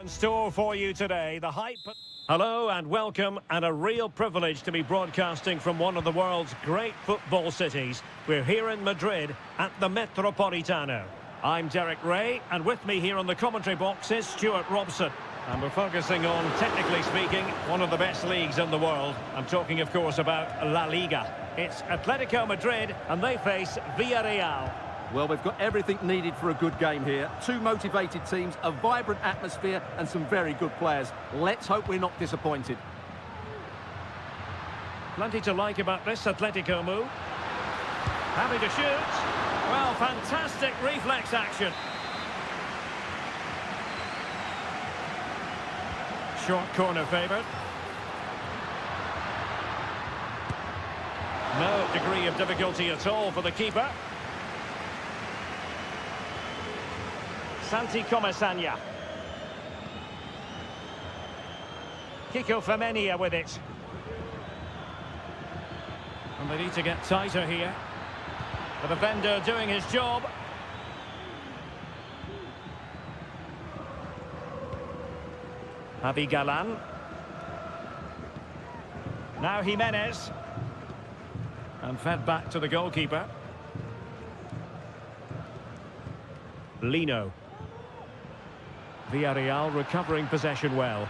In store for you today, the hype. Hello and welcome, and a real privilege to be broadcasting from one of the world's great football cities. We're here in Madrid at the Metropolitano. I'm Derek Ray, and with me here on the commentary box is Stuart Robson. And we're focusing on, technically speaking, one of the best leagues in the world. I'm talking, of course, about La Liga. It's Atletico Madrid, and they face Villarreal. Well, we've got everything needed for a good game here. Two motivated teams, a vibrant atmosphere and some very good players. Let's hope we're not disappointed. Plenty to like about this Atletico move. Happy to shoot. Well, fantastic reflex action. Short corner favoured. No degree of difficulty at all for the keeper. Santi Comasagna. Kiko Femenia with it. And they need to get tighter here. The defender doing his job. Javi Galan. Now Jimenez. And fed back to the goalkeeper. Lino. Villarreal recovering possession well.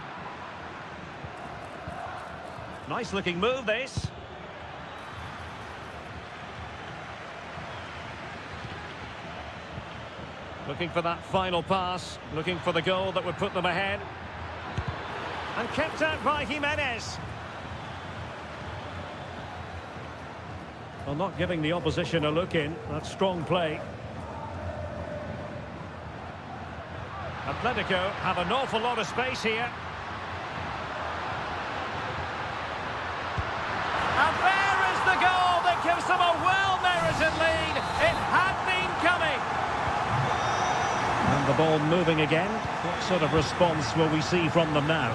Nice looking move this. Looking for that final pass, looking for the goal that would put them ahead. And kicked out by Jimenez. Well, not giving the opposition a look in. That's strong play. Atletico have an awful lot of space here. And there is the goal that gives them a well-merited lead. It had been coming. And the ball moving again. What sort of response will we see from them now?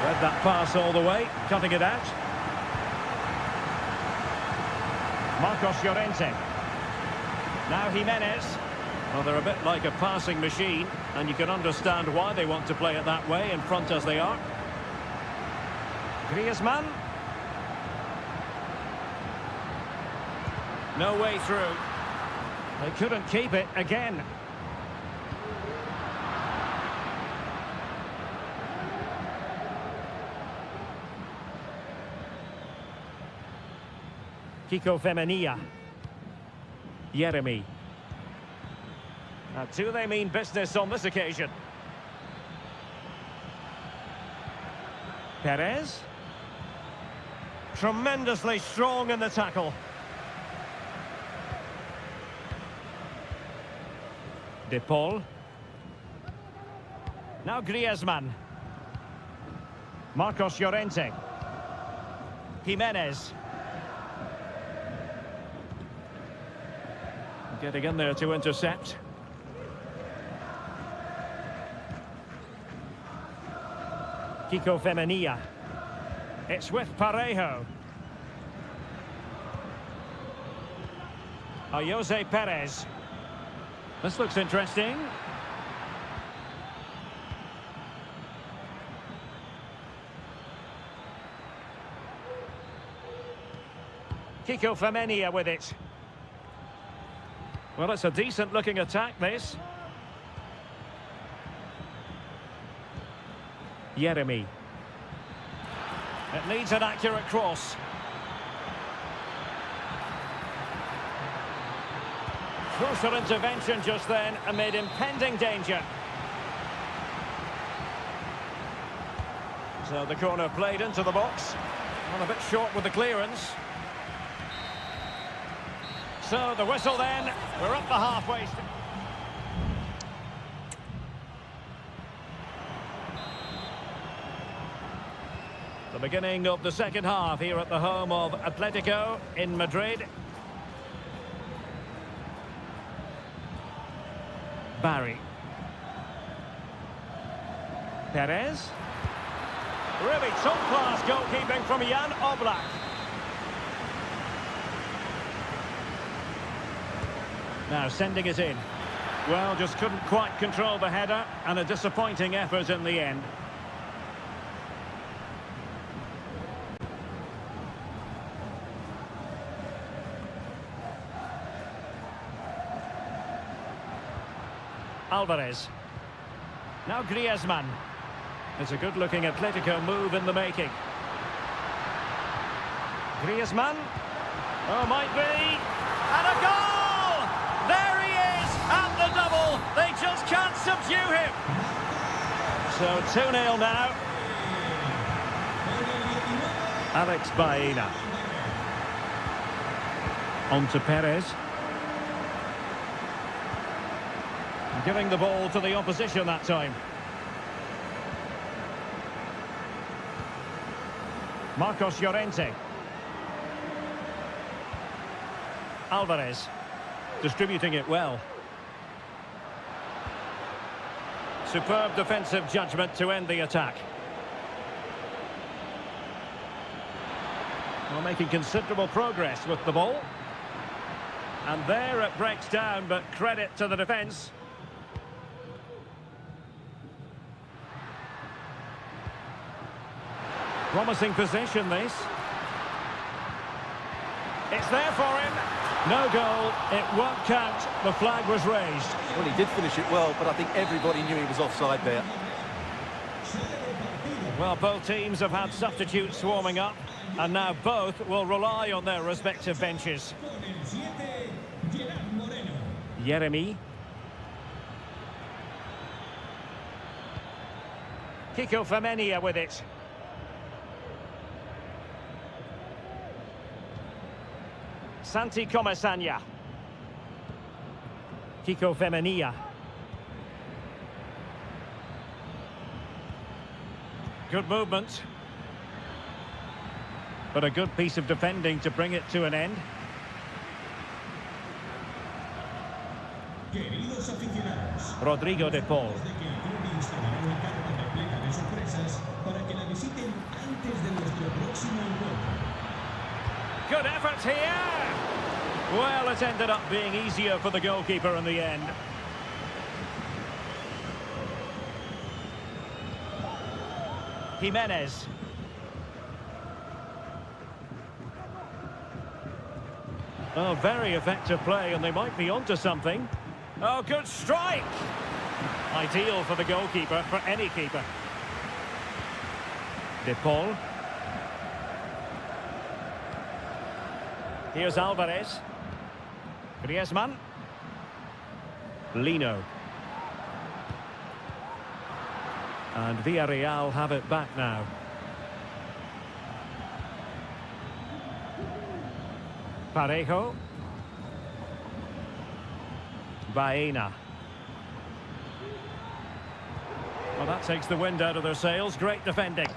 Read that pass all the way, cutting it out. Marcos Llorente. Now Jimenez. Well, they're a bit like a passing machine, and you can understand why they want to play it that way, in front as they are. Griezmann. No way through. They couldn't keep it again. Kiko Femenia. Jeremy. Now, do they mean business on this occasion? Perez. Tremendously strong in the tackle. De Paul. Now Griezmann. Marcos Llorente. Jimenez. Getting in there to intercept. Kiko Femenia. It's with Parejo. Jose Perez. This looks interesting. Kiko Femenia with it. Well, it's a decent looking attack, this. Jeremy. It needs an accurate cross. Closer intervention just then amid impending danger. So the corner played into the box. Well, a bit short with the clearance. So the whistle then. We're up the halfway. The beginning of the second half here at the home of Atletico in Madrid. Barry. Perez. Really top-class goalkeeping from Jan Oblak. Now sending it in. Well, just couldn't quite control the header, and a disappointing effort in the end. Alvarez. Now Griezmann. It's a good-looking Atletico move in the making. Griezmann. Oh, might be. And a goal! There he is at the double. They just can't subdue him. So 2-0 now. Alex Baena. On to Perez. Giving the ball to the opposition that time. Marcos Llorente. Alvarez. Distributing it well. Superb defensive judgment to end the attack. Well, making considerable progress with the ball. And there it breaks down, but credit to the defence. Promising possession, this. It's there for him. No goal. It won't count. The flag was raised. Well, he did finish it well, but I think everybody knew he was offside there. Well, both teams have had substitutes warming up, and now both will rely on their respective benches. Jeremy. Kiko Femenia with it. Santi Comesaña. Kiko Femenia. Good movement. But a good piece of defending to bring it to an end. Rodrigo de Paul. Good effort here. Well, it ended up being easier for the goalkeeper in the end. Jimenez. Oh, very effective play, and they might be onto something. Oh, good strike! Ideal for the goalkeeper, for any keeper. De Paul. Here's Alvarez. Griezmann. Lino. And Villarreal have it back now. Parejo. Baena. Well, that takes the wind out of their sails. Great defending.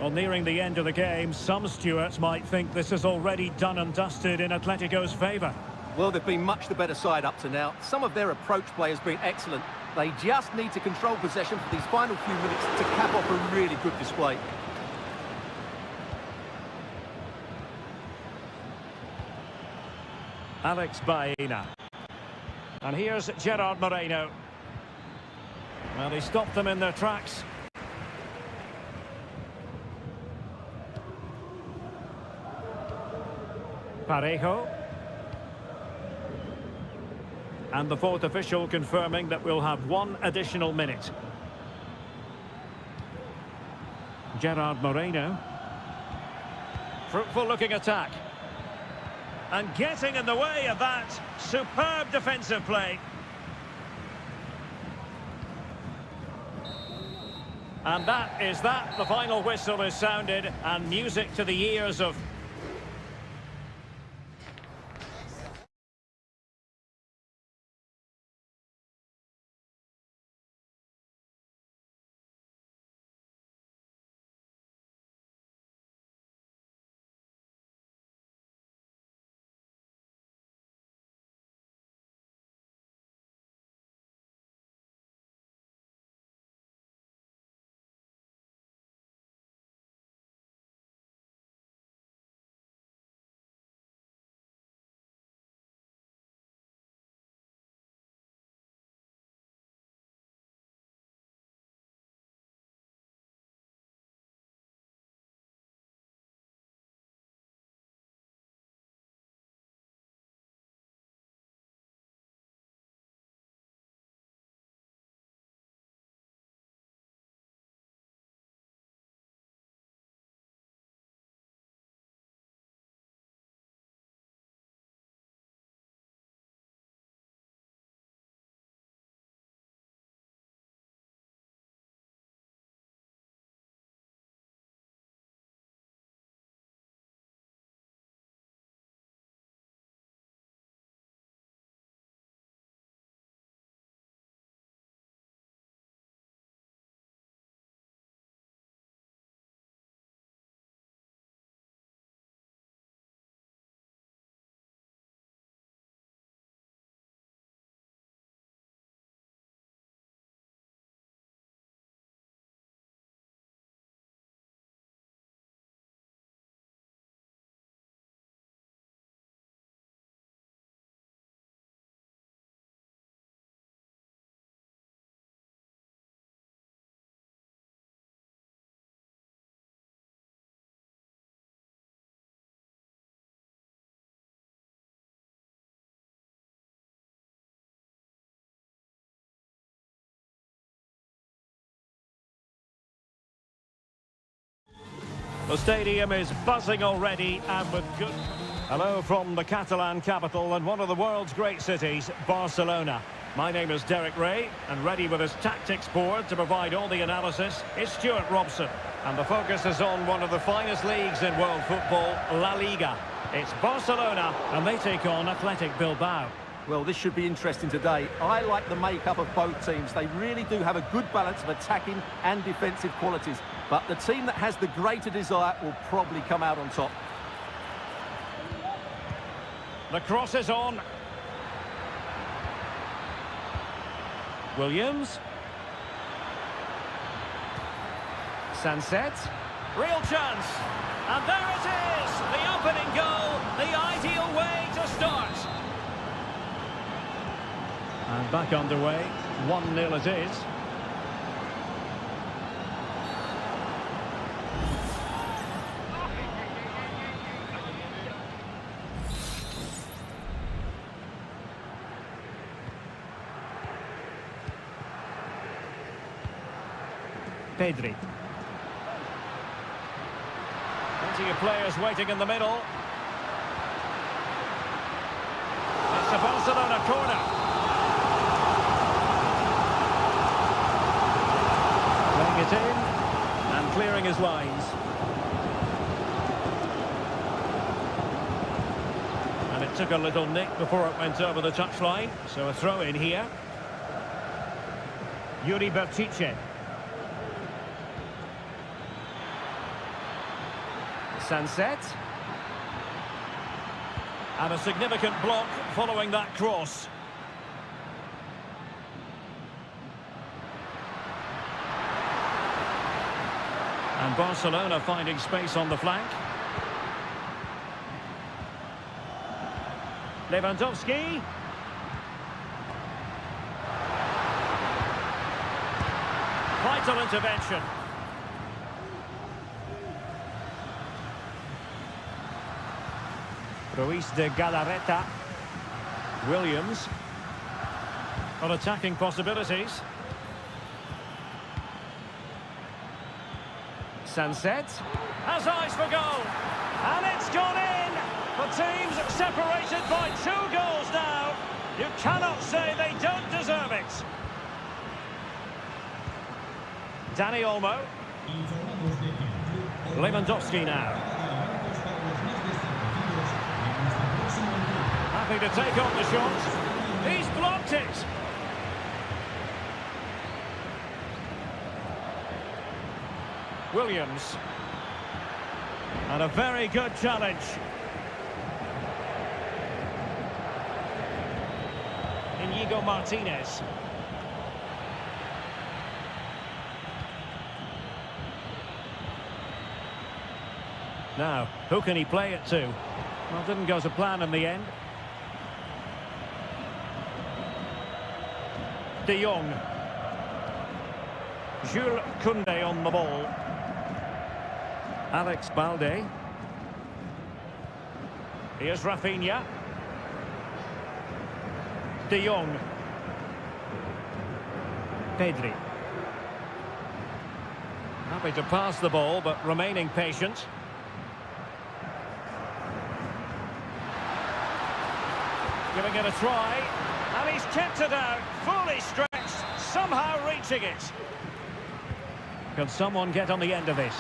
Well, nearing the end of the game, some stewards might think this is already done and dusted in Atletico's favour. Well, they've been much the better side up to now. Some of their approach play has been excellent. They just need to control possession for these final few minutes to cap off a really good display. Alex Baena. And here's Gerard Moreno. Well, he stopped them in their tracks. Parejo. And the fourth official confirming that we'll have one additional minute. Gerard Moreno. Fruitful looking attack. And getting in the way of that superb defensive play. And that is that. The final whistle is sounded, and music to the ears of The stadium is buzzing already and with good... Hello from the Catalan capital and one of the world's great cities, Barcelona. My name is Derek Ray, and ready with his tactics board to provide all the analysis is Stuart Robson. And the focus is on one of the finest leagues in world football, La Liga. It's Barcelona, and they take on Athletic Bilbao. Well, this should be interesting today. I like the makeup of both teams. They really do have a good balance of attacking and defensive qualities. But the team that has the greater desire will probably come out on top. The cross is on. Williams. Sunset. Real chance. And there it is! The opening goal, the ideal way to start. And back underway. 1-0 it is. Pedri. Plenty of players waiting in the middle. It's a Barcelona corner. Playing it in and clearing his lines. And it took a little nick before it went over the touchline. So a throw in here. Yuri Bertice. Sunset. And a significant block following that cross. And Barcelona finding space on the flank. Lewandowski. Vital intervention. Ruiz de Galarreta. Williams. On attacking possibilities. Sunset. Has eyes for goal. And it's gone in. The team's separated by 2 goals now. You cannot say they don't deserve it. Dani Olmo. Lewandowski now. Happy to take on the shot. He's blocked it. Williams. And a very good challenge. Inigo Martinez. Now, who can he play it to? Well, didn't go to plan in the end. De Jong. Jules Koundé on the ball. Alex Balde. Here's Rafinha. De Jong. Pedri. Happy to pass the ball, but remaining patient. Giving it a try. And he's kept it out, fully stretched, somehow reaching it. Can someone get on the end of this?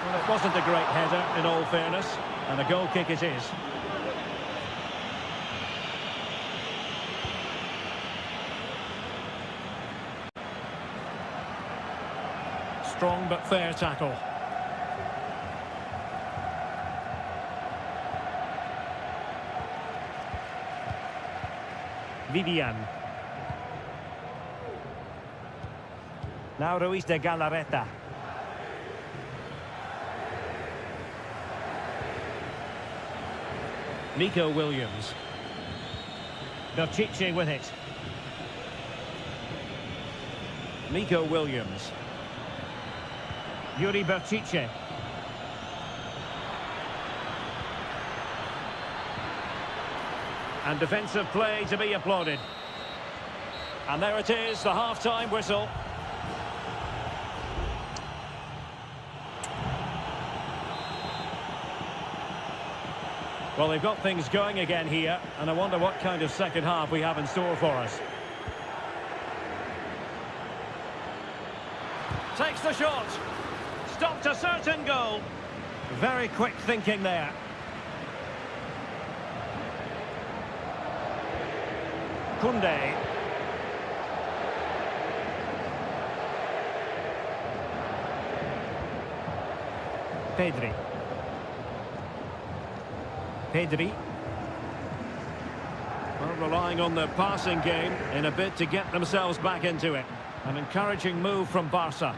Well, it wasn't a great header, in all fairness, and a goal kick it is. Strong but fair tackle. Vivian. Now Ruiz de Galarreta. Nico Williams. Bertice with it. Nico Williams. Yuri Bertice. And defensive play to be applauded. And there it is, the half-time whistle. Well, they've got things going again here, and I wonder what kind of second half we have in store for us. Takes the shot. Stopped a certain goal. Very quick thinking there. Kunde. Pedri. Well, relying on the passing game in a bid to get themselves back into it. An encouraging move from Barca.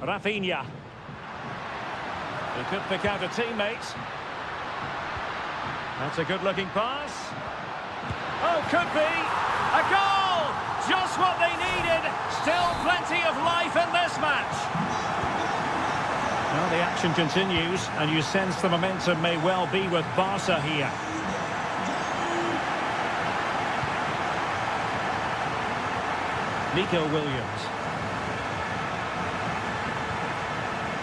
Rafinha. He could pick out a teammate. That's a good-looking pass. Oh, could be. A goal! Just what they needed. Still plenty of life in this match. Well, the action continues, and you sense the momentum may well be with Barca here. Nico Williams.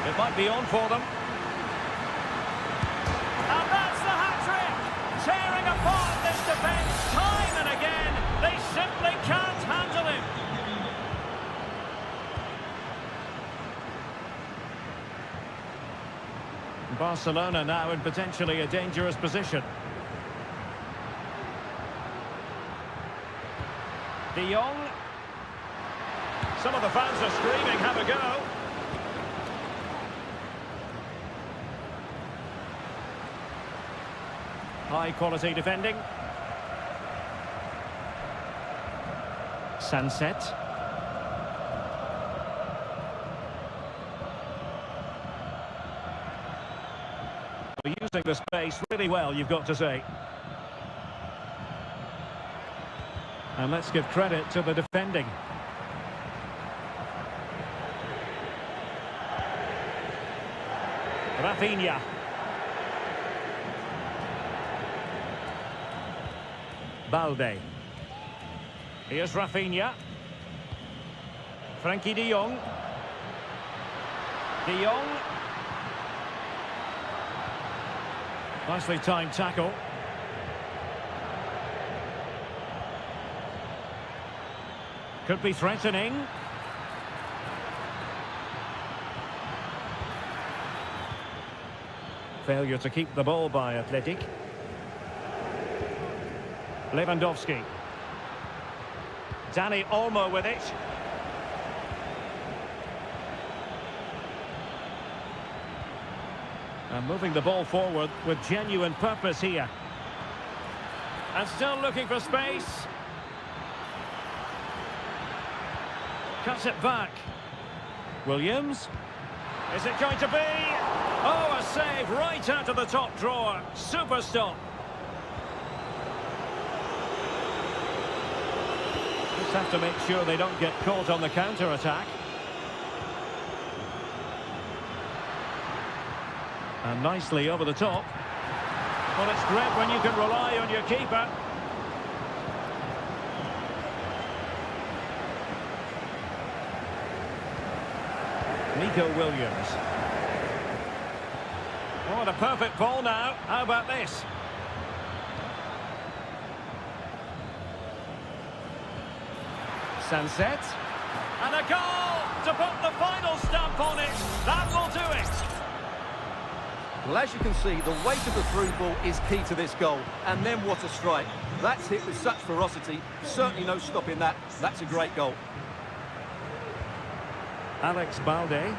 It might be on for them. And that's the hat-trick! Tearing apart this defence time and again. They simply can't handle him. Barcelona now in potentially a dangerous position. De Jong. Some of the fans are screaming, have a go. High-quality defending. Sunset. Using the space really well, you've got to say. And let's give credit to the defending. Rafinha. Balde. Here's Rafinha. Frankie de Jong. De Jong. Nicely timed tackle. Could be threatening. Failure to keep the ball by Athletic. Lewandowski. Dani Olmo with it. And moving the ball forward with genuine purpose here. And still looking for space. Cuts it back. Williams. Is it going to be? Oh, a save right out of the top drawer. Super stop. Just have to make sure they don't get caught on the counter-attack. And nicely over the top. Well, it's great when you can rely on your keeper. Nico Williams. Oh, the perfect ball now. How about this? Sunset. And a goal to put the final stamp on it. That will do it. Well, as you can see, the weight of the through ball is key to this goal. And then what a strike. That's hit with such ferocity. Certainly no stopping that. That's a great goal. Alex Balde.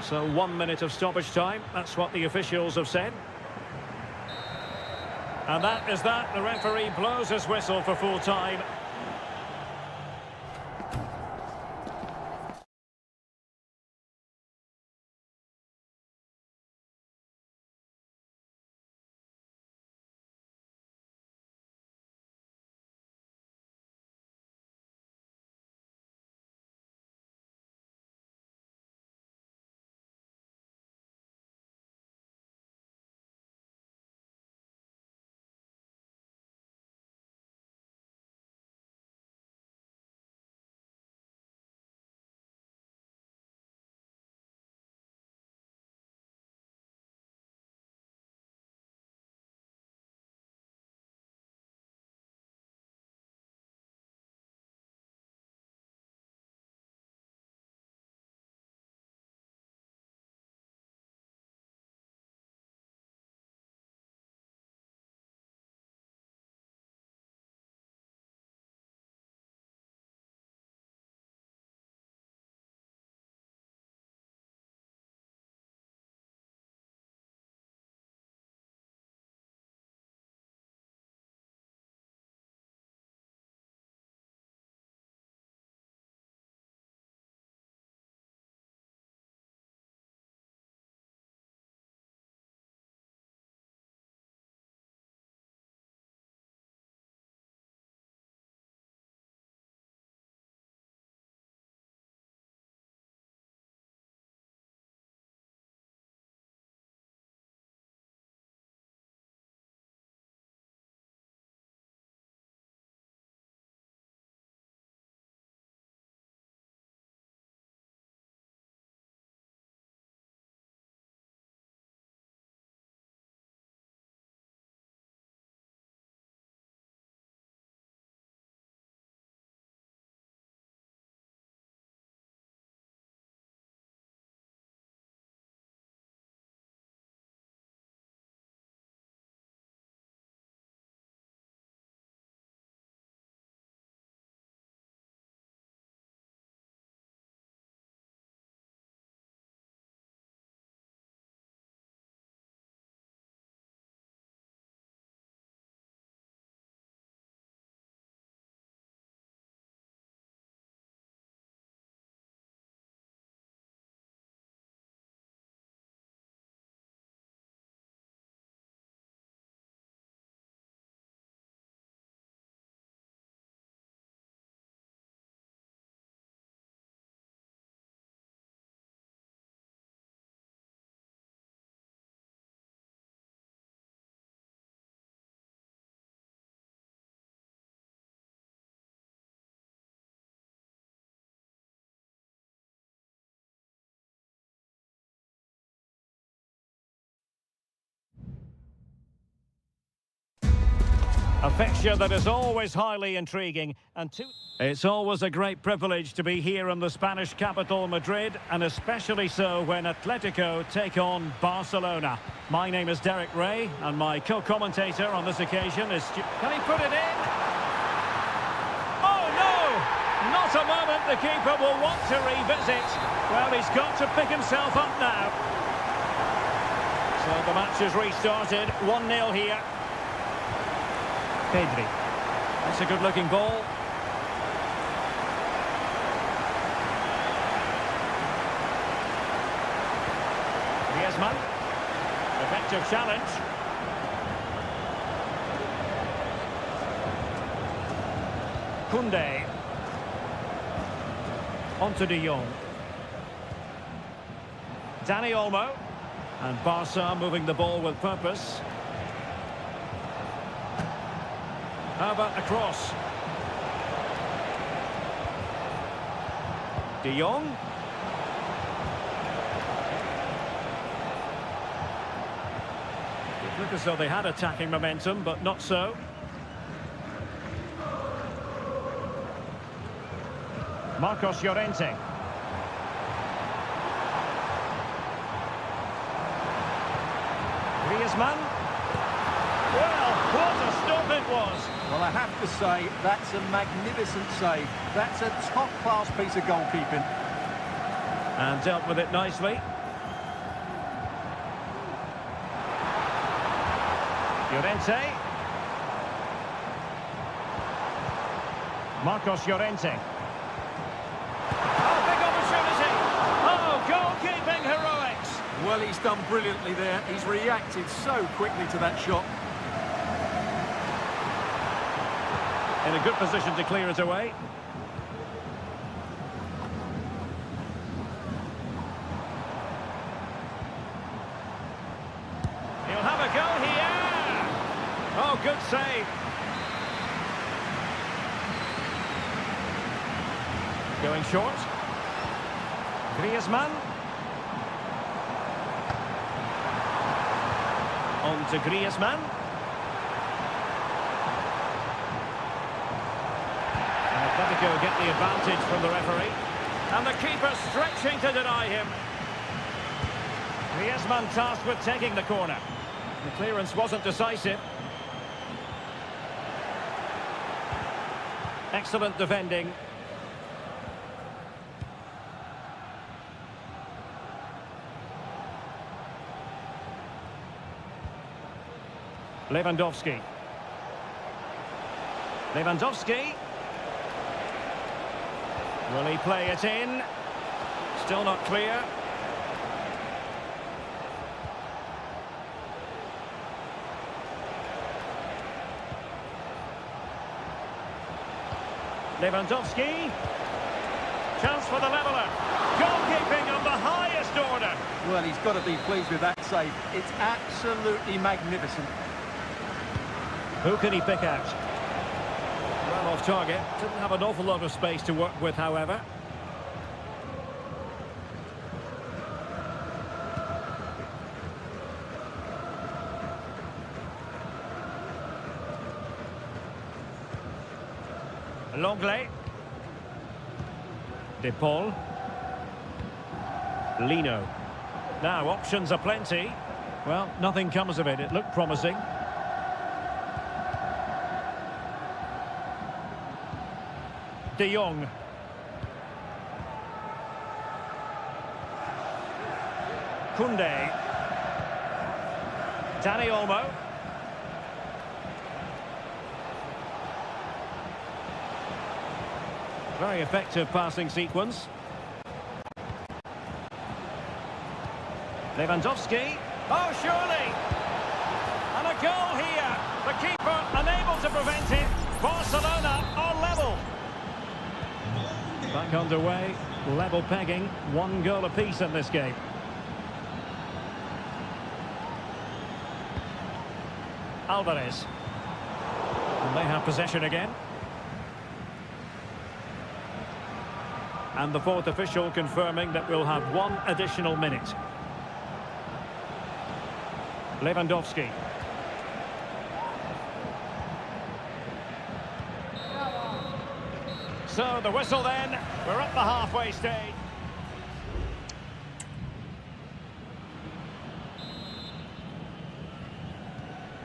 So 1 minute of stoppage time. That's what the officials have said. And that is that. The referee blows his whistle for full time. fixture that is always highly intriguing, and it's always a great privilege to be here in the Spanish capital, Madrid, and especially so when Atletico take on Barcelona. My name is Derek Ray, and my co-commentator on this occasion is... Can he put it in? Oh, no! Not a moment the keeper will want to revisit. Well, he's got to pick himself up now. So the match has restarted, 1-0 here. Pedri. That's a good-looking ball. Griezmann. Effective challenge. Koundé. On to De Jong. Dani Olmo. And Barca moving the ball with purpose. How about the cross? De Jong. It looked as though they had attacking momentum, but not so. Marcos Llorente. Griezmann. Well, what a stop it was. Well, I have to say, that's a magnificent save. That's a top-class piece of goalkeeping. And dealt with it nicely. Llorente. Marcos Llorente. Oh, big opportunity. Oh, goalkeeping heroics. Well, he's done brilliantly there. He's reacted so quickly to that shot. In a good position to clear it away. He'll have a go here. Oh, good save. Going short. Griezmann. On to Griezmann. Atletico get the advantage from the referee. And the keeper stretching to deny him. Griezmann tasked with taking the corner. The clearance wasn't decisive. Excellent defending. Lewandowski. Lewandowski. Will he play it in? Still not clear. Lewandowski. Chance for the leveller. Goalkeeping of the highest order. Well, he's got to be pleased with that save. It's absolutely magnificent. Who can he pick out? Well off target. Didn't have an awful lot of space to work with, however. Longley. De Paul. Lino. Now, options are plenty. Well, nothing comes of it. It looked promising. De Jong. Koundé. Dani Olmo. Very effective passing sequence. Lewandowski. Oh, surely! And a goal here. The keeper unable to prevent it. Barcelona are level. Back underway, level pegging, 1 goal apiece in this game. Alvarez. And they have possession again. And the fourth official confirming that we'll have 1 additional minute. Lewandowski. So the whistle then, we're at the halfway stage.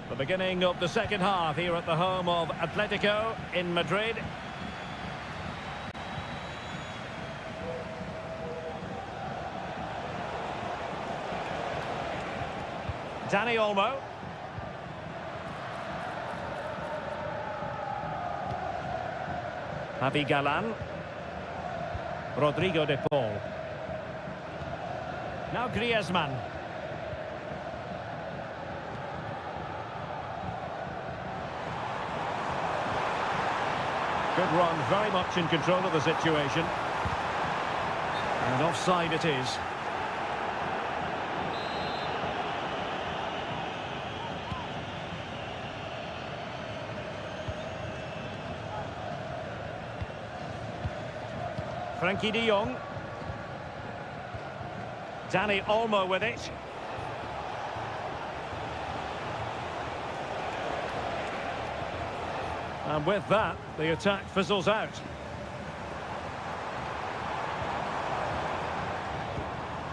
The beginning of the second half here at the home of Atletico in Madrid. Dani Olmo. Javi Galan. Rodrigo de Paul. Now Griezmann. Good run, very much in control of the situation. And offside it is. Frankie de Jong. Dani Olmo with it. And with that, the attack fizzles out.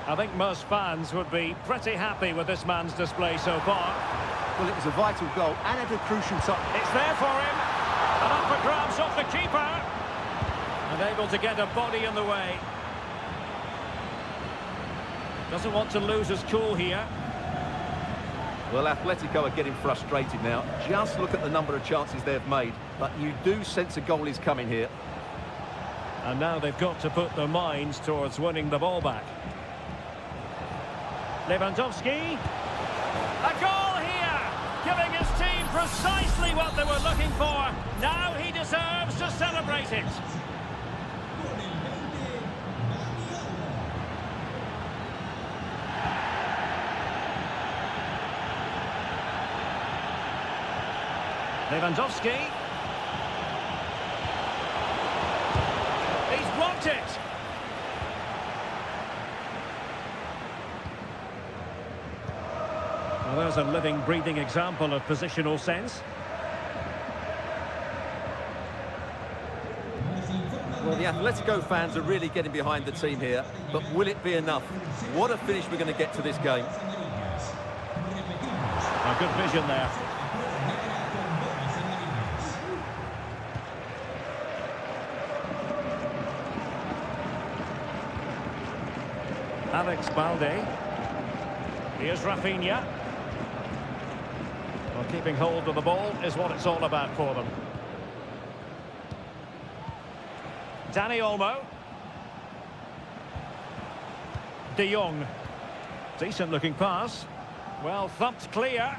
I think most fans would be pretty happy with this man's display so far. Well, it was a vital goal and at a crucial time. It's there for him. And up for grabs off the keeper. And able to get a body in the way. Doesn't want to lose his cool here. Well, Atletico are getting frustrated now. Just look at the number of chances they've made. But you do sense a goal is coming here. And now they've got to put their minds towards winning the ball back. Lewandowski. A goal here! Giving his team precisely what they were looking for. Now he deserves to celebrate it. Lewandowski. He's blocked it. Well, there's a living, breathing example of positional sense. Well, the Atletico fans are really getting behind the team here, but will it be enough? What a finish we're going to get to this game. A good vision there. Alex Balde. Here's Rafinha. Well, keeping hold of the ball is what it's all about for them. Dani Olmo. De Jong. Decent looking pass. Well thumped clear.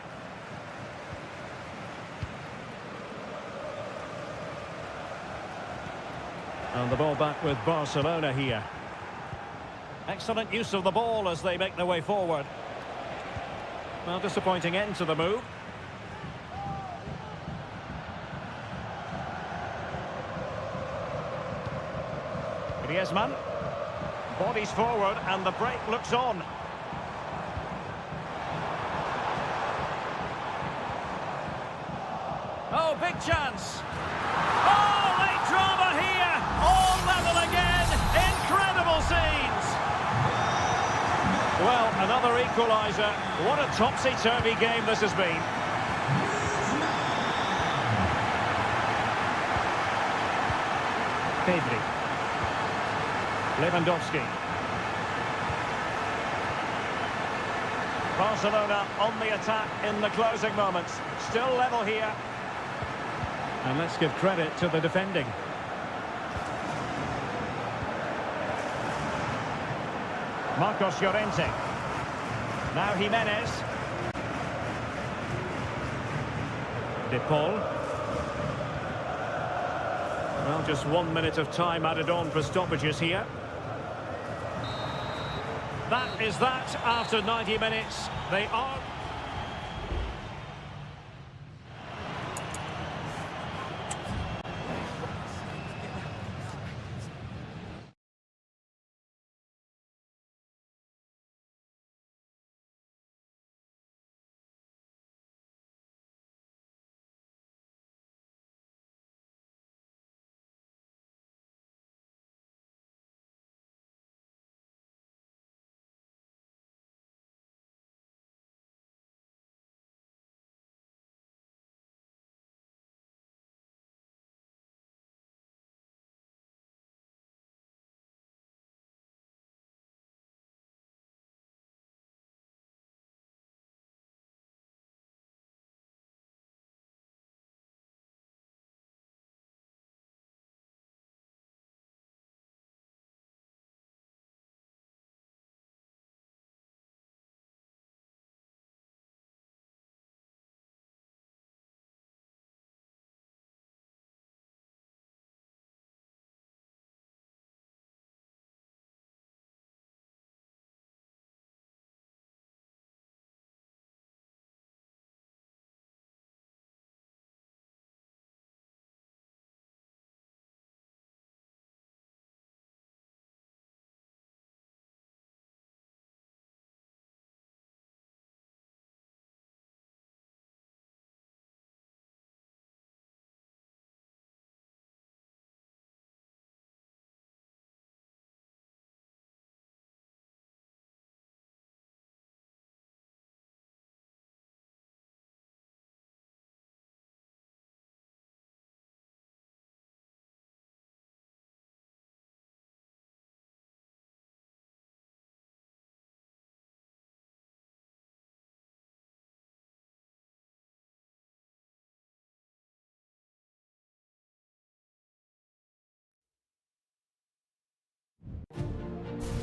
And the ball back with Barcelona here. Excellent use of the ball as they make their way forward. Well, disappointing end to the move. Griezmann. Bodies forward and the break looks on. Oh, big chance. Oh, late drama here. All level again. Incredible scenes. Well, another equaliser. What a topsy-turvy game this has been. Pedri. Lewandowski. Barcelona on the attack in the closing moments. Still level here. And let's give credit to the defending. Marcos Llorente. Now Jimenez. De Paul. Well, just 1 minute of time added on for stoppages here. That is that after 90 minutes. They are...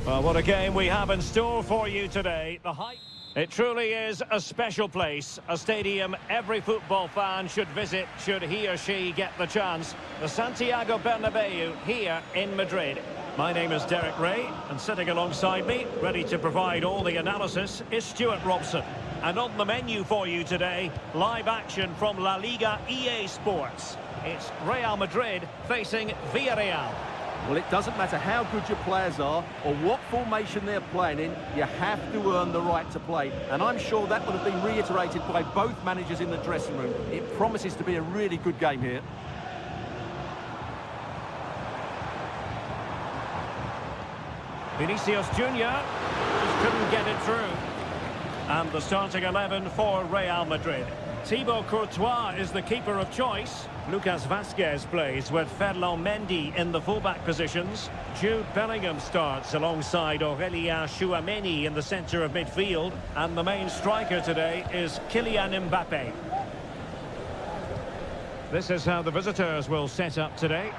Well, what a game we have in store for you today. The hype. It truly is a special place, a stadium every football fan should visit should he or she get the chance. The Santiago Bernabeu here in Madrid. My name is Derek Ray, and sitting alongside me, ready to provide all the analysis, is Stuart Robson. And on the menu for you today, live action from La Liga EA Sports. It's Real Madrid facing Villarreal. Well, it doesn't matter how good your players are or what formation they're playing in, you have to earn the right to play. And I'm sure that would have been reiterated by both managers in the dressing room. It promises to be a really good game here. Vinicius Junior just couldn't get it through. And the starting 11 for Real Madrid. Thibaut Courtois is the keeper of choice. Lucas Vazquez plays with Ferland Mendy in the fullback positions. Jude Bellingham starts alongside Aurélien Tchouameni in the centre of midfield. And the main striker today is Kylian Mbappe. This is how the visitors will set up today.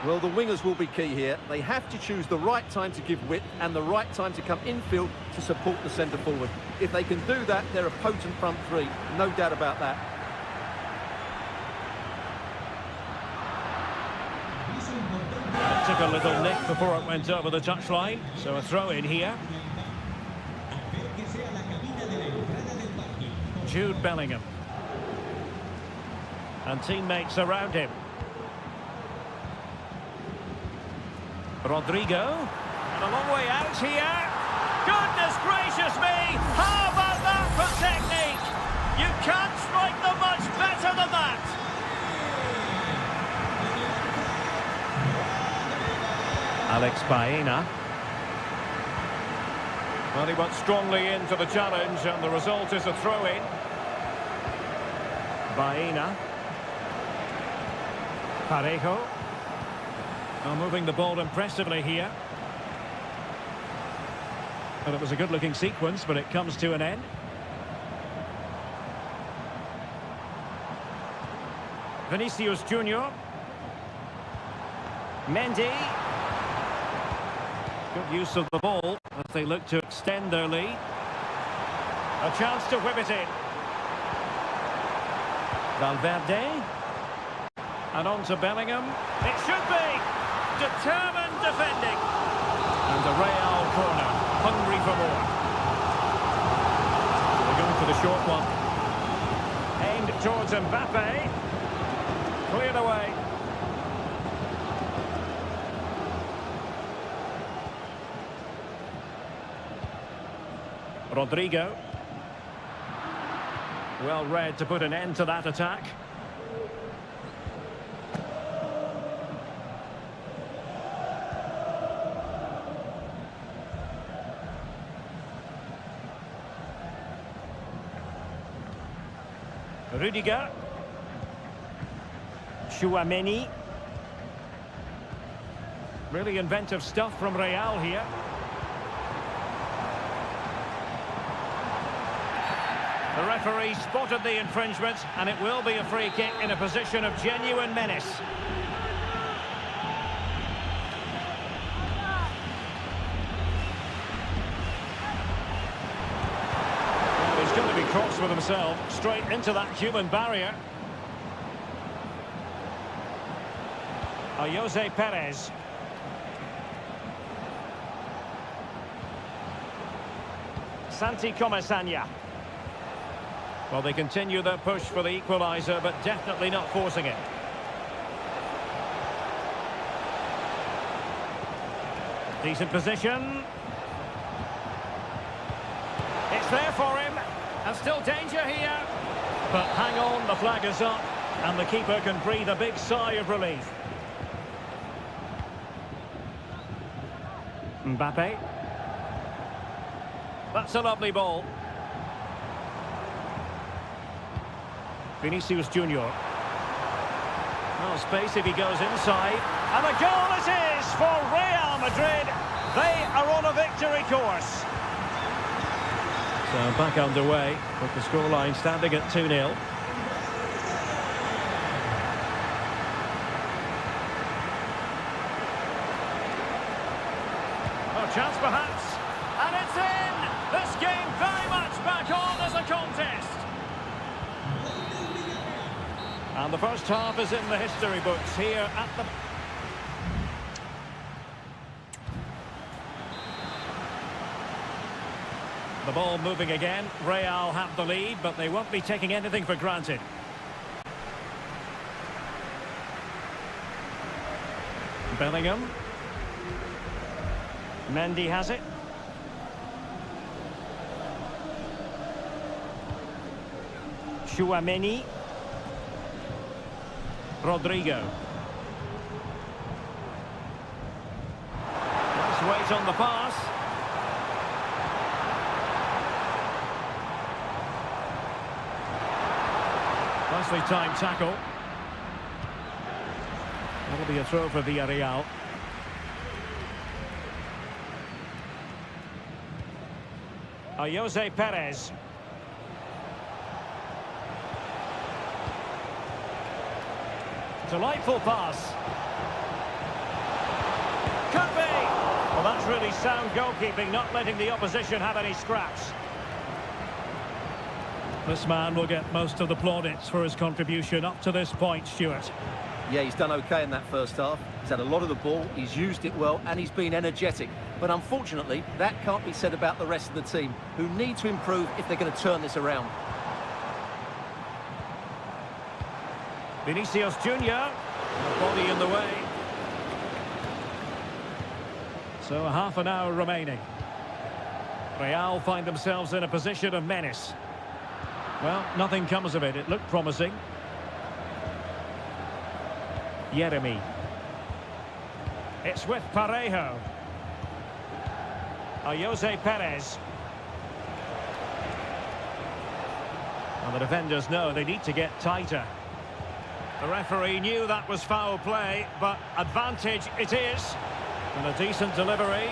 Well, the wingers will be key here. They have to choose the right time to give width and the right time to come infield to support the centre forward. If they can do that, they're a potent front three. No doubt about that. It took a little nick before it went over the touchline, so a throw in here. Jude Bellingham. And teammates around him. Rodrigo. And a long way out here. Goodness gracious me! How about that for technique? You can't strike them much better than that. Alex Baena. Well, he went strongly into the challenge, and the result is a throw-in. Baena. Parejo. Well, moving the ball impressively here. And it was a good-looking sequence, but it comes to an end. Vinicius Junior. Mendy. Good use of the ball as they look to extend their lead. A chance to whip it in. Valverde. And on to Bellingham. It should be. Determined defending. And a Real corner. Hungry for more. They're going for the short one. Aimed towards Mbappe. Cleared away. Rodrigo. Well read to put an end to that attack. Rudiger. Tchouameni. Really inventive stuff from Real here. The referee spotted the infringement, and it will be a free kick in a position of genuine menace. Well, he's going to be crossed with himself, straight into that human barrier. Jose Perez. Santi Comesaña. Well, they continue their push for the equaliser, but definitely not forcing it. Decent position. It's there for him. And still danger here. But hang on, the flag is up. And the keeper can breathe a big sigh of relief. Mbappe. That's a lovely ball. Vinicius Junior. No space if he goes inside. And a goal it is for Real Madrid. They are on a victory course. So back underway with the scoreline standing at 2-0. Chance perhaps. And it's in! This game very much back on as a contest. And the first half is in the history books here at the... The ball moving again. Real have the lead, but they won't be taking anything for granted. Bellingham. Mendy has it. Chouameni. Rodrigo. Nice weight on the pass. Nicely timed tackle. That'll be a throw for Villarreal. Jose Perez. Delightful pass. Could be. Well, that's really sound goalkeeping, not letting the opposition have any scraps. This man will get most of the plaudits for his contribution up to this point, Stuart. Yeah, he's done okay in that first half. He's had a lot of the ball, he's used it well, and he's been energetic. But unfortunately, that can't be said about the rest of the team, who need to improve if they're going to turn this around. Vinicius Junior, body in the way. So half an hour remaining. Real find themselves in a position of menace. Well, nothing comes of it. It looked promising. Yeremy. It's with Parejo. Jose Perez. And the defenders know they need to get tighter. The referee knew that was foul play, but advantage it is. And a decent delivery.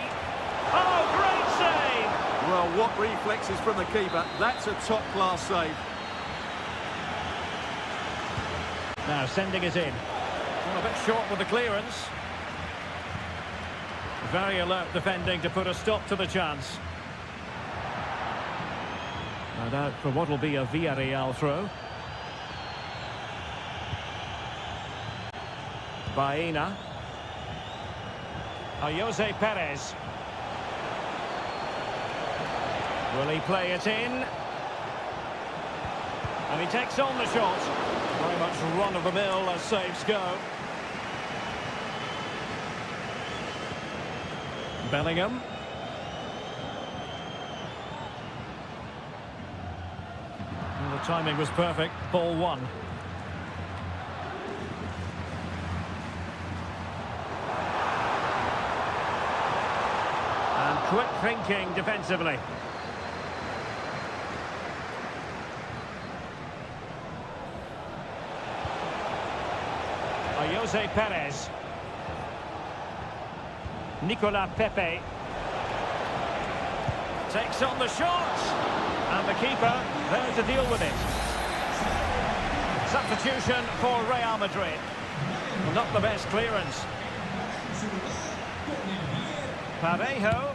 Oh, great save! Well, what reflexes from the keeper. That's a top-class save. Now sending it in. Well, a bit short with the clearance. Very alert defending to put a stop to the chance. No doubt for what will be a Villarreal throw. Baena. Jose Perez. Will he play it in? And he takes on the shot. Very much run-of-the-mill as saves go. Bellingham. Well, the timing was perfect. Ball one. And quick thinking defensively. Jose Perez. Nicolas Pepe. Takes on the shot. And the keeper there to deal with it. Substitution for Real Madrid. Well, not the best clearance. Parejo.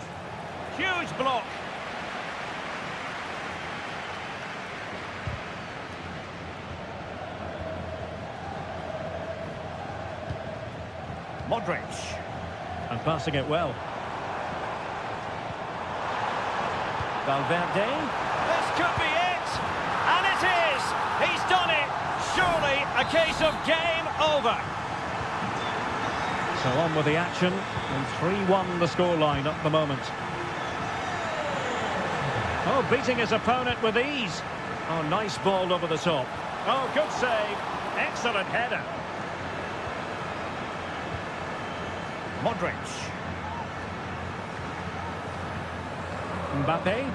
Huge block. Modric. And passing it well. Valverde. This could be it! And it is! He's done it! Surely a case of game over. So on with the action. And 3-1 the scoreline at the moment. Oh, beating his opponent with ease. Oh, nice ball over the top. Oh, good save. Excellent header. Modric. Mbappe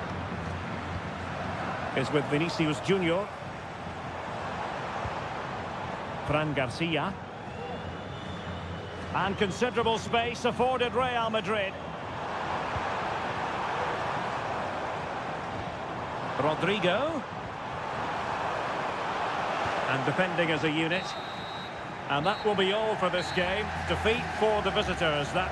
is with Vinicius Junior. Fran Garcia. And considerable space afforded Real Madrid. Rodrigo. And defending as a unit. And that will be all for this game. Defeat for the visitors. That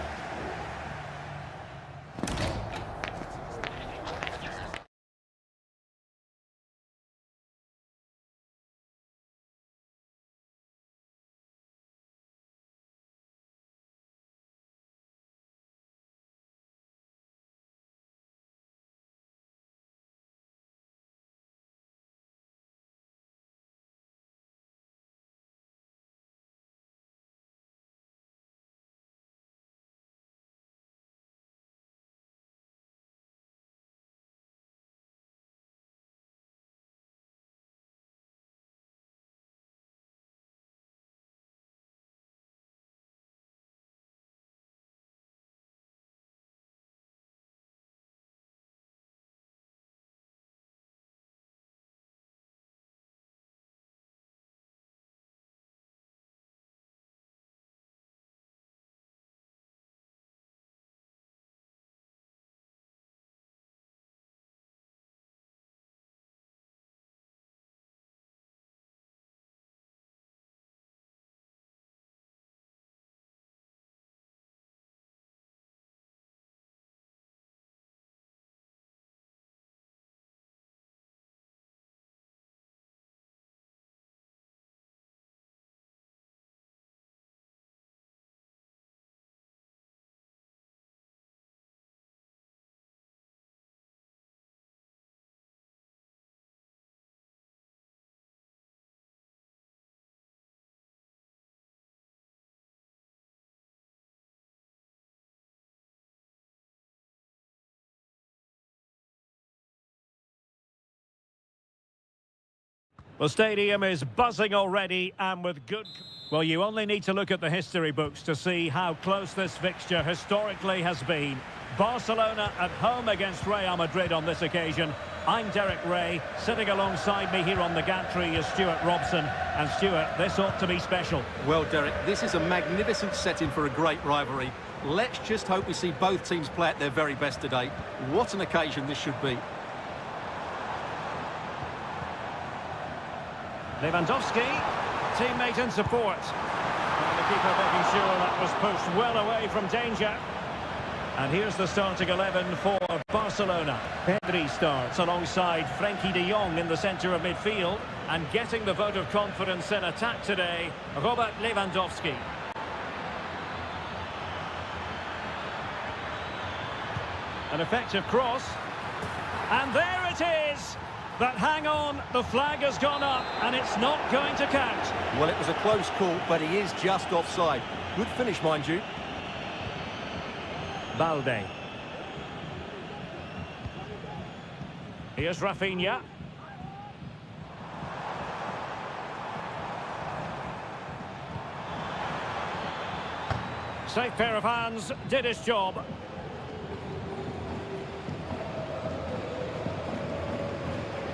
The stadium is buzzing already and with good... Well, you only need to look at the history books to see how close this fixture historically has been. Barcelona at home against Real Madrid on this occasion. I'm Derek Ray. Sitting alongside me here on the gantry is Stuart Robson. And Stuart, this ought to be special. Well, Derek, this is a magnificent setting for a great rivalry. Let's just hope we see both teams play at their very best today. What an occasion this should be. Lewandowski, teammate and support. And the keeper making sure that was pushed well away from danger. And here's the starting 11 for Barcelona. Pedri starts alongside Frenkie de Jong in the centre of midfield. And getting the vote of confidence in attack today, Robert Lewandowski. An effective cross. And there it is! But hang on, the flag has gone up and it's not going to count. Well, it was a close call, but he is just offside. Good finish, mind you. Balde. Here's Rafinha. Safe pair of hands, did his job.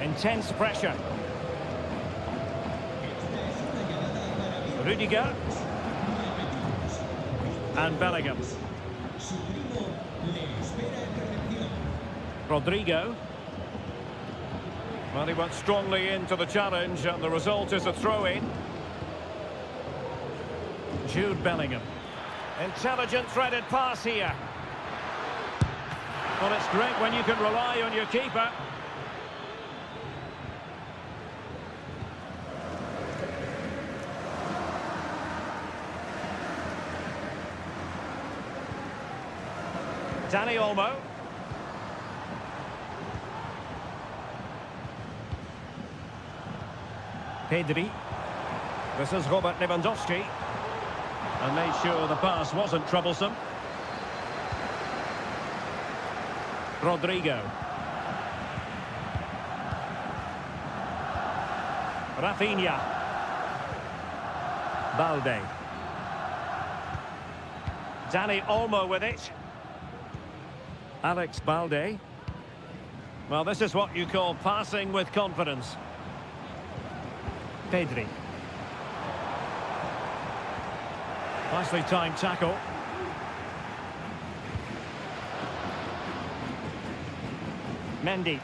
Intense pressure. Rudiger. And Bellingham. Rodrigo. Well, he went strongly into the challenge and the result is a throw-in. Jude Bellingham. Intelligent threaded pass here. Well, it's great when you can rely on your keeper. Dani Olmo. Pedri. This is Robert Lewandowski. And made sure the pass wasn't troublesome. Rodrigo. Rafinha. Balde. Dani Olmo with it. Alex Balde. Well, this is what you call passing with confidence. Pedri. Nicely timed tackle. Mendy.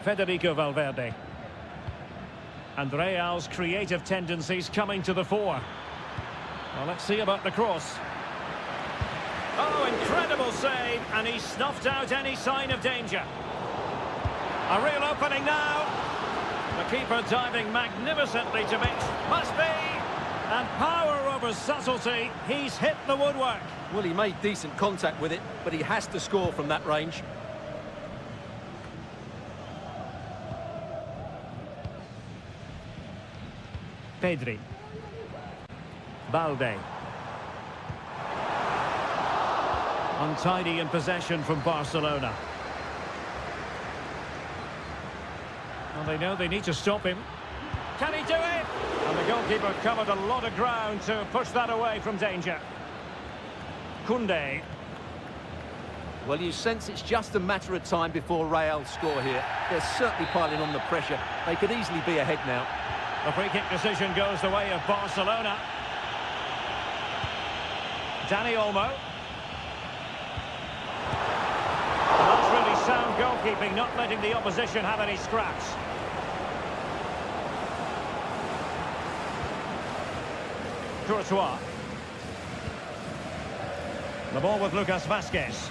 Federico Valverde. And Real's creative tendencies coming to the fore. Well, let's see about the cross. Oh, incredible save, and he snuffed out any sign of danger. A real opening now. The keeper diving magnificently to meet. Must be. And power over subtlety. He's hit the woodwork. Well, he made decent contact with it, but he has to score from that range. Pedri. Balde. Untidy in possession from Barcelona. Well, they know they need to stop him. Can he do it? And the goalkeeper covered a lot of ground to push that away from danger. Koundé. Well, you sense it's just a matter of time before Real score here. They're certainly piling on the pressure. They could easily be ahead now. The free kick decision goes the way of Barcelona. Dani Olmo. That's really sound goalkeeping, not letting the opposition have any scraps. Courtois. The ball with Lucas Vazquez.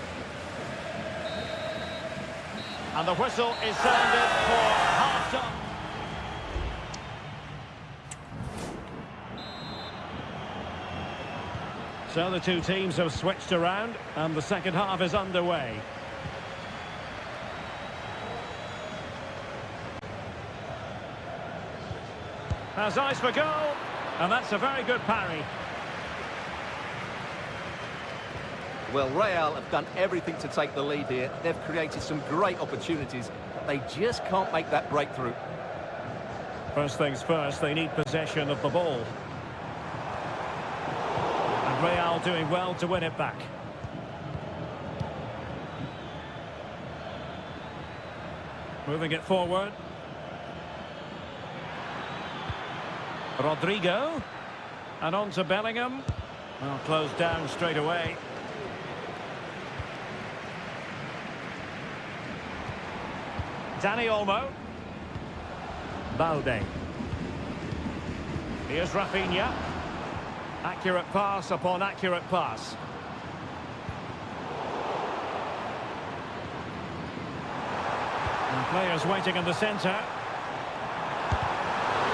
And the whistle is sounded for half-time. So the two teams have switched around and the second half is underway. Has eyes for goal, and that's a very good parry. Well, Real have done everything to take the lead here. They've created some great opportunities, they just can't make that breakthrough. First things first, they need possession of the ball. And Real doing well to win it back. Moving it forward. Rodrigo. And on to Bellingham. Well, closed down straight away. Dani Olmo. Balde. Here's Rafinha. Accurate pass upon accurate pass. And players waiting in the centre.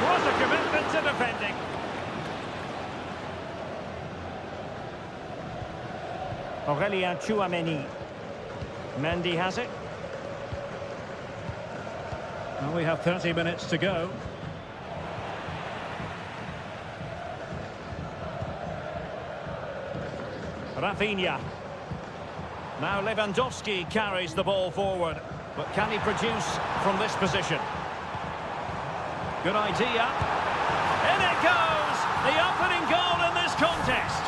What a commitment to defending. Aurelien Tchouameni. Mendy has it. Well, we have 30 minutes to go. Rafinha. Now Lewandowski carries the ball forward. But can he produce from this position? Good idea. In it goes! The opening goal in this contest.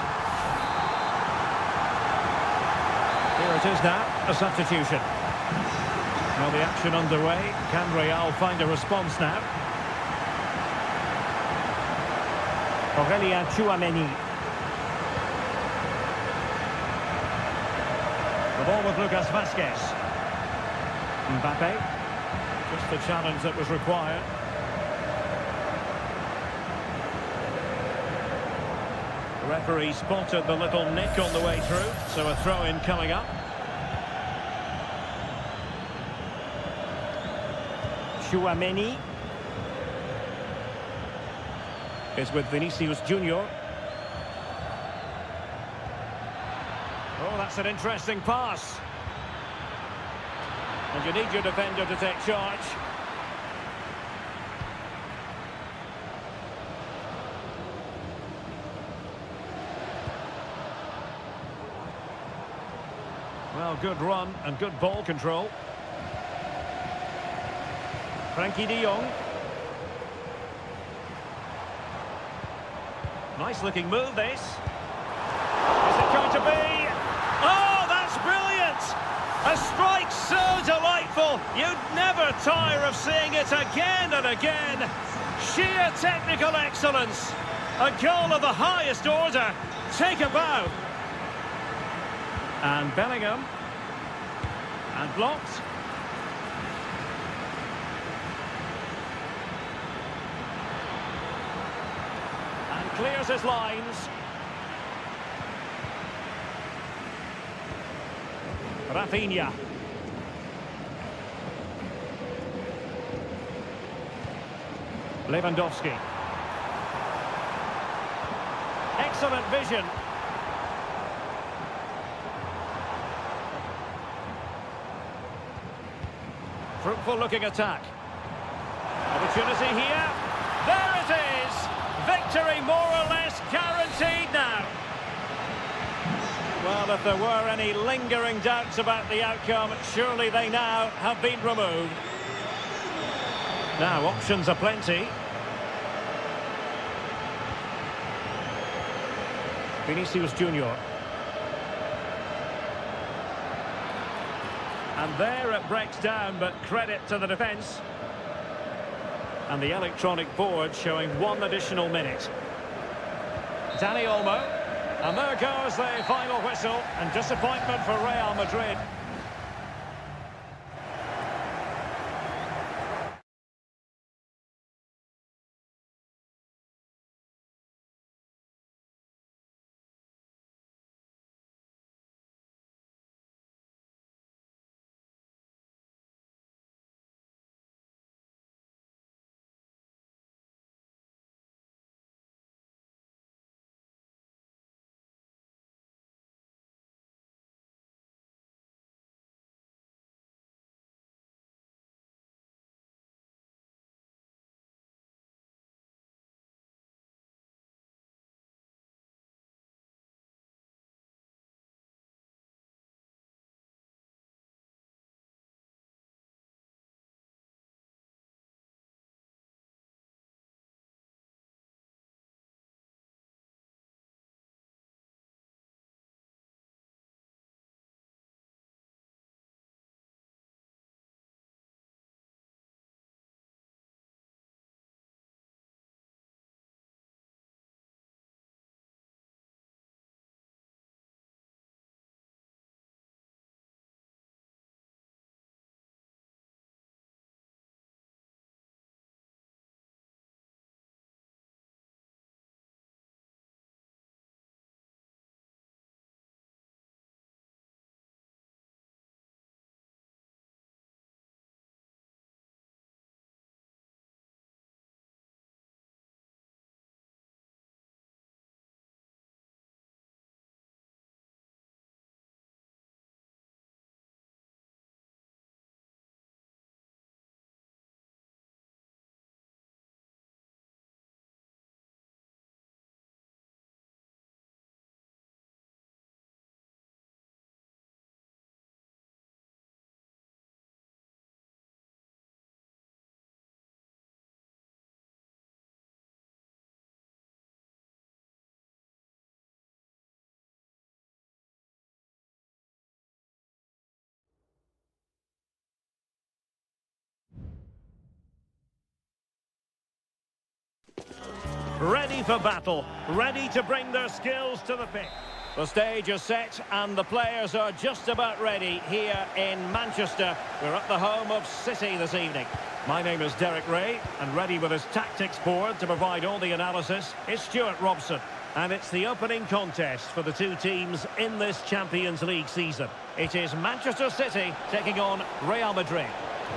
Here it is now, a substitution. Well, the action underway. Can Real find a response now? Aurelien Tchouameni. The ball with Lucas Vazquez. Mbappe. Just the challenge that was required. The referee spotted the little nick on the way through, so a throw-in coming up. Tchouameni is with Vinicius Junior. Oh, that's an interesting pass. And you need your defender to take charge. Well, good run and good ball control. Frankie de Jong. Nice looking move, this. Is it going to be? Oh, that's brilliant! A strike so delightful, you'd never tire of seeing it again and again. Sheer technical excellence. A goal of the highest order. Take a bow. And Bellingham. And blocked. And clears his lines. Rafinha. Lewandowski. Excellent vision. Fruitful looking attack. Opportunity here. There it is. Victory more or less guaranteed now. Well, if there were any lingering doubts about the outcome, surely they now have been removed. Now, options are plenty. Vinicius Junior. And there it breaks down, but credit to the defence. And the electronic board showing one additional minute. Dani Olmo. And there goes the final whistle, and disappointment for Real Madrid. ready for battle, ready to bring their skills to the pitch. The stage is set and the players are just about ready here in Manchester. We're at the home of City this evening. My name is Derek Ray, and ready with his tactics board to provide all the analysis is Stuart Robson. And it's the opening contest for the two teams in this Champions League season. It is Manchester City taking on Real Madrid.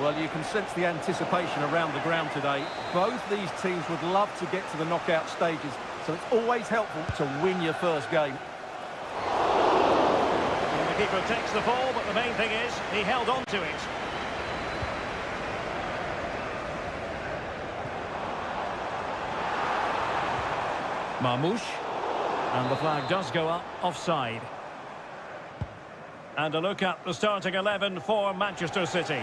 Well, you can sense the anticipation around the ground today. Both these teams would love to get to the knockout stages, so it's always helpful to win your first game. And the keeper takes the ball, but the main thing is he held on to it. Marmoush. And the flag does go up, offside. And a look at the starting 11 for Manchester City.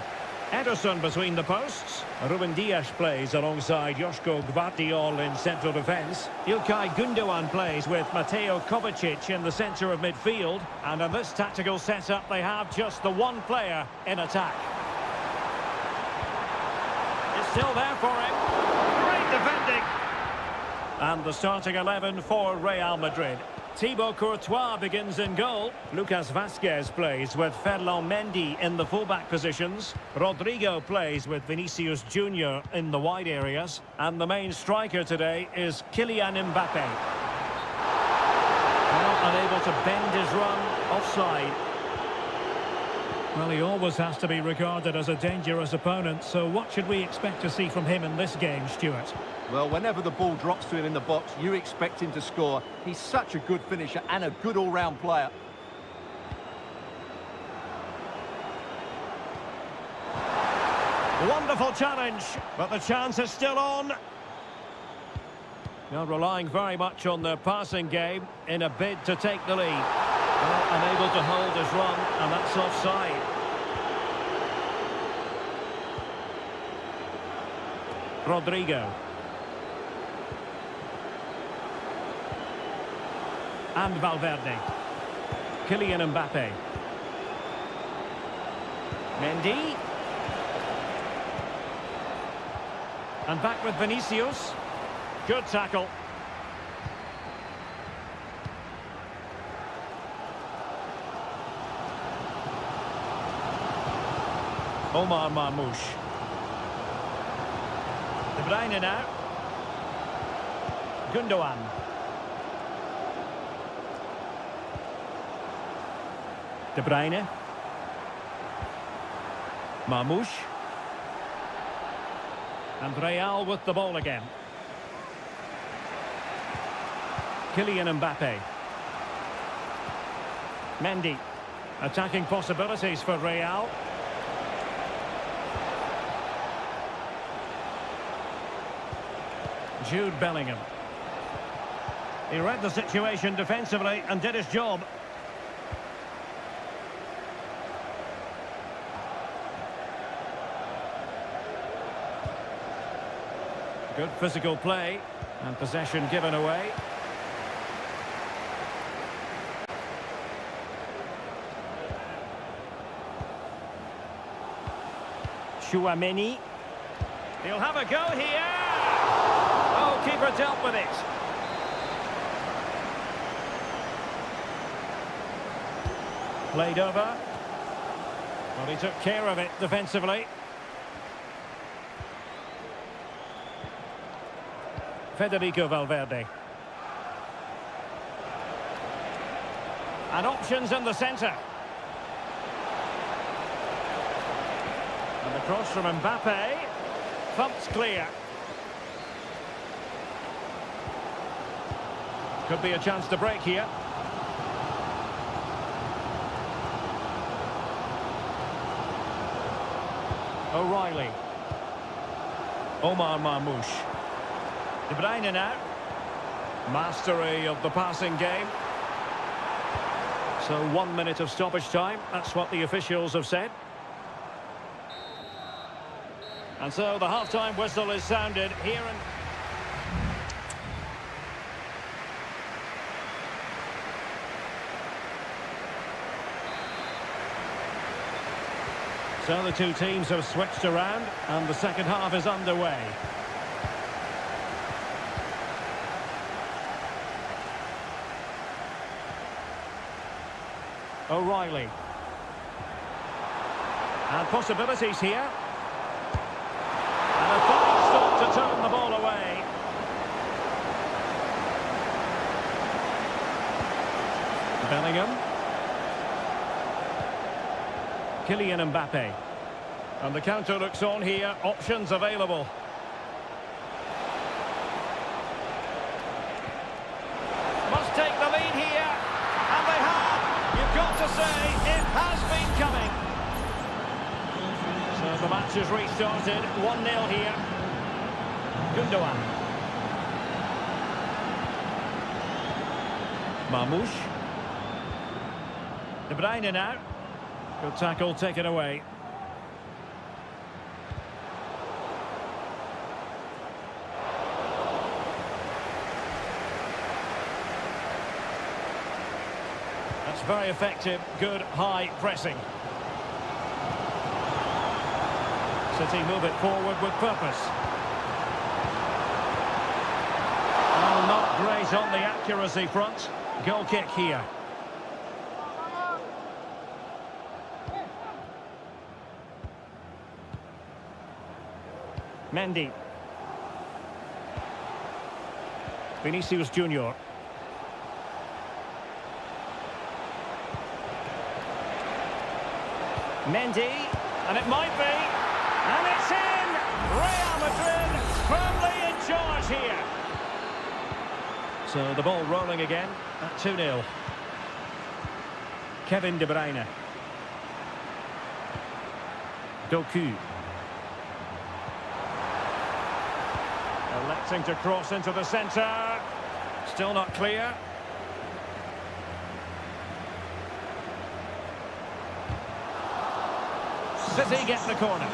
Ederson between the posts. Ruben Dias plays alongside Joško Gvardiol in central defence. Ilkay Gundogan plays with Mateo Kovacic in the centre of midfield. And in this tactical setup, they have just the one player in attack. It's still there for him. Great defending. And the starting 11 for Real Madrid. Thibaut Courtois begins in goal. Lucas Vazquez plays with Ferland Mendy in the fullback positions. Rodrigo plays with Vinicius Junior in the wide areas. And the main striker today is Kylian Mbappe. Well, unable to bend his run, offside. Well, he always has to be regarded as a dangerous opponent, so what should we expect to see from him in this game, Stuart? Well, whenever the ball drops to him in the box, you expect him to score. He's such a good finisher and a good all-round player. Wonderful challenge, but the chance is still on. Now relying very much on their passing game in a bid to take the lead. Well, unable to hold his run, and that's offside. Rodrigo. And Valverde. Kylian Mbappe. Mendy. And back with Vinicius. Good tackle. Omar Marmoush. De Bruyne now. Gundogan. De Bruyne. Marmoush. And Real with the ball again. Kylian Mbappe. Mendy. Attacking possibilities for Real. Jude Bellingham. He read the situation defensively and did his job. Good physical play and possession given away. Chouameni. He'll have a go here. Oh, keeper dealt with it. Played over. Well, he took care of it defensively. Federico Valverde. And options in the centre. And the cross from Mbappe. Thumped clear. Could be a chance to break here. O'Reilly. Omar Marmoush. De Bruyne now. Mastery of the passing game. So 1 minute of stoppage time. That's what the officials have said. And so the half-time whistle is sounded here and... So the two teams have switched around and the second half is underway. O'Reilly. And possibilities here. And a fine stop to turn the ball away. Bellingham. Kylian Mbappe. And the counter looks on here. Options available. Must take the lead here. And they have. You've got to say, it has been coming. So the match has restarted. 1-0 here. Gundogan. Mamouche. De Bruyne now. Good tackle taken away. That's very effective. Good high pressing. City move it forward with purpose. Oh, not great on the accuracy front. Goal kick here. Mendy. Vinicius Junior. Mendy, and it might be, and it's in! Real Madrid firmly in charge here. So the ball rolling again at 2-0. Kevin De Bruyne. Doku. Electing to cross into the centre. Still not clear. City get the corner.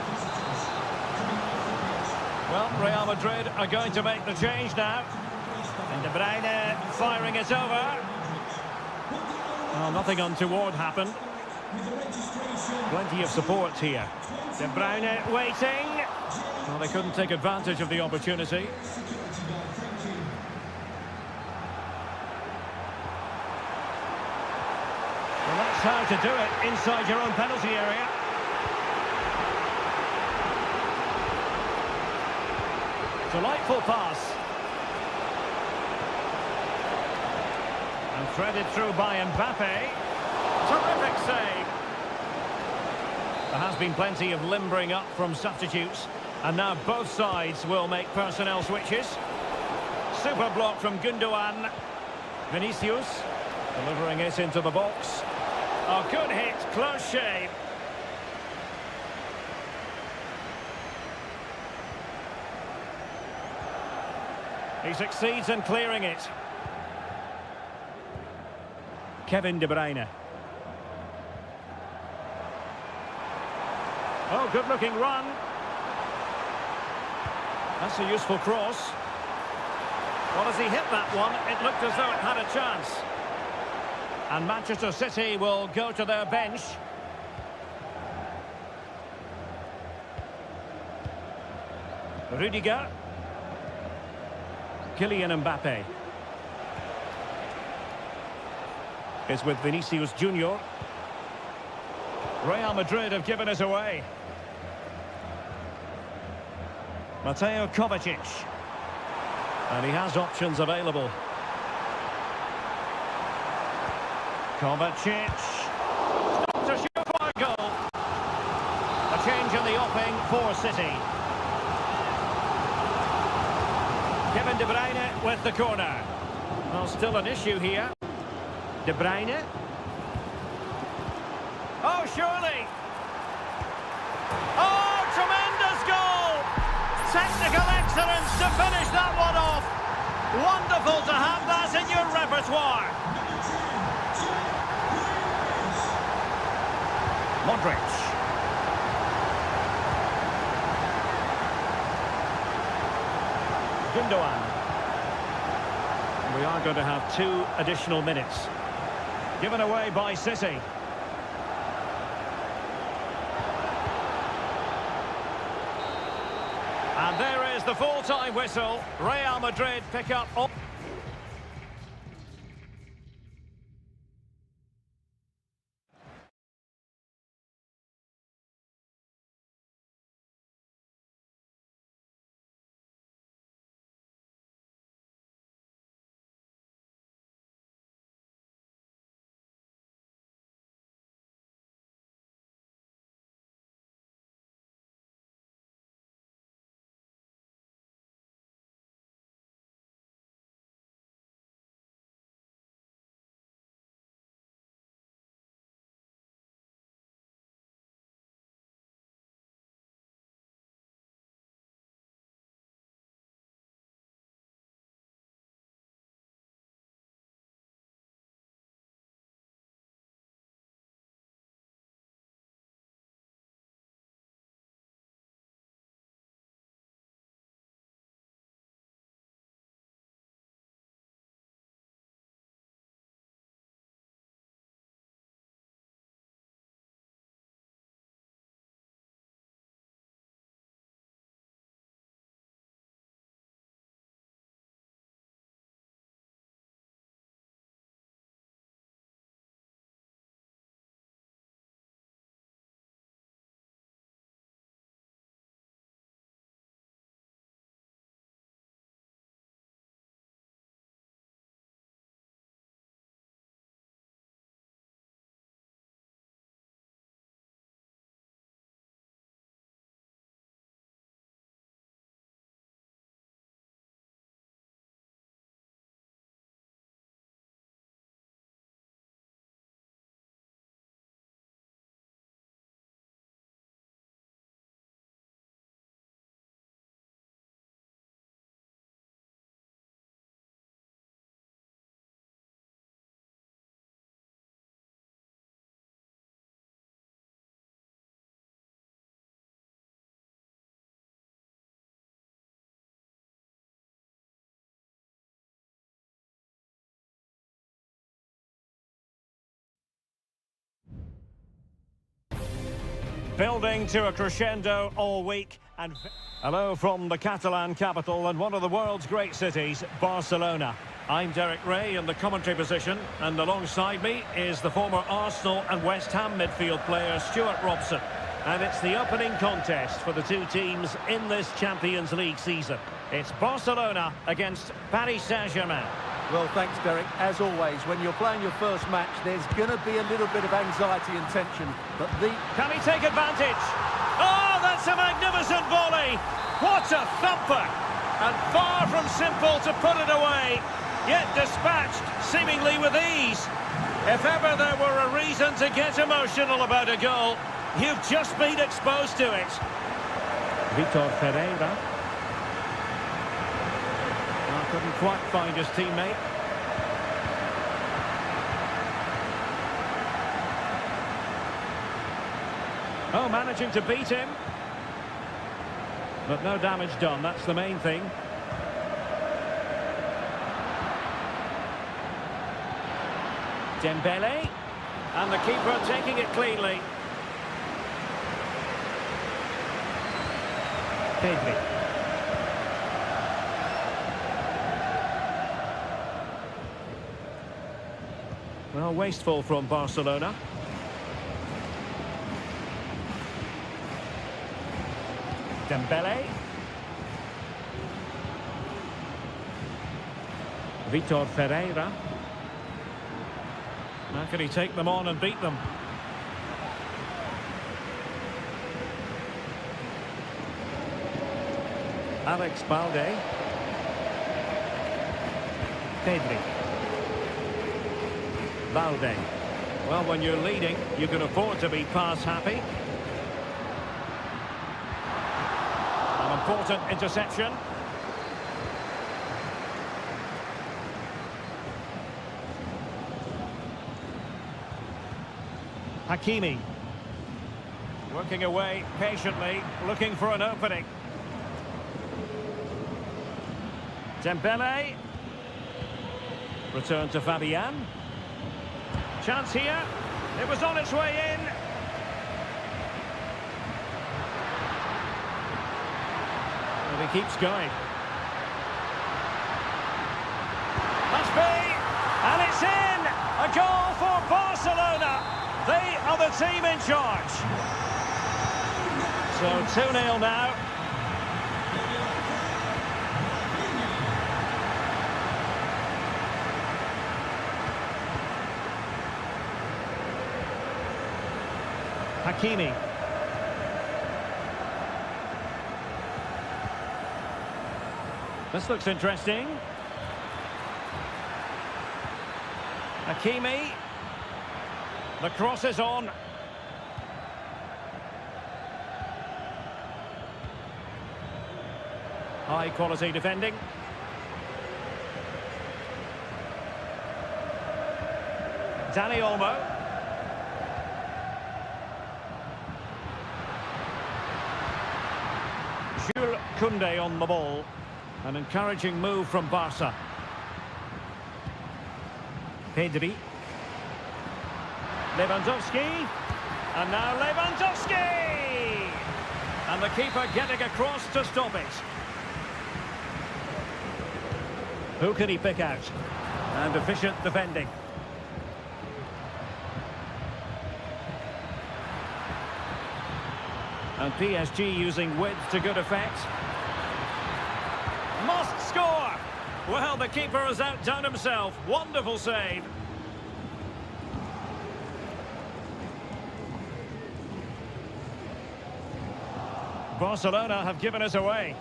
Well, Real Madrid are going to make the change now. And De Bruyne firing it over. Oh, nothing untoward happened. Plenty of support here. De Bruyne waiting. Well, they couldn't take advantage of the opportunity. Well, that's how to do it inside your own penalty area. Delightful pass. And threaded through by Mbappe. Terrific save. There has been plenty of limbering up from substitutes. And now both sides will make personnel switches. Super block from Gundogan. Vinicius delivering it into the box. Oh, good hit, close shave. He succeeds in clearing it. Kevin De Bruyne. Oh, good-looking run. That's a useful cross. Well, as he hit that one, it looked as though it had a chance. And Manchester City will go to their bench. Rudiger. Kylian Mbappe. Is with Vinicius Junior. Real Madrid have given it away. Mateo Kovacic. And he has options available. Kovacic. Not a surefire goal. A change in the offing for City. Kevin De Bruyne with the corner. Well, still an issue here. De Bruyne. Oh, surely. Oh, tremendous goal. Technical excellence to finish that one off. Wonderful to have that in your repertoire. Modric. Gundogan. We are going to have 2 additional minutes. Given away by City. And there is the full-time whistle. Real Madrid pick up all... Building to a crescendo all week. And hello from the Catalan capital and one of the world's great cities, Barcelona. I'm Derek Ray in the commentary position, and alongside me is the former Arsenal and West Ham midfield player Stuart Robson. And it's the opening contest for the two teams in this Champions League season. It's Barcelona against Paris Saint-Germain. Well, thanks, Derek. As always, when you're playing your first match, there's going to be a little bit of anxiety and tension. But Can he take advantage? Oh, that's a magnificent volley! What a thumper! And far from simple to put it away, yet dispatched seemingly with ease. If ever there were a reason to get emotional about a goal, you've just been exposed to it. Vitor Ferreira. Couldn't quite find his teammate. Oh, managing to beat him. But no damage done, that's the main thing. Dembele. And the keeper taking it cleanly. Pedri. Well, wasteful from Barcelona. Dembele. Vitor Ferreira. How can he take them on and beat them? Alex Balde. Pedri. Balde. Well, when you're leading, you can afford to be pass happy. An important interception. Hakimi. Working away patiently, looking for an opening. Dembele. Return to Fabian. Chance here. It was on its way in. And he keeps going. Must be. And it's in. A goal for Barcelona. They are the team in charge. So 2-0 now. Hakimi. This looks interesting. Hakimi. The cross is on. High quality defending. Dani Olmo. Jules Koundé on the ball. An encouraging move from Barca. Pedri. Lewandowski. And now Lewandowski! And the keeper getting across to stop it. Who can he pick out? And efficient defending. And PSG using width to good effect. Must score! Well, the keeper has outdone himself. Wonderful save. Barcelona have given us away.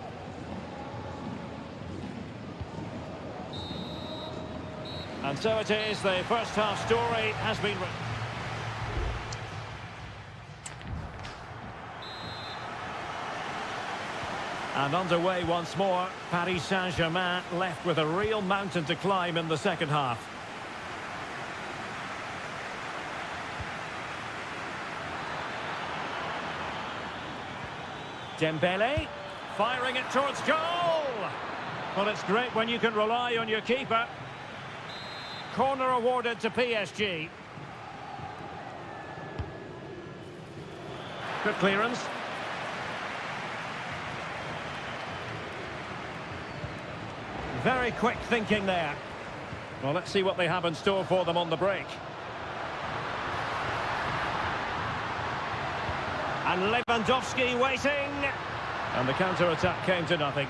And so it is, the first half story has been written. And underway once more, Paris Saint-Germain left with a real mountain to climb in the second half. Dembele, firing it towards goal. Well, it's great when you can rely on your keeper. Corner awarded to PSG. Good clearance. Very quick thinking there. Well, let's see what they have in store for them on the break. And Lewandowski waiting. And the counter-attack came to nothing.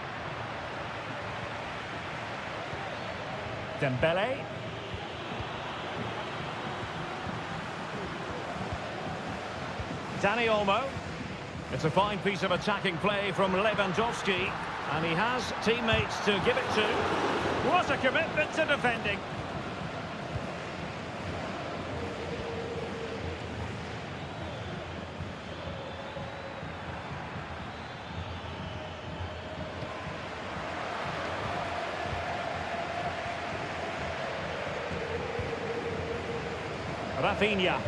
Dembele. Dani Olmo. It's a fine piece of attacking play from Lewandowski. And he has teammates to give it to. What a commitment to defending. Rafinha.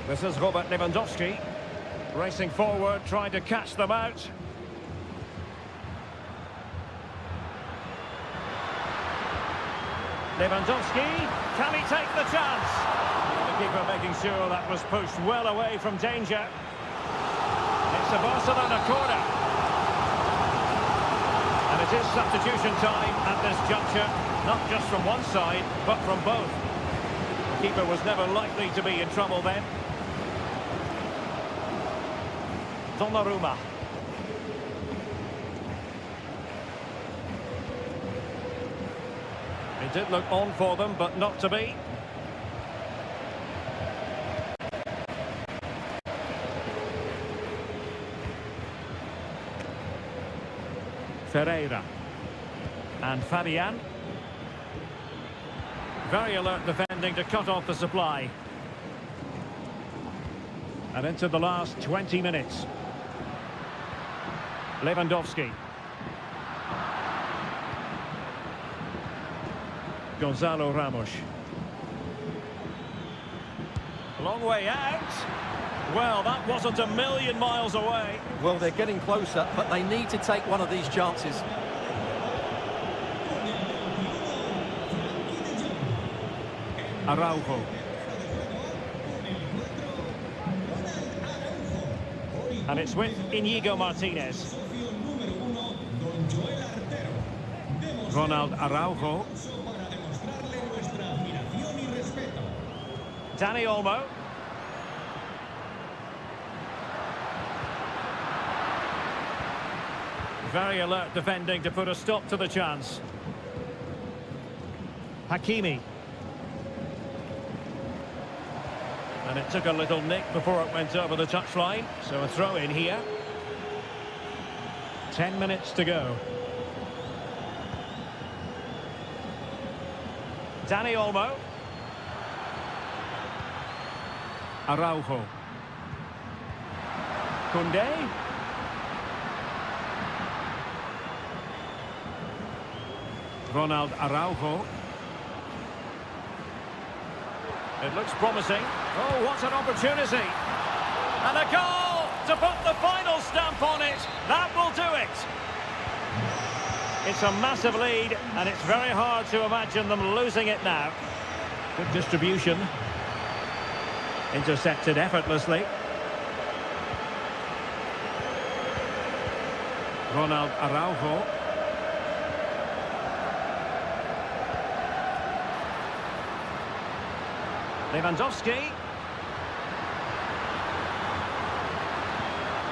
This is Robert Lewandowski. Racing forward, trying to catch them out. Lewandowski, can he take the chance? The keeper making sure that was pushed well away from danger. It's a Barcelona corner. And it is substitution time at this juncture, not just from one side, but from both. The keeper was never likely to be in trouble then. Donnarumma. It did look on for them, but not to be. Ferreira. And Fabian. Very alert defending to cut off the supply. And into the last 20 minutes. Lewandowski. Gonzalo Ramos. Long way out. Well, that wasn't a million miles away. Well, they're getting closer, but they need to take one of these chances. Araujo. And it's with Íñigo Martínez. Ronald Araujo. Dani Olmo. Very alert defending to put a stop to the chance. Hakimi. And it took a little nick before it went over the touchline. So a throw in here. 10 minutes to go. Dani Olmo. Araujo. Koundé. Ronald Araujo. It looks promising. Oh, what an opportunity. And a goal to put the final stamp on it. That will do it. It's a massive lead, and it's very hard to imagine them losing it now. Good distribution. Intercepted effortlessly. Ronald Araujo. Lewandowski.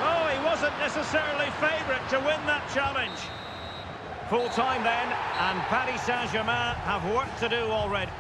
Oh, he wasn't necessarily favourite to win that challenge. Full time then, and Paris Saint-Germain have work to do already.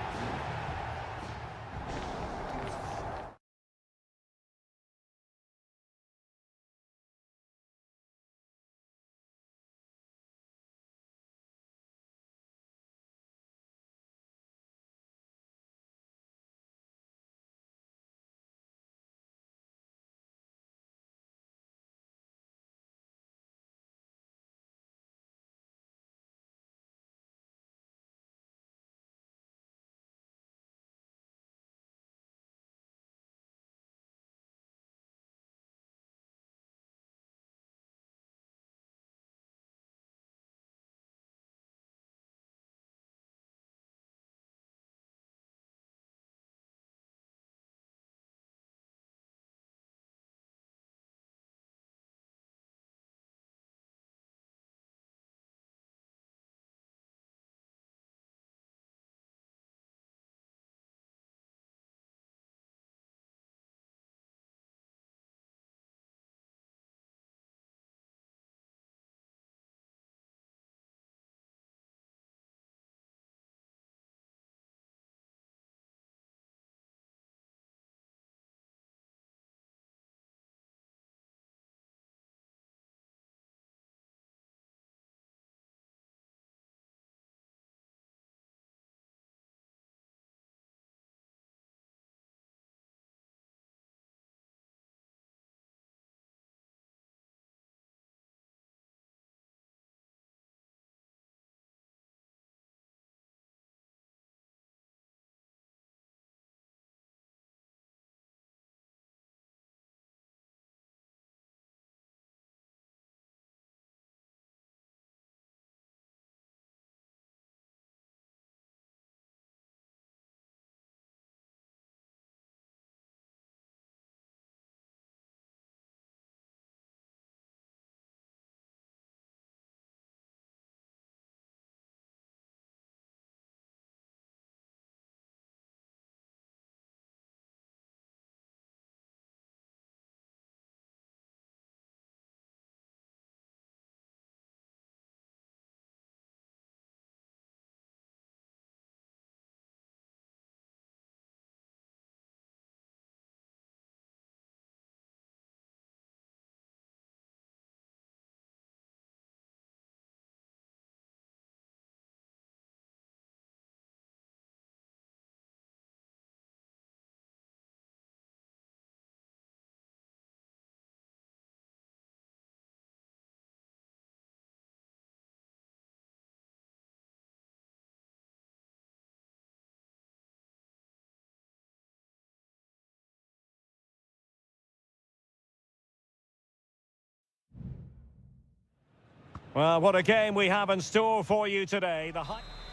Well, what a game we have in store for you today.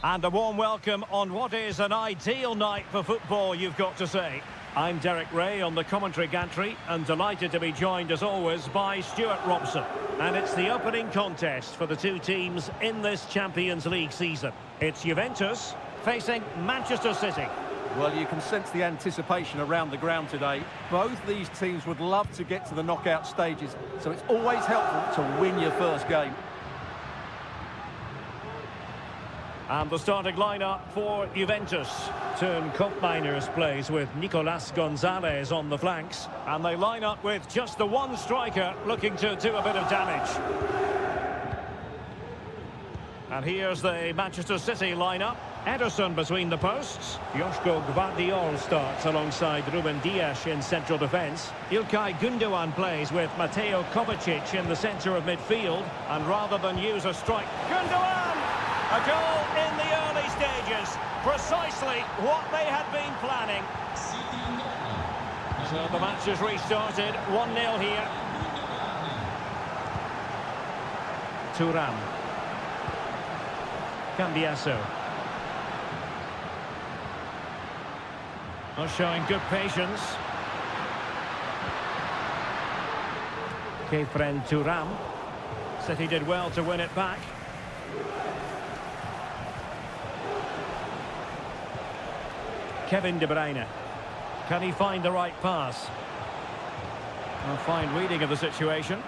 And a warm welcome on what is an ideal night for football, you've got to say. I'm Derek Ray on the commentary gantry and delighted to be joined as always by Stuart Robson. And it's the opening contest for the two teams in this Champions League season. It's Juventus facing Manchester City. Well, you can sense the anticipation around the ground today. Both these teams would love to get to the knockout stages, so it's always helpful to win your first game. And the starting lineup for Juventus. Turn Koopmeiners plays with Nicolas Gonzalez on the flanks. And they line up with just the one striker looking to do a bit of damage. And here's the Manchester City lineup. Ederson between the posts. Joško Gvardiol starts alongside Ruben Dias in central defence. Ilkay Gundogan plays with Mateo Kovacic in the centre of midfield. And rather than use a strike, Gundogan! A goal in the early stages. Precisely what they had been planning. So the match has restarted. 1-0 here. Thuram. Cambiasso. Not showing good patience. Kefren Thuram. City did well to win it back. Kevin De Bruyne. Can he find the right pass? A fine reading of the situation.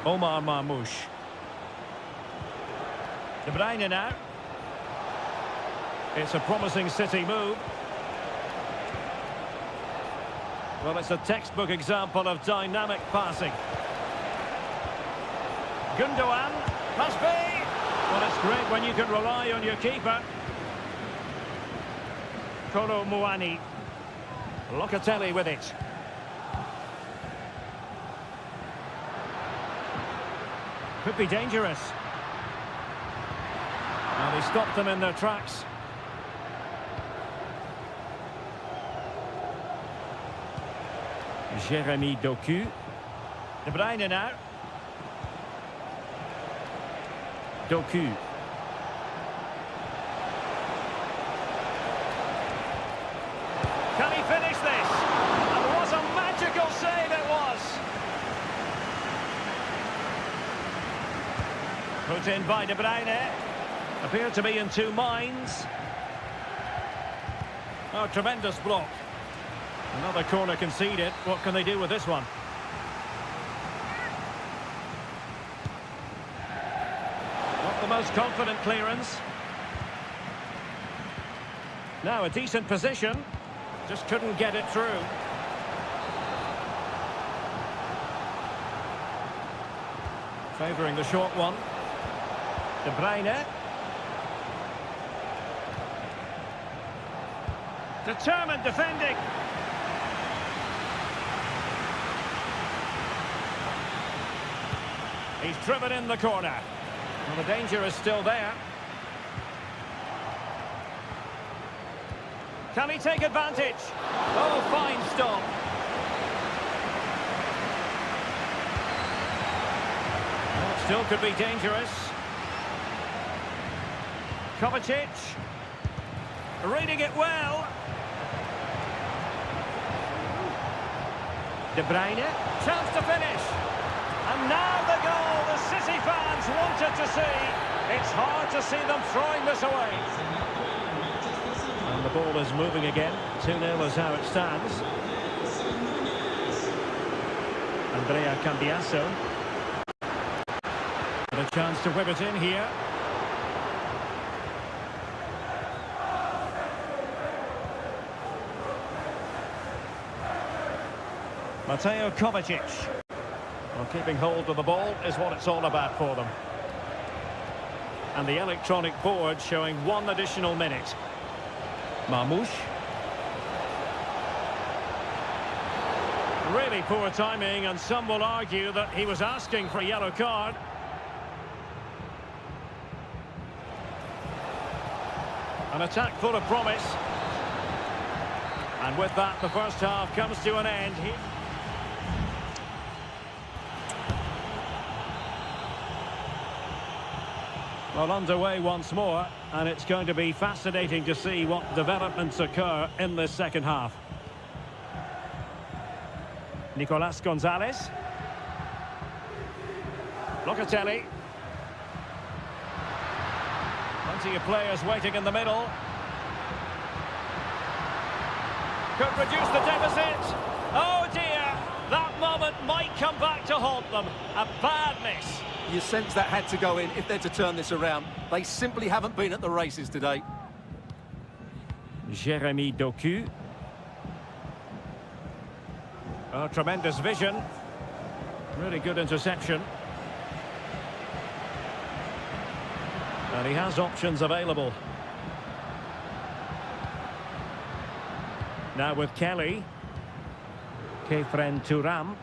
Omar Marmoush. De Bruyne now. It's a promising City move. Well, it's a textbook example of dynamic passing. Gundogan, must be! Well, it's great when you can rely on your keeper. Kolo Muani. Locatelli with it. Could be dangerous. Now they stopped them in their tracks. Jeremy Doku. De Bruyne now. Doku. Can he finish this? And what a magical save it was. Put in by De Bruyne. Appeared to be in two minds. Oh, tremendous block. Another corner conceded. What can they do with this one? Not the most confident clearance. Now a decent position. Just couldn't get it through. Favouring the short one. De Bruyne. Determined defending. He's driven in the corner. Well, the danger is still there. Can he take advantage? Oh, fine stop. Well, it still could be dangerous. Kovacic. Reading it well. De Bruyne. Chance to finish. And now the goal the City fans wanted to see. It's hard to see them throwing this away. And the ball is moving again. 2-0 is how it stands. Andrea Cambiasso. With a chance to whip it in here. Mateo Kovacic. Well, keeping hold of the ball is what it's all about for them. And the electronic board showing one additional minute. Marmoush. Really poor timing, and some will argue that he was asking for a yellow card. An attack full of promise. And with that, the first half comes to an end. Well, underway once more, and it's going to be fascinating to see what developments occur in this second half. Nicolas Gonzalez. Locatelli. Plenty of players waiting in the middle. Could reduce the deficit. Oh dear, that moment might come back to haunt them. A bad miss. You sense that had to go in if they're to turn this around. They simply haven't been at the races today. Jérémy Doku. Oh, tremendous vision. Really good interception. And he has options available. Now with Kelly. Kefren Turam.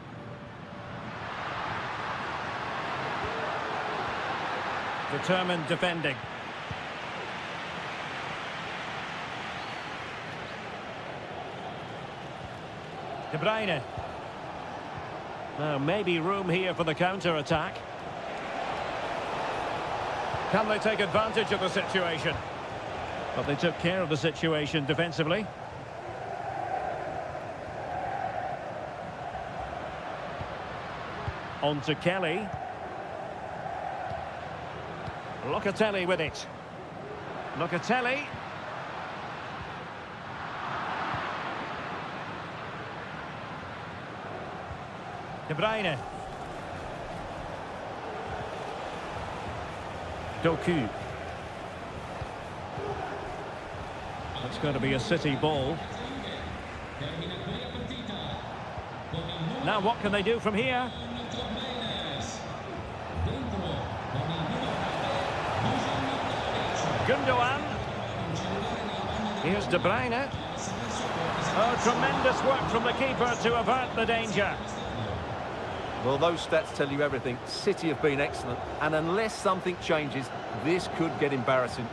Determined defending. De Bruyne. Now maybe room here for the counter-attack. Can they take advantage of the situation? But they took care of the situation defensively. On to Kelly. Locatelli with it. Locatelli. De Bruyne. Doku. That's going to be a City ball. Now what can they do from here? Gundogan. Here's De Bruyne. Oh, tremendous work from the keeper to avert the danger. Well, those stats tell you everything. City have been excellent, and unless something changes, this could get embarrassing.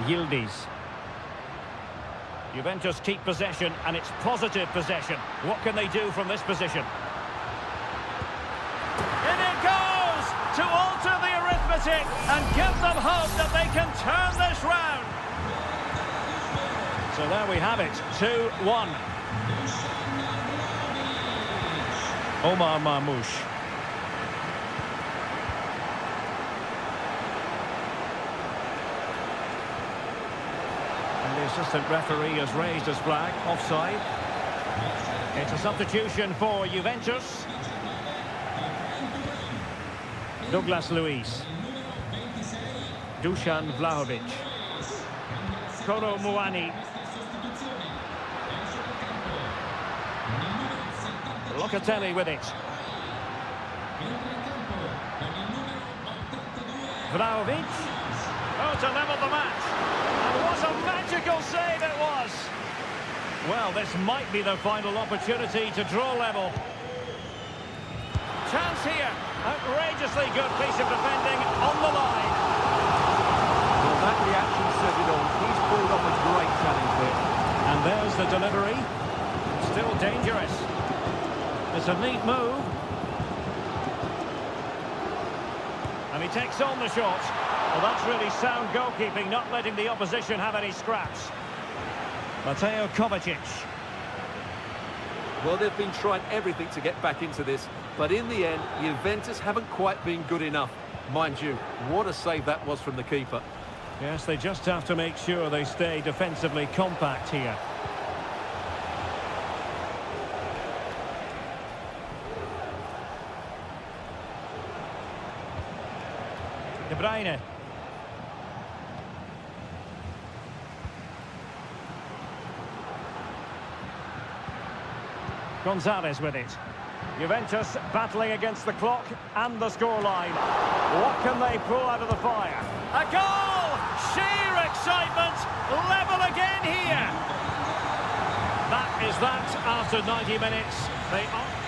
Yildiz. Juventus keep possession, and it's positive possession. What can they do from this position? In it goes to alter the arithmetic and give them hope that they can turn this round. So there we have it, 2-1. Omar Marmoush. And the assistant referee has raised his flag, offside. It's a substitution for Juventus. Douglas Luiz. Dusan Vlahovic. Kolo Muani. Locatelli with it. Vlahovic. Oh, to level the match. And what a magical save it was. Well, this might be the final opportunity to draw level. Chance here. Outrageously good piece of defending on the line. Well, that reaction said it all. He's pulled off a great challenge there. And there's the delivery. Still dangerous. It's a neat move. And he takes on the shot. Well, that's really sound goalkeeping, not letting the opposition have any scraps. Mateo Kovacic. Well, they've been trying everything to get back into this, but in the end, Juventus haven't quite been good enough. Mind you, what a save that was from the keeper. Yes, they just have to make sure they stay defensively compact here. De Bruyne. Gonzalez with it. Juventus battling against the clock and the scoreline. What can they pull out of the fire? A goal! Sheer excitement! Level again here! That is that after 90 minutes. They are...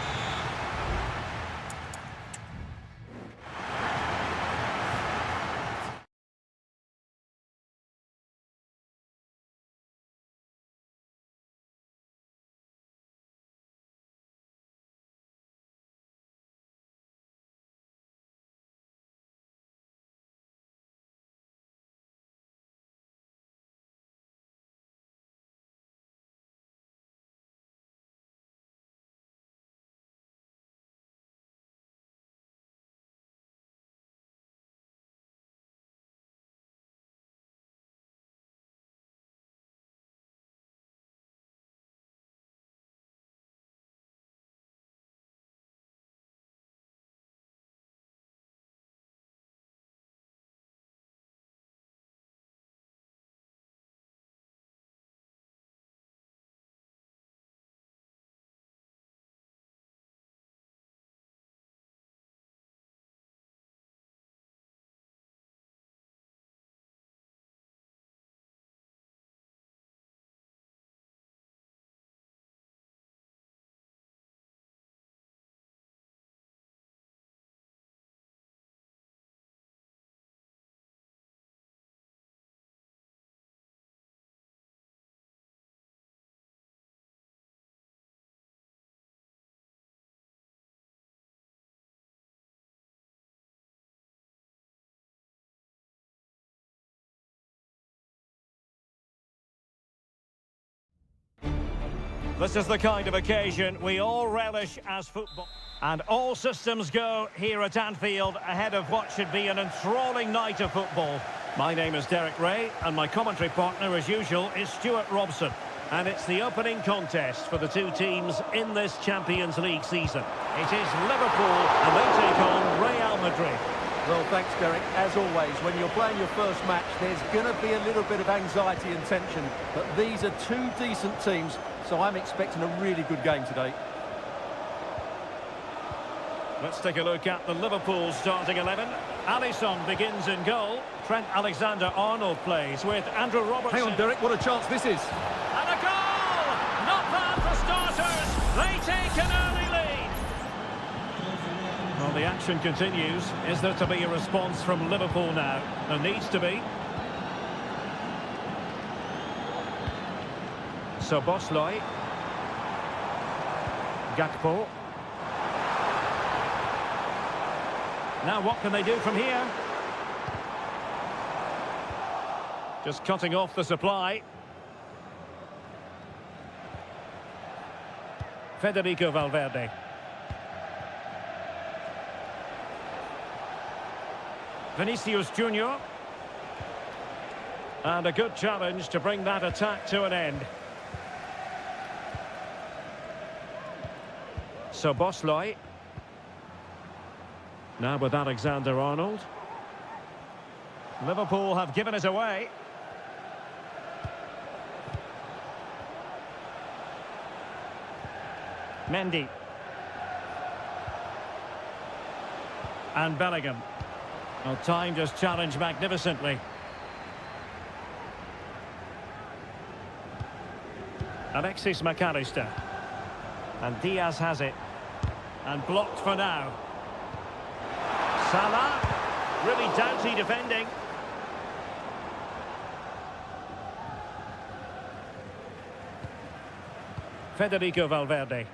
This is the kind of occasion we all relish as football. And all systems go here at Anfield ahead of what should be an enthralling night of football. My name is Derek Ray, and my commentary partner, as usual, is Stuart Robson. And it's the opening contest for the two teams in this Champions League season. It is Liverpool, and they take on Real Madrid. Well, thanks, Derek. As always, when you're playing your first match, there's going to be a little bit of anxiety and tension. But these are two decent teams, so I'm expecting a really good game today. Let's take a look at the Liverpool starting 11. Alisson begins in goal. Trent Alexander-Arnold plays with Andrew Robertson. Hang on, Derek, what a chance this is. And a goal! Not bad for starters. They take an early lead. Well, the action continues. Is there to be a response from Liverpool now? There needs to be. Szoboszlai. Gakpo. Now what can they do from here? Just cutting off the supply. Federico Valverde. Vinicius Junior. And a good challenge to bring that attack to an end. Szoboszlai. Now with Alexander-Arnold. Liverpool have given it away. Mendy. And Bellingham. Well, timed his challenge magnificently. Alexis McAllister. And Diaz has it. And blocked for now. Salah, really doughty defending. Federico Valverde.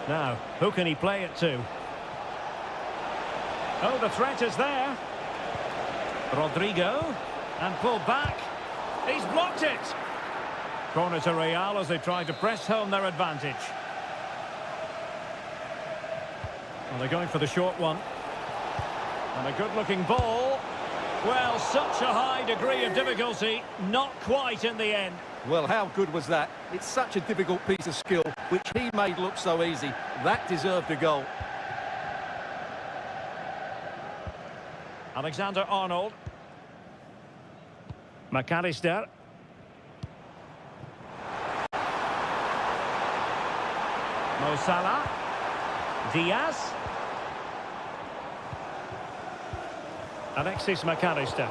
Now, who can he play it to? Oh, the threat is there. Rodrigo. And pulled back. He's blocked it. Corner to Real as they try to press home their advantage. Well, they're going for the short one. And a good-looking ball. Well, such a high degree of difficulty, not quite in the end. Well, how good was that? It's such a difficult piece of skill, which he made look so easy. That deserved a goal. Alexander-Arnold. McAllister. Mo Salah. Diaz. Alexis McAllister.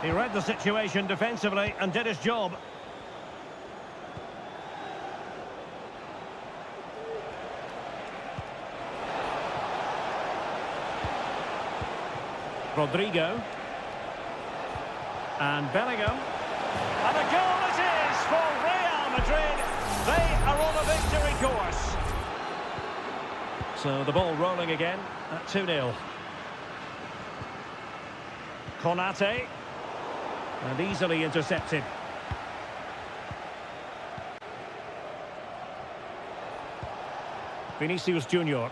He read the situation defensively and did his job. Rodrigo. And Bellingham. And a goal it is for Real Madrid. They are on a victory course. So the ball rolling again at 2-0. Konate. And easily intercepted. Vinicius Junior.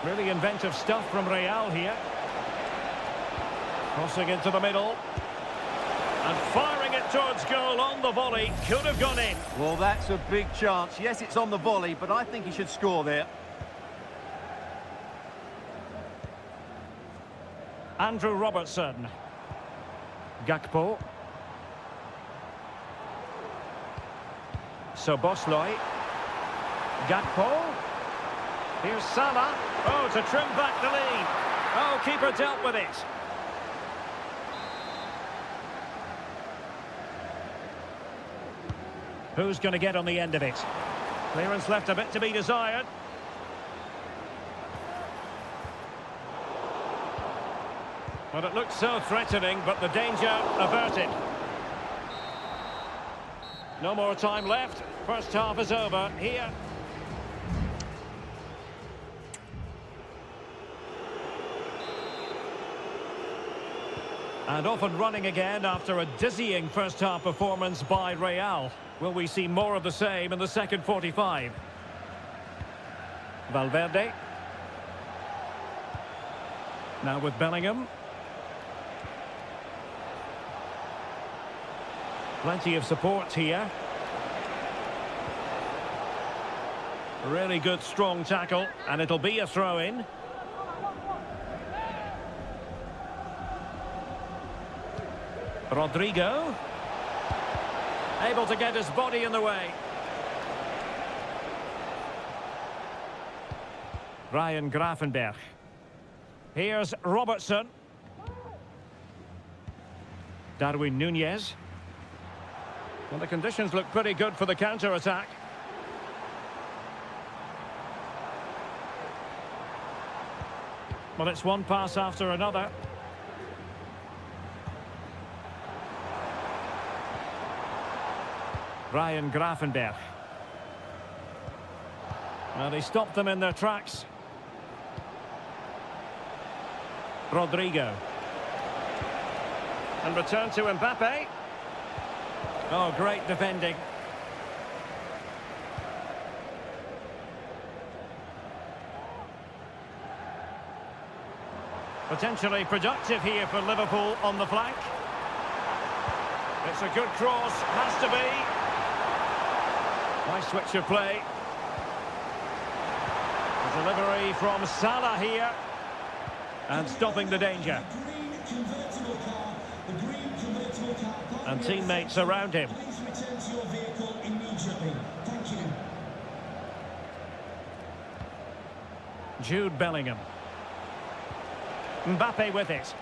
Really inventive stuff from Real here. Crossing into the middle. And firing it towards goal on the volley. Could have gone in. Well, that's a big chance. Yes, it's on the volley, but I think he should score there. Andrew Robertson. Gakpo. Szoboszlai. Gakpo. Here's Salah. Oh, to trim back the lead. Oh, keeper dealt with it. Who's going to get on the end of it? Clearance left a bit to be desired. Well, it looked so threatening, but the danger averted. No more time left. First half is over here. And off and running again after a dizzying first-half performance by Real. Will we see more of the same in the second 45? Valverde. Now with Bellingham. Plenty of support here. Really good, strong tackle, and it'll be a throw-in. Rodrigo. Able to get his body in the way. Ryan Gravenberch. Here's Robertson. Darwin Nunez. Well, the conditions look pretty good for the counter-attack. Well, it's one pass after another. Ryan Gravenberch. Well, he stopped them in their tracks. Rodrigo. And return to Mbappe. Oh, great defending. Potentially productive here for Liverpool on the flank. It's a good cross, has to be. Nice switch of play. A delivery from Salah here. And stopping the danger. And teammates around him. Jude Bellingham. Mbappe with it.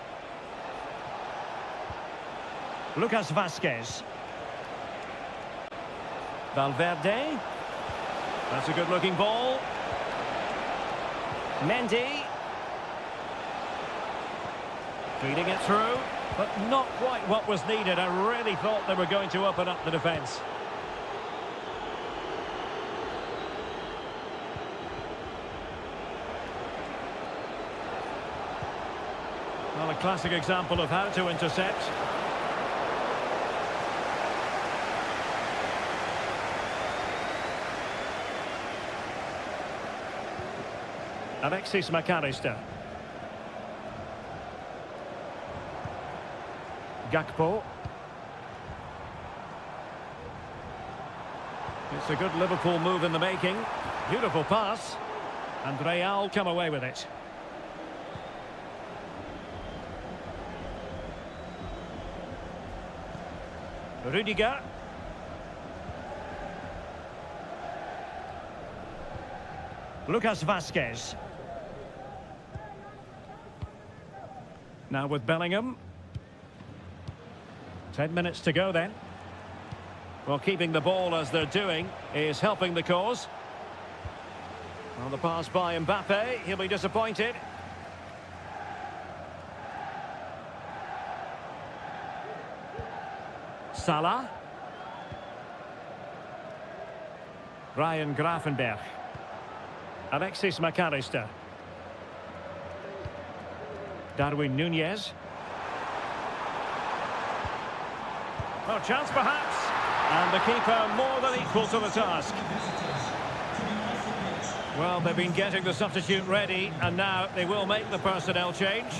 Lucas Vazquez. Valverde. That's a good-looking ball. Mendy. Feeding it through, but not quite what was needed. I really thought they were going to open up the defence. Well, a classic example of how to intercept. Alexis McAllister. Gakpo. It's a good Liverpool move in the making. Beautiful pass. And Real come away with it. Rudiger. Lucas Vazquez. Now with Bellingham. 10 minutes to go then. Well, keeping the ball as they're doing is helping the cause. Well, the pass by Mbappe, he'll be disappointed. Salah. Ryan Gravenberch. Alexis McAllister. Darwin Nunez. Well, chance perhaps. And the keeper more than equal to the task. Well, they've been getting the substitute ready, and now they will make the personnel change.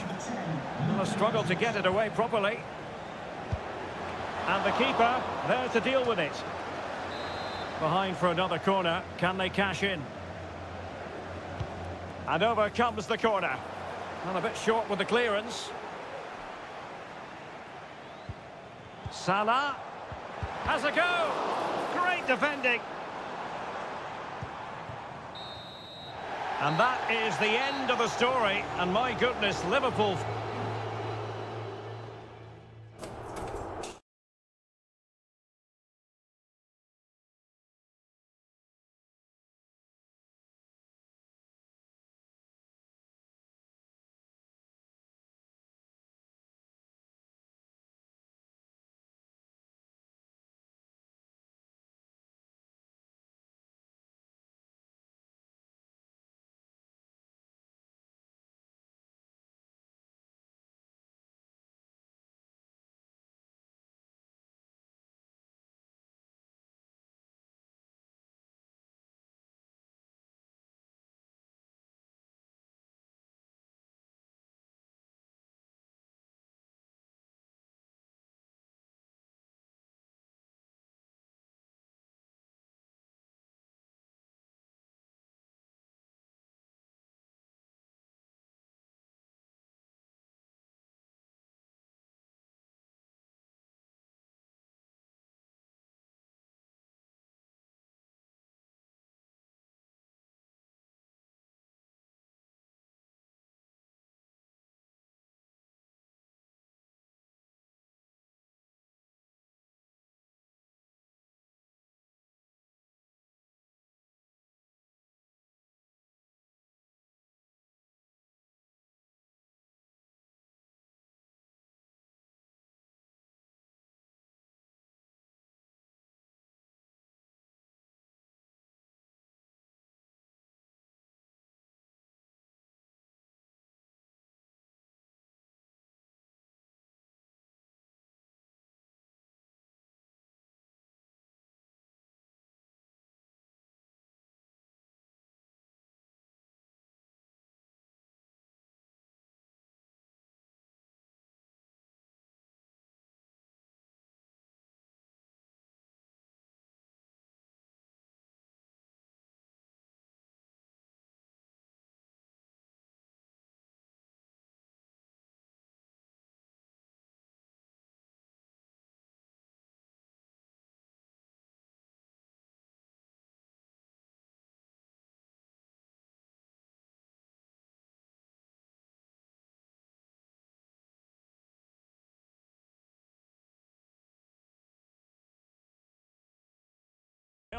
Well, a struggle to get it away properly. And the keeper there to deal with it. Behind for another corner. Can they cash in? And over comes the corner. Well, a bit short with the clearance. Salah has a go. Great defending. And that is the end of the story. And my goodness, Liverpool...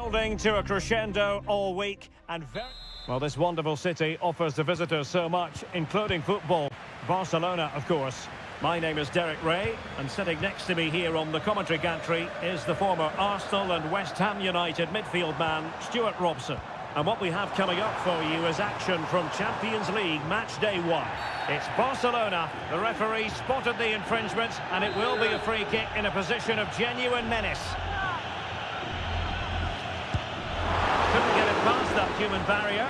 Building to a crescendo all week and well, this wonderful city offers the visitors so much, including football. Barcelona, of course. My name is Derek Ray, and sitting next to me here on the commentary gantry is the former Arsenal and West Ham United midfield man, Stuart Robson. And what we have coming up for you is action from Champions League match day 1. It's Barcelona. The referee spotted the infringement, and it will be a free kick in a position of genuine menace. Couldn't get it past that human barrier.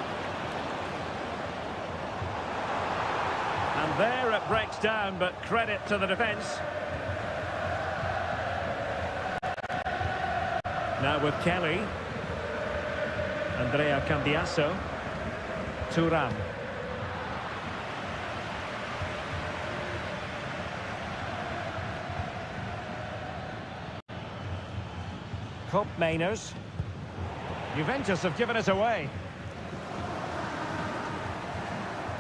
And there it breaks down, but credit to the defence. Now with Kelly. Andrea Cambiasso. Thuram. Cup Mainers. Juventus have given it away.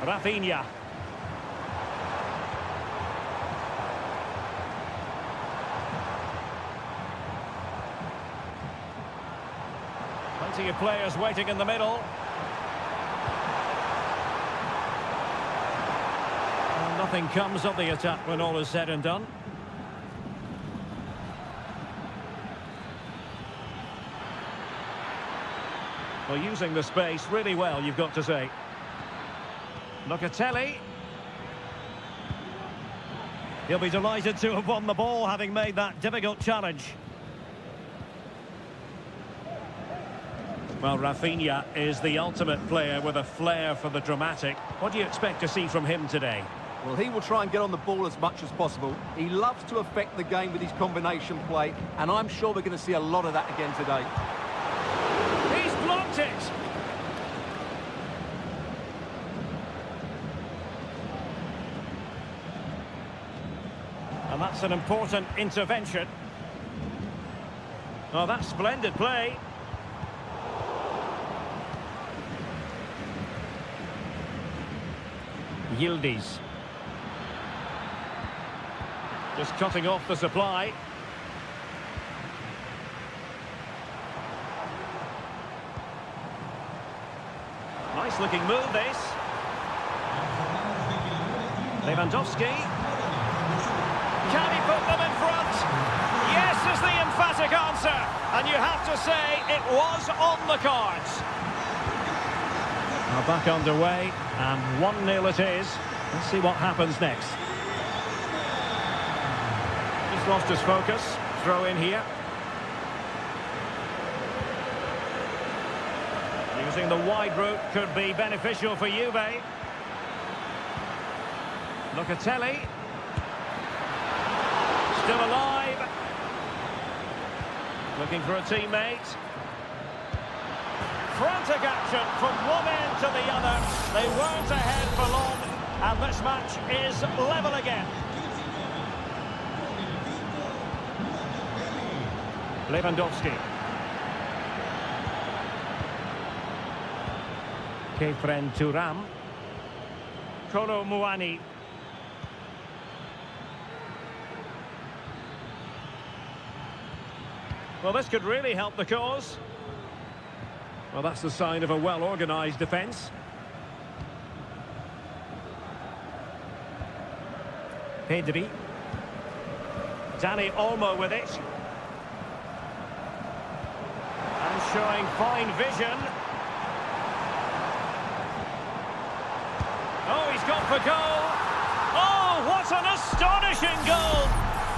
Rafinha. Plenty of players waiting in the middle. And nothing comes of the attack when all is said and done. Well, using the space really well, you've got to say. Locatelli. He'll be delighted to have won the ball, having made that difficult challenge. Well, Rafinha is the ultimate player with a flair for the dramatic. What do you expect to see from him today? Well, he will try and get on the ball as much as possible. He loves to affect the game with his combination play, and I'm sure we're going to see a lot of that again today. He's blocked it! And that's an important intervention. Oh, that's splendid play. Yildiz. Just cutting off the supply. Nice looking move, this. Lewandowski. Can he put them in front? Yes is the emphatic answer. And you have to say it was on the cards. Now back underway, and 1-0 it is. Let's see what happens next. He's lost his focus. Throw in here. Using the wide route could be beneficial for Juve. Locatelli. Still alive. Looking for a teammate. Frantic action from one end to the other. They weren't ahead for long, and this match is level again. Lewandowski. Kefren Thuram. Kolo Muani. Well, this could really help the cause. Well, that's the sign of a well-organised defence. Pedri. Dani Olmo with it. And showing fine vision. Oh, he's gone for goal. Oh, what an astonishing goal.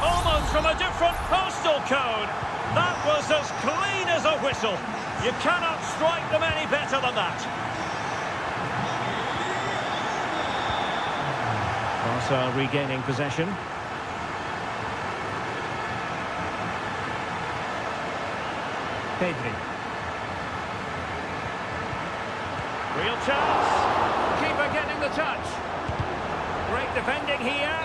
Almost from a different postal code. That was as clean as a whistle. You cannot strike them any better than that. Barca regaining possession. Pedri. Real chance. Keeper getting the touch. Great defending here.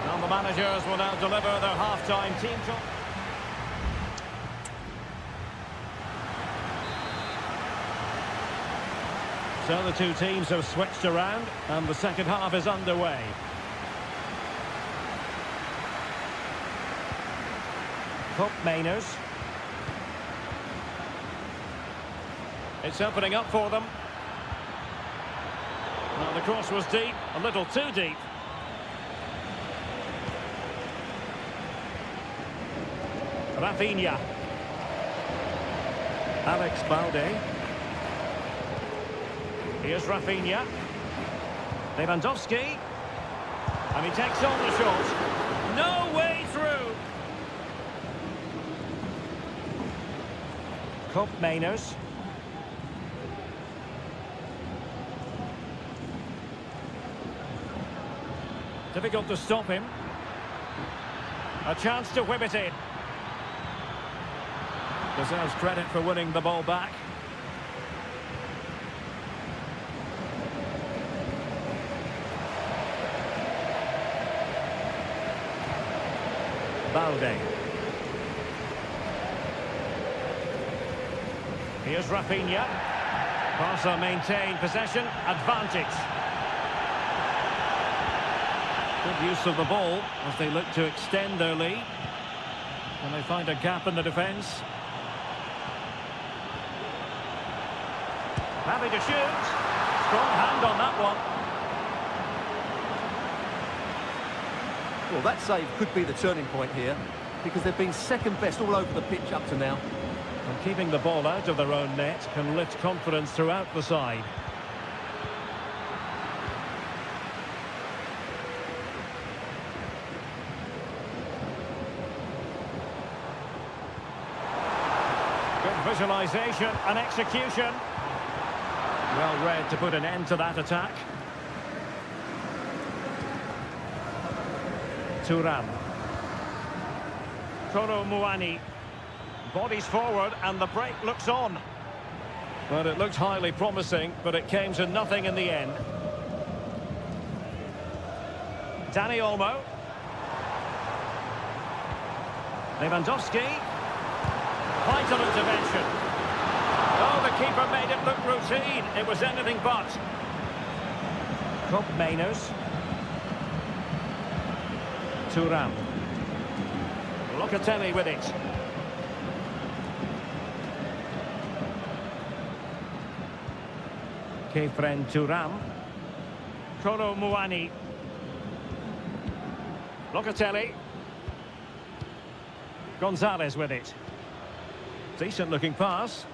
And the managers will now deliver their half-time team talk. So the two teams have switched around, and the second half is underway. Cup Mainers. It's opening up for them. Well, the cross was deep, a little too deep. Rafinha. Alex Balde. Here's Rafinha. Lewandowski. And he takes on the shot. No way through. Cup Mainers. Difficult to stop him. A chance to whip it in. Deserves credit for winning the ball back. Balde. Here's Rafinha. Barca maintain possession, advantage. Good use of the ball as they look to extend their lead. And they find a gap in the defence. Happy to shoot. Strong hand on that one. Well, that save could be the turning point here, because they've been second best all over the pitch up to now. And keeping the ball out of their own net can lift confidence throughout the side. Good visualisation and execution. Well read to put an end to that attack. Thuram. Kolo Muani. Bodies forward and the break looks on. Well, it looked highly promising, but it came to nothing in the end. Dani Olmo. Lewandowski. Vital intervention. Oh, the keeper made it look routine. It was anything but. Cup Mainers. Thuram. Locatelli with it. Kefren Thuram. Kolo Muani. Locatelli. Gonzalez with it. Decent looking pass.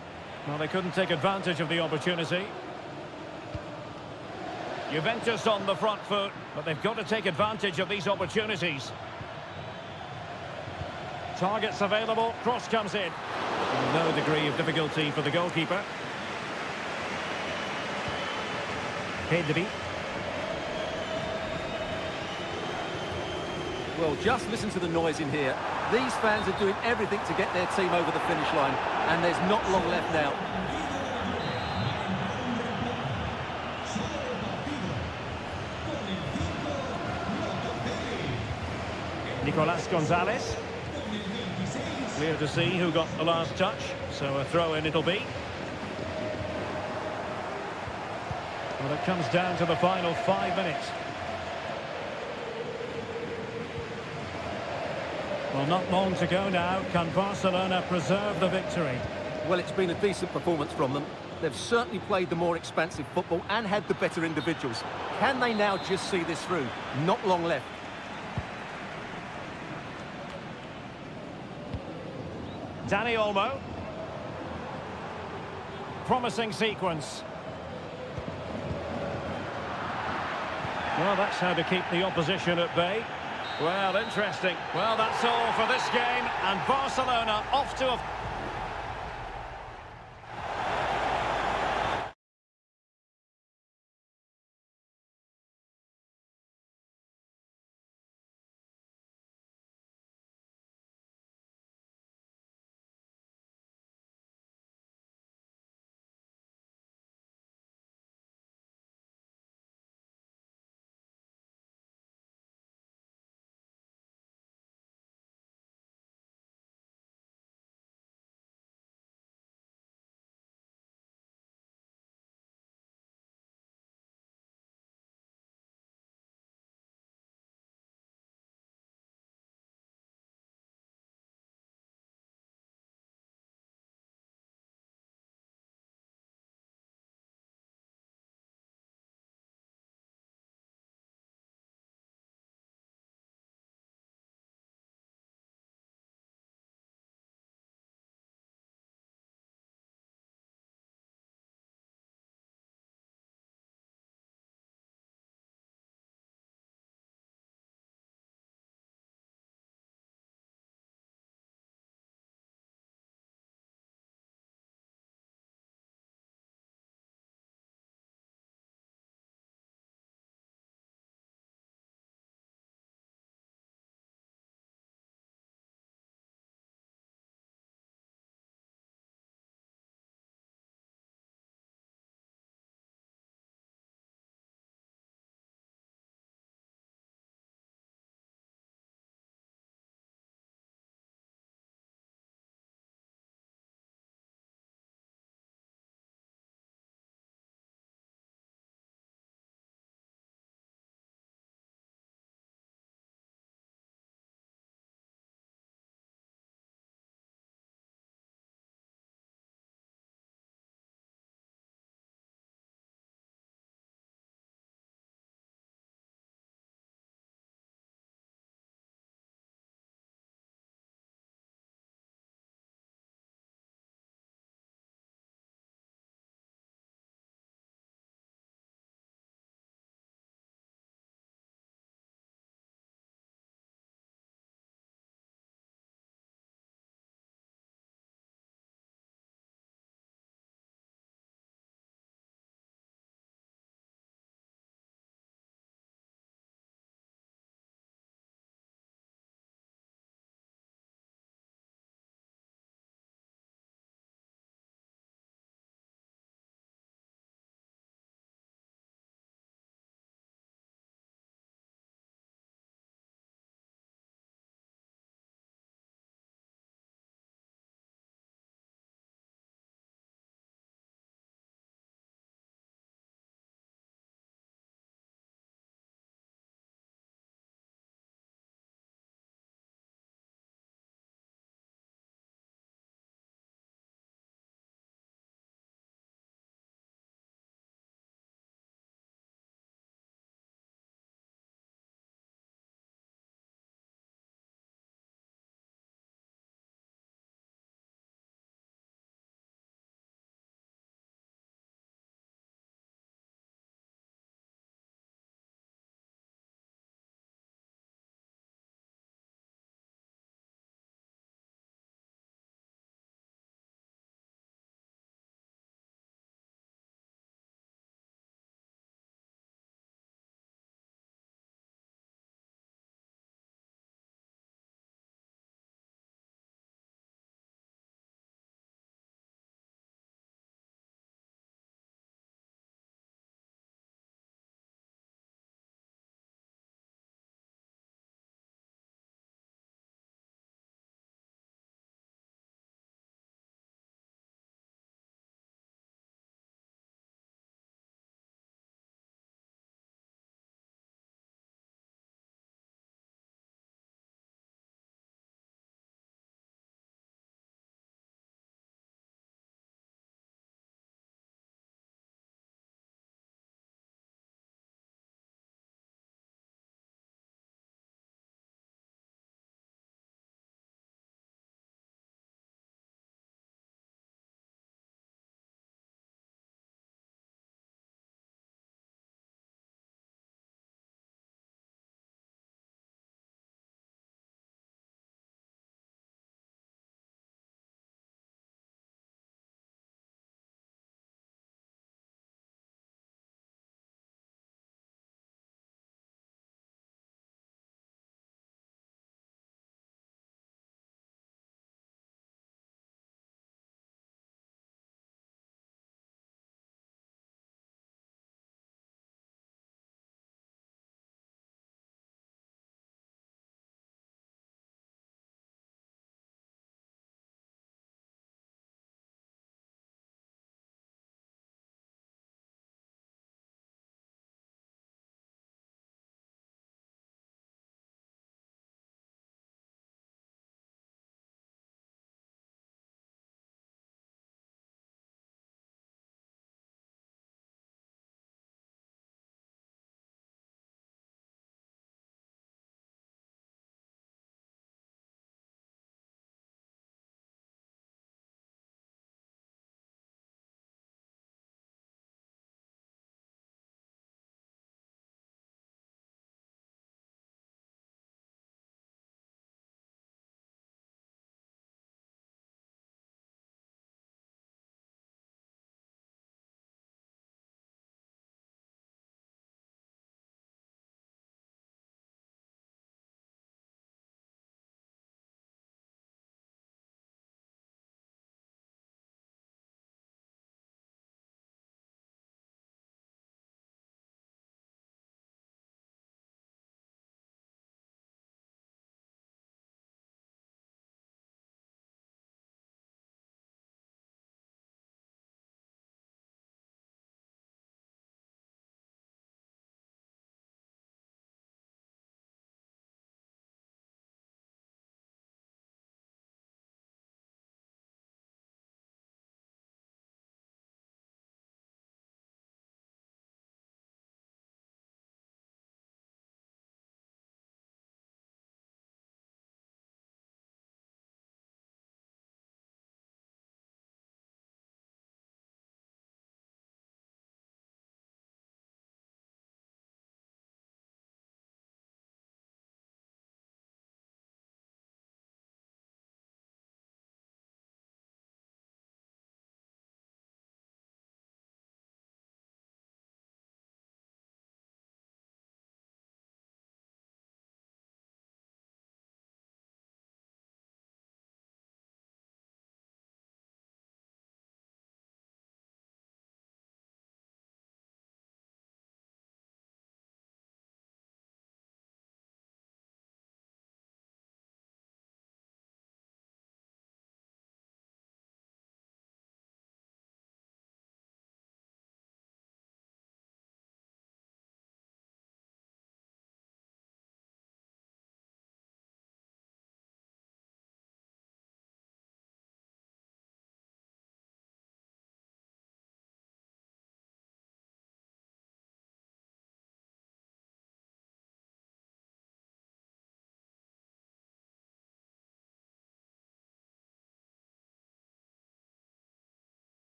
Well, they couldn't take advantage of the opportunity. Juventus on the front foot, but they've got to take advantage of these opportunities. Targets available, cross comes in. No degree of difficulty for the goalkeeper. Pedri. Well, just listen to the noise in here. These fans are doing everything to get their team over the finish line, and there's not long left now. Nicolas Gonzalez. Clear to see who got the last touch, so a throw-in it'll be. Well, it comes down to the final 5 minutes. Well, not long to go now. Can Barcelona preserve the victory? Well, it's been a decent performance from them. They've certainly played the more expansive football and had the better individuals. Can they now just see this through? Not long left. Dani Olmo. Promising sequence. Well, that's how to keep the opposition at bay. Well, interesting. Well, that's all for this game, and Barcelona off to a...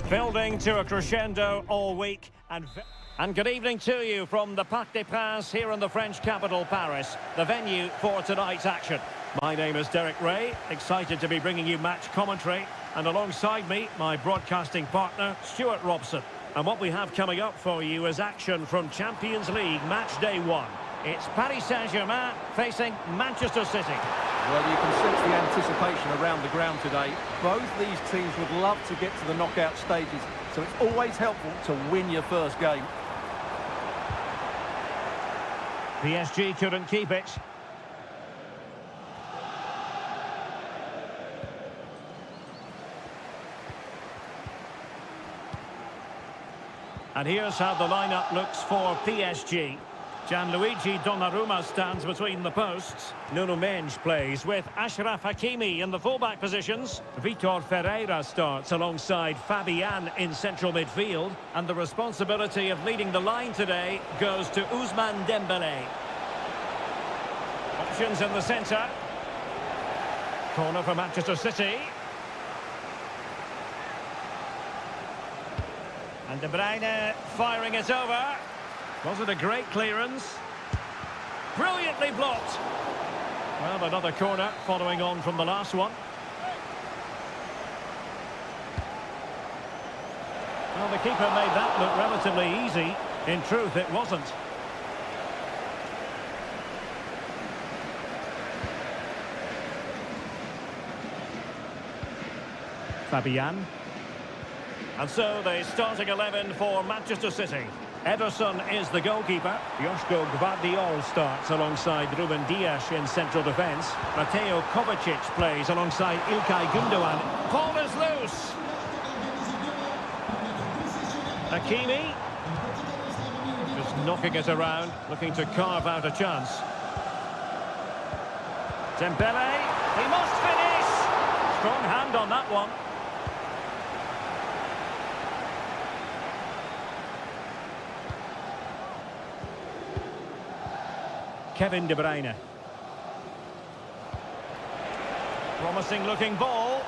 Building to a crescendo all week. And good evening to you from the Parc des Princes here in the French capital, Paris, the venue for tonight's action. My name is Derek Ray, excited to be bringing you match commentary. And alongside me, my broadcasting partner, Stuart Robson. And what we have coming up for you is action from Champions League match day 1. It's Paris Saint-Germain facing Manchester City. Well, you can sense the anticipation around the ground today. Both these teams would love to get to the knockout stages, so it's always helpful to win your first game. PSG couldn't keep it. And here's how the lineup looks for PSG. Gianluigi Donnarumma stands between the posts. Nuno Mendes plays with Achraf Hakimi in the fullback positions. Vitor Ferreira starts alongside Fabian in central midfield. And the responsibility of leading the line today goes to Ousmane Dembélé. Options in the centre. Corner for Manchester City. And De Bruyne firing it over. Was it a great clearance? Brilliantly blocked. Well, another corner following on from the last one. Well, the keeper made that look relatively easy. In truth, it wasn't. Fabian. And so the starting 11 for Manchester City. Ederson is the goalkeeper. Joško Gvardiol starts alongside Ruben Dias in central defence. Mateo Kovacic plays alongside Ilkay Gundogan. Ball is loose. Hakimi. Just knocking it around, looking to carve out a chance. Dembele. He must finish. Strong hand on that one. Kevin De Bruyne. Promising looking ball.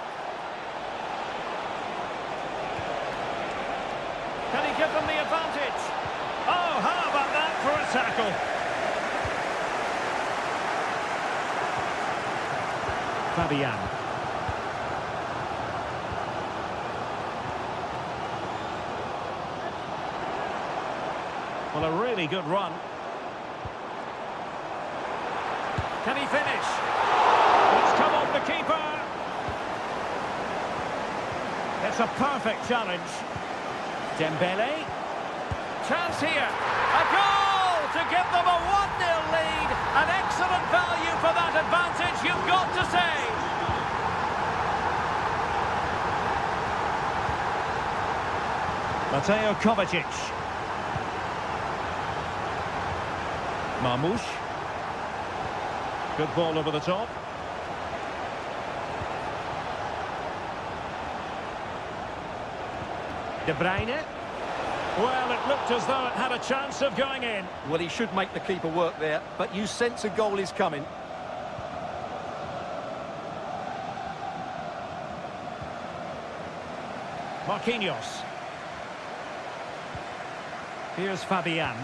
Can he give them the advantage? Oh, how about that for a tackle? Fabian. Well, a really good run. Can he finish? It's come off the keeper. It's a perfect challenge. Dembele. Chance here. A goal to give them a 1-0 lead. An excellent value for that advantage, you've got to say. Mateo Kovacic. Marmoush. Good ball over the top. De Bruyne. Well, it looked as though it had a chance of going in. Well, he should make the keeper work there, but you sense a goal is coming. Marquinhos. Here's Fabian.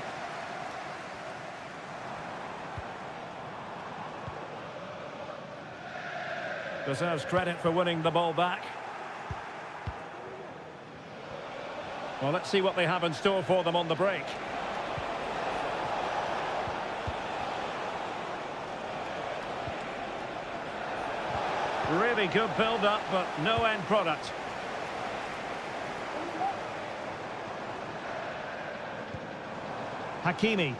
Deserves credit for winning the ball back. Well, let's see what they have in store for them on the break. Really good build-up, but no end product. Hakimi.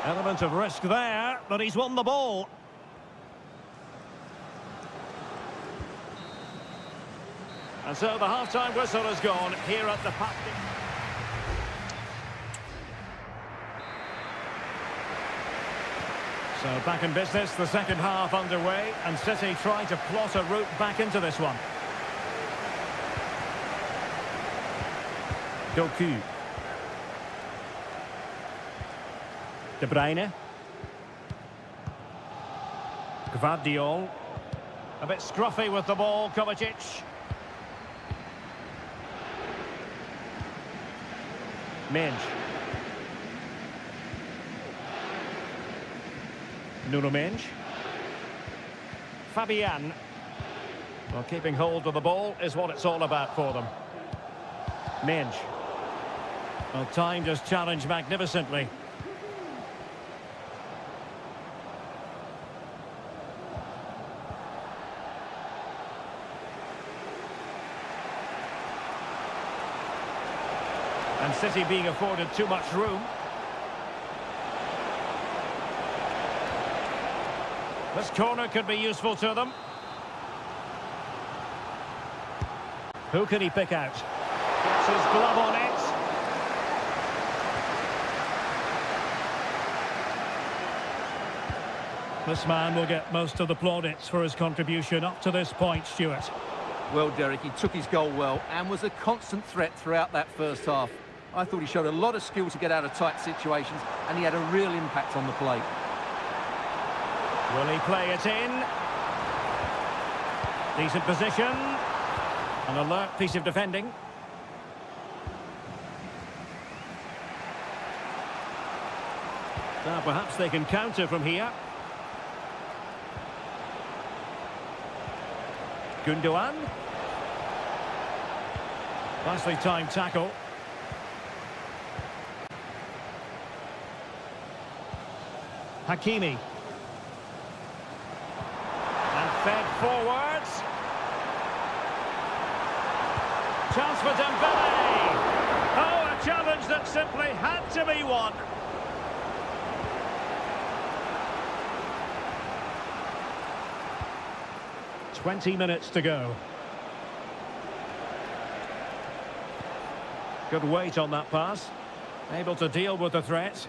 Element of risk there, but he's won the ball. And so the half-time whistle has gone here at the Parc. So back in business, the second half underway, and City trying to plot a route back into this one. Doku. De Bruyne. Gvardiol. A bit scruffy with the ball, Kovacic. Mensch. Nuno Mensch. Fabian. Well, keeping hold of the ball is what it's all about for them. Mensch. Well, timed his challenge magnificently. And City being afforded too much room. This corner could be useful to them. Who can he pick out? Gets his glove on it. This man will get most of the plaudits for his contribution up to this point, Stuart. Well, Derek, he took his goal well and was a constant threat throughout that first half. I thought he showed a lot of skill to get out of tight situations, and he had a real impact on the play. Will he play it in? Decent position. An alert piece of defending. Now perhaps they can counter from here. Gundogan. Nicely timed tackle. Hakimi. And fed forwards. Chance for Dembele. Oh, a challenge that simply had to be won. "20 minutes to go. Good weight on that pass. Able to deal with the threat.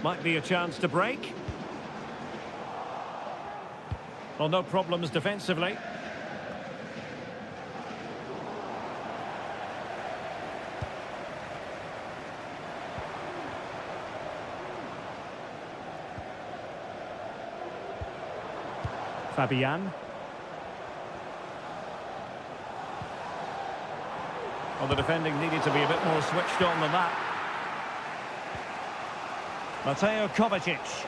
Might be a chance to break. Well, no problems defensively. Fabian. Well, the defending needed to be a bit more switched on than that. Mateo Kovacic.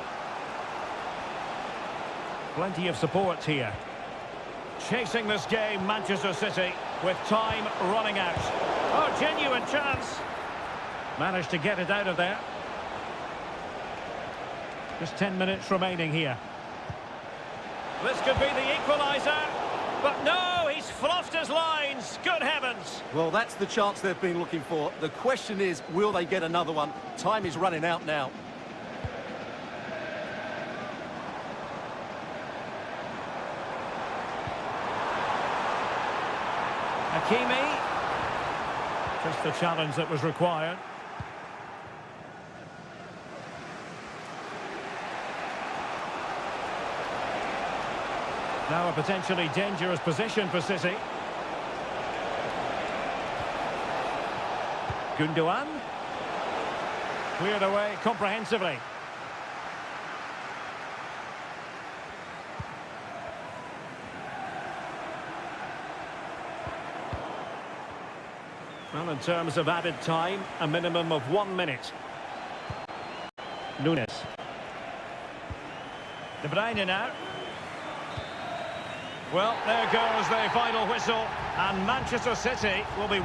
Plenty of support here. Chasing this game, Manchester City, with time running out. Oh, genuine chance. Managed to get it out of there. Just 10 minutes remaining here. This could be the equaliser. But no, he's fluffed his lines. Good heavens. Well, that's the chance they've been looking for. The question is, will they get another one? Time is running out now. Hakimi. Just the challenge that was required. Now a potentially dangerous position for City. Gundogan. Cleared away comprehensively. Well, in terms of added time, a minimum of 1 minute. Nunes. De Bruyne now. Well, there goes the final whistle, and Manchester City will be...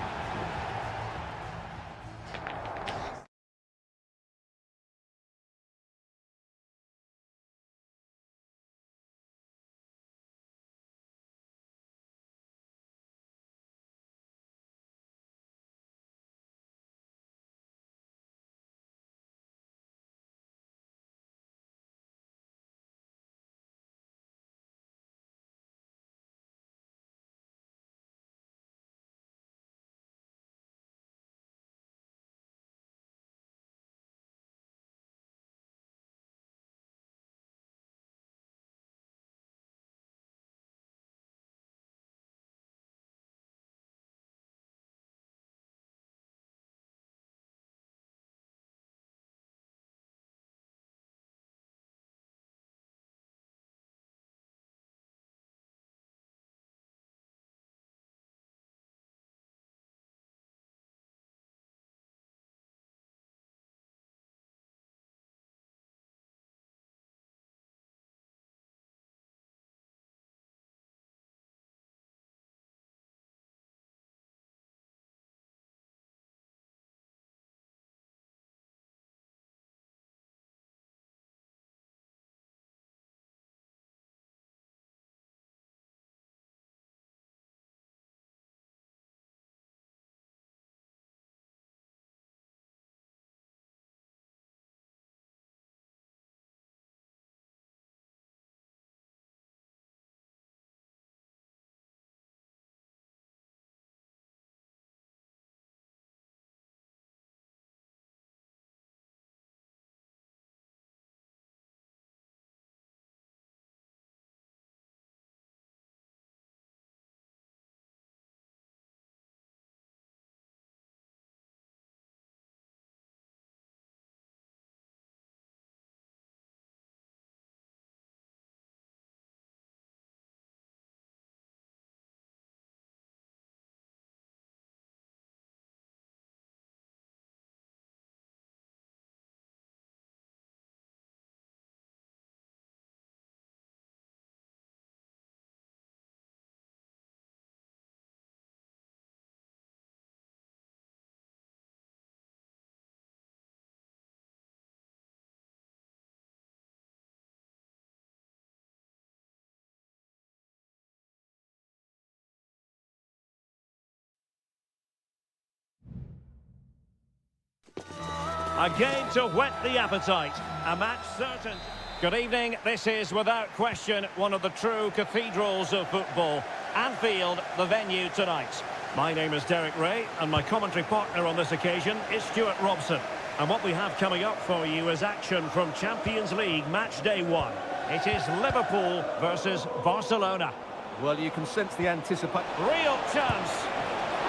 A game to whet the appetite. A match certain. Good evening. This is, without question, one of the true cathedrals of football. Anfield, the venue tonight. My name is Derek Ray, and my commentary partner on this occasion is Stuart Robson. And what we have coming up for you is action from Champions League match day 1. It is Liverpool versus Barcelona. Well, you can sense the anticipation. Real chance.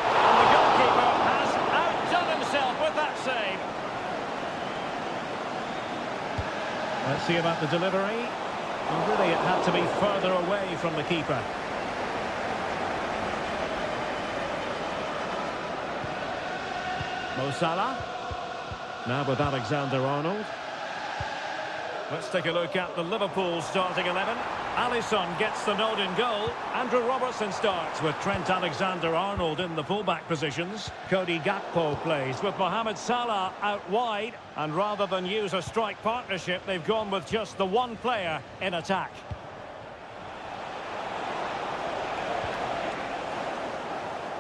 And the goalkeeper has outdone himself with that save. Let's see about the delivery. Well, really, it had to be further away from the keeper. Mo Salah. Now with Alexander-Arnold. Let's take a look at the Liverpool starting 11. Alisson gets the nod in goal. Andrew Robertson starts with Trent Alexander-Arnold in the fullback positions. Cody Gakpo plays with Mohamed Salah out wide. And rather than use a strike partnership, they've gone with just the one player in attack.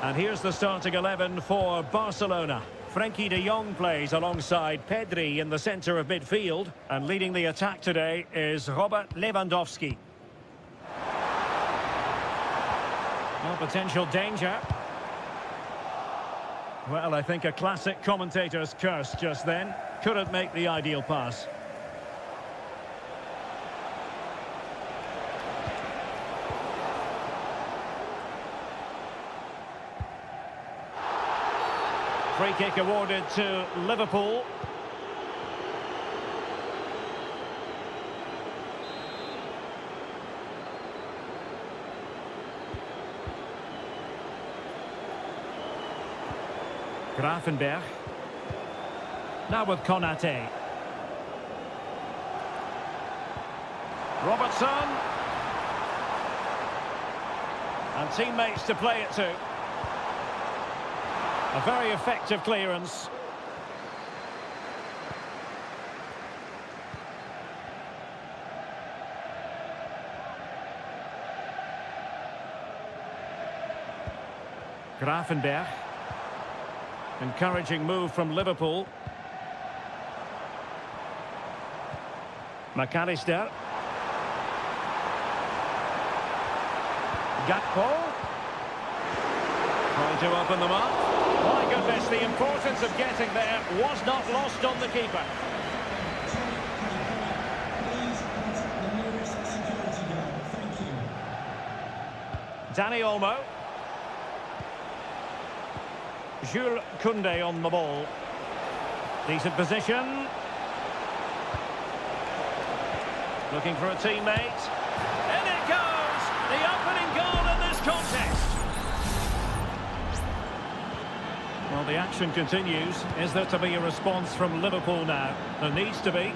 And here's the starting 11 for Barcelona. Frenkie de Jong plays alongside Pedri in the centre of midfield. And leading the attack today is Robert Lewandowski. No potential danger. Well, I think a classic commentator's curse just then. Couldn't make the ideal pass. Free kick awarded to Liverpool. Grafenberg. Now with Konate. Robertson. And teammates to play it to. A very effective clearance. Grafenberg. Encouraging move from Liverpool. McAllister. Gakpo. Trying to open them up. My goodness, the importance of getting there was not lost on the keeper. Dani Olmo. Jules Koundé on the ball. Decent position. Looking for a teammate. In it goes! The opening goal in this contest. Well, the action continues. Is there to be a response from Liverpool now? There needs to be.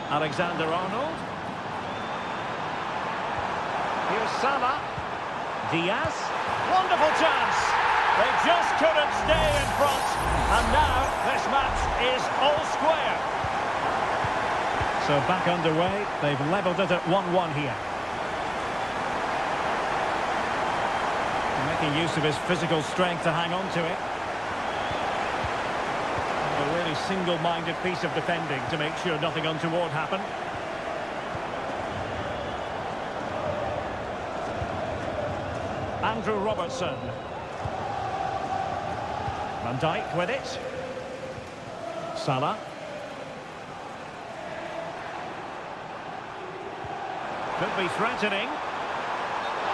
Alexander-Arnold. Here's Salah. Diaz. Wonderful chance. They just couldn't stay in front. And now this match is all square. So back underway. They've levelled it at 1-1 here. Making use of his physical strength to hang on to it. A really single-minded piece of defending to make sure nothing untoward happened. Andrew Robertson. Van Dijk with it. Salah. Could be threatening.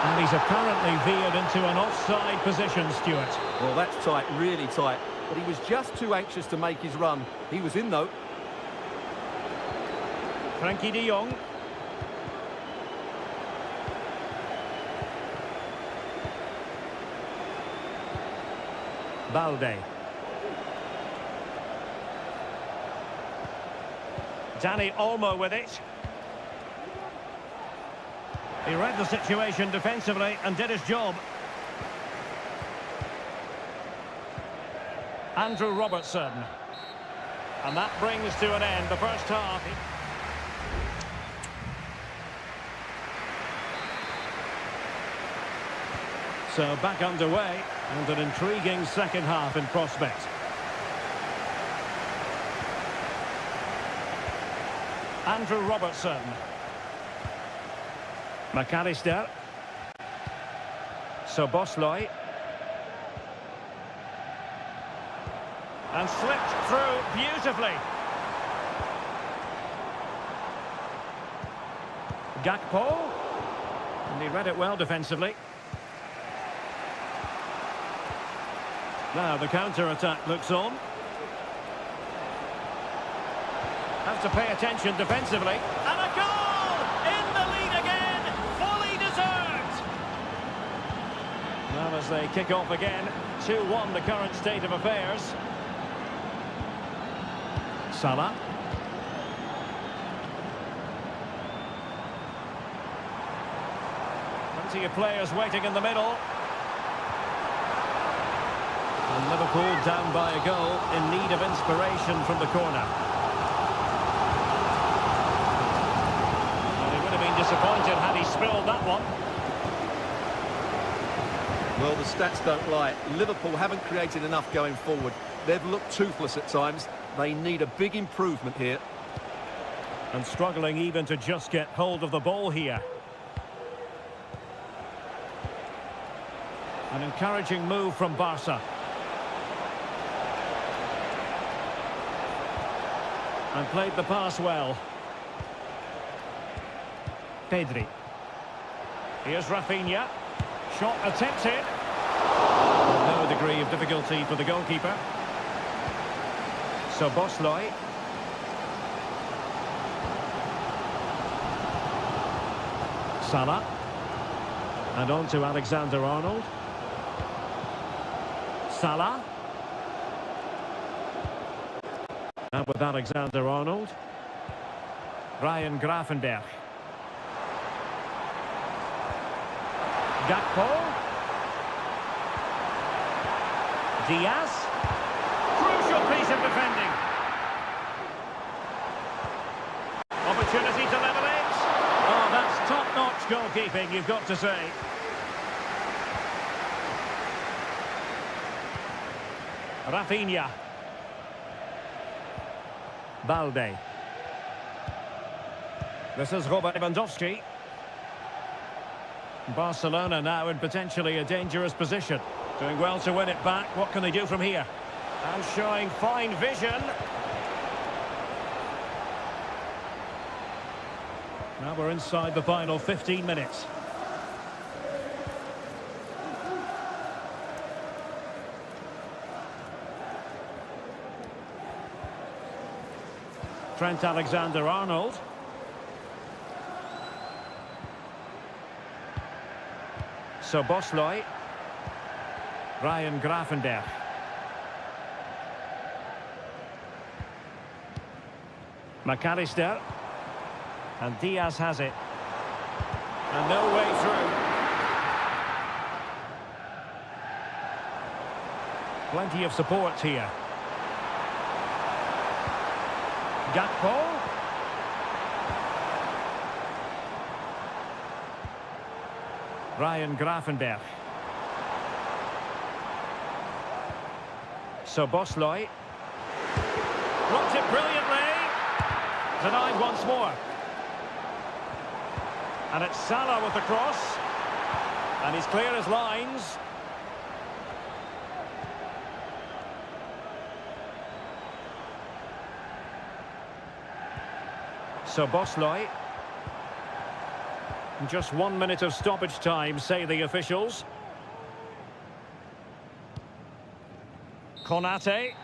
And he's apparently veered into an offside position, Stuart. Well, that's tight, really tight. But he was just too anxious to make his run. He was in, though. Frenkie de Jong. Balde. Dani Olmo with it. He read the situation defensively and did his job. Andrew Robertson. And that brings to an end the first half. So back underway and an intriguing second half in prospect. Andrew Robertson. McAllister. Sobosloy. And slipped through beautifully. Gakpo. And he read it well defensively. Now the counter-attack looks on. Have to pay attention defensively. And a goal! In the lead again! Fully deserved! Now as they kick off again, 2-1 the current state of affairs. Salah. Plenty of players waiting in the middle. And Liverpool down by a goal, in need of inspiration from the corner. Well, he would have been disappointed had he spilled that one. Well, the stats don't lie. Liverpool haven't created enough going forward. They've looked toothless at times. They need a big improvement here. And struggling even to just get hold of the ball here. An encouraging move from Barca. And played the pass well. Pedri. Here's Rafinha. Shot attempted. No degree of difficulty for the goalkeeper. Sobosloy. Salah. And on to Alexander-Arnold. Salah. And with Alexander-Arnold. Ryan Gravenberch. Gakpo. Diaz. Crucial piece of defending. Opportunity to level it. Oh, that's top-notch goalkeeping, you've got to say. Rafinha. Balde. This is Robert Lewandowski. Barcelona now in potentially a dangerous position. Doing well to win it back. What can they do from here? And showing fine vision. Now we're inside the final 15 minutes. Trent Alexander-Arnold. Sobosloy. Ryan Gravenberch. McAllister. And Diaz has it. And no way through. Plenty of support here. Gakpo. Ryan Gravenberch. Sobosloy. Blocked it brilliantly. Denied once more. And it's Salah with the cross. And he's clear as lines. Sobosloy. Just 1 minute of stoppage time, say the officials. Konate.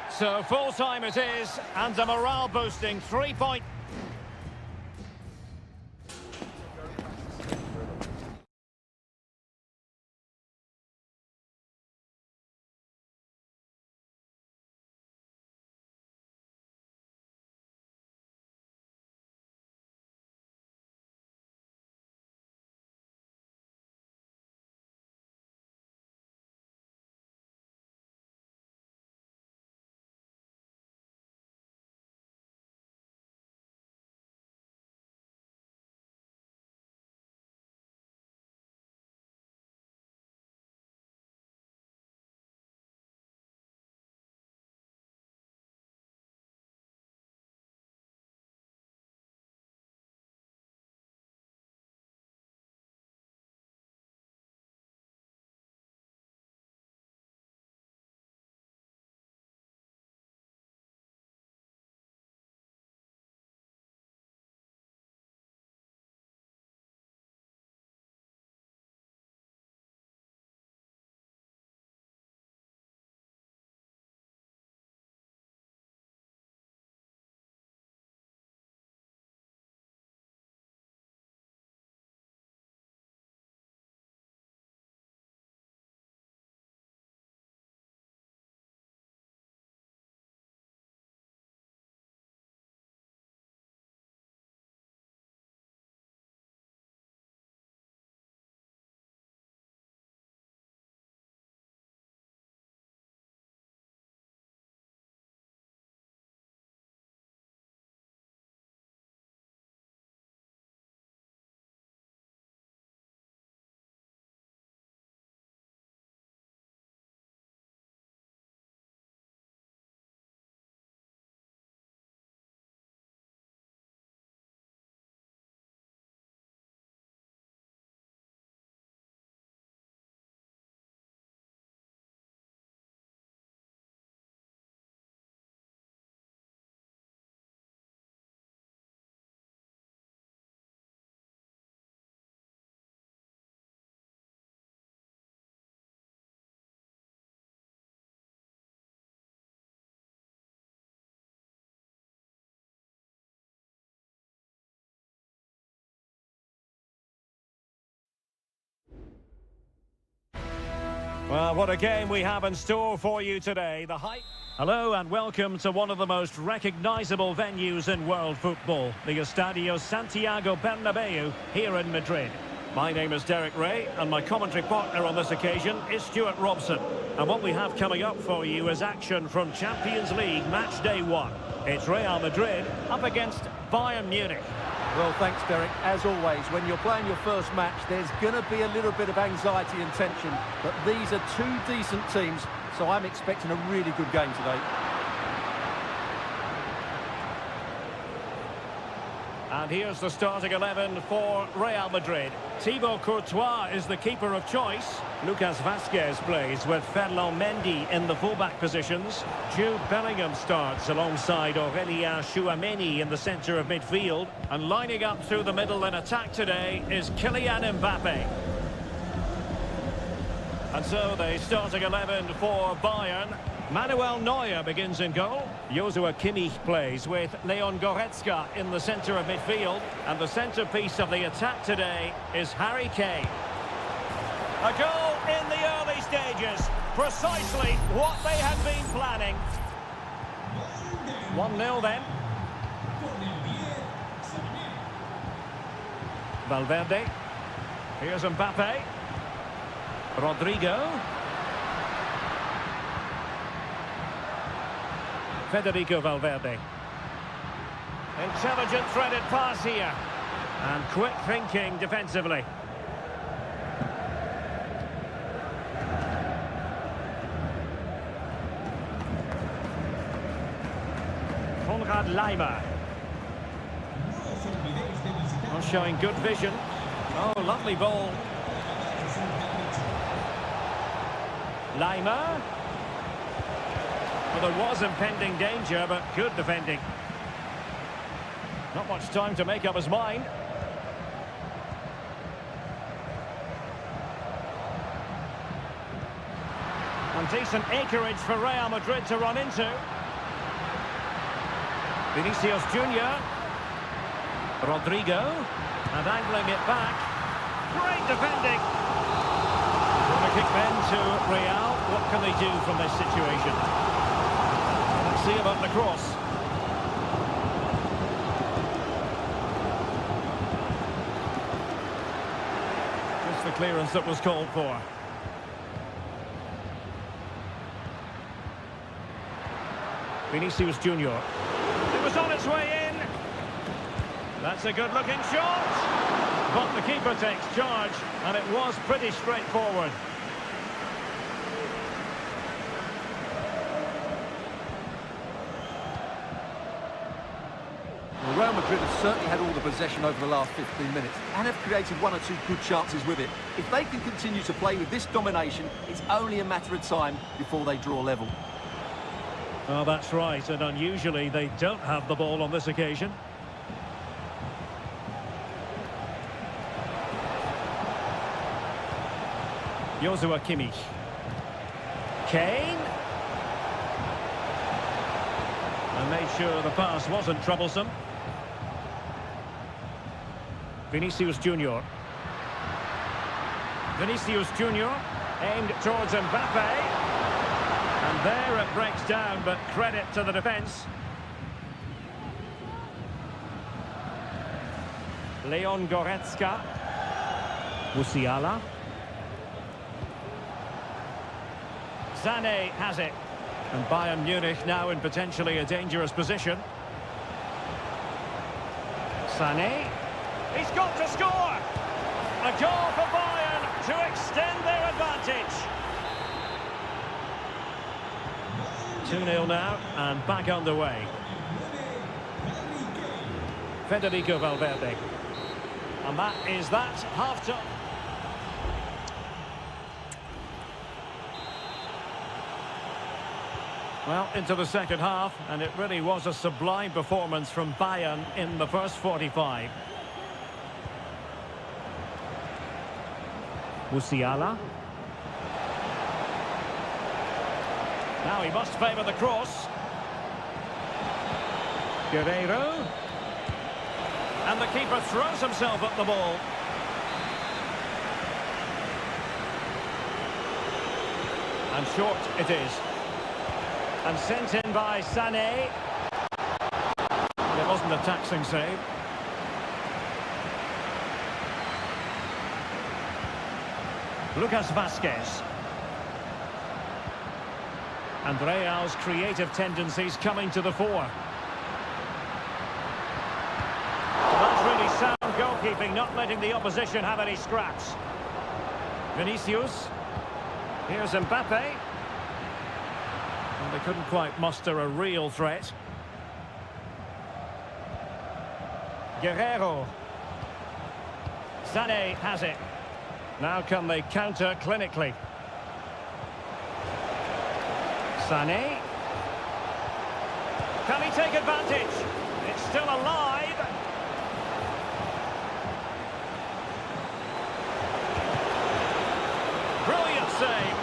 So full time it is, and a morale boosting 3-point. Well, what a game we have in store for you today. The hype. Hello and welcome to one of the most recognisable venues in world football, the Estadio Santiago Bernabeu here in Madrid. My name is Derek Ray and my commentary partner on this occasion is Stuart Robson. And what we have coming up for you is action from Champions League match day 1. It's Real Madrid up against Bayern Munich. Well, thanks, Derek. As always, when you're playing your first match, there's going to be a little bit of anxiety and tension. But these are two decent teams, so I'm expecting a really good game today. And here's the starting 11 for Real Madrid. Thibaut Courtois is the keeper of choice. Lucas Vazquez plays with Ferland Mendy in the fullback positions. Jude Bellingham starts alongside Aurélien Tchouameni in the centre of midfield. And lining up through the middle in attack today is Kylian Mbappe. And so the starting 11 for Bayern. Manuel Neuer begins in goal. Joshua Kimmich plays with Leon Goretzka in the centre of midfield. And the centrepiece of the attack today is Harry Kane. A goal in the early stages. Precisely what they had been planning. 1-0 then. Valverde. Here's Mbappe. Rodrigo. Federico Valverde. Intelligent threaded pass here. And quick thinking defensively. Konrad Laimer. Oh, showing good vision. Oh, lovely ball. Laimer. Well, there was impending danger, but good defending. Not much time to make up his mind. And decent acreage for Real Madrid to run into. Vinicius Junior. Rodrigo. And angling it back. Great defending. Going to kick then to Real. What can they do from this situation? See about the cross. Just the clearance that was called for. Vinicius Junior. It was on its way in. That's a good-looking shot. But the keeper takes charge, and it was pretty straightforward. Real Madrid have certainly had all the possession over the last 15 minutes and have created one or two good chances with it. If they can continue to play with this domination, it's only a matter of time before they draw level. Oh, that's right, and unusually they don't have the ball on this occasion. Joshua Kimmich. Kane. And made sure the pass wasn't troublesome. Vinicius Junior. Vinicius Junior aimed towards Mbappe. And there it breaks down, but credit to the defence. Leon Goretzka. Musiala. Sané has it. And Bayern Munich now in potentially a dangerous position. Sané. He's got to score! A goal for Bayern to extend their advantage. 2-0 now, and back underway. Federico Valverde. And that is that half-time. Well, into the second half, and it really was a sublime performance from Bayern in the first 45. Musiala. Now he must favour the cross. Guerreiro. And the keeper throws himself at the ball. And short it is. And sent in by Sané. It wasn't a taxing save. Lucas Vazquez. And Real's creative tendencies coming to the fore. That's really sound goalkeeping, not letting the opposition have any scraps. Vinicius. Here's Mbappe. And they couldn't quite muster a real threat. Guerrero. Sané has it. Now can they counter clinically? Sané. Can he take advantage? It's still alive. Brilliant save.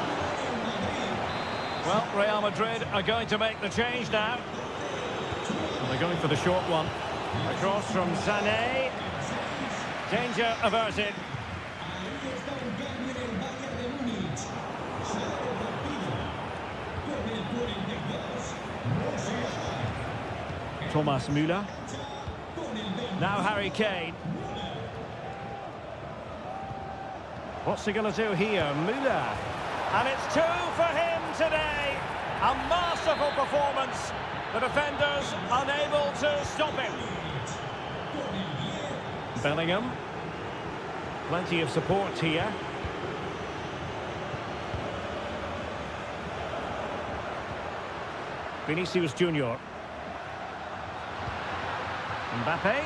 Well, Real Madrid are going to make the change now. And they're going for the short one. Across from Sané. Danger averted. Thomas Müller. Now Harry Kane. What's he going to do here? Müller. And it's 2 for him today. A masterful performance. The defenders unable to stop him. Bellingham. Plenty of support here. Vinicius Junior. Mbappe.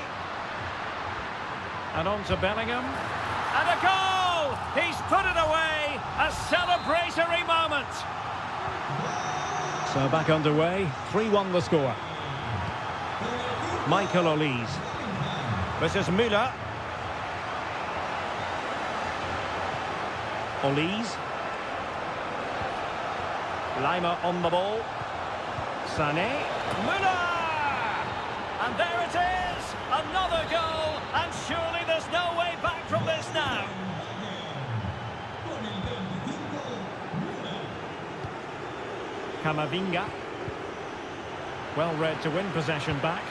And on to Bellingham. And a goal! He's put it away. A celebratory moment. So back underway. 3-1 the score. Michael Olise. This is Müller. Olise. Lima on the ball. Sané. Müller! And there it is! Another goal! And surely there's no way back from this now. Camavinga. Well read to win possession back.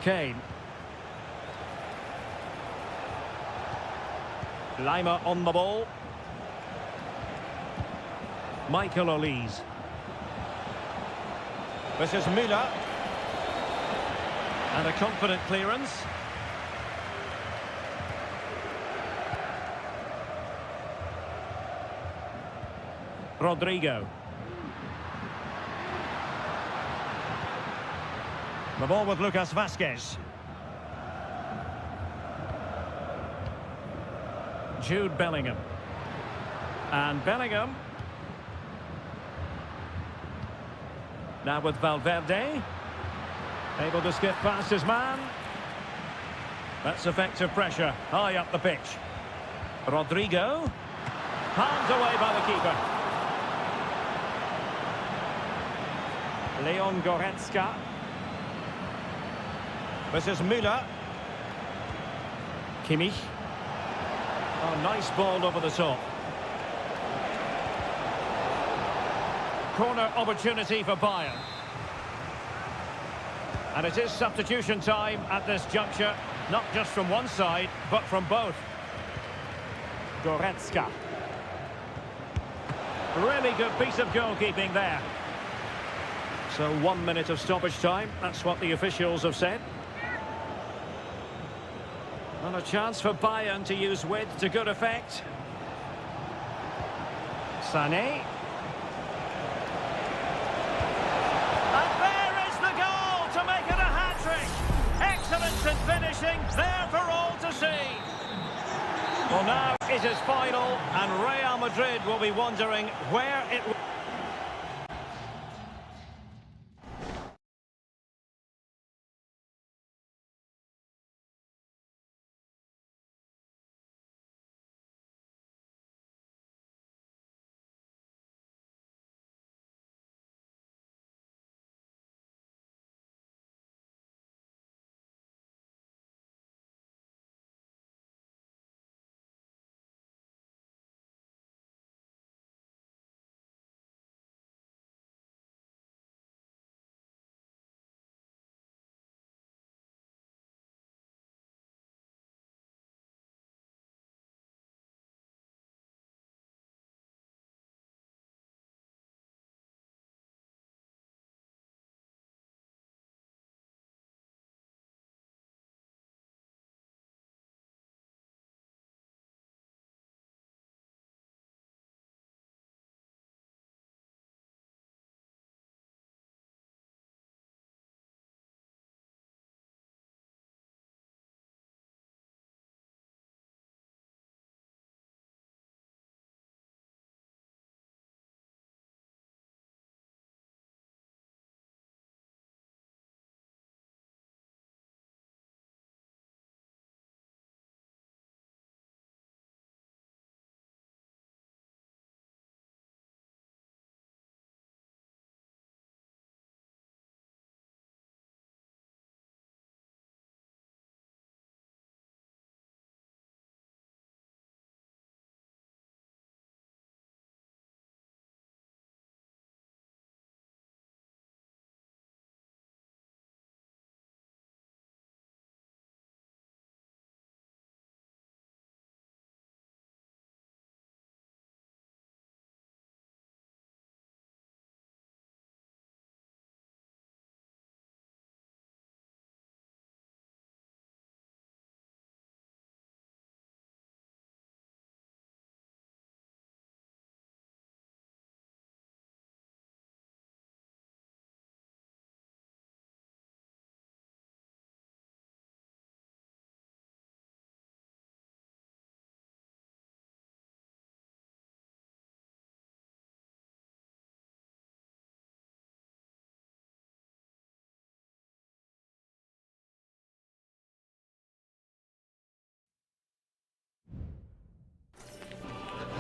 Kane. Lima on the ball. Michael Olise. This is Müller. And a confident clearance. Rodrigo. The ball with Lucas Vazquez. Jude Bellingham. And Bellingham. Now with Valverde. Able to skip past his man. That's effective pressure. High up the pitch. Rodrigo. Palmed away by the keeper. Leon Goretzka. This is Müller. Kimmich. Oh, nice ball over the top. Corner opportunity for Bayern. And it is substitution time at this juncture, not just from one side, but from both. Goretzka. Really good piece of goalkeeping there. So 1 minute of stoppage time, that's what the officials have said. And a chance for Bayern to use width to good effect. Sané. And there is the goal to make it a hat-trick. Excellence in finishing, there for all to see. Well, now it is final, and Real Madrid will be wondering where it will...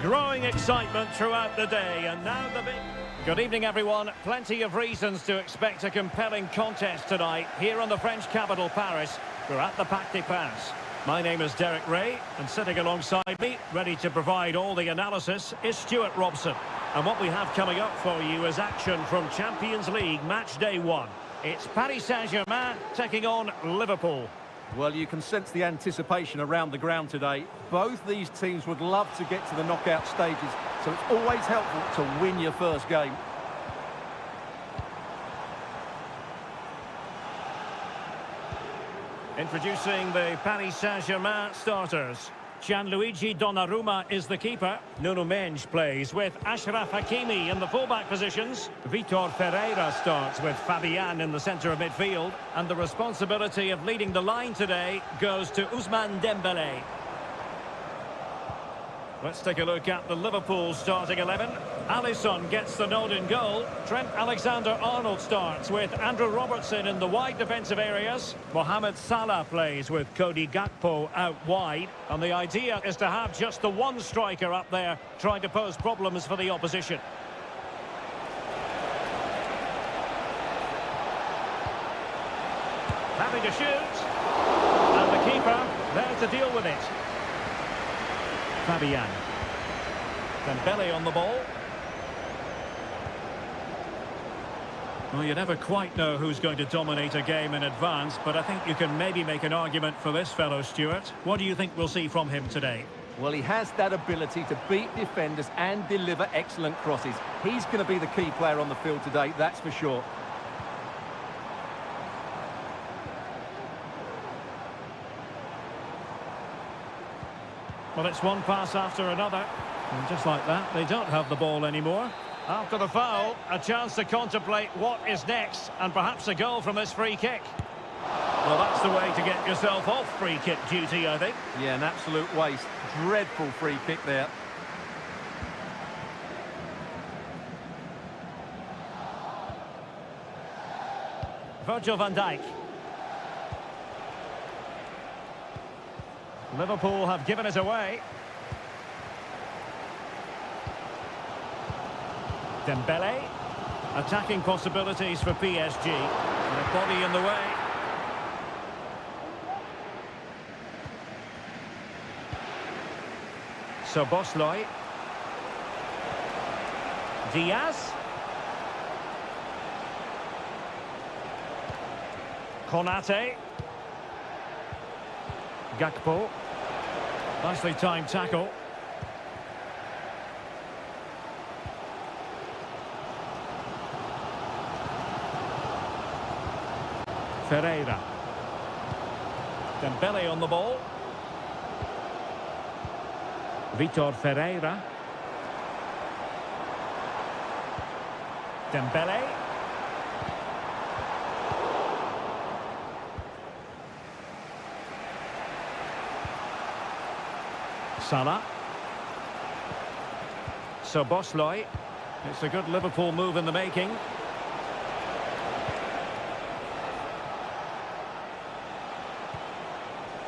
Growing excitement throughout the day, and now the big... Good evening, everyone. Plenty of reasons to expect a compelling contest tonight here in the French capital, Paris. We're at the Parc des Princes. My name is Derek Ray, and sitting alongside me, ready to provide all the analysis, is Stuart Robson. And what we have coming up for you is action from Champions League Match Day 1. It's Paris Saint-Germain taking on Liverpool. Well, you can sense the anticipation around the ground today. Both these teams would love to get to the knockout stages, so it's always helpful to win your first game. Introducing the Paris Saint-Germain starters. Gianluigi Donnarumma is the keeper. Nuno Mendes plays with Achraf Hakimi in the fullback positions. Vitor Ferreira starts with Fabian in the centre of midfield. And the responsibility of leading the line today goes to Ousmane Dembélé. Let's take a look at the Liverpool starting 11. Alisson gets the nod in goal. Trent Alexander-Arnold starts with Andrew Robertson in the wide defensive areas. Mohamed Salah plays with Cody Gakpo out wide. And the idea is to have just the one striker up there trying to pose problems for the opposition. Having to shoot. And the keeper there to deal with it. Fabian. Dembélé on the ball. Well, you never quite know who's going to dominate a game in advance, but I think you can maybe make an argument for this fellow, Stuart. What do you think we'll see from him today? Well, he has that ability to beat defenders and deliver excellent crosses. He's going to be the key player on the field today, that's for sure. Well, it's one pass after another. And just like that, they don't have the ball anymore. After the foul, a chance to contemplate what is next, and perhaps a goal from this free kick. Well, that's the way to get yourself off free kick duty, I think. Yeah, an absolute waste. Dreadful free kick there. Virgil van Dijk. Liverpool have given it away. Dembélé. Attacking possibilities for PSG. And a body in the way. Szoboszlai. Diaz. Konate. Gakpo. Nicely timed tackle. Ferreira. Dembélé on the ball. Vitor Ferreira. Dembélé. Salah. Szoboszlai. It's a good Liverpool move in the making.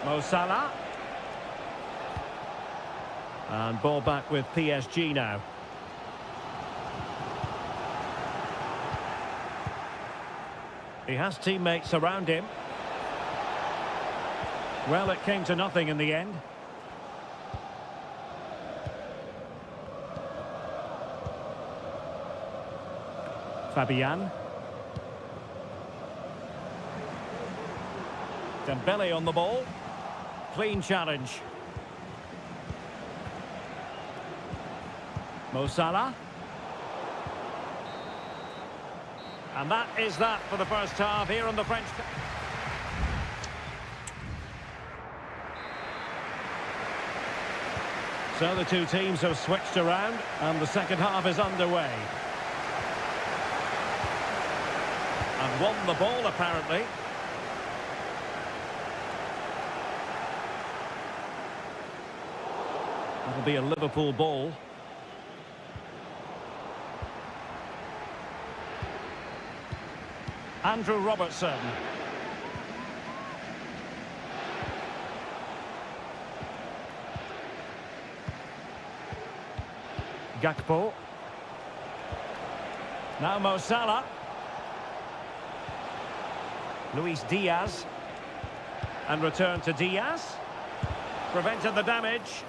Mo Salah. And ball back with PSG now. He has teammates around him. Well, it came to nothing in the end. Fabian. Dembélé on the ball. Clean challenge. Mo Salah. And that is that for the first half here on the French... So the two teams have switched around and the second half is underway. And won the ball, apparently. That'll be a Liverpool ball. Andrew Robertson. Gakpo. Now Mo Salah. Luis Diaz. And return to Diaz. Prevented the damage.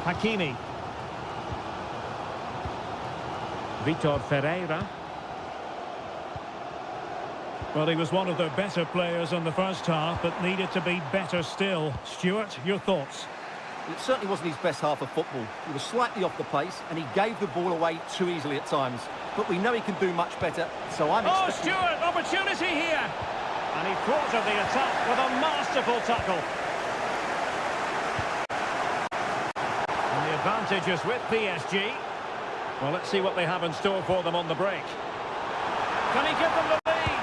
Hakimi. Vitor Ferreira. Well, he was one of the better players in the first half, but needed to be better still. Stuart, your thoughts? It certainly wasn't his best half of football. He was slightly off the pace, and he gave the ball away too easily at times. But we know he can do much better, so I'm Oh, expecting... Stuart, opportunity here! And he thwarted the attack with a masterful tackle. And the advantage is with PSG. Well, let's see what they have in store for them on the break. Can he give them the lead?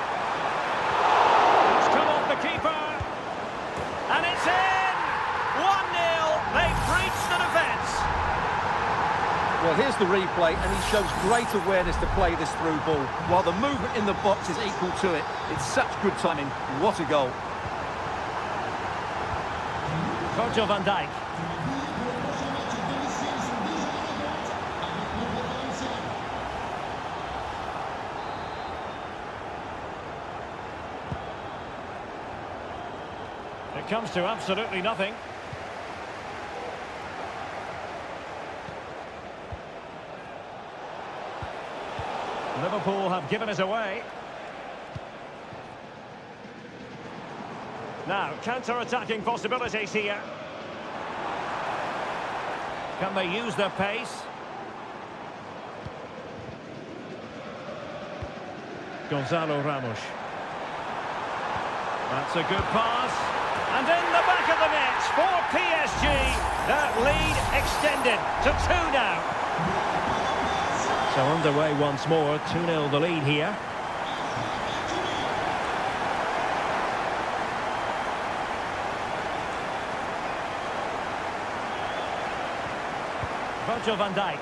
It's come off the keeper. And it's in! 1-0. They've breached the defence. Well, here's the replay, and he shows great awareness to play this through ball, while the movement in the box is equal to it. It's such good timing. What a goal. Virgil van Dijk. It comes to absolutely nothing. Liverpool have given it away. Now, counter-attacking possibilities here. Can they use their pace? Gonzalo Ramos. That's a good pass. And in the back of the net for PSG. That lead extended to 2 now. So underway once more, 2-0 the lead here. Virgil van Dijk.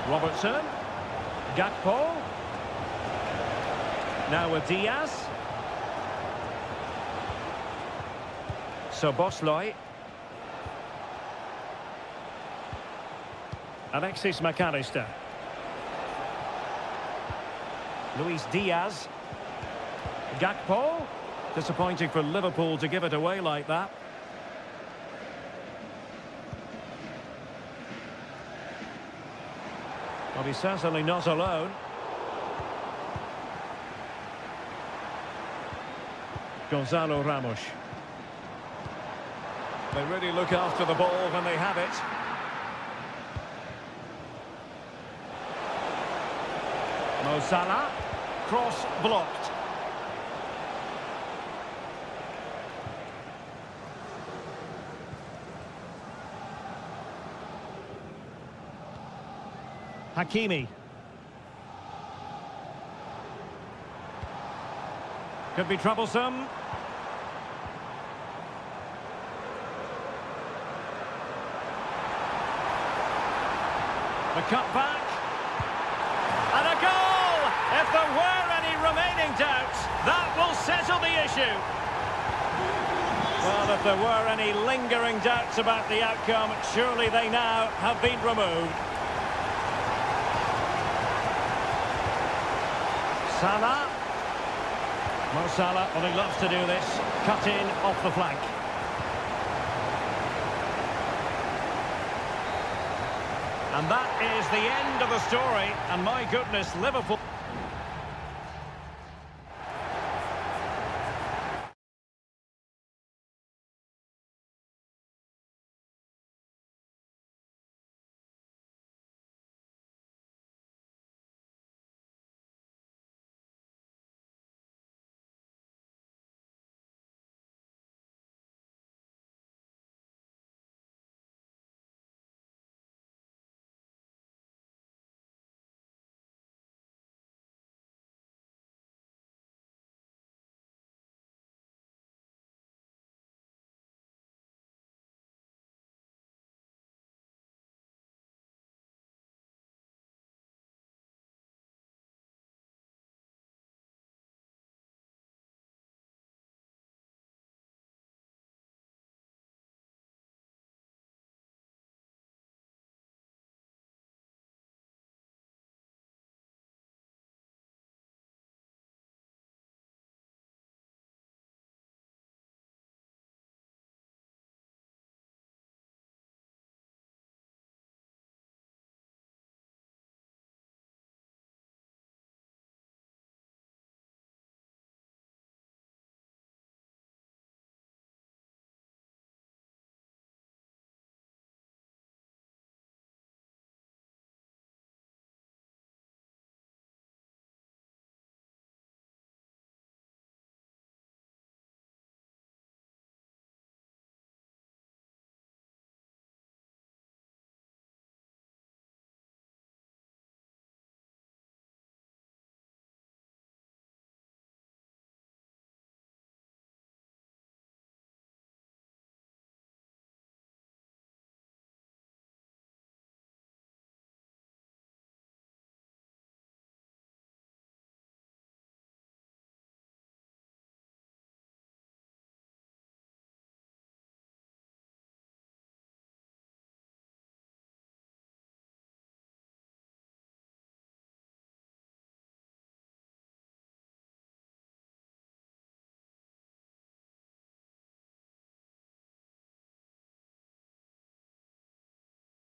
Robertson. Gakpo. Now with Diaz. Szoboszlai. Alexis McAllister. Luis Diaz. Gakpo. Disappointing for Liverpool to give it away like that. Well, he's certainly not alone. Gonzalo Ramos. They really look after the ball when they have it. Mo Salah. Cross blocked. Hakimi. Could be troublesome. The cut back. And a goal! If there were any remaining doubts, that will settle the issue. Well, if there were any lingering doubts about the outcome, surely they now have been removed. Salah. Mo Salah, well, he loves to do this. Cut in off the flank. And that is the end of the story. And my goodness, Liverpool...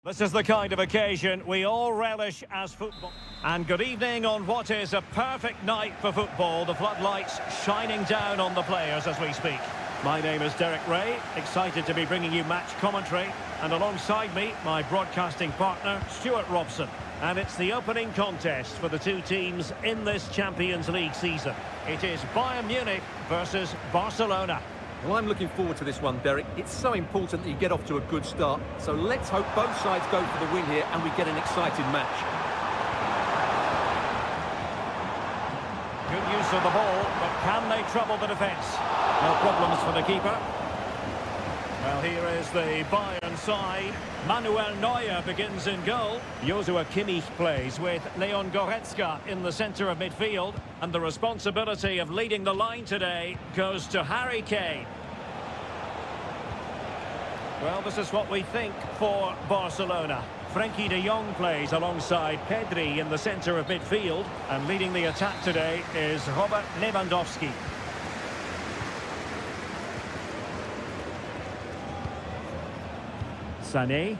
This is the kind of occasion we all relish as football. And good evening on what is a perfect night for football. The floodlights shining down on the players as we speak. My name is Derek Ray, excited to be bringing you match commentary. And alongside me, my broadcasting partner, Stuart Robson. And it's the opening contest for the two teams in this Champions League season. It is Bayern Munich versus Barcelona. Well, I'm looking forward to this one, Derek. It's so important that you get off to a good start. So let's hope both sides go for the win here and we get an exciting match. Good use of the ball, but can they trouble the defence? No problems for the keeper. Well, here is the Bayern side. Manuel Neuer begins in goal. Joshua Kimmich plays with Leon Goretzka in the centre of midfield. And the responsibility of leading the line today goes to Harry Kane. Well, this is what we think for Barcelona. Frenkie de Jong plays alongside Pedri in the centre of midfield. And leading the attack today is Robert Lewandowski. Sané.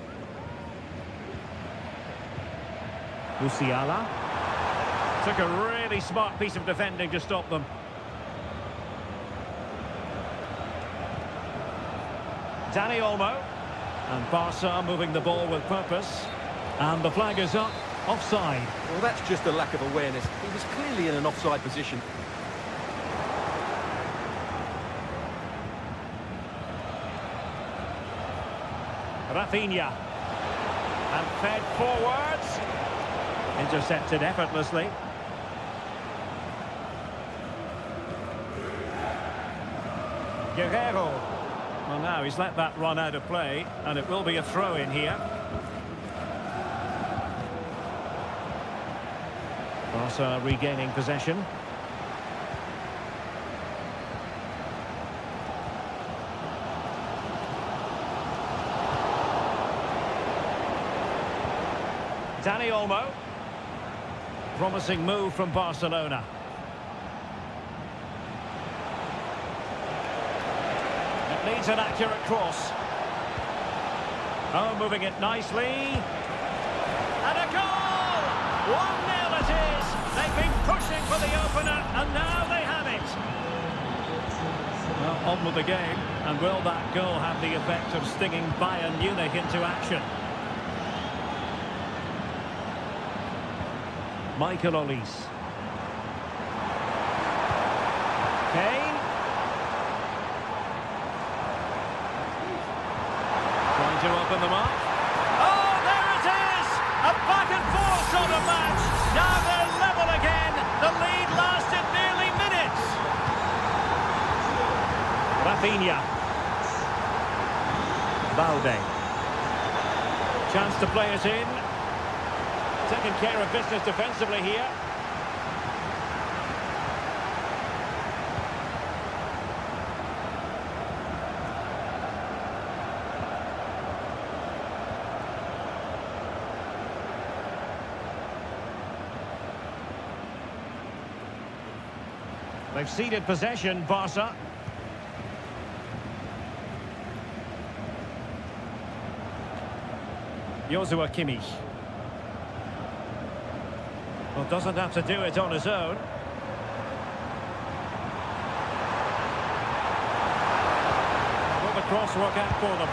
Musiala. Took a really smart piece of defending to stop them. Dani Olmo. And Barca moving the ball with purpose. And the flag is up. Offside. Well, that's just a lack of awareness. He was clearly in an offside position. Rafinha. And fed forwards. Intercepted effortlessly. Guerrero. Well, now he's let that run out of play, and it will be a throw-in here. Barca regaining possession. Dani Olmo. Promising move from Barcelona. It needs an accurate cross. Oh, moving it nicely. And a goal! 1-0 it is! They've been pushing for the opener, and now they have it. Well, on with the game, and will that goal have the effect of stinging Bayern Munich into action? Michael Olise. Kane. Trying to open them up. Oh, there it is! A back and forth sort of match. Now they're level again. The lead lasted nearly minutes. Rafinha. Balde. Chance to play it in. Taking care of business defensively here. They've ceded possession, Barca. Joshua Kimmich. Well, doesn't have to do it on his own. Will the cross work out for them?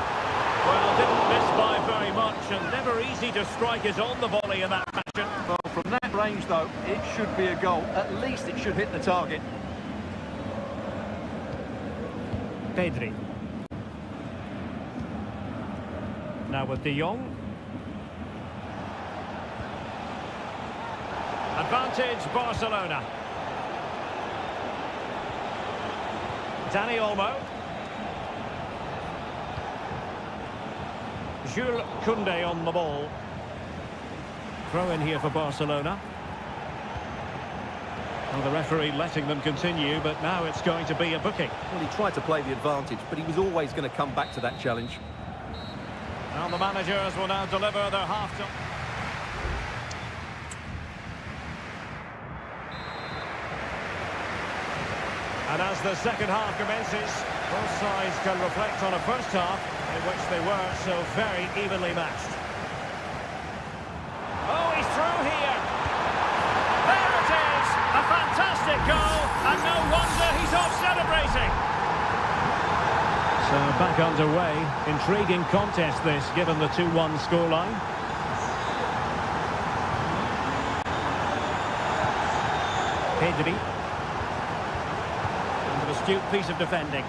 Well, didn't miss by very much, and never easy to strike it on the volley in that fashion. Well, from that range, though, it should be a goal. At least it should hit the target. Pedri. Now with de Jong. Advantage Barcelona. Dani Olmo. Jules Koundé on the ball. Throw in here for Barcelona. Well, the referee letting them continue, but now it's going to be a booking. Well, he tried to play the advantage, but he was always going to come back to that challenge. Now the managers will now deliver their half-time. And as the second half commences, both sides can reflect on a first half in which they were so very evenly matched. So back underway. Intriguing contest this, given the 2-1 scoreline. Pedri. And an astute piece of defending.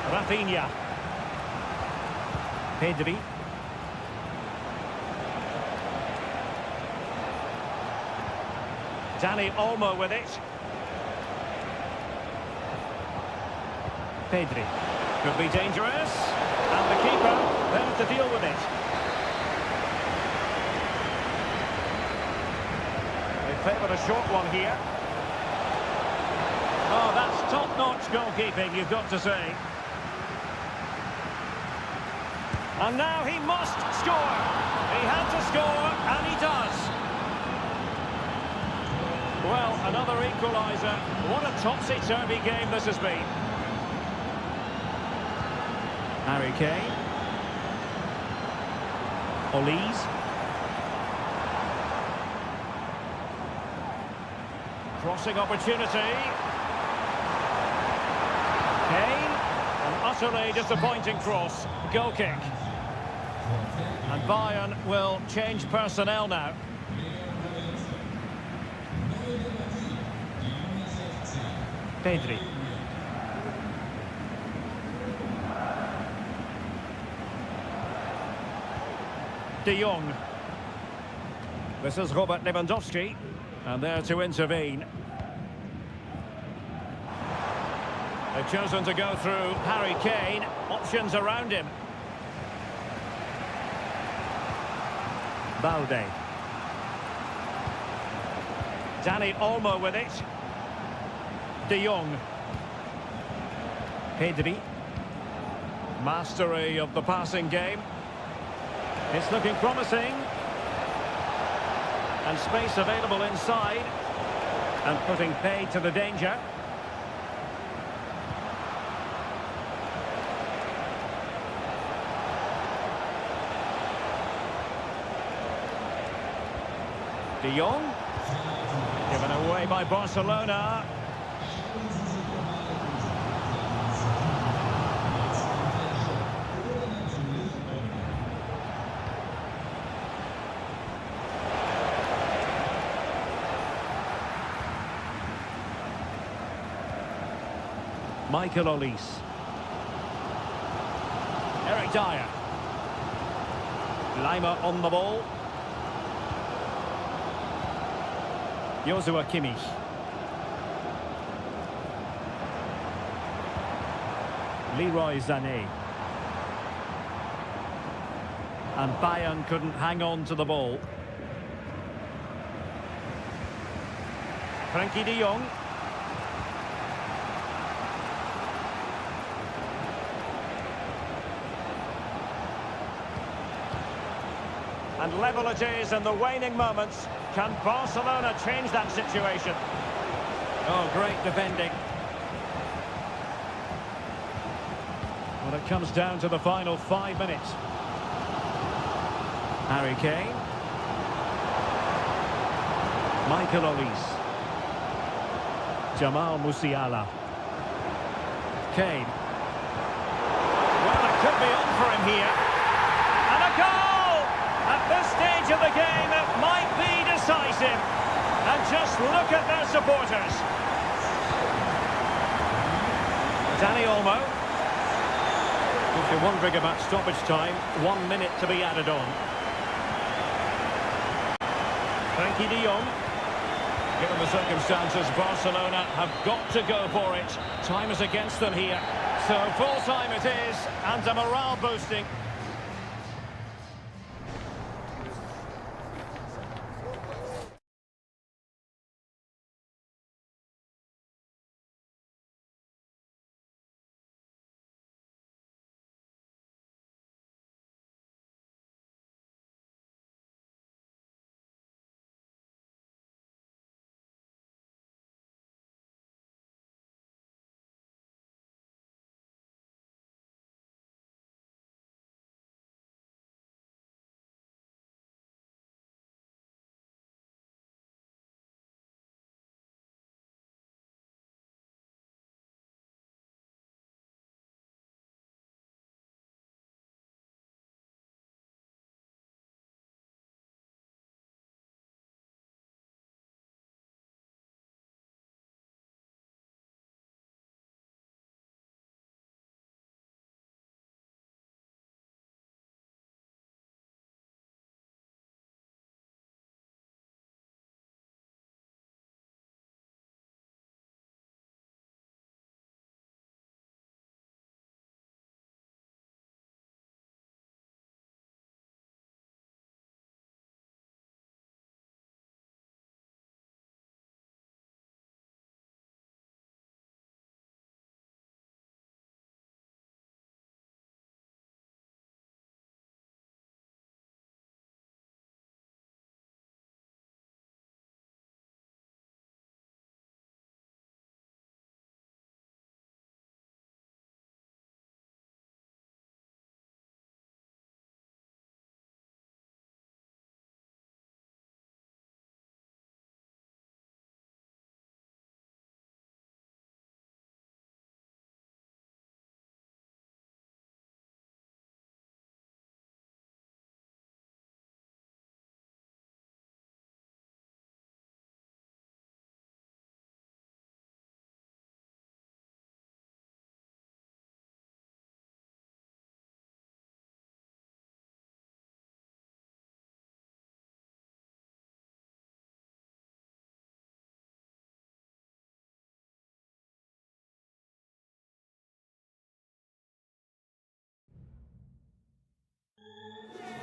Rafinha. Pedri. Dani Olmo with it. Pedri. Could be dangerous. And the keeper there to deal with it. They favoured a short one here. Oh, that's top-notch goalkeeping, you've got to say. And now he must score. He had to score, and he does. Well, another equaliser. What a topsy-turvy game this has been. Harry Kane. Olise. Crossing opportunity. Kane. An utterly disappointing cross. Goal kick. And Bayern will change personnel now. Pedri. De Jong. This is Robert Lewandowski, and there to intervene. They've chosen to go through Harry Kane. Options around him. Balde. Dani Olmo with it. De Jong. Pedri. Mastery of the passing game. It's looking promising. And space available inside. And putting paid to the danger. De Jong. Given away by Barcelona. Michael Olise. Eric Dyer. Lima on the ball. Joshua Kimmich. Leroy Sané. And Bayern couldn't hang on to the ball. Frankie de Jong. And level it is in the waning moments. Can Barcelona change that situation? Oh, great defending. Well, it comes down to the final 5 minutes. Harry Kane. Michael Olise. Jamal Musiala. Kane. Well, it could be on for him here. And a goal! At this stage of the game, it might be decisive. And just look at their supporters. Dani Olmo. 51 bigger match stoppage time. 1 minute to be added on. Frankie de Jong. Given the circumstances, Barcelona have got to go for it. Time is against them here. So full time it is, and a morale boosting.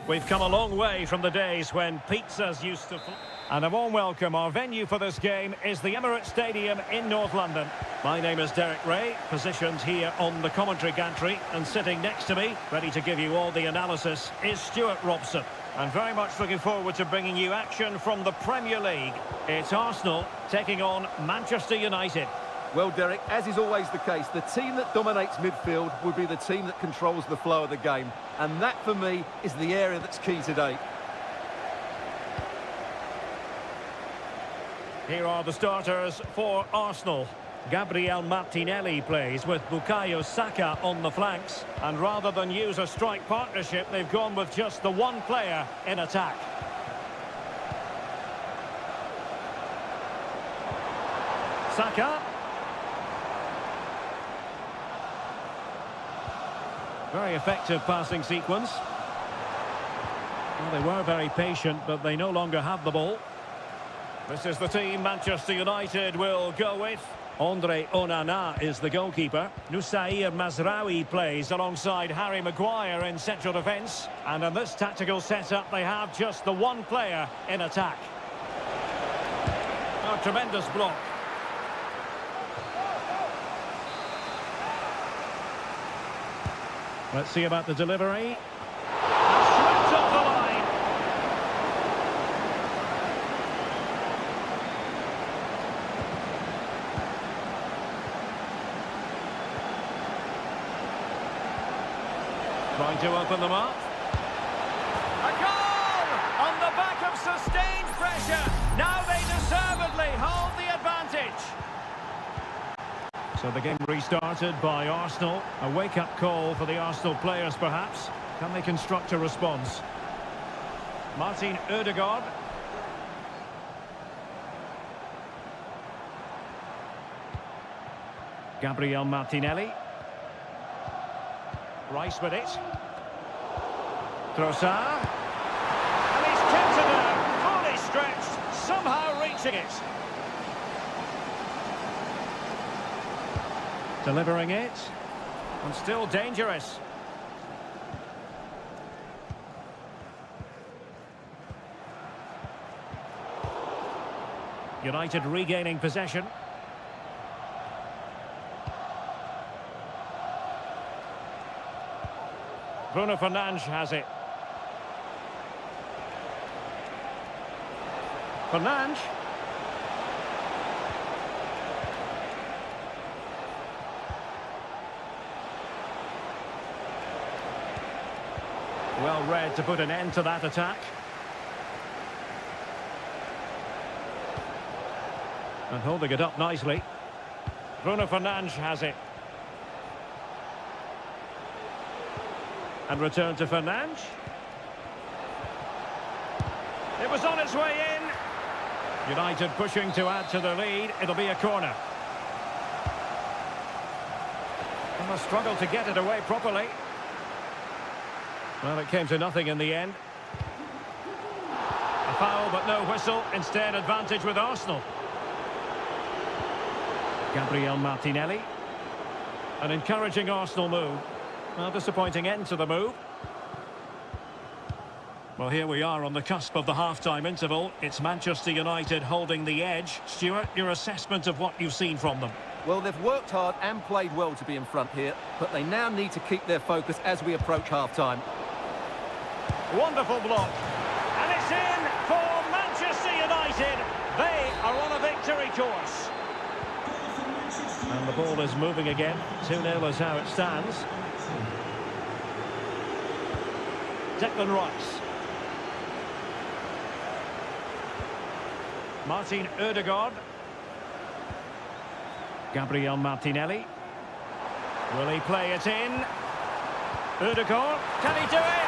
We've come a long way from the days when pizzas used to... And a warm welcome. Our venue for this game is the Emirates Stadium in North London. My name is Derek Ray, positioned here on the commentary gantry, and sitting next to me, ready to give you all the analysis, is Stuart Robson. I'm very much looking forward to bringing you action from the Premier League. It's Arsenal taking on Manchester United. Well, Derek, as is always the case, the team that dominates midfield will be the team that controls the flow of the game. And that, for me, is the area that's key today. Here are the starters for Arsenal. Gabriel Martinelli plays with Bukayo Saka on the flanks. And rather than use a strike partnership, they've gone with just the one player in attack. Saka. Very effective passing sequence. Well, they were very patient, but they no longer have the ball. This is the team Manchester United will go with. Andre Onana is the goalkeeper. Nusair Mazraoui plays alongside Harry Maguire in central defence. And in this tactical setup, they have just the one player in attack. A tremendous block. Let's see about the delivery. Straight off the line. Trying to open them up. A goal! On the back of sustained pressure. Now they deservedly hold the advantage. So the game restarted by Arsenal. A wake-up call for the Arsenal players, perhaps. Can they construct a response? Martin Ødegaard. Gabriel Martinelli. Rice with it. Trossard. And he's kept it there, fully stretched, somehow reaching it. Delivering it, and still dangerous. United regaining possession. Bruno Fernandes has it. Fernandes. Well read to put an end to that attack. And holding it up nicely. Bruno Fernandes has it. And return to Fernandes. It was on its way in. United pushing to add to the lead. It'll be a corner. And they'll struggle to get it away properly. Well, it came to nothing in the end. A foul, but no whistle. Instead, advantage with Arsenal. Gabriel Martinelli. An encouraging Arsenal move. Well, disappointing end to the move. Well, here we are on the cusp of the half-time interval. It's Manchester United holding the edge. Stuart, your assessment of what you've seen from them? Well, they've worked hard and played well to be in front here, but they now need to keep their focus as we approach half-time. Wonderful block. And it's in for Manchester United. They are on a victory course. And the ball is moving again. 2-0 is how it stands. Declan Rice. Martin Ødegaard. Gabriel Martinelli. Will he play it in? Ødegaard. Can he do it?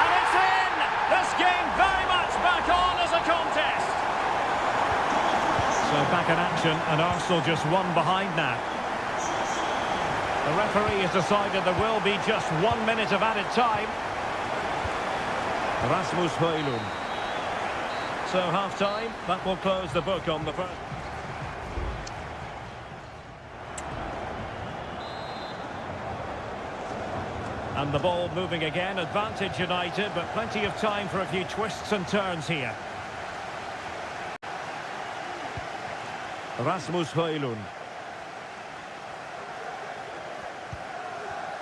And it's in! This game very much back on as a contest. So back in action, and Arsenal just one behind now. The referee has decided there will be just 1 minute of added time. Rasmus Højlund. So half-time, that will close the book on the first. And the ball moving again, advantage United, but plenty of time for a few twists and turns here. Rasmus Højlund.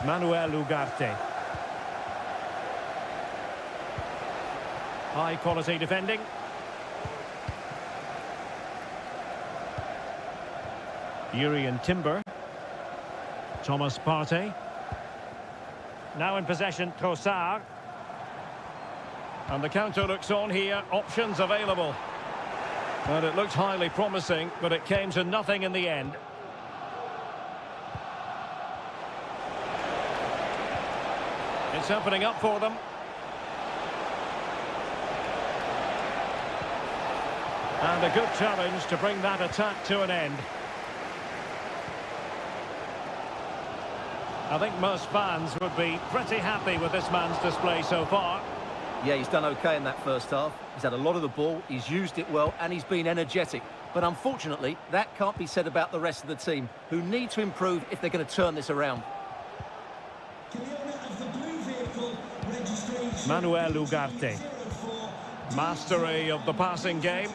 Manuel Ugarte. High quality defending. Jurriën Timber. Thomas Partey. Now in possession, Trossard. And the counter looks on here, options available. And it looked highly promising, but it came to nothing in the end. It's opening up for them. And a good challenge to bring that attack to an end. I think most fans would be pretty happy with this man's display so far. Yeah, he's done okay in that first half. He's had a lot of the ball, he's used it well, and he's been energetic. But unfortunately, that can't be said about the rest of the team, who need to improve if they're going to turn this around. Manuel Ugarte. Mastery of the passing game.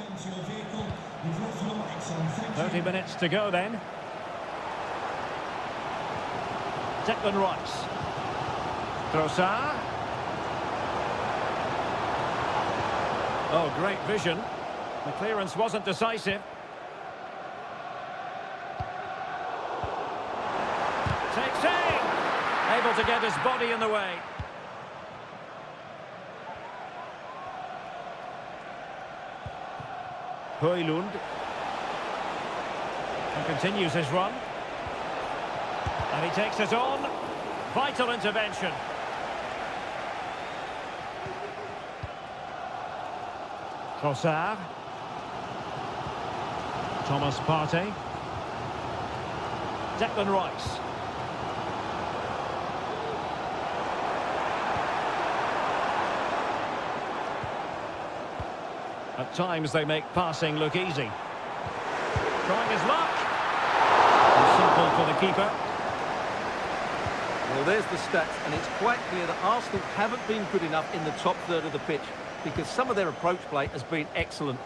30 minutes to go then. Declan Rice. Trossard. Oh, great vision. The clearance wasn't decisive. Takes aim. Able to get his body in the way. Højlund. And continues his run. And he takes it on. Vital intervention. Trossard. Thomas Partey. Declan Rice. At times they make passing look easy. Trying his luck. And simple for the keeper. Well, there's the stats, and it's quite clear that Arsenal haven't been good enough in the top third of the pitch, because some of their approach play has been excellent.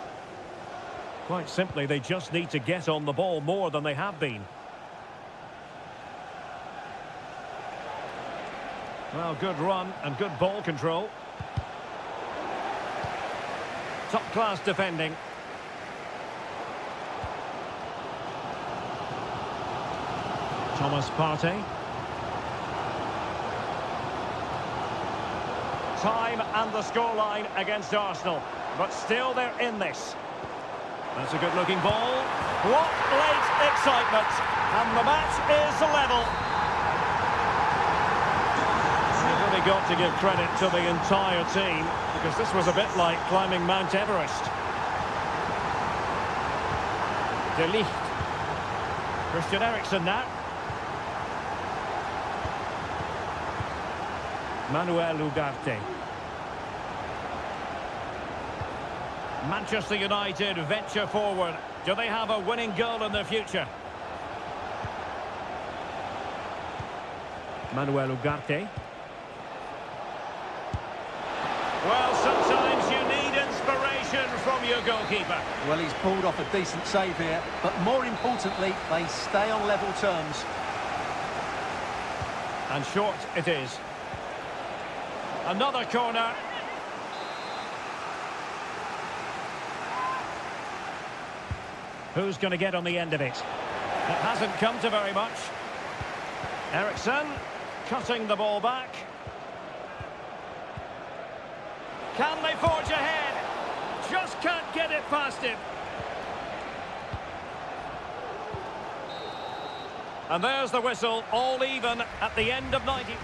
Quite simply, they just need to get on the ball more than they have been. Well, good run and good ball control. Top-class defending. Thomas Partey. Time and the scoreline against Arsenal, but still they're in this. That's a good-looking ball. What late excitement, and the match is level. You've really got to give credit to the entire team, because this was a bit like climbing Mount Everest. De Ligt. Christian Eriksen now. Manuel Ugarte. Manchester United venture forward. Do they have a winning goal in their future? Manuel Ugarte. Well, sometimes you need inspiration from your goalkeeper. Well, he's pulled off a decent save here, but more importantly, they stay on level terms. And short it is. Another corner. Who's going to get on the end of it? It hasn't come to very much. Eriksen cutting the ball back. Can they forge ahead? Just can't get it past him. And there's the whistle, all even at the end of 90.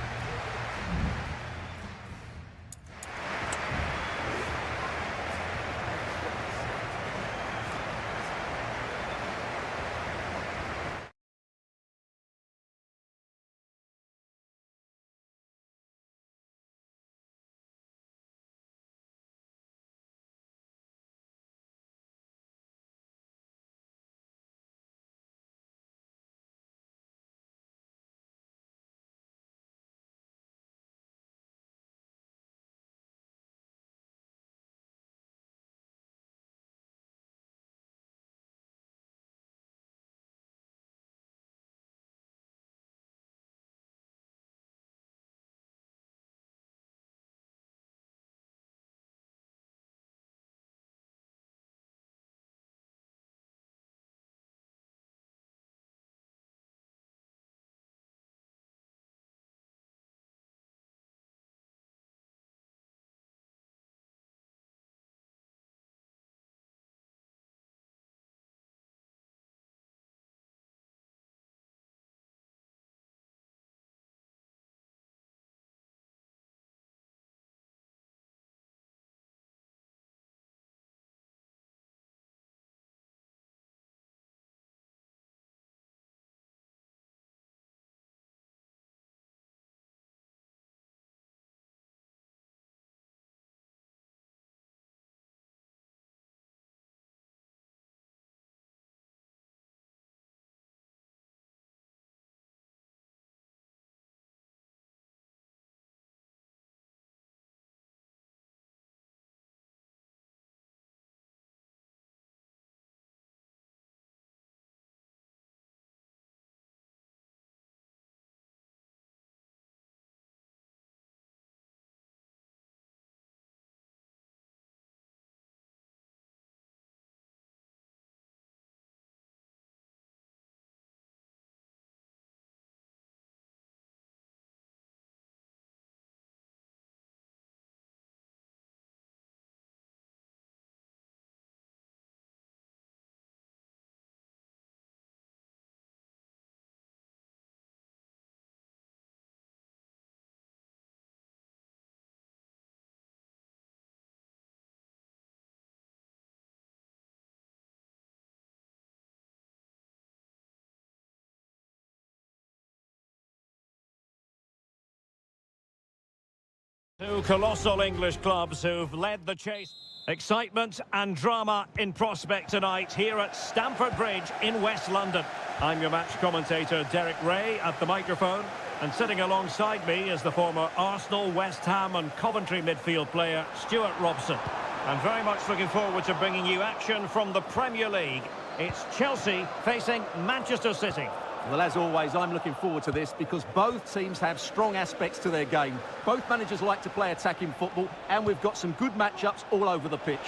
Two colossal English clubs who've led the chase. Excitement and drama in prospect tonight here at Stamford Bridge in West London. I'm your match commentator Derek Ray at the microphone, and sitting alongside me is the former Arsenal, West Ham and Coventry midfield player Stuart Robson. I'm very much looking forward to bringing you action from the Premier League. It's Chelsea facing Manchester City. Well, as always, I'm looking forward to this because both teams have strong aspects to their game. Both managers like to play attacking football, and we've got some good matchups all over the pitch.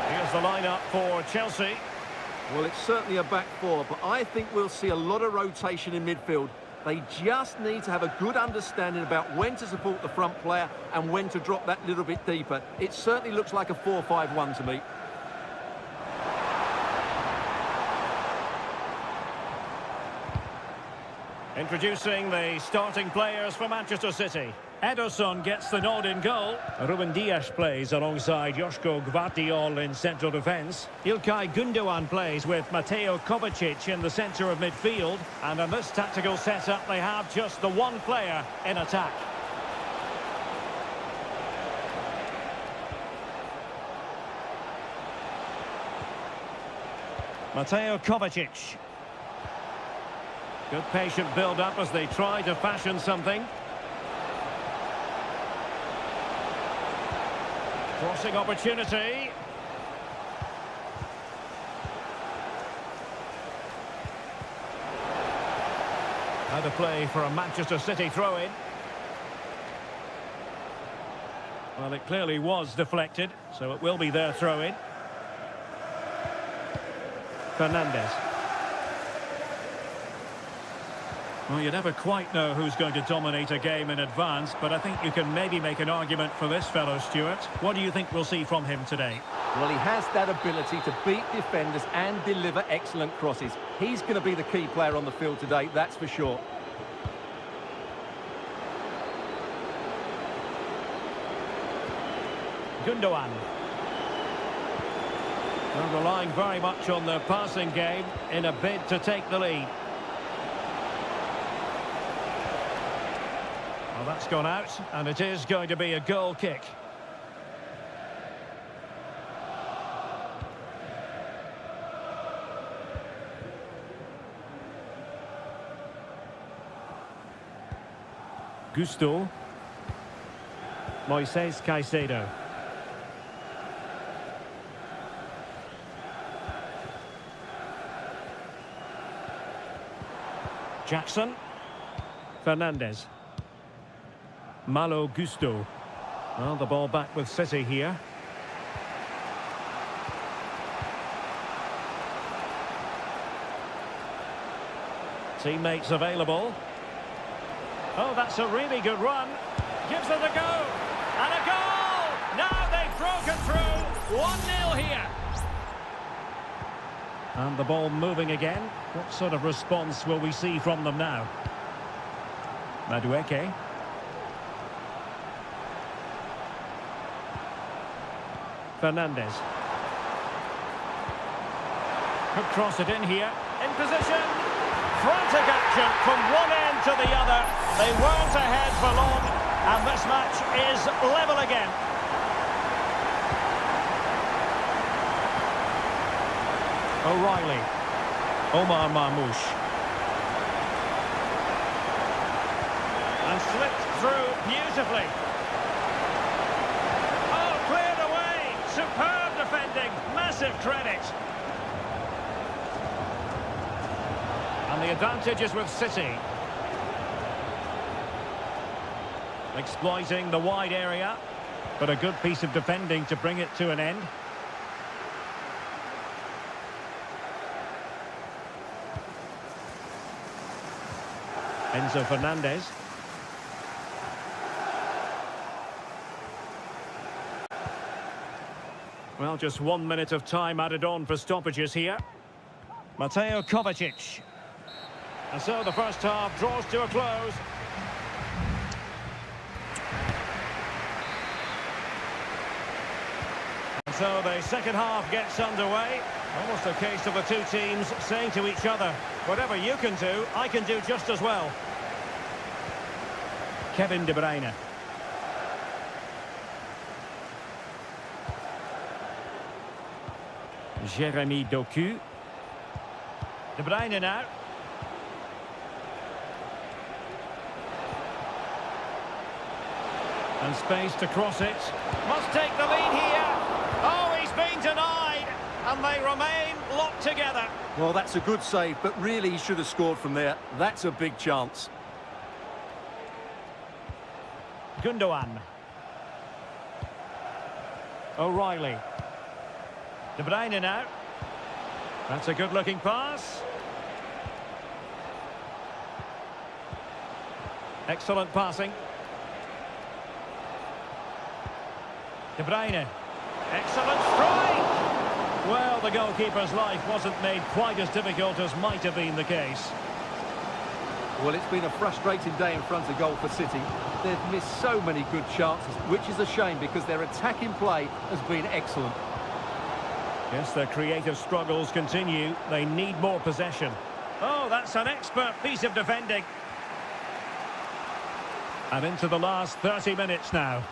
Here's the lineup for Chelsea. Well, it's certainly a back four, but I think we'll see a lot of rotation in midfield. They just need to have a good understanding about when to support the front player and when to drop that little bit deeper. It certainly looks like a 4-5-1 to me. Introducing the starting players for Manchester City. Ederson gets the nod in goal. Ruben Dias plays alongside Joško Gvardiol in central defence. Ilkay Gundogan plays with Mateo Kovacic in the centre of midfield. And in this tactical setup, they have just the one player in attack. Mateo Kovacic. Good patient build-up as they try to fashion something. Crossing opportunity. How to play for a Manchester City throw-in. Well, it clearly was deflected, so it will be their throw-in. Fernandes. Well, you never quite know who's going to dominate a game in advance, but I think you can maybe make an argument for this fellow, Stuart. What do you think we'll see from him today? Well, he has that ability to beat defenders and deliver excellent crosses. He's going to be the key player on the field today, that's for sure. Gundogan. They're relying very much on their passing game in a bid to take the lead. Well, that's gone out, and it is going to be a goal kick. Gusto. Moises Caicedo. Jackson. Fernandes. Malo Gusto. Well, the ball back with City here. Teammates available. Oh, that's a really good run. Gives it a go. And a goal! Now they've broken through. 1-0 here. And the ball moving again. What sort of response will we see from them now? Madueke. Fernandes. Could cross it in here. In position. Frantic action from one end to the other. They weren't ahead for long, and this match is level again. O'Reilly. Omar Marmoush. And slipped through beautifully. Oh, cleared away. Superb defending. Massive credit. And the advantage is with City. Exploiting the wide area, but a good piece of defending to bring it to an end. Enzo Fernandez. Well, just 1 minute of time added on for stoppages here. Mateo Kovacic. And so the first half draws to a close. And so the second half gets underway. Almost a case of the two teams saying to each other, whatever you can do, I can do just as well. Kevin De Bruyne. Jeremy Doku. De Bruyne now. And space to cross it. Must take the lead here. Oh, he's been denied. And they remain locked together. Well, that's a good save, but really he should have scored from there. That's a big chance. Gundogan. O'Reilly. De Bruyne now. That's a good-looking pass. Excellent passing. De Bruyne. Excellent strike! Well, the goalkeeper's life wasn't made quite as difficult as might have been the case. Well, it's been a frustrating day in front of goal for City. They've missed so many good chances, which is a shame because their attacking play has been excellent. Yes, their creative struggles continue. They need more possession. Oh, that's an expert piece of defending. And into the last 30 minutes now.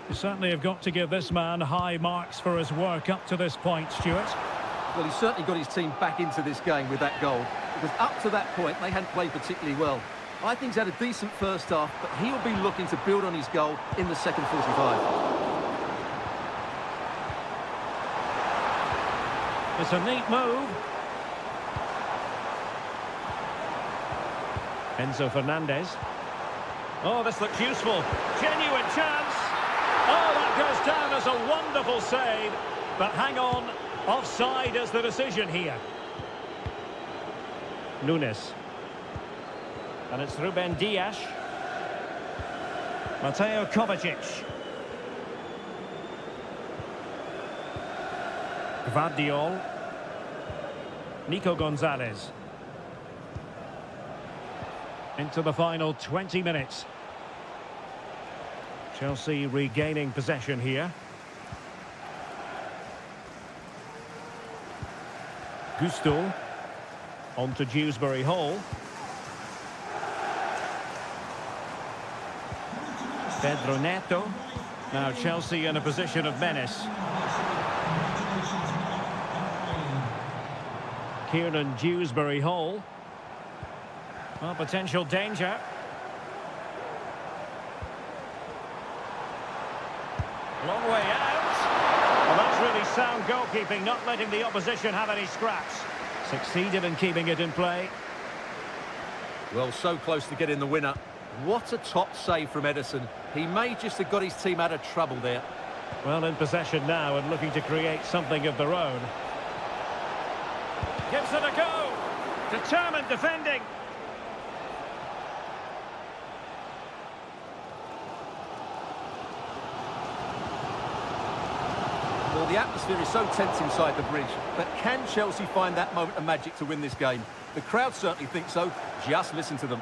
You certainly have got to give this man high marks for his work up to this point, Stuart. Well, he's certainly got his team back into this game with that goal, because up to that point, they hadn't played particularly well. I think he's had a decent first half, but he'll be looking to build on his goal in the second 45. It's a neat move. Enzo Fernandez. Oh, this looks useful. Genuine chance. Oh, that goes down as a wonderful save. But hang on, offside is the decision here. Nunes. And it's Ruben Dias. Mateo Kovacic. Gvardiol. Nico Gonzalez. Into the final 20 minutes. Chelsea regaining possession here. Gusto. On to Dewsbury Hall. Pedro Neto. Now Chelsea in a position of menace. Kieran Dewsbury Hall. Well, potential danger. Long way out. Well, that's really sound goalkeeping, not letting the opposition have any scraps. Succeeded in keeping it in play. Well, so close to getting the winner. What a top save from Ederson. He may just have got his team out of trouble there. Well, in possession now and looking to create something of their own. Gives it a go. Determined defending. Well, the atmosphere is so tense inside the bridge, but can Chelsea find that moment of magic to win this game? The crowd certainly think so. Just listen to them.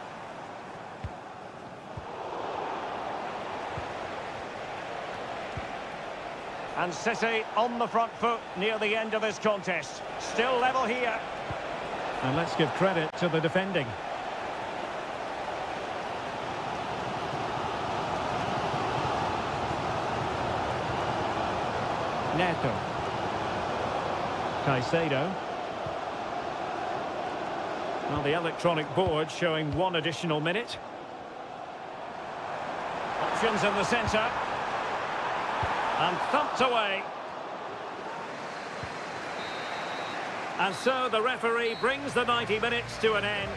And City on the front foot near the end of this contest. Still level here. And let's give credit to the defending. Neto. Caicedo. Well, the electronic board showing one additional minute. Options in the centre. And thumped away. And so the referee brings the 90 minutes to an end.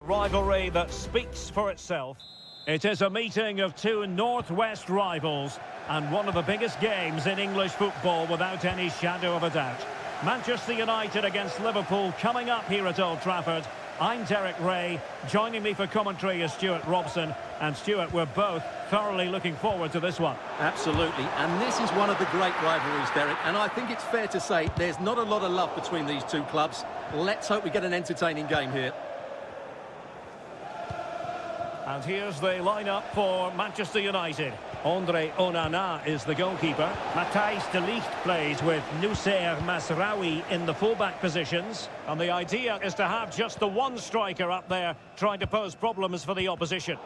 Rivalry that speaks for itself. It is a meeting of two northwest rivals and one of the biggest games in English football without any shadow of a doubt. Manchester United against Liverpool coming up here at Old Trafford. I'm Derek Ray. Joining me for commentary is Stuart Robson. And Stuart, we're both thoroughly looking forward to this one. Absolutely, and this is one of the great rivalries, Derek, and I think it's fair to say there's not a lot of love between these two clubs. Let's hope we get an entertaining game here. And here's the lineup for Manchester United. Andre Onana is the goalkeeper. Matthijs de Ligt plays with Noussair Masraoui in the fullback positions. And the idea is to have just the one striker up there trying to pose problems for the opposition.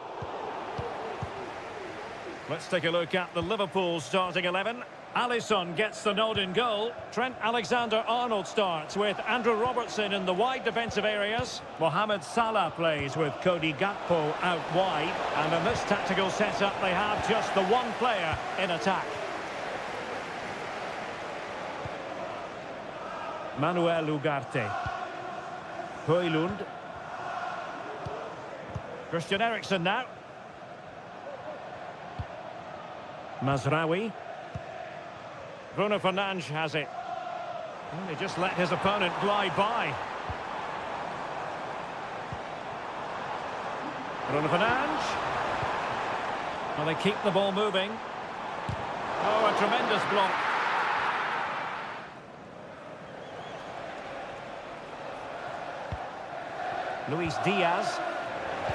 Let's take a look at the Liverpool starting 11. Alisson gets the nod in goal. Trent Alexander-Arnold starts with Andrew Robertson in the wide defensive areas. Mohamed Salah plays with Cody Gakpo out wide. And in this tactical setup, they have just the one player in attack. Manuel Ugarte. Højlund. Christian Eriksen now. Masraoui. Bruno Fernandes has it. And he just let his opponent glide by. Bruno Fernandes. Well, they keep the ball moving. Oh, a tremendous block. Luis Diaz.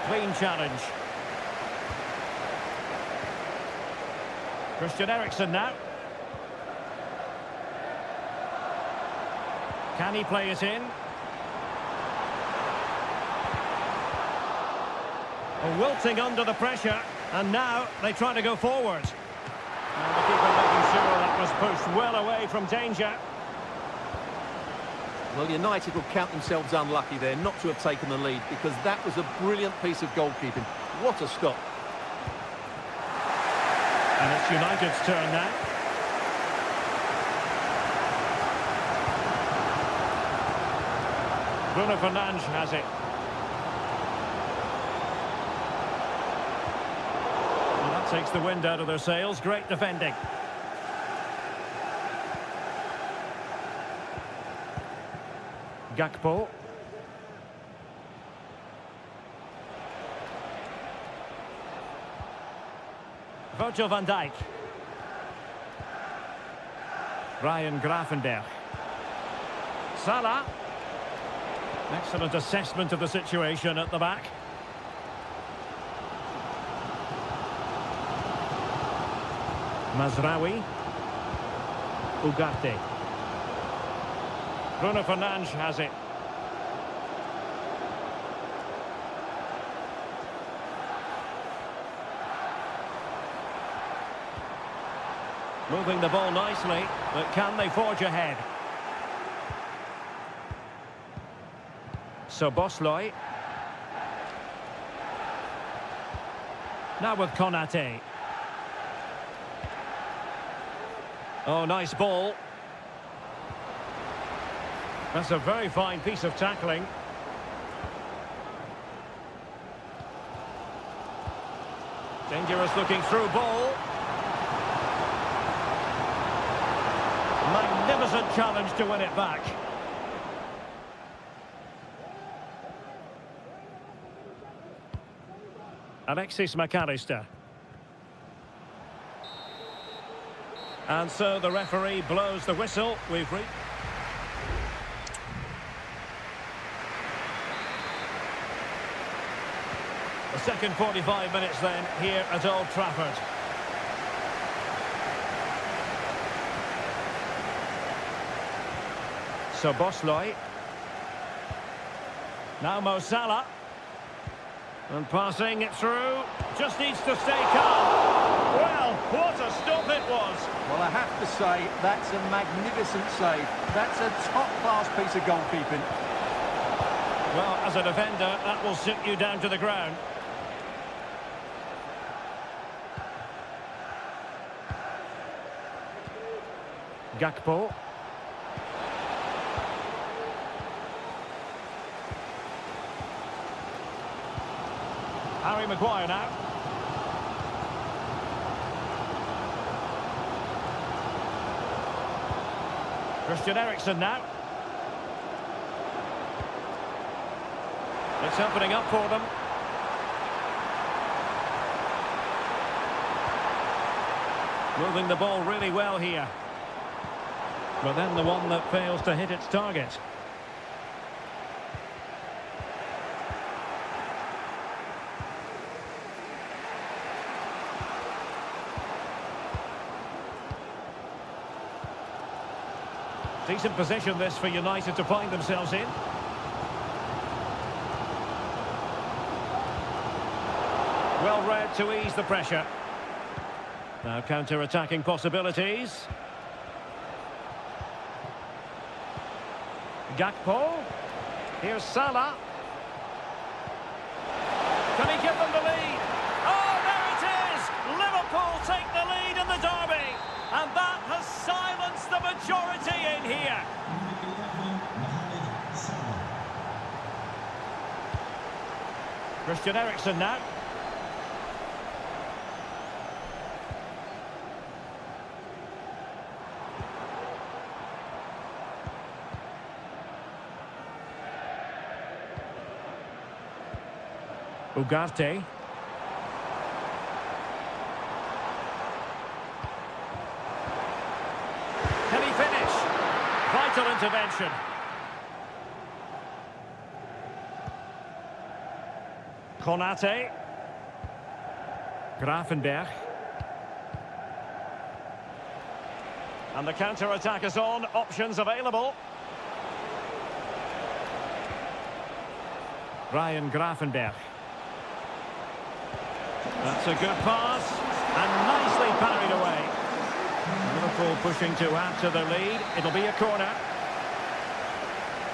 Clean challenge. Christian Eriksen now. Can he play it in? Wilting under the pressure, and now they try to go forward. And the keeper making sure that was pushed well away from danger. Well, United will count themselves unlucky there not to have taken the lead, because that was a brilliant piece of goalkeeping. What a stop. And it's United's turn now. Bruno Fernandes has it. And that takes the wind out of their sails. Great defending. Gakpo. Virgil van Dijk. Ryan Gravenberch. Salah. Excellent assessment of the situation at the back. Masraoui. Ugarte. Bruno Fernandes has it. Moving the ball nicely, but can they forge ahead? Szoboszlai. Now with Konate. Oh, nice ball. That's a very fine piece of tackling. Dangerous looking through ball. Magnificent challenge to win it back. Alexis McAllister. And so the referee blows the whistle. We've reached... The second 45 minutes then here at Old Trafford. Szoboszlai. Now Mo Salah. And passing it through. Just needs to stay calm. Well, what a stop it was. Well, I have to say, that's a magnificent save. That's a top-class piece of goalkeeping. Well, as a defender, that will sit you down to the ground. Gakpo. Harry Maguire now. Christian Eriksen now. It's opening up for them. Moving the ball really well here. But then the one that fails to hit its target. Decent position this for United to find themselves in. Well read to ease the pressure. Now counter-attacking possibilities. Gakpo. Here's Salah. Can he give them the lead? Oh, there it is! Liverpool take the lead in the derby. And that has silenced the majority in here. Christian Eriksen now. Ugarte. Can he finish? Vital intervention. Konate. Grafenberg. And the counter-attack is on. Options available. Ryan Grafenberg. That's a good pass, and nicely parried away. Liverpool pushing to add to the lead. It'll be a corner.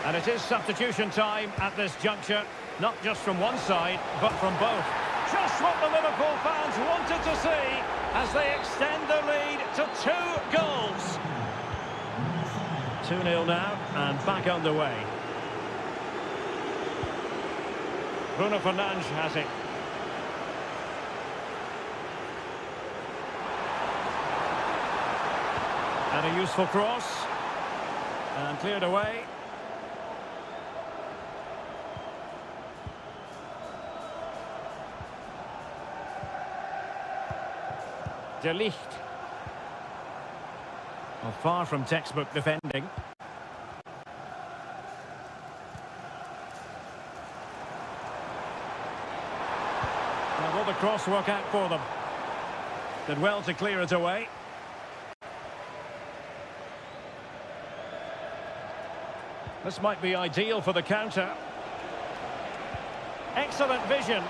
And it is substitution time at this juncture, not just from one side, but from both. Just what the Liverpool fans wanted to see as they extend the lead to 2 goals. 2-0 now, and back underway. Bruno Fernandes has it. And a useful cross. And cleared away. De Ligt. Well, far from textbook defending. Well, will the cross work out for them? Did well to clear it away. This might be ideal for the counter. Excellent vision.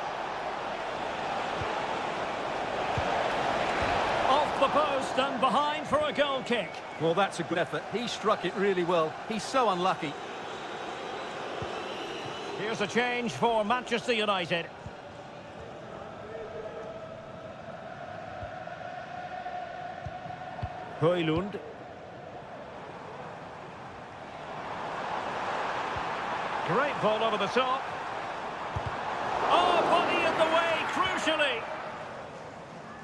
Off the post and behind for a goal kick. Well, that's a good effort. He struck it really well. He's so unlucky. Here's a change for Manchester United. Højlund. Great ball over the top. Oh, body in the way, crucially.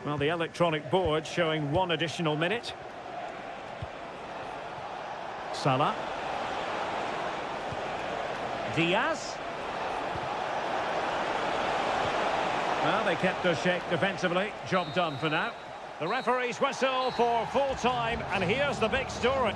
Well, the electronic board showing 1 additional minute. Salah. Diaz. Well, they kept us shape defensively. Job done for now. The referee's whistle for full time, and here's the big story.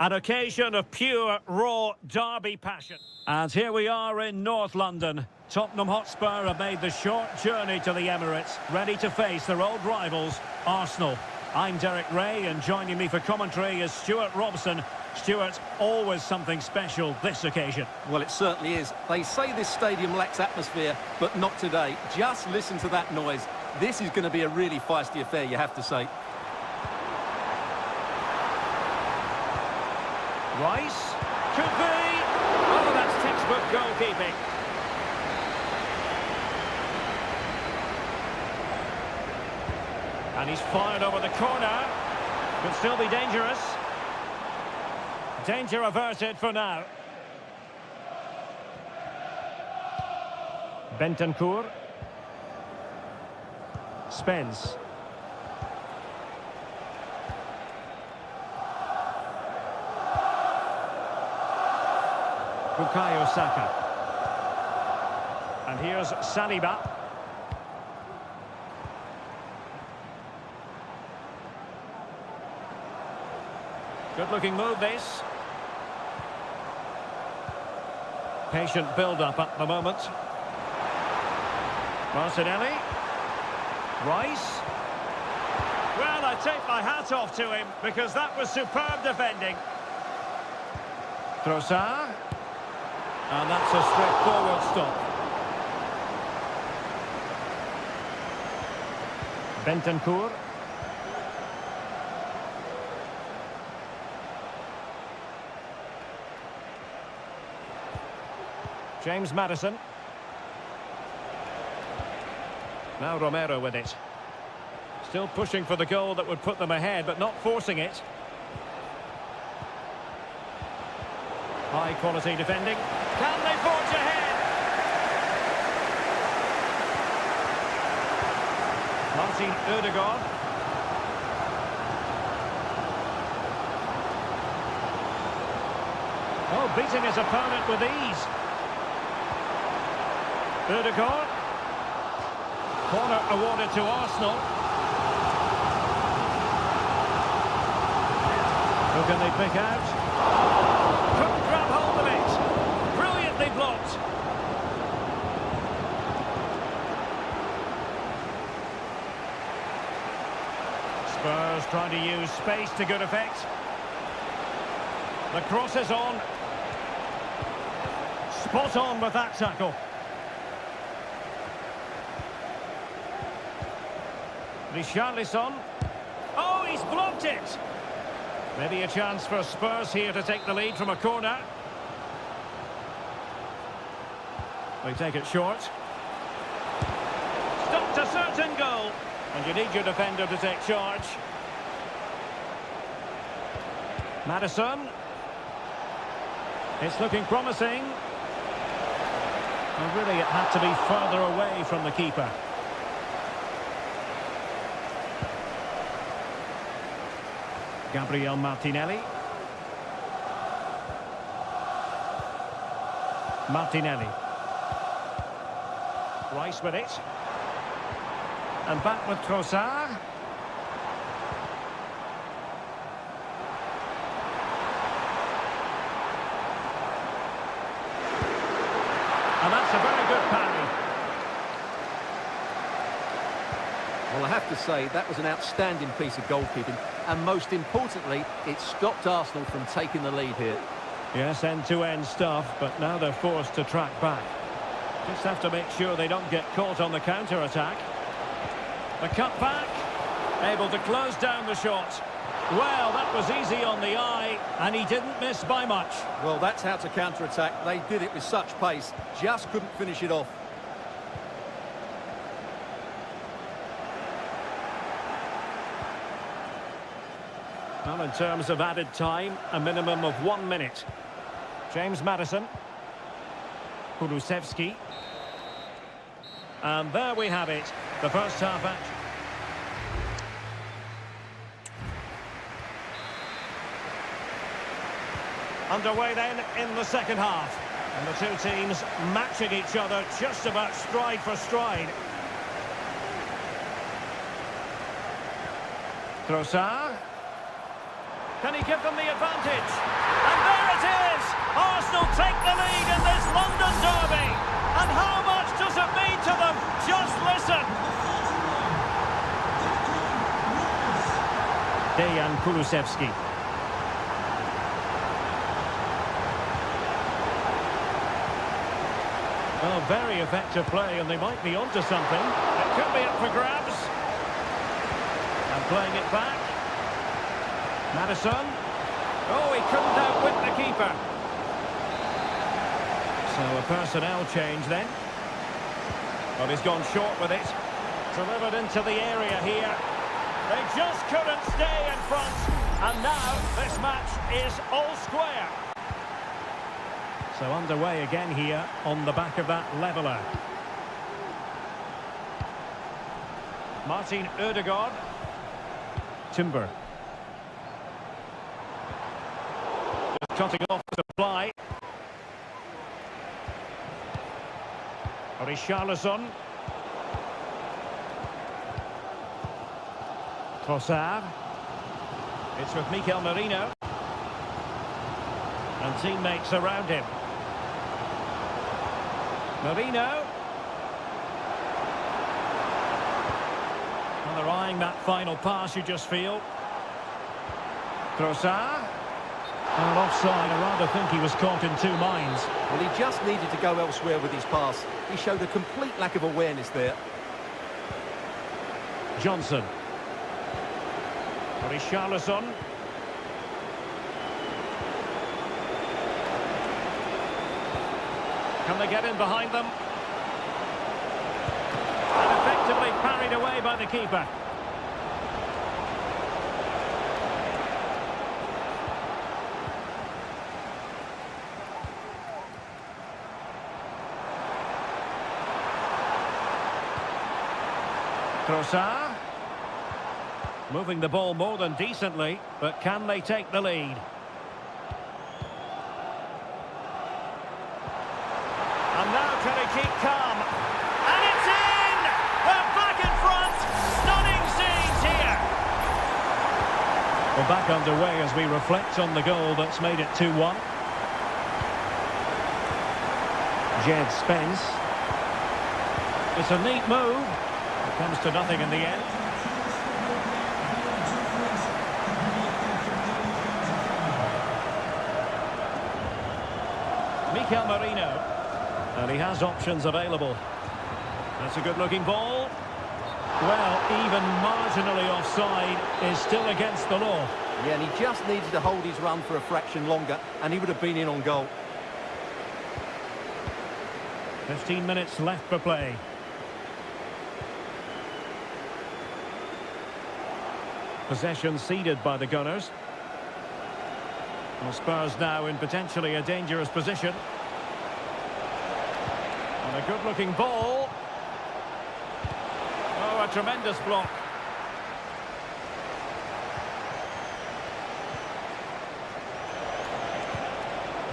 An occasion of pure, raw derby passion. And here we are in North London. Tottenham Hotspur have made the short journey to the Emirates, ready to face their old rivals, Arsenal. I'm Derek Ray, and joining me for commentary is Stuart Robson. Stuart, always something special this occasion. Well, it certainly is. They say this stadium lacks atmosphere, but not today. Just listen to that noise. This is going to be a really feisty affair, you have to say. Rice, could be. Oh, that's textbook goalkeeping. And he's fired over the corner. Could still be dangerous. Danger averted for now. Bentancur. Spence. Bukayo Saka. And here's Saliba. Good-looking move, this. Patient build-up at the moment. Martinelli. Rice. Well, I take my hat off to him because that was superb defending. Trossard. And that's a straightforward stop. Bentancur. James Maddison. Now Romero with it. Still pushing for the goal that would put them ahead, but not forcing it. High quality defending. Can they forge ahead? Martin Ødegaard. Oh, beating his opponent with ease. Ødegaard. Corner awarded to Arsenal. Who can they pick out? Couldn't grab hold of it. Brilliantly blocked. Spurs trying to use space to good effect. The cross is on. Spot on with that tackle. Richarlison. Oh, he's blocked it. Maybe a chance for Spurs here to take the lead from a corner. They take it short. Stopped a certain goal. And you need your defender to take charge. Maddison. It's looking promising. And really it had to be further away from the keeper. Gabriel Martinelli. Martinelli. Rice with it. And back with Trossard. And that's a very good parry. Well, I have to say, that was an outstanding piece of goalkeeping. And most importantly, it stopped Arsenal from taking the lead here. Yes, end-to-end stuff, but now they're forced to track back. Just have to make sure they don't get caught on the counter-attack. The cut back, able to close down the shot. Well, that was easy on the eye, and he didn't miss by much. Well, that's how to counter-attack. They did it with such pace, just couldn't finish it off. Well, in terms of added time, a minimum of 1 minute. James Maddison. Kulusevski. And there we have it, the first half action. Underway then in the second half. And the two teams matching each other just about stride for stride. Trossard. Can he give them the advantage? And there it is! Arsenal take the lead in this London derby. And how much does it mean to them? Just listen. Dejan Kulusevski. Oh, very effective play, and they might be onto something. It could be up for grabs. And playing it back. Madison. Oh, he couldn't outwit the keeper. So a personnel change then. Well, he's gone short with it. Delivered into the area here. They just couldn't stay in front. And now this match is all square. So underway again here on the back of that leveller. Martin Ødegaard. Timber. Just cutting off the fly. Richarlison. Trossard. It's with Mikel Merino. And teammates around him. Merino. And they're eyeing that final pass, you just feel. Trossard. And offside, I rather think he was caught in two minds. Well, he just needed to go elsewhere with his pass. He showed a complete lack of awareness there. Johnson. Richarlison. Can they get in behind them? And effectively parried away by the keeper. Trossard. Moving the ball more than decently, but can they take the lead? And now can he keep calm? And it's in! They're back in front! Stunning scenes here! We're back underway as we reflect on the goal that's made it 2-1. Jed Spence. It's a neat move. It comes to nothing in the end. Mikel Merino. And he has options available. That's a good-looking ball. Well, even marginally offside is still against the law. Yeah, and he just needed to hold his run for a fraction longer, and he would have been in on goal. 15 minutes left for play. Possession ceded by the Gunners. Well, Spurs now in potentially a dangerous position. And a good-looking ball. Oh, a tremendous block.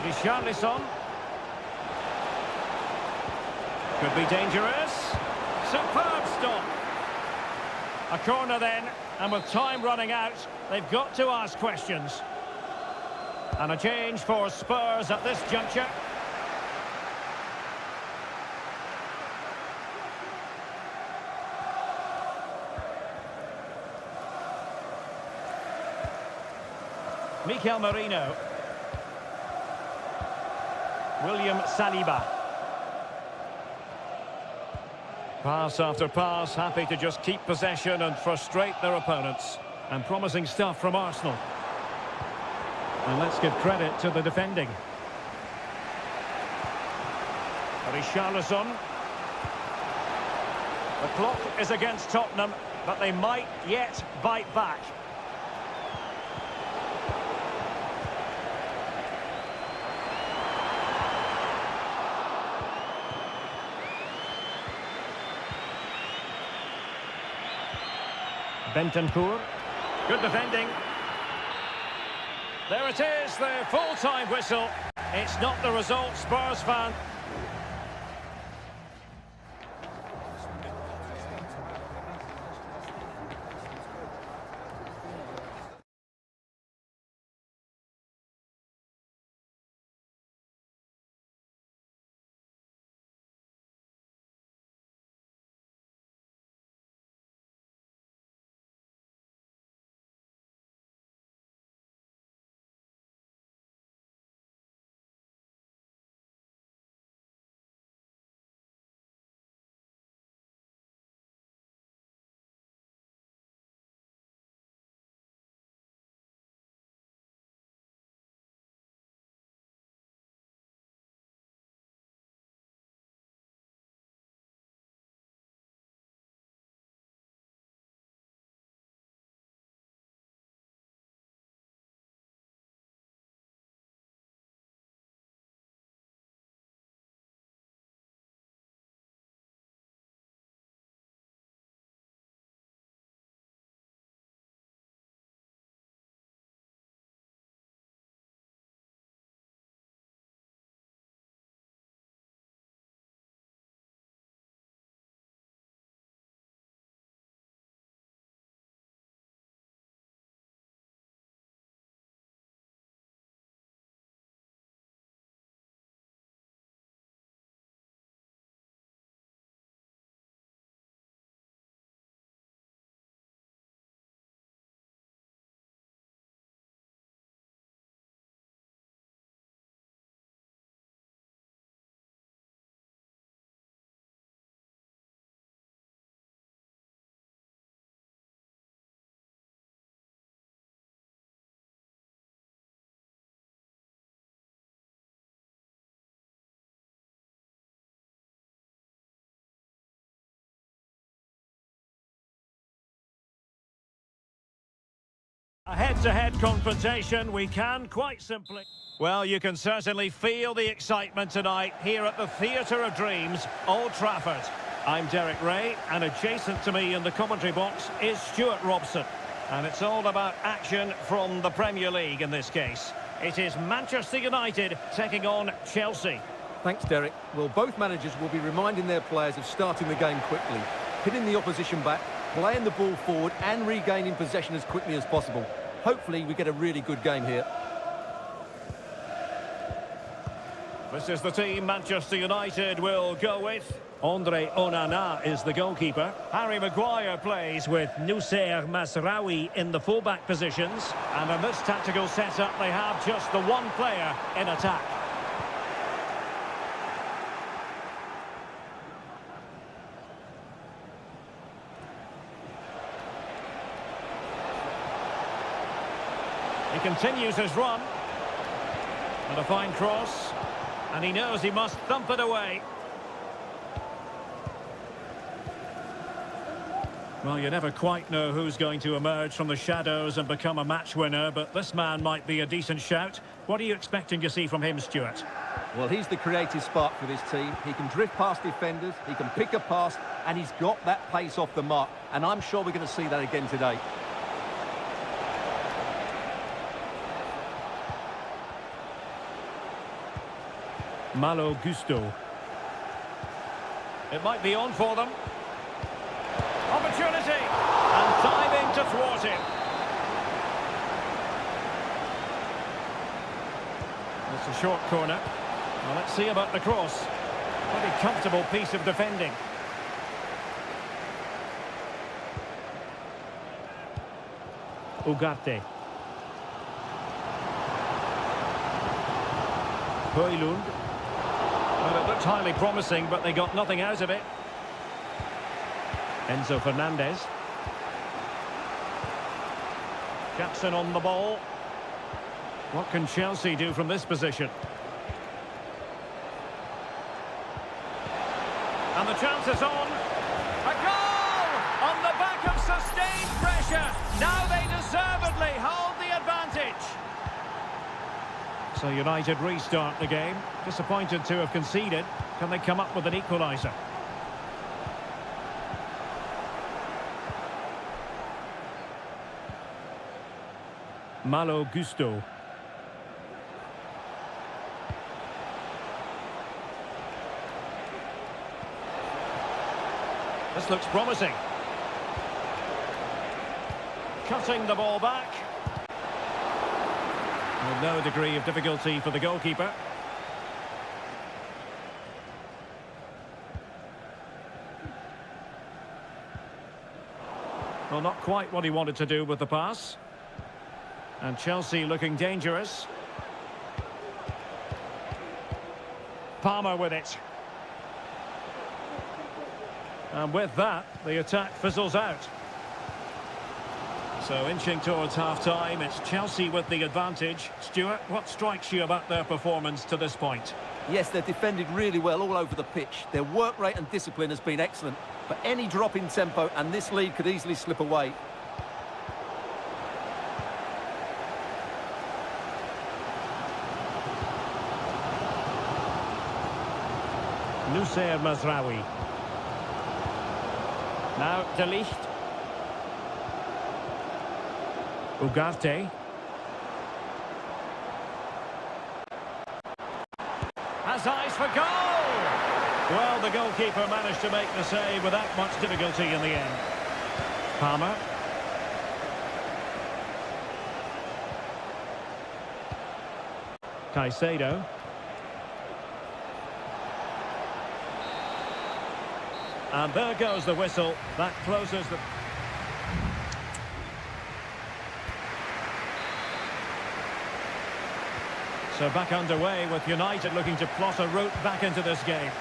Richarlison. Could be dangerous. Superb stop. A corner then, and with time running out, they've got to ask questions. And a change for Spurs at this juncture. Mikel Merino. William Saliba. Pass after pass, happy to just keep possession and frustrate their opponents. And promising stuff from Arsenal. And let's give credit to the defending. Richarlison. The clock is against Tottenham, but they might yet bite back. Bentancur. Good defending. There it is, the full-time whistle. It's not the result Spurs fan A head-to-head confrontation, we can quite simply... Well, you can certainly feel the excitement tonight here at the Theatre of Dreams, Old Trafford. I'm Derek Ray, and adjacent to me in the commentary box is Stuart Robson. And it's all about action from the Premier League in this case. It is Manchester United taking on Chelsea. Thanks, Derek. Well, both managers will be reminding their players of starting the game quickly, hitting the opposition back, playing the ball forward and regaining possession as quickly as possible. Hopefully we get a really good game here. This is the team Manchester United will go with. Andre Onana is the goalkeeper. Harry Maguire plays with Noussair Mazraoui in the fullback positions. And in this tactical setup, they have just the one player in attack. He continues his run. And a fine cross. And he knows he must thump it away. Well, you never quite know who's going to emerge from the shadows and become a match winner, but this man might be a decent shout. What are you expecting to see from him, Stuart? Well, he's the creative spark for this team. He can drift past defenders, he can pick a pass, and he's got that pace off the mark. And I'm sure we're going to see that again today. Malo Gusto. It might be on for them. Opportunity! And diving to thwart him. It's a short corner. Well, let's see about the cross. Pretty comfortable piece of defending. Ugarte. Højlund. Well, it looked highly promising, but they got nothing out of it. Enzo Fernandez. Jackson on the ball. What can Chelsea do from this position? And the chance is on. A goal! On the back of sustained pressure. Now they deservedly hold the advantage. So United restart the game. Disappointed to have conceded. Can they come up with an equaliser? Malo Gusto. This looks promising. Cutting the ball back. With no degree of difficulty for the goalkeeper. Well, not quite what he wanted to do with the pass. And Chelsea looking dangerous. Palmer with it. And with that, the attack fizzles out. So inching towards half-time, it's Chelsea with the advantage. Stuart, what strikes you about their performance to this point? Yes, they've defended really well all over the pitch. Their work rate and discipline has been excellent. But any drop in tempo and this lead could easily slip away. Noussair Mazraoui. Now De Ligt. Ugarte. Has eyes for goal! Well, the goalkeeper managed to make the save without much difficulty in the end. Palmer. Caicedo. And there goes the whistle. That closes the... So back underway with United looking to plot a route back into this game.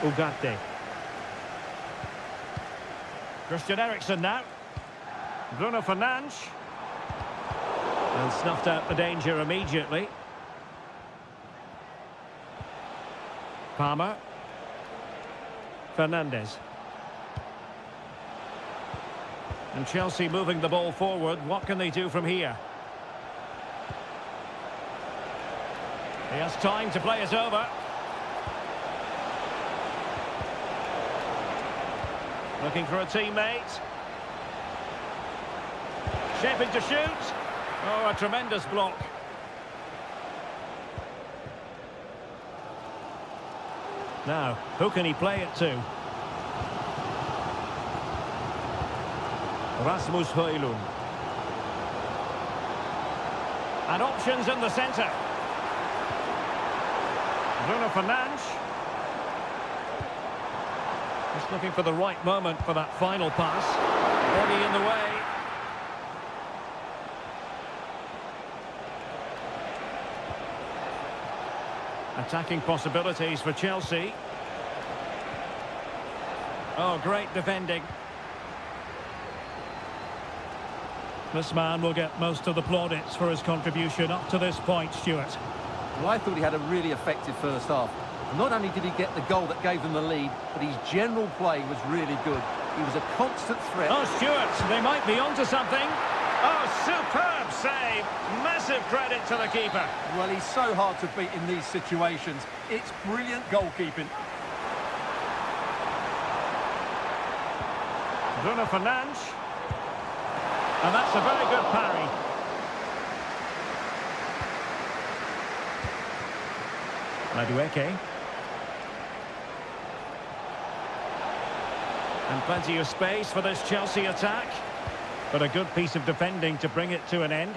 Ugarte. Christian Eriksen now. Bruno Fernandes. And snuffed out the danger immediately. Palmer. Fernandez. And Chelsea moving the ball forward. What can they do from here? He has time to play it over. Looking for a teammate. Shaping to shoot. Oh, a tremendous block. Now, who can he play it to? Rasmus Højlund. And options in the centre. Bruno Fernandes. Just looking for the right moment for that final pass. Body in the way. Attacking possibilities for Chelsea. Oh, great defending. This man will get most of the plaudits for his contribution up to this point, Stuart. Well, I thought he had a really effective first half. Not only did he get the goal that gave them the lead, but his general play was really good. He was a constant threat. Oh, Stuart, they might be onto something. Oh, superb save. Massive credit to the keeper. Well, he's so hard to beat in these situations. It's brilliant goalkeeping. Bruno Fernandes. And that's a very good parry. Madueke. And plenty of space for this Chelsea attack. But a good piece of defending to bring it to an end.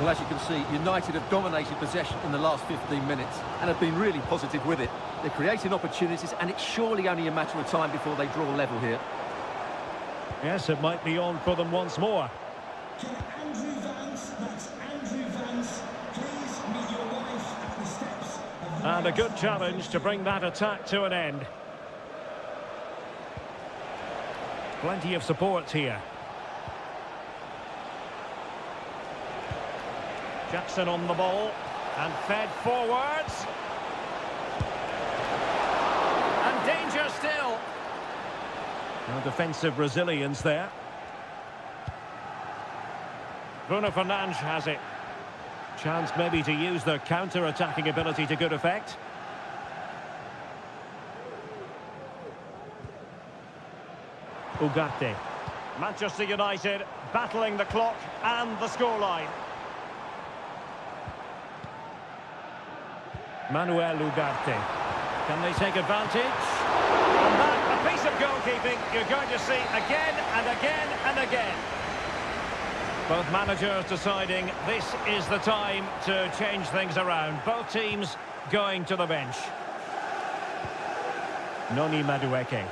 Well, as you can see, United have dominated possession in the last 15 minutes and have been really positive with it. They're creating opportunities, and it's surely only a matter of time before they draw level here. Yes, it might be on for them once more. Andrew Vance, that's Andrew Vance. Please meet your wife at the steps of the And a good challenge to bring that attack to an end. Plenty of support here. Jackson on the ball and fed forwards. And danger still. No defensive resilience there. Bruno Fernandes has it. Chance maybe to use their counter-attacking ability to good effect. Ugarte. Manchester United battling the clock and the scoreline. Manuel Ugarte. Can they take advantage? And that, a piece of goalkeeping you're going to see again and again and again. Both managers deciding this is the time to change things around. Both teams going to the bench. Noni Madueke.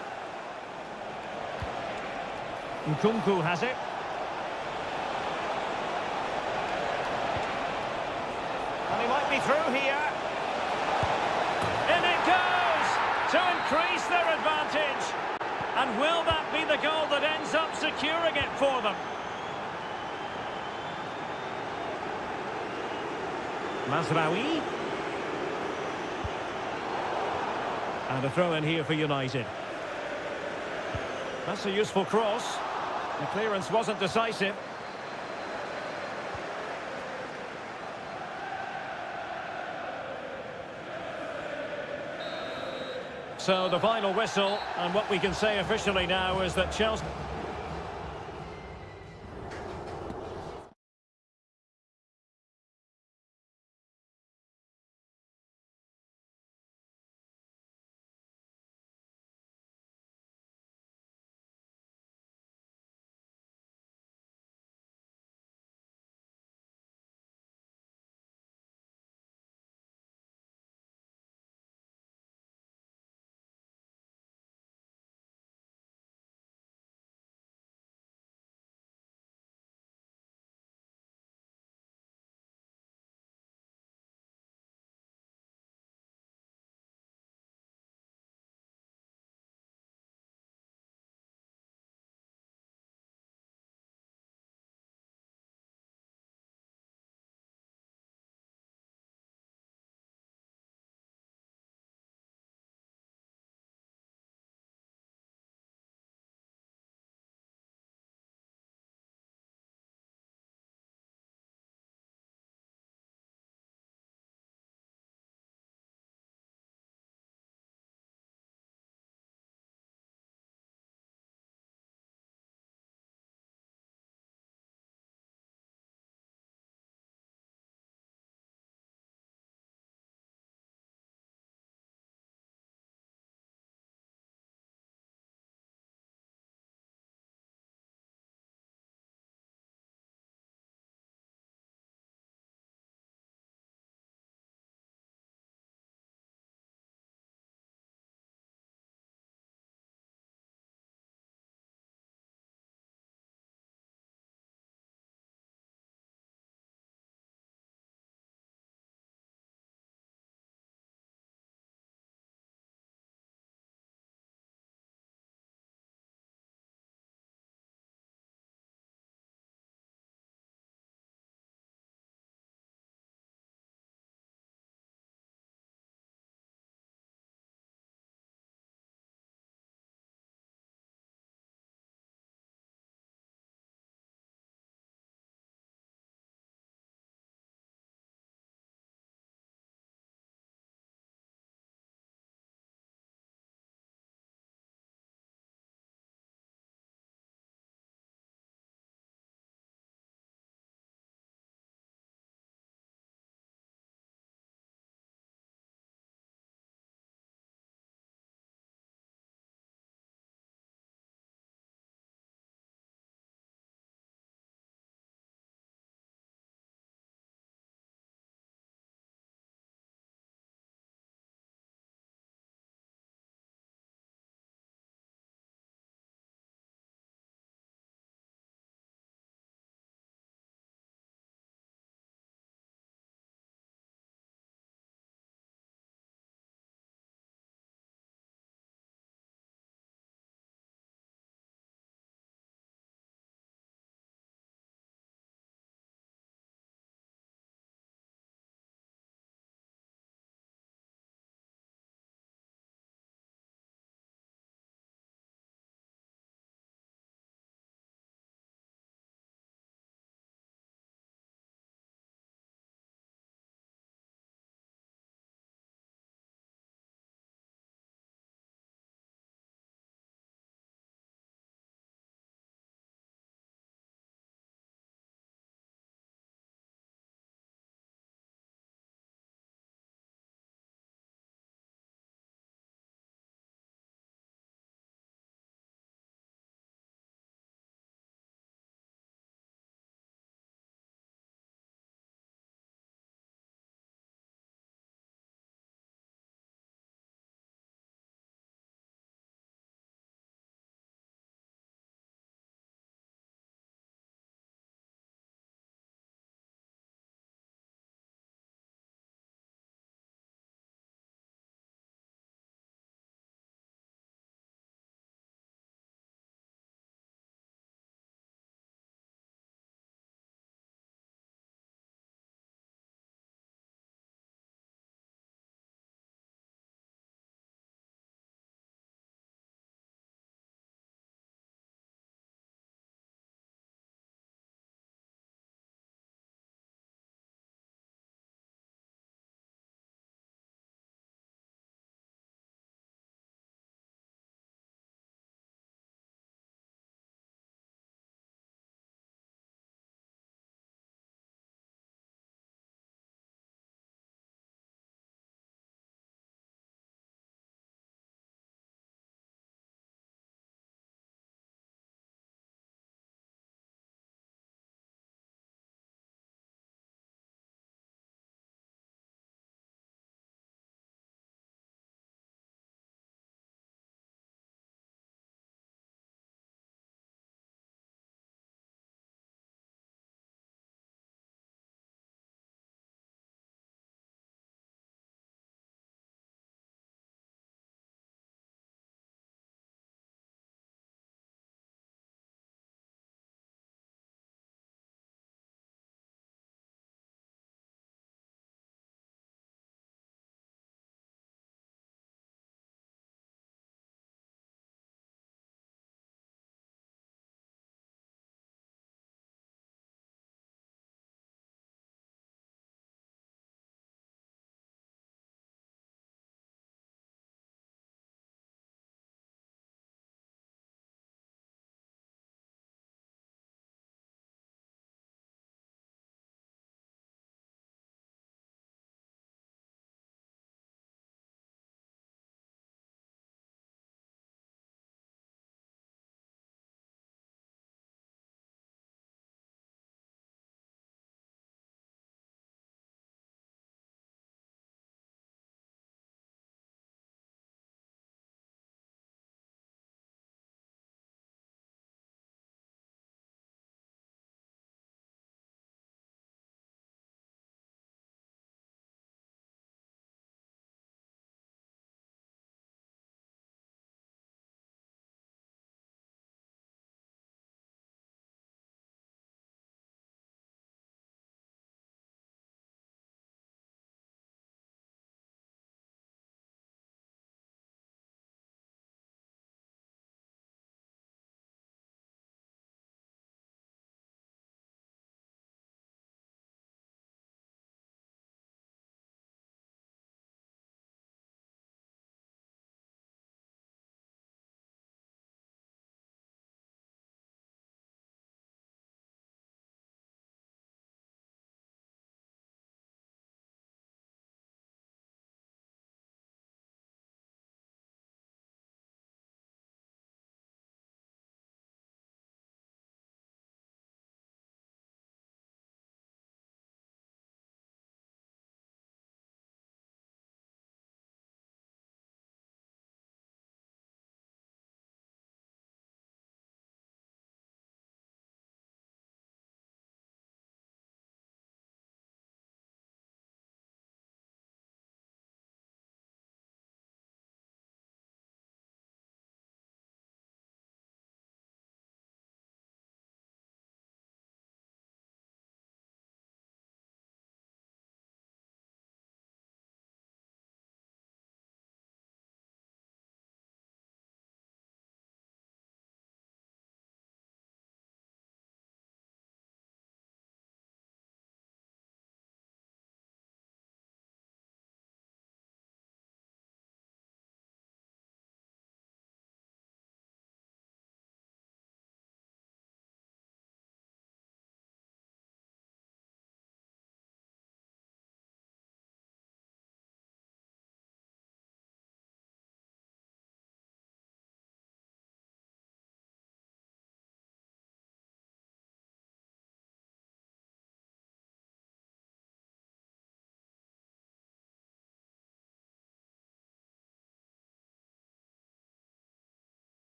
Nkunku has it. And he might be through here. In it goes to increase their advantage. And will that be the goal that ends up securing it for them? Mazraoui. And a throw in here for United. That's a useful cross. The clearance wasn't decisive. So the final whistle, and what we can say officially now is that Chelsea...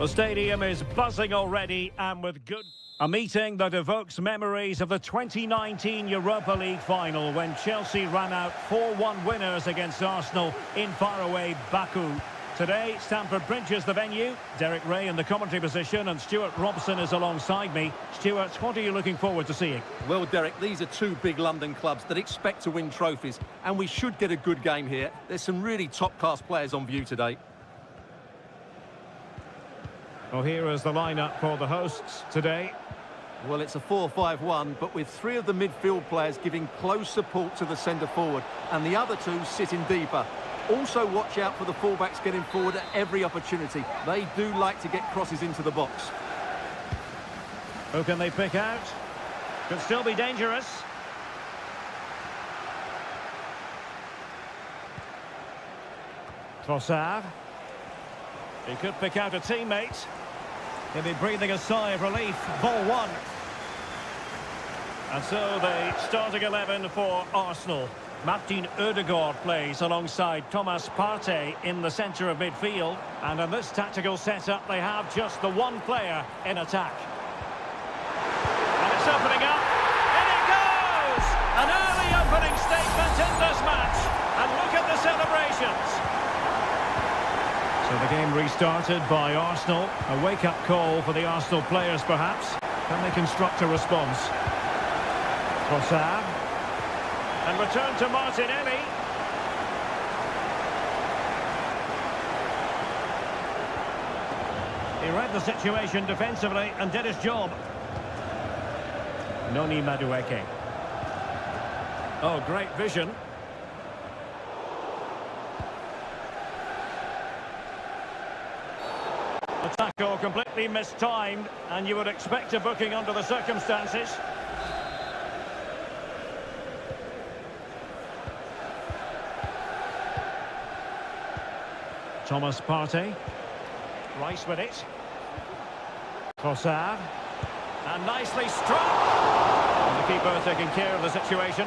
The stadium is buzzing already and with good... A meeting that evokes memories of the 2019 Europa League final when Chelsea ran out 4-1 winners against Arsenal in faraway Baku. Today, Stamford Bridge is the venue. Derek Ray in the commentary position and Stuart Robson is alongside me. Stuart, what are you looking forward to seeing? Well, Derek, these are two big London clubs that expect to win trophies, and we should get a good game here. There's some really top-class players on view today. Well, here is the lineup for the hosts today. Well, it's a 4-5-1, but with three of the midfield players giving close support to the centre-forward, and the other two sitting deeper. Also watch out for the fullbacks getting forward at every opportunity. They do like to get crosses into the box. Who can they pick out? Could still be dangerous. Trossard. He could pick out a teammate. He'll be breathing a sigh of relief. Ball one. And so the starting 11 for Arsenal. Martin Ødegaard plays alongside Thomas Partey in the centre of midfield. And in this tactical setup, they have just the one player in attack. And it's opening up. In it goes! An early opening statement in this match. And look at the celebrations. So the game restarted by Arsenal. A wake-up call for the Arsenal players, perhaps. Can they construct a response? Trossard. And return to Martinelli. He read the situation defensively and did his job. Noni Madueke. Oh, great vision. The tackle completely mistimed, and you would expect a booking under the circumstances. Thomas Partey. Rice with it. Trossard. And nicely struck. And the keeper taking care of the situation.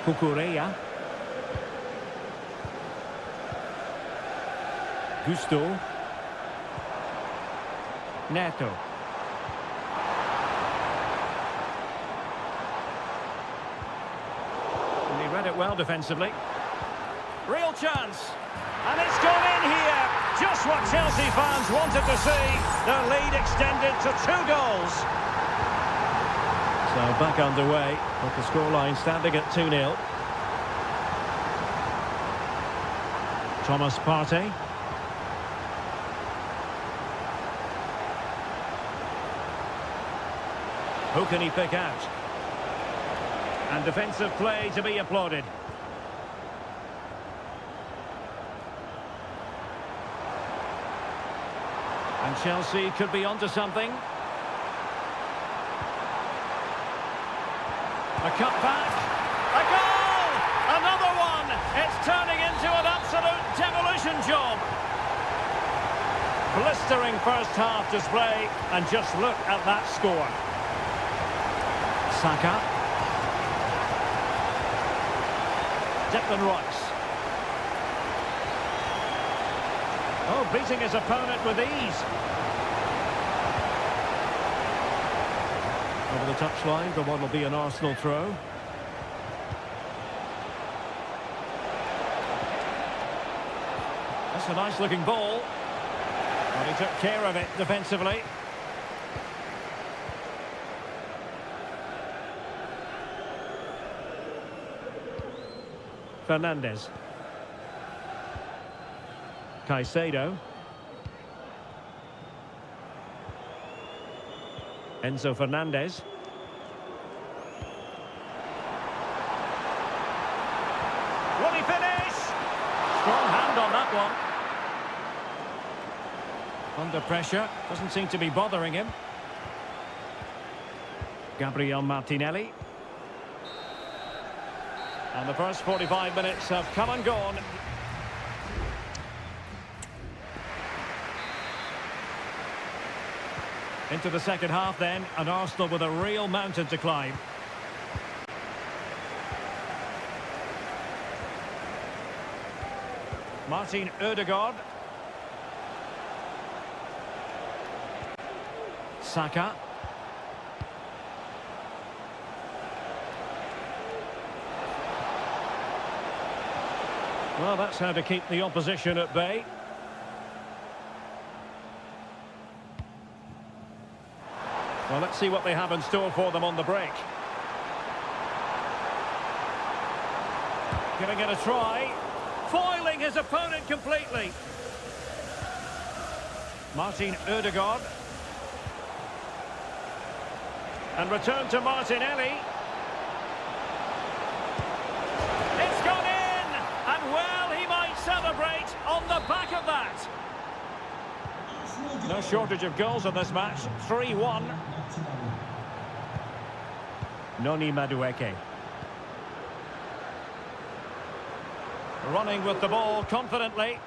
Cucurella. Gusto. Neto. And he read it well defensively. Real chance. And it's gone in here. Just what Chelsea fans wanted to see. Their lead extended to 2 goals. So back underway, with the scoreline standing at 2-0. Thomas Partey. Who can he pick out? And defensive play to be applauded. And Chelsea could be onto something. A cutback. A goal! Another one! It's turning into an absolute demolition job. Blistering first half display, and just look at that score. Saka. Declan Rice. Oh, beating his opponent with ease. Over the touchline, the one will be an Arsenal throw. That's a nice-looking ball. And he took care of it defensively. Fernandes. Caicedo. Enzo Fernandez. Will he finish? Strong hand on that one. Under pressure. Doesn't seem to be bothering him. Gabriel Martinelli. And the first 45 minutes have come and gone. Into the second half then, and Arsenal with a real mountain to climb. Martin Ødegaard. Saka. Well, that's how to keep the opposition at bay. Well, let's see what they have in store for them on the break. Giving it a try. Foiling his opponent completely. Martin Ødegaard. And return to Martinelli. It's gone in! And well, he might celebrate on the back of that. No shortage of goals in this match. 3-1. Noni Madueke. Running with the ball confidently.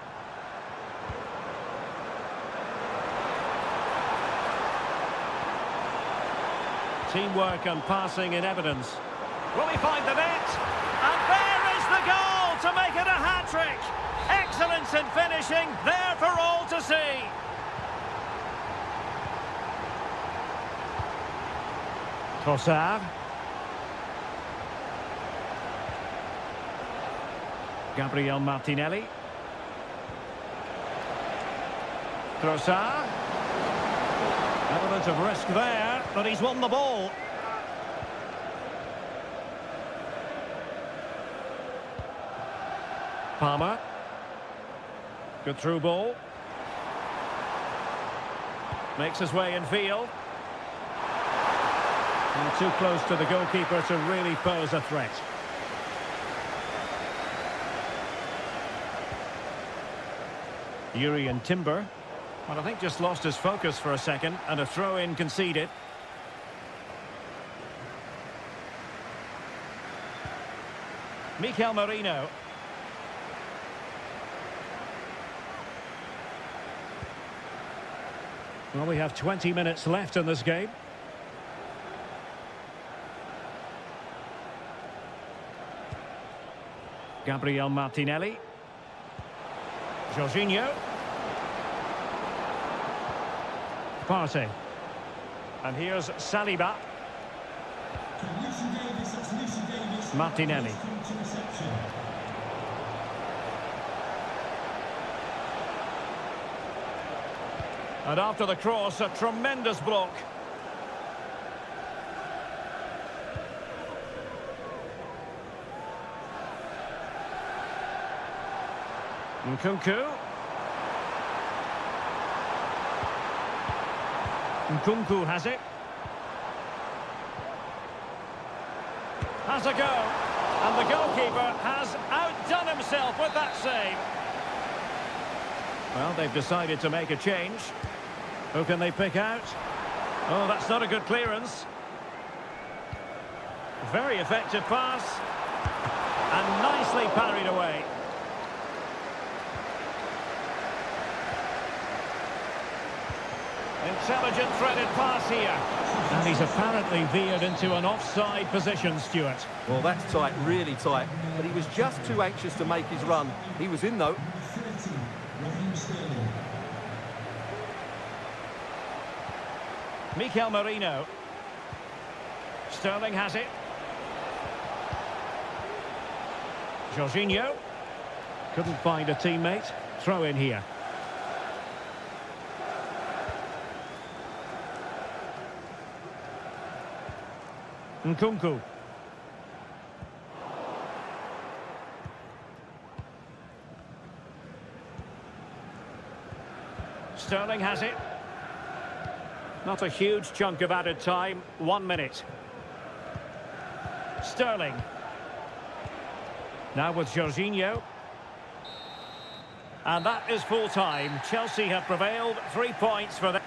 Teamwork and passing in evidence. Will he find the net? And there is the goal to make it a hat-trick. Excellence in finishing, there for all to see. Trossard. Gabriel Martinelli. Trossard. Element of risk there, but he's won the ball. Palmer. Good through ball. Makes his way in field. And too close to the goalkeeper to really pose a threat. Yuri and Timber. Well, I think just lost his focus for a second, and a throw-in conceded. Mikel Merino. Well, we have 20 minutes left in this game. Gabriel Martinelli. Jorginho. Partey. And here's Saliba. Martinelli. And after the cross, a tremendous block. Nkunku. Nkunku has it. Has a go. And the goalkeeper has outdone himself with that save. Well, they've decided to make a change. Who can they pick out? Oh, that's not a good clearance. Very effective pass. And nicely parried away. Intelligent threaded pass here. And he's apparently veered into an offside position, Stuart. Well, that's tight, really tight. But he was just too anxious to make his run. He was in, though. Mikel Merino. Sterling has it. Jorginho. Couldn't find a teammate. Throw in here. Nkunku. Sterling has it. Not a huge chunk of added time. 1 minute. Sterling. Now with Jorginho. And that is full time. Chelsea have prevailed. 3 points for them.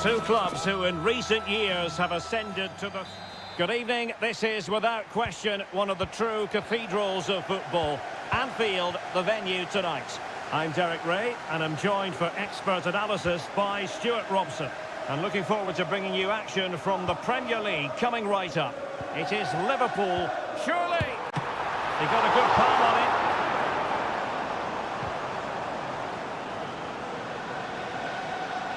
Two clubs who in recent years have ascended to the... Good evening. This is without question one of the true cathedrals of football. Anfield, the venue tonight. I'm Derek Ray and I'm joined for expert analysis by Stuart Robson. And looking forward to bringing you action from the Premier League coming right up. It is Liverpool. Surely! He got a good palm on it.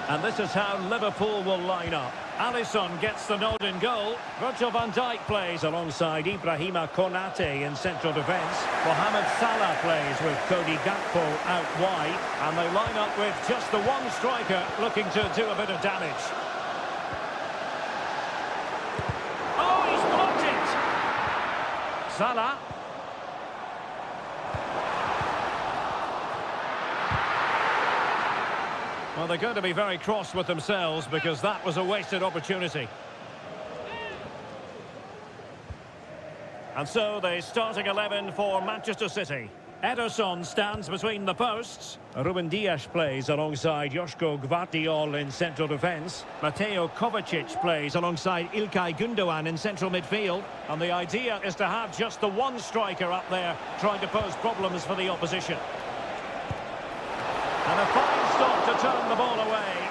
And this is how Liverpool will line up. Alisson gets the nod in goal. Virgil van Dijk plays alongside Ibrahima Konate in central defence. Mohamed Salah plays with Cody Gakpo out wide. And they line up with just the one striker looking to do a bit of damage. Oh, he's blocked it! Salah. Well, they're going to be very cross with themselves because that was a wasted opportunity. And so the starting 11 for Manchester City. Ederson stands between the posts. Ruben Dias plays alongside Joško Gvardiol in central defence. Mateo Kovacic plays alongside İlkay Gündoğan in central midfield. And the idea is to have just the one striker up there trying to pose problems for the opposition. And a fine stop to turn the ball away.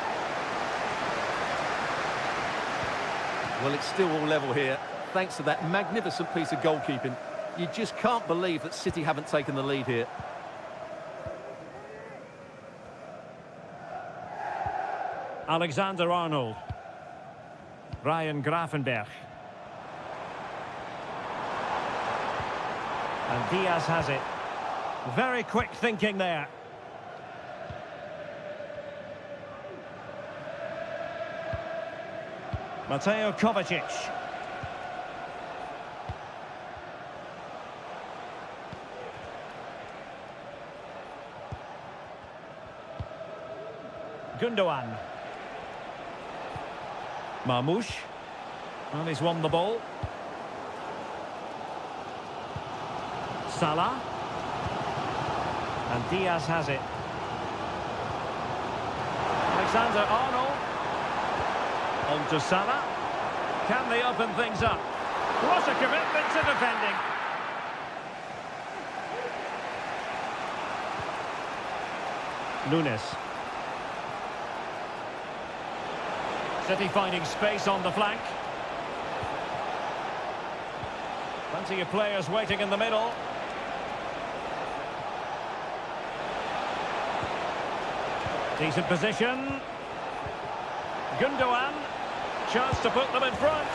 Well, it's still all level here, thanks to that magnificent piece of goalkeeping. You just can't believe that City haven't taken the lead here. Alexander-Arnold. Ryan Gravenberch. And Diaz has it. Very quick thinking there. Mateo Kovacic. Gündoğan. Marmoush. Well, he's won the ball. Salah. And Diaz has it. Alexander-Arnold. On to Salah. Can they open things up? What a commitment to defending. Nunes. City finding space on the flank. Plenty of players waiting in the middle. Decent position. Gündoğan. Chance to put them in front.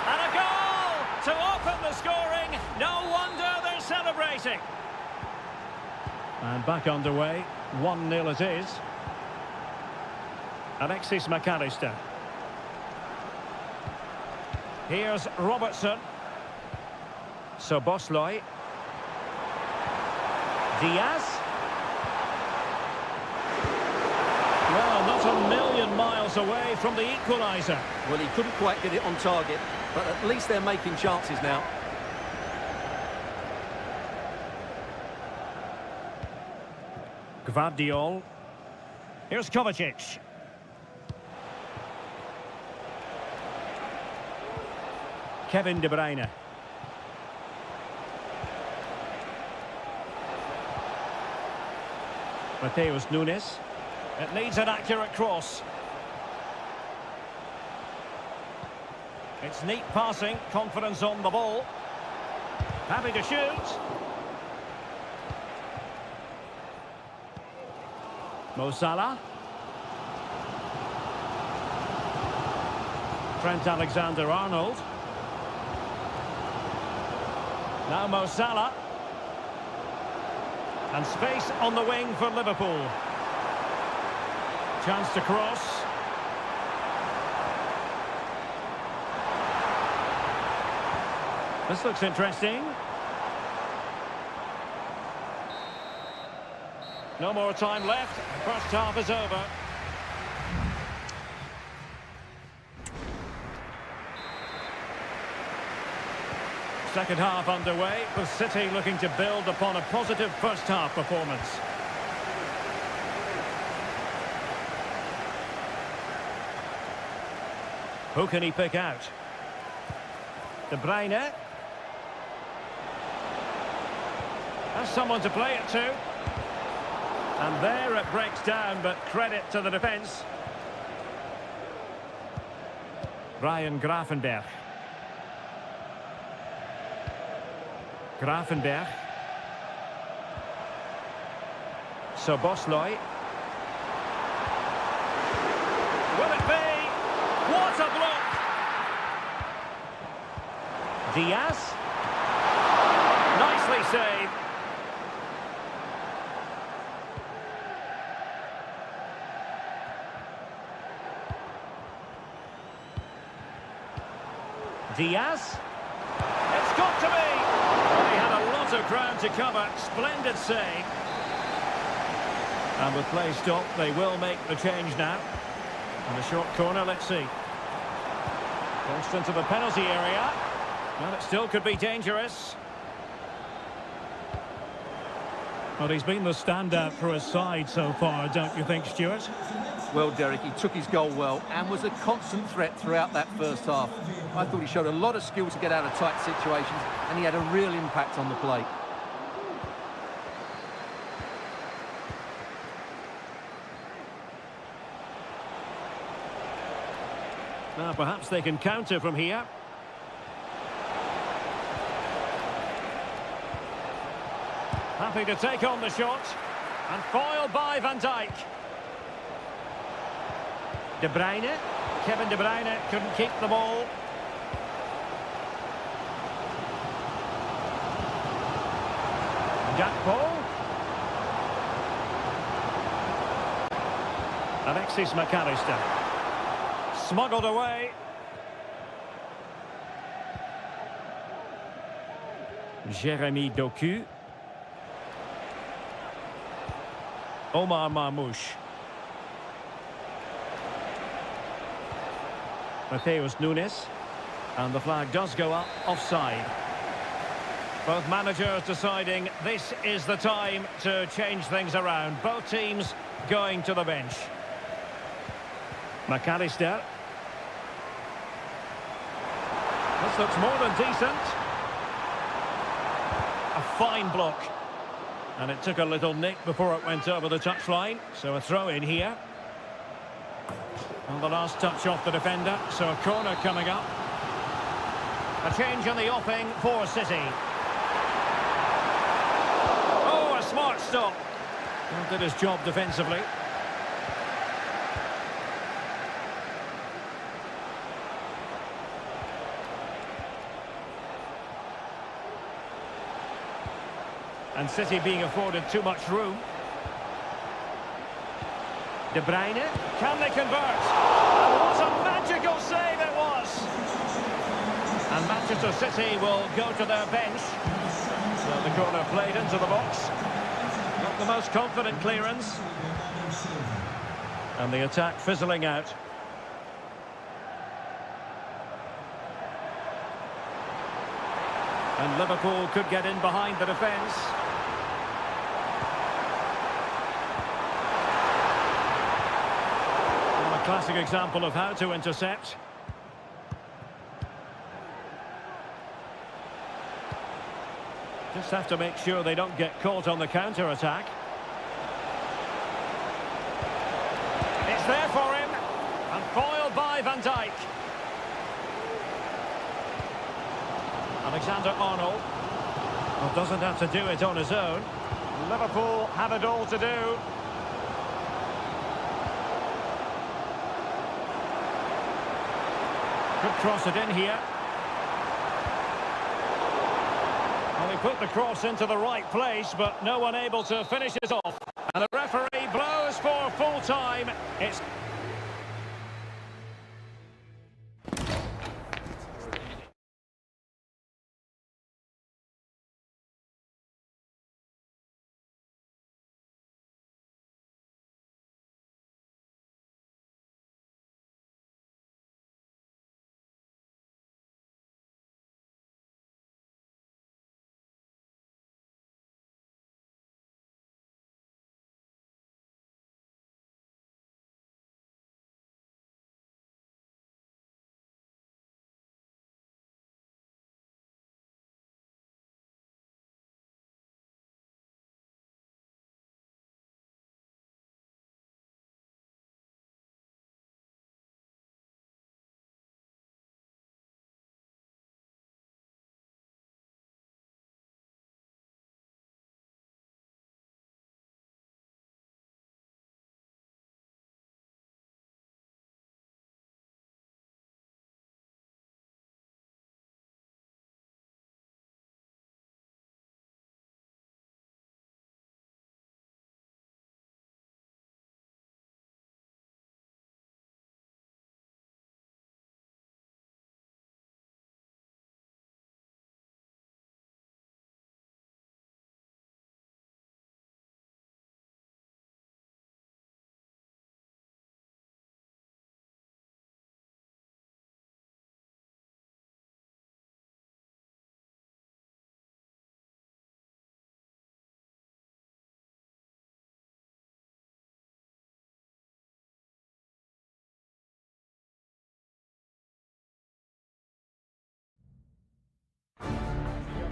And a goal to open the scoring. No wonder they're celebrating. And back underway. 1-0 it is. Alexis McAllister. Here's Robertson. Szoboszlai. Diaz. Well, not a million miles away from the equaliser. Well, he couldn't quite get it on target, but at least they're making chances now. Gvardiol. Here's Kovacic. Kevin De Bruyne. Mateus Nunes. It needs an accurate cross. It's neat passing, confidence on the ball. Happy to shoot. Mo Salah. Trent Alexander-Arnold. Now Mo Salah. And space on the wing for Liverpool. Chance to cross. This looks interesting. No more time left. First half is over. Second half underway, with City looking to build upon a positive first half performance. Who can he pick out? De Bruyne. Has someone to play it to. And there it breaks down, but credit to the defence. Brian Grafenberg. Grafenberg. Soboslai. Will it be? What a block! Diaz. Nicely saved. Diaz. It's got to be. Well, he had a lot of ground to cover. Splendid save. And with play stopped, they will make the change now. And a short corner, let's see. Crossed into the penalty area. Well, it still could be dangerous. Well, he's been the standout for his side so far, don't you think, Stuart? Well, Derek, he took his goal well and was a constant threat throughout that first half. I thought he showed a lot of skill to get out of tight situations, and he had a real impact on the play. Now, perhaps they can counter from here. Happy to take on the shot. And foiled by Van Dijk. De Bruyne. Kevin De Bruyne couldn't keep the ball. Gakpo. Alexis McAllister. Smuggled away. Jeremy Doku. Omar Marmouche. Mateus Nunes. And the flag does go up, offside. Both managers deciding this is the time to change things around. Both teams going to the bench. McAllister. This looks more than decent. A fine block. And it took a little nick before it went over the touchline. So a throw in here. And the last touch off the defender. So a corner coming up. A change in the offing for City. Oh, a smart stop. Well, did his job defensively. And City being afforded too much room. De Bruyne, can they convert? And what a magical save it was! And Manchester City will go to their bench. So the corner played into the box. Not the most confident clearance. And the attack fizzling out. And Liverpool could get in behind the defence. Classic example of how to intercept. Just have to make sure they don't get caught on the counter-attack. It's there for him. And foiled by Van Dijk. Alexander-Arnold. Well, doesn't have to do it on his own. Liverpool have it all to do. Could cross it in here. Well, he put the cross into the right place, but no one able to finish it off. And the referee blows for full time. It's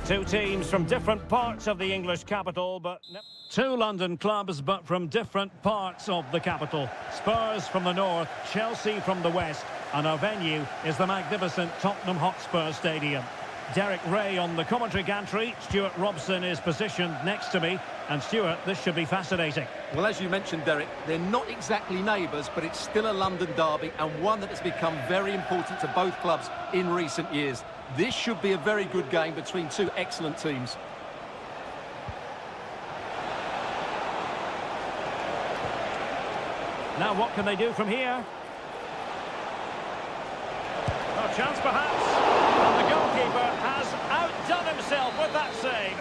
Two teams from different parts of the English capital, but two London clubs, but from different parts of the capital. Spurs from the north, Chelsea from the west, and our venue is the magnificent Tottenham Hotspur Stadium. Derek Ray on the commentary gantry. Stuart Robson is positioned next to me. And Stuart, this should be fascinating. Well, as you mentioned, Derek, they're not exactly neighbours, but it's still a London derby and one that has become very important to both clubs in recent years. This should be a very good game between two excellent teams. Now what can they do from here? A chance perhaps. And the goalkeeper has outdone himself with that save.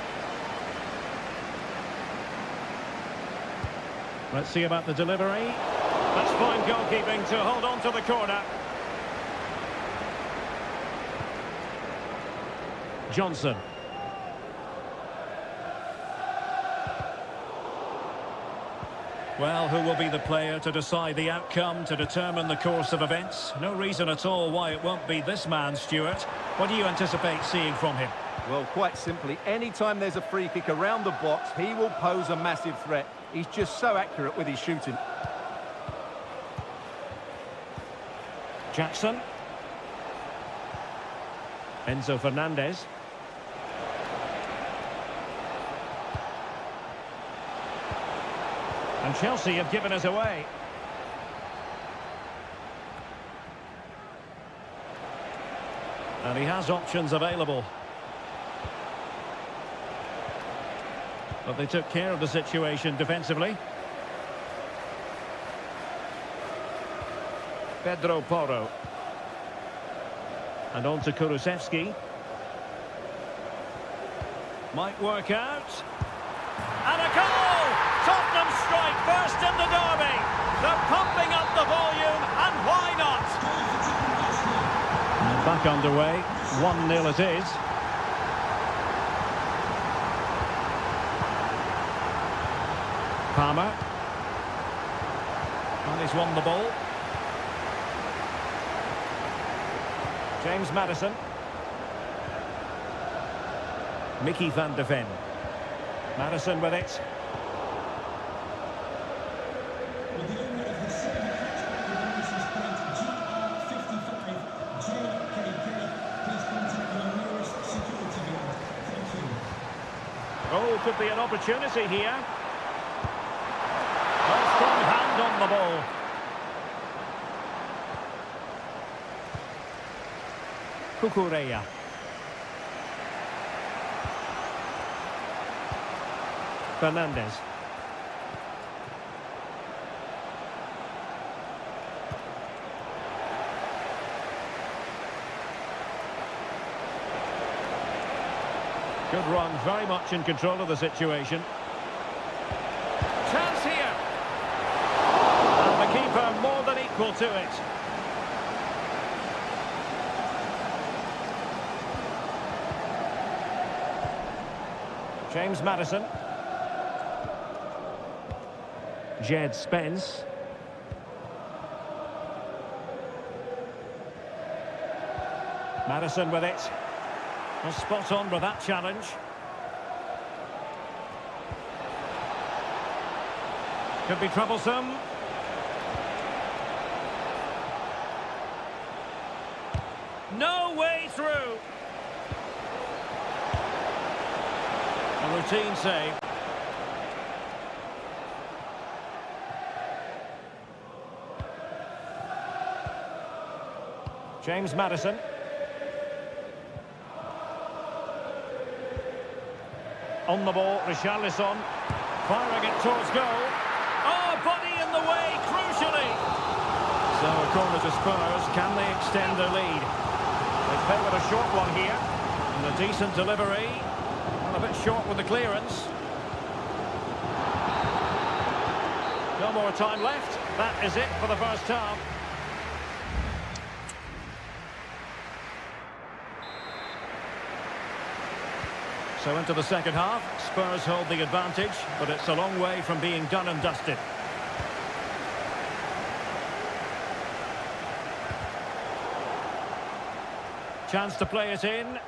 Let's see about the delivery. That's fine goalkeeping to hold on to the corner. Johnson. Well, who will be the player to decide the outcome, to determine the course of events? No reason at all why it won't be this man, Stuart. What do you anticipate seeing from him? Well, quite simply, anytime there's a free kick around the box, he will pose a massive threat. He's just so accurate with his shooting. Jackson. Enzo Fernandez. And Chelsea have given us away. And he has options available. But they took care of the situation defensively. Pedro Porro. And on to Kulusevski. Might work out. And a goal! Tottenham strike first in the derby. They're pumping up the volume, and why not? And back underway. 1-0 it is. Palmer. And he's won the ball. James Maddison. Mickey van de Ven. Maddison with it. With the owner of the Seria license plate GR55JKK, please contact your nearest security guard. Thank you. Oh, could be an opportunity here. A strong hand on the ball. Cucurella. Fernandez. Good run, very much in control of the situation. Chance here. And the keeper more than equal to it. James Maddison. Jed Spence. Maddison with it. Well, spot on with that challenge. Could be troublesome. No way through. A routine save. James Maddison. On the ball, Richarlison. Firing it towards goal. Oh, body in the way, crucially. So a corner to Spurs. Can they extend their lead? They play with a short one here. And a decent delivery. Well, a bit short with the clearance. No more time left. That is it for the first half. So into the second half, Spurs hold the advantage, but it's a long way from being done and dusted. Chance to play it in.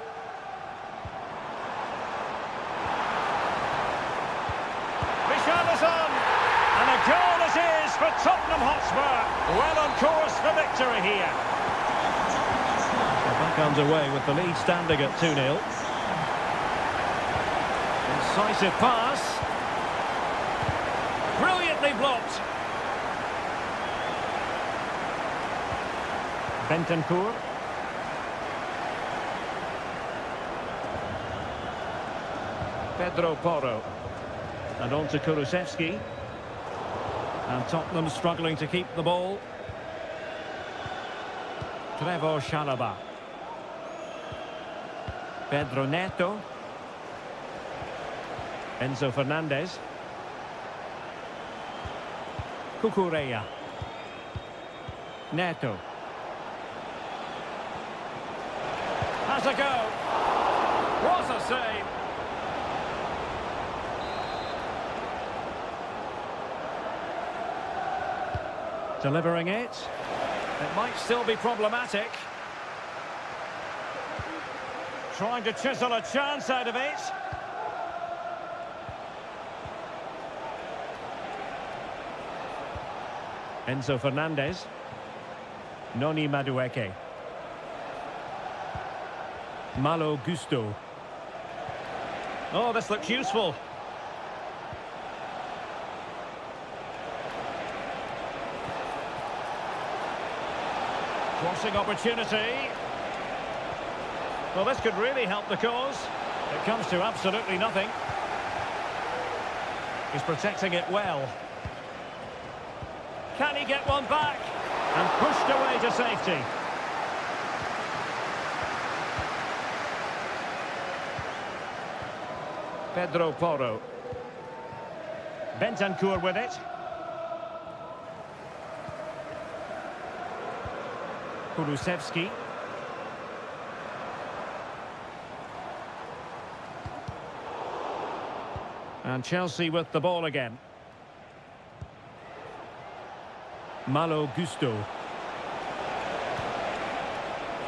Tottenham Hotspur, well on course for victory here. They're back underway with the lead standing at 2-0. Incisive pass. Brilliantly blocked. Bentancur. Pedro Porro. And on to Kulusevski. And Tottenham struggling to keep the ball. Trevor Chalobah. Pedro Neto. Enzo Fernandez. Cucurella. Neto. Has a go. What a save. Delivering it. It might still be problematic. Trying to chisel a chance out of it. Enzo Fernandez. Noni Madueke. Malo Gusto. Oh, this looks useful. Crossing opportunity. Well, this could really help the cause. It comes to absolutely nothing. He's protecting it well. Can he get one back? And pushed away to safety. Pedro Porro. Bentancur with it. Kulusevski. And Chelsea with the ball again. Malo Gusto.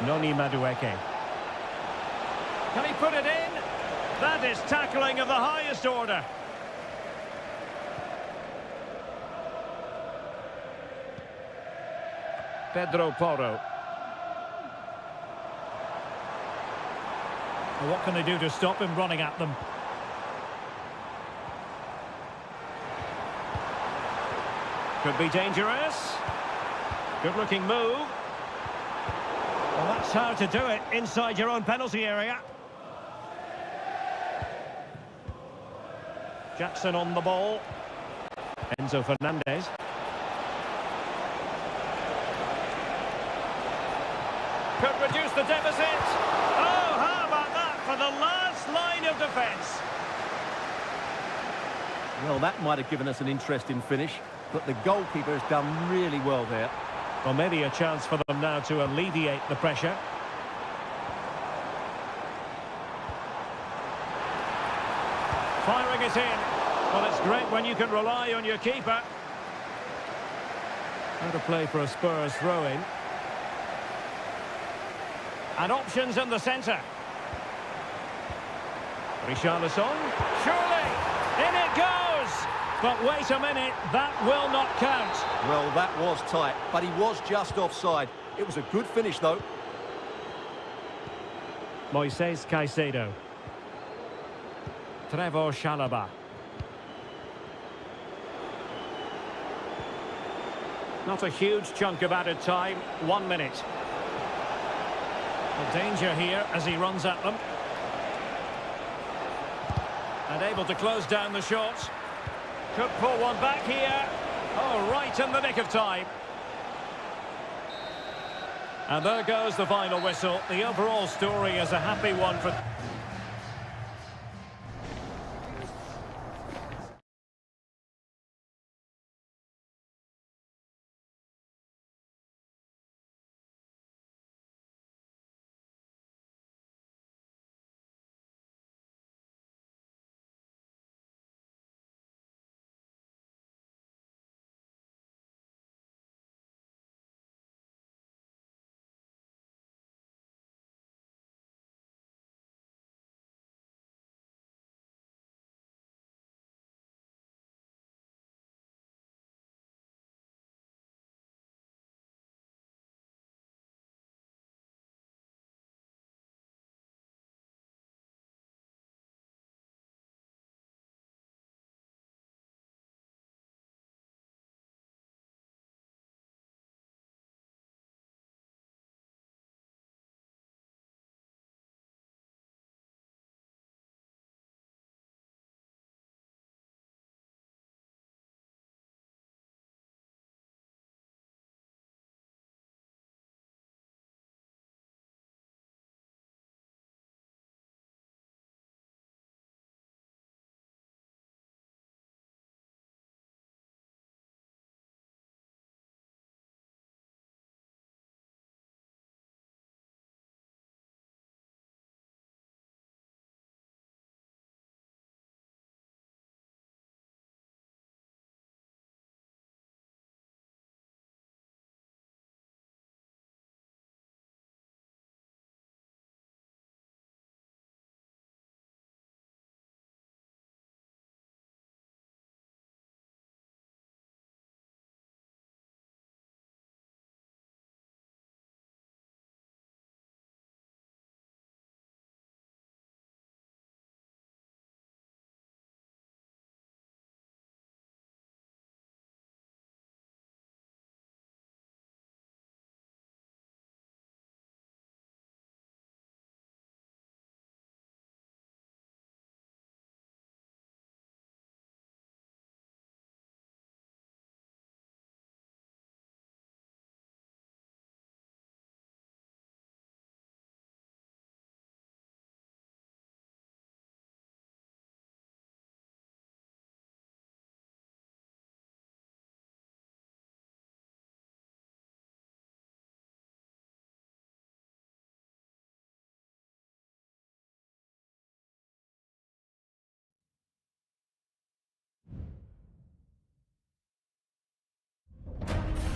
Noni Madueke. Can he put it in? That is tackling of the highest order. Pedro Porro. Well, what can they do to stop him running at them? Could be dangerous. Good looking move. Well, that's how to do it inside your own penalty area. Jackson on the ball. Enzo Fernandez. Could reduce the deficit. Oh, how about that for the last line of defence? Well, that might have given us an interesting finish, but the goalkeeper has done really well there. Well, maybe a chance for them now to alleviate the pressure. Firing it in. Well, it's great when you can rely on your keeper. How to play for a Spurs throw-in. And options in the centre. Richarlison. Surely, in it goes. But wait a minute, that will not count. Well, that was tight, but he was just offside. It was a good finish, though. Moises Caicedo. Trevor Chalobah. Not a huge chunk of added time, 1 minute. The danger here as he runs at them. And able to close down the shot. Could pull one back here. Oh, right in the nick of time. And there goes the final whistle. The overall story is a happy one for...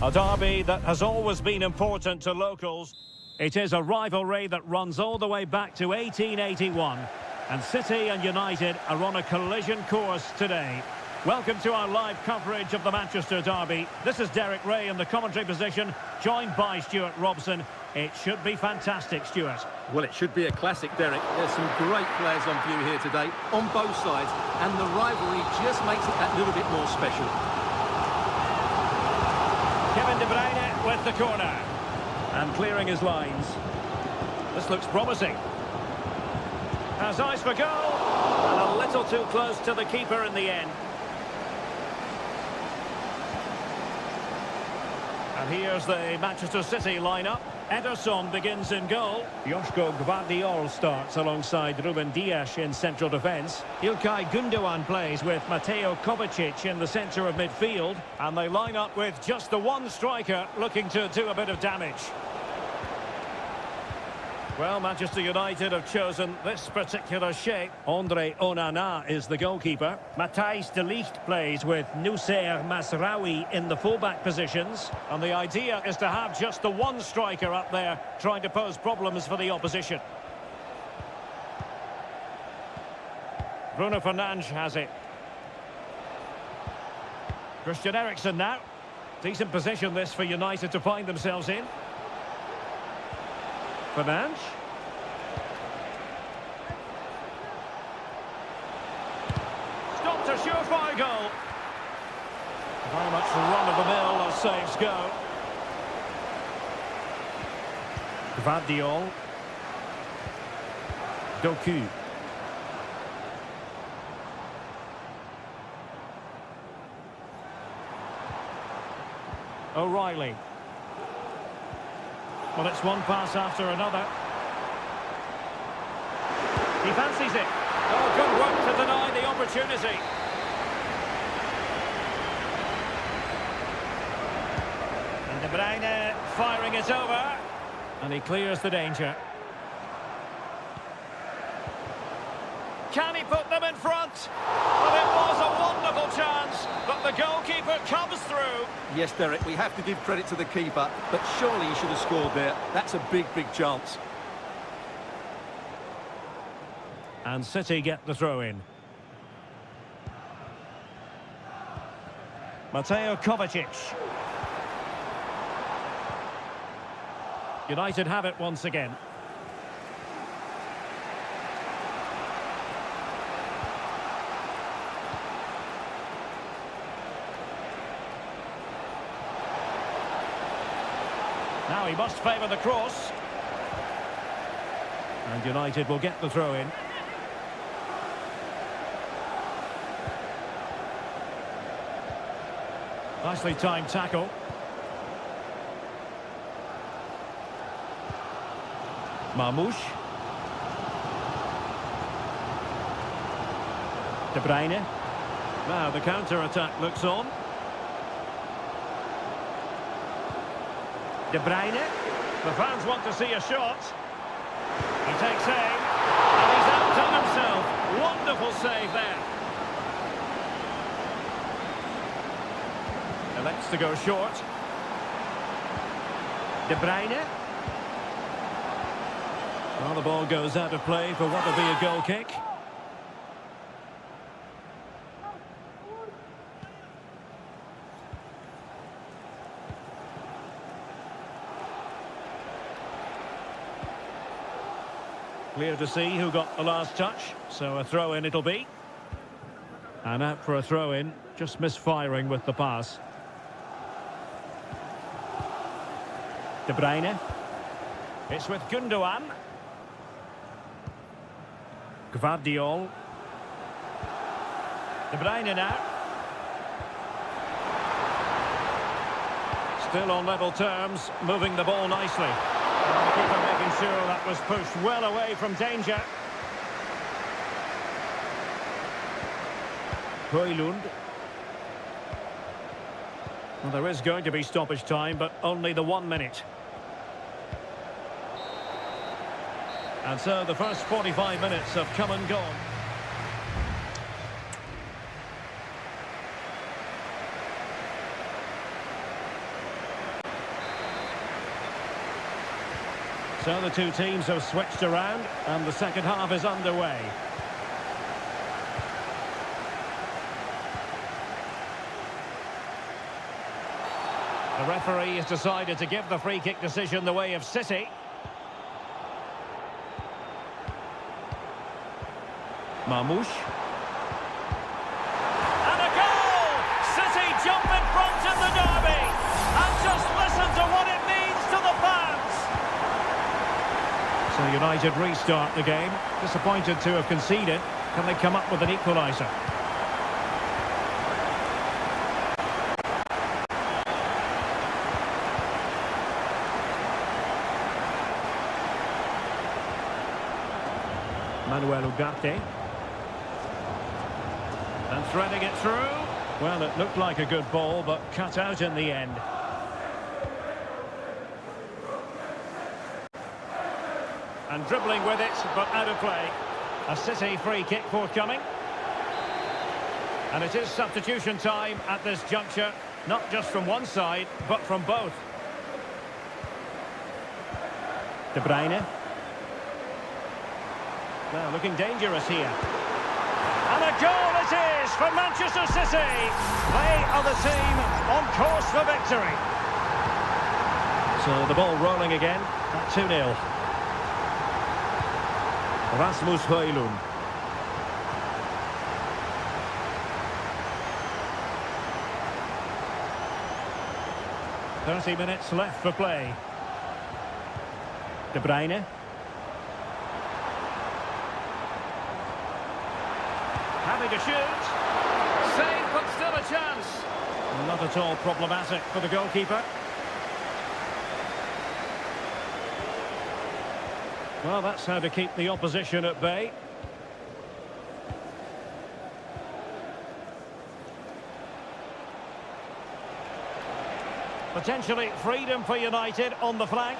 A derby that has always been important to locals. It is a rivalry that runs all the way back to 1881. And City and United are on a collision course today. Welcome to our live coverage of the Manchester derby. This is Derek Ray in the commentary position, joined by Stuart Robson. It should be fantastic, Stuart. Well, it should be a classic, Derek. There's some great players on view here today, on both sides, and the rivalry just makes it that little bit more special. Kevin De Bruyne with the corner. And clearing his lines. This looks promising. Has eyes for goal. And a little too close to the keeper in the end. And here's the Manchester City lineup. Ederson begins in goal. Joško Gvardiol starts alongside Ruben Dias in central defence. Ilkay Gundogan plays with Mateo Kovacic in the centre of midfield. And they line up with just the one striker looking to do a bit of damage. Well, Manchester United have chosen this particular shape. Andre Onana is the goalkeeper. Matthijs de Ligt plays with Noussair Masraoui in the fullback positions. And the idea is to have just the one striker up there trying to pose problems for the opposition. Bruno Fernandes has it. Christian Eriksen now. Decent position this for United to find themselves in. Fernandes. Stopped a surefire goal. Very much run-of-the-mill as saves go. Gvardiol. Doku. O'Reilly. Well, it's one pass after another. He fancies it. Oh, good work to deny the opportunity. And De Bruyne firing it over. And he clears the danger. Can he put them in front? Well, it was a wonderful chance, but the goalkeeper comes through. Yes, Derek, we have to give credit to the keeper, but surely he should have scored there. That's a big, big chance. And City get the throw-in. Mateo Kovacic. United have it once again. Now he must favour the cross. And United will get the throw-in. Nicely timed tackle. Marmoush. De Bruyne. Now the counter-attack looks on. De Bruyne. The fans want to see a shot. He takes aim. And he's outdone himself. Wonderful save there. Elects to go short. De Bruyne. Well, the ball goes out of play for what will be a goal kick. Clear to see who got the last touch, so a throw-in it'll be. And out for a throw-in, just misfiring with the pass. De Bruyne. It's with Gundogan. Gvardiol. De Bruyne now. Still on level terms, moving the ball nicely. And the keeper making sure that was pushed well away from danger. Højlund. Well, there is going to be stoppage time, but only the 1 minute. And so the first 45 minutes have come and gone. So the two teams have switched around and the second half is underway. The referee has decided to give the free kick decision the way of City. Marmoush. And a goal! City jump in front in the derby. And just listen to what it means to the fans. So United restart the game. Disappointed to have conceded. Can they come up with an equaliser? Manuel Ugarte. And threading it through. Well, it looked like a good ball, but cut out in the end. And dribbling with it, but out of play. A City free kick forthcoming. And it is substitution time at this juncture, not just from one side, but from both. De Bruyne. Now looking dangerous here. And a goal it is for Manchester City. They are the team on course for victory. So the ball rolling again at 2-0. Rasmus Højlund. "30 minutes left for play. De Bruyne. Having to shoot. Save, but still a chance. Not at all problematic for the goalkeeper. Well, that's how to keep the opposition at bay. Potentially freedom for United on the flank.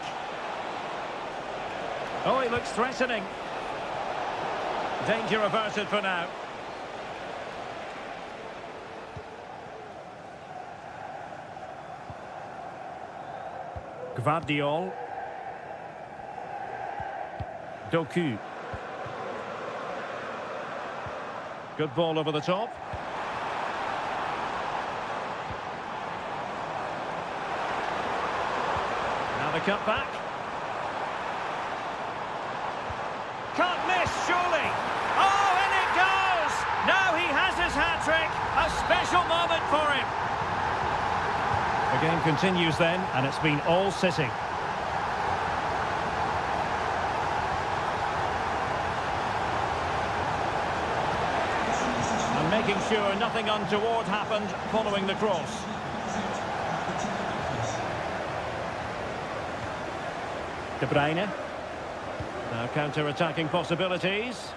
Oh, he looks threatening. Danger averted for now. Gvardiol. Doku. Good ball over the top. Now the cut back. Can't miss, surely. Oh, and it goes! Now he has his hat-trick. A special moment for him. The game continues then, and it's been all City. And making sure nothing untoward happened following the cross. De Bruyne. Now counter-attacking possibilities.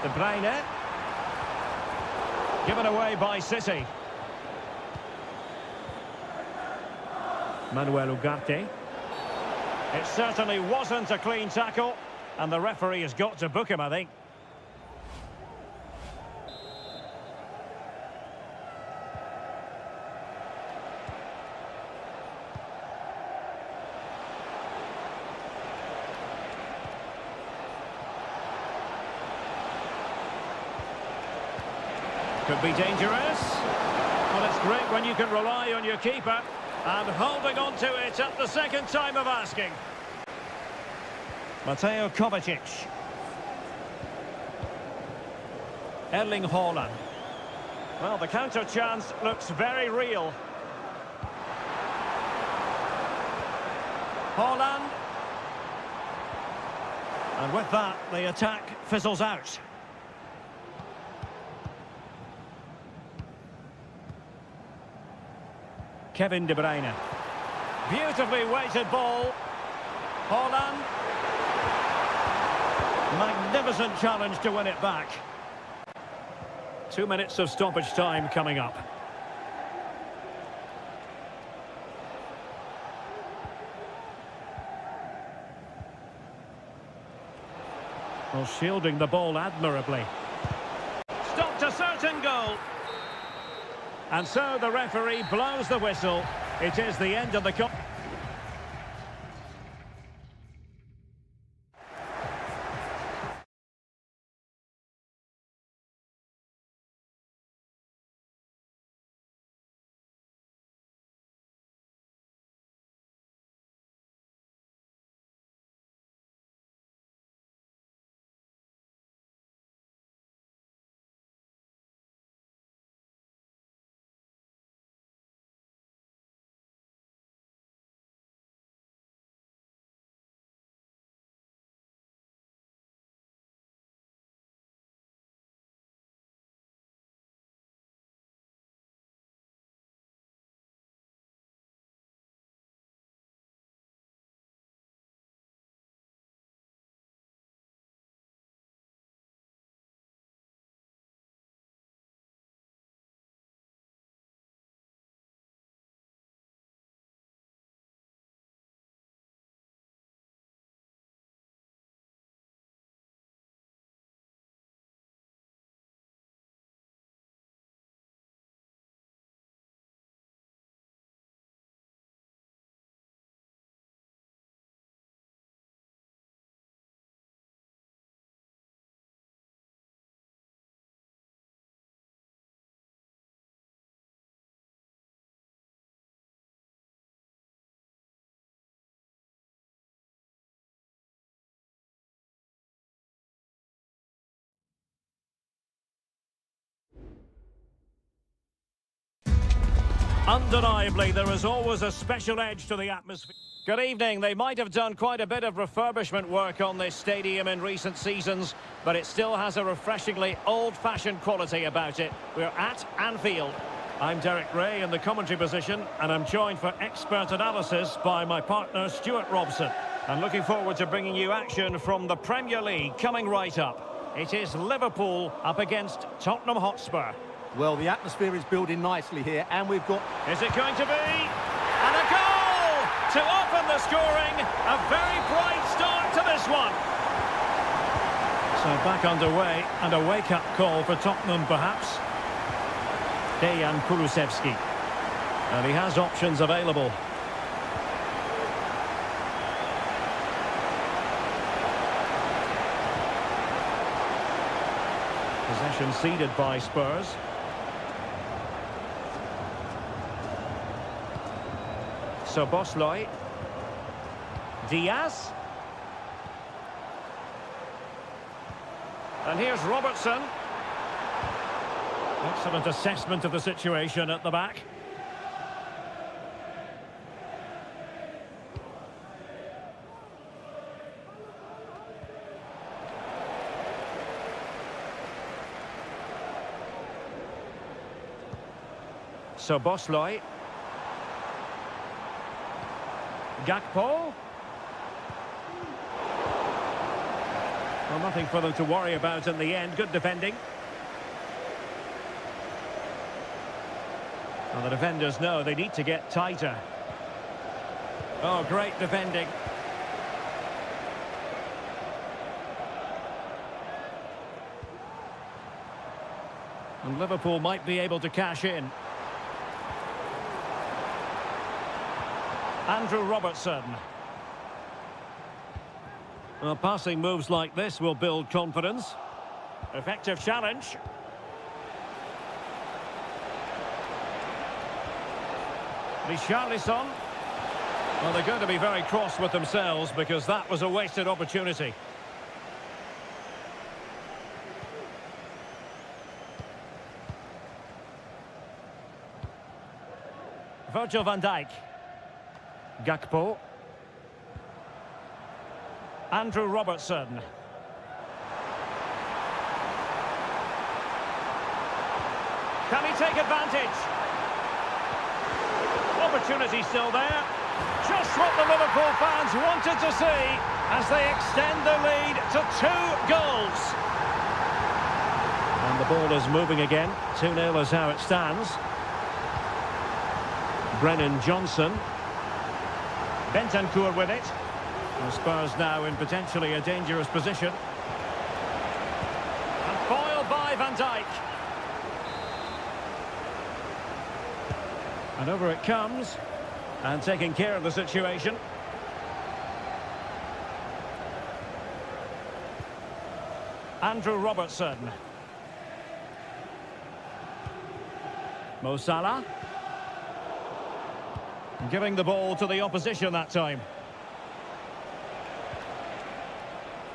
De Bruyne. Given away by City. Manuel Ugarte. It certainly wasn't a clean tackle, and the referee has got to book him, I think. Could be dangerous. Well, it's great when you can rely on your keeper, and holding on to it at the second time of asking. Mateo Kovacic. Erling Haaland. Well, the counter chance looks very real. Haaland. And with that, the attack fizzles out. Kevin De Bruyne. Beautifully weighted ball. Haaland. Magnificent challenge to win it back. 2 minutes of stoppage time coming up. Well, shielding the ball admirably. Stopped a certain goal. And so the referee blows the whistle. It is the end of the cup. Undeniably, there is always a special edge to the atmosphere. Good evening. They might have done quite a bit of refurbishment work on this stadium in recent seasons, but it still has a refreshingly old-fashioned quality about it. We're at Anfield. I'm Derek Ray in the commentary position, and I'm joined for expert analysis by my partner, Stuart Robson. I'm looking forward to bringing you action from the Premier League coming right up. It is Liverpool up against Tottenham Hotspur. Well, the atmosphere is building nicely here, and we've got... Is it going to be? And a goal to open the scoring. A very bright start to this one. So back underway, and a wake-up call for Tottenham, perhaps. Dejan Kulusevski. And he has options available. Possession ceded by Spurs. So Bosley, Diaz, and here's Robertson. Excellent assessment of the situation at the back. So Bosley. Gakpo. Well, nothing for them to worry about in the end. Good defending. Well, the defenders know they need to get tighter. Oh, great defending. And Liverpool might be able to cash in. Andrew Robertson. Well, passing moves like this will build confidence. Effective challenge. Richarlison. Well, they're going to be very cross with themselves because that was a wasted opportunity. Virgil van Dijk. Gakpo. Andrew Robertson. Can he take advantage? Opportunity still there. Just what the Liverpool fans wanted to see as they extend the lead to 2 goals. And the ball is moving again. 2-0 is how it stands. Brennan Johnson. Bentancur with it. And Spurs now in potentially a dangerous position. And foiled by Van Dijk. And over it comes. And taking care of the situation. Andrew Robertson. Mo Salah. Giving the ball to the opposition that time.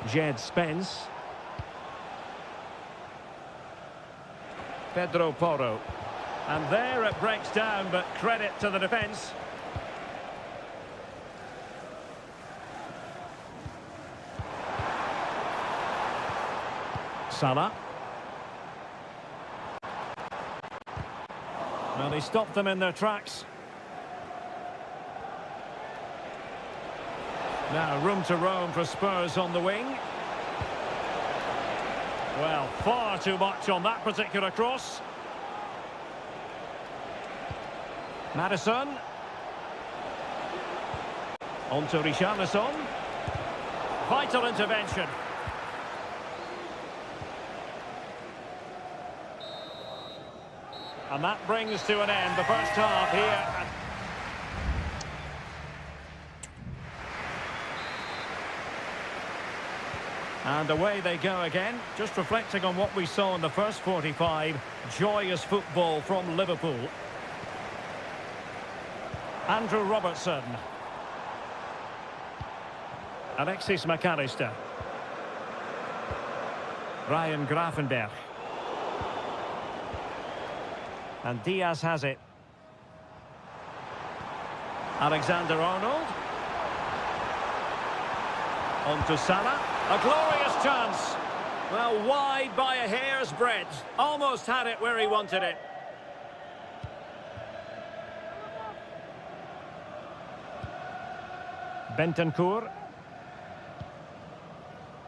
Jed Spence. Pedro Porro. And there it breaks down, but credit to the defence. Salah. Well, he stopped them in their tracks. Now room to roam for Spurs on the wing. Well, far too much on that particular cross. Madison. On to Richarlison. Vital intervention. And that brings to an end the first half here. And away they go again. Just reflecting on what we saw in the first 45. Joyous football from Liverpool. Andrew Robertson. Alexis McAllister. Ryan Gravenberch. And Diaz has it. Alexander-Arnold. On to Salah. A glorious chance. Well, wide by a hair's breadth. Almost had it where he wanted it. Bentancur.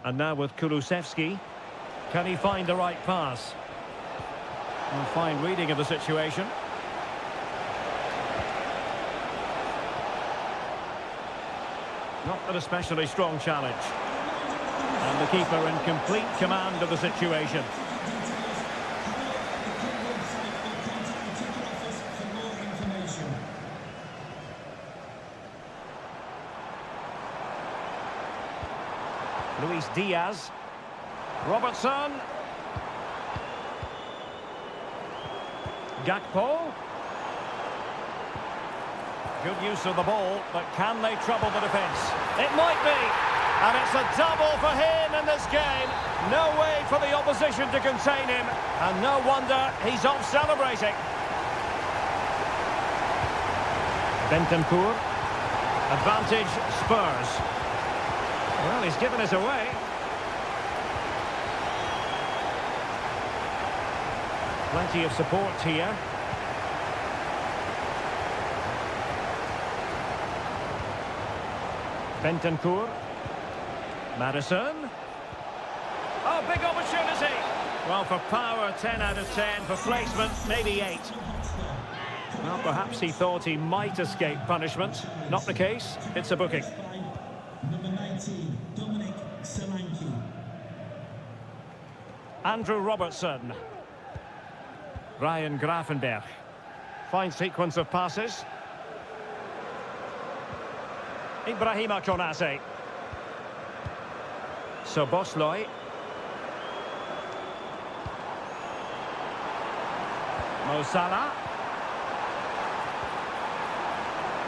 And now with Kulusevski. Can he find the right pass? A fine reading of the situation. Not an especially strong challenge. And the keeper in complete command of the situation. Luis Diaz. Robertson. Gakpo. Good use of the ball, but can they trouble the defence? It might be. And it's a double for him in this game. No way for the opposition to contain him. And no wonder he's off celebrating. Bentancur. Advantage Spurs. Well, he's given us away. Plenty of support here. Bentancur. Madison. Oh, big opportunity. Well, for power, 10 out of 10. For placement, maybe 8. Well, perhaps he thought he might escape punishment. Not the case. It's a booking. Number 19, Andrew Robertson. Ryan Gravenberch. Fine sequence of passes. Ibrahima Konate. Szoboszlai. Mo Salah.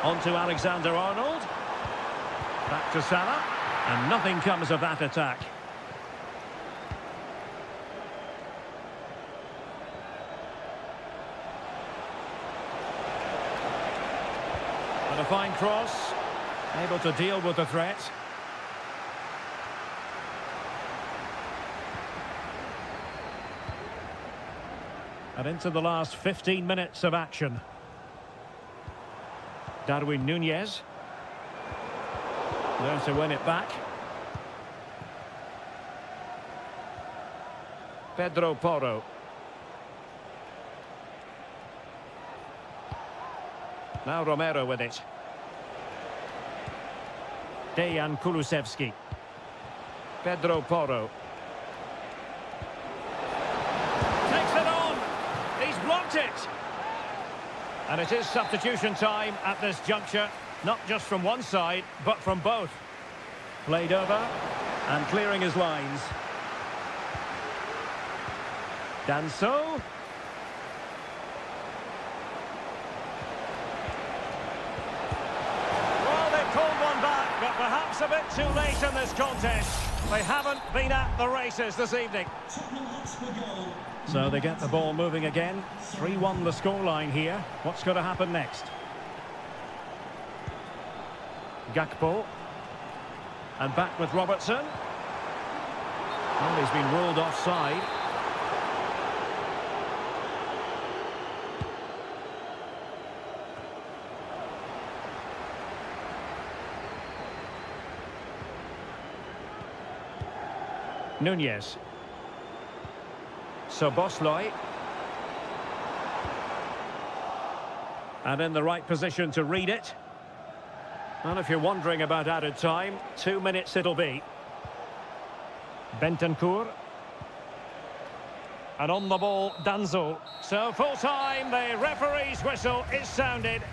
On to Alexander-Arnold. Back to Salah. And nothing comes of that attack. And a fine cross. Able to deal with the threat. And into the last 15 minutes of action. Darwin Núñez. There to win it back. Pedro Porro. Now Romero with it. Dejan Kulusevski. Pedro Porro. Takes it on. He's blocked it. And it is substitution time at this juncture, not just from one side, but from both. Played over and clearing his lines. Danso. Well, they pulled one back, but perhaps a bit too late in this contest. They haven't been at the races this evening. So they get the ball moving again. 3-1 the scoreline here. What's going to happen next? Gakpo. And back with Robertson. Well, he's been ruled offside. Nunez. Szoboszlai. And in the right position to read it. Well, if you're wondering about added time, 2 minutes it'll be. Bentancur. And on the ball, Danso. So full time, the referee's whistle is sounded.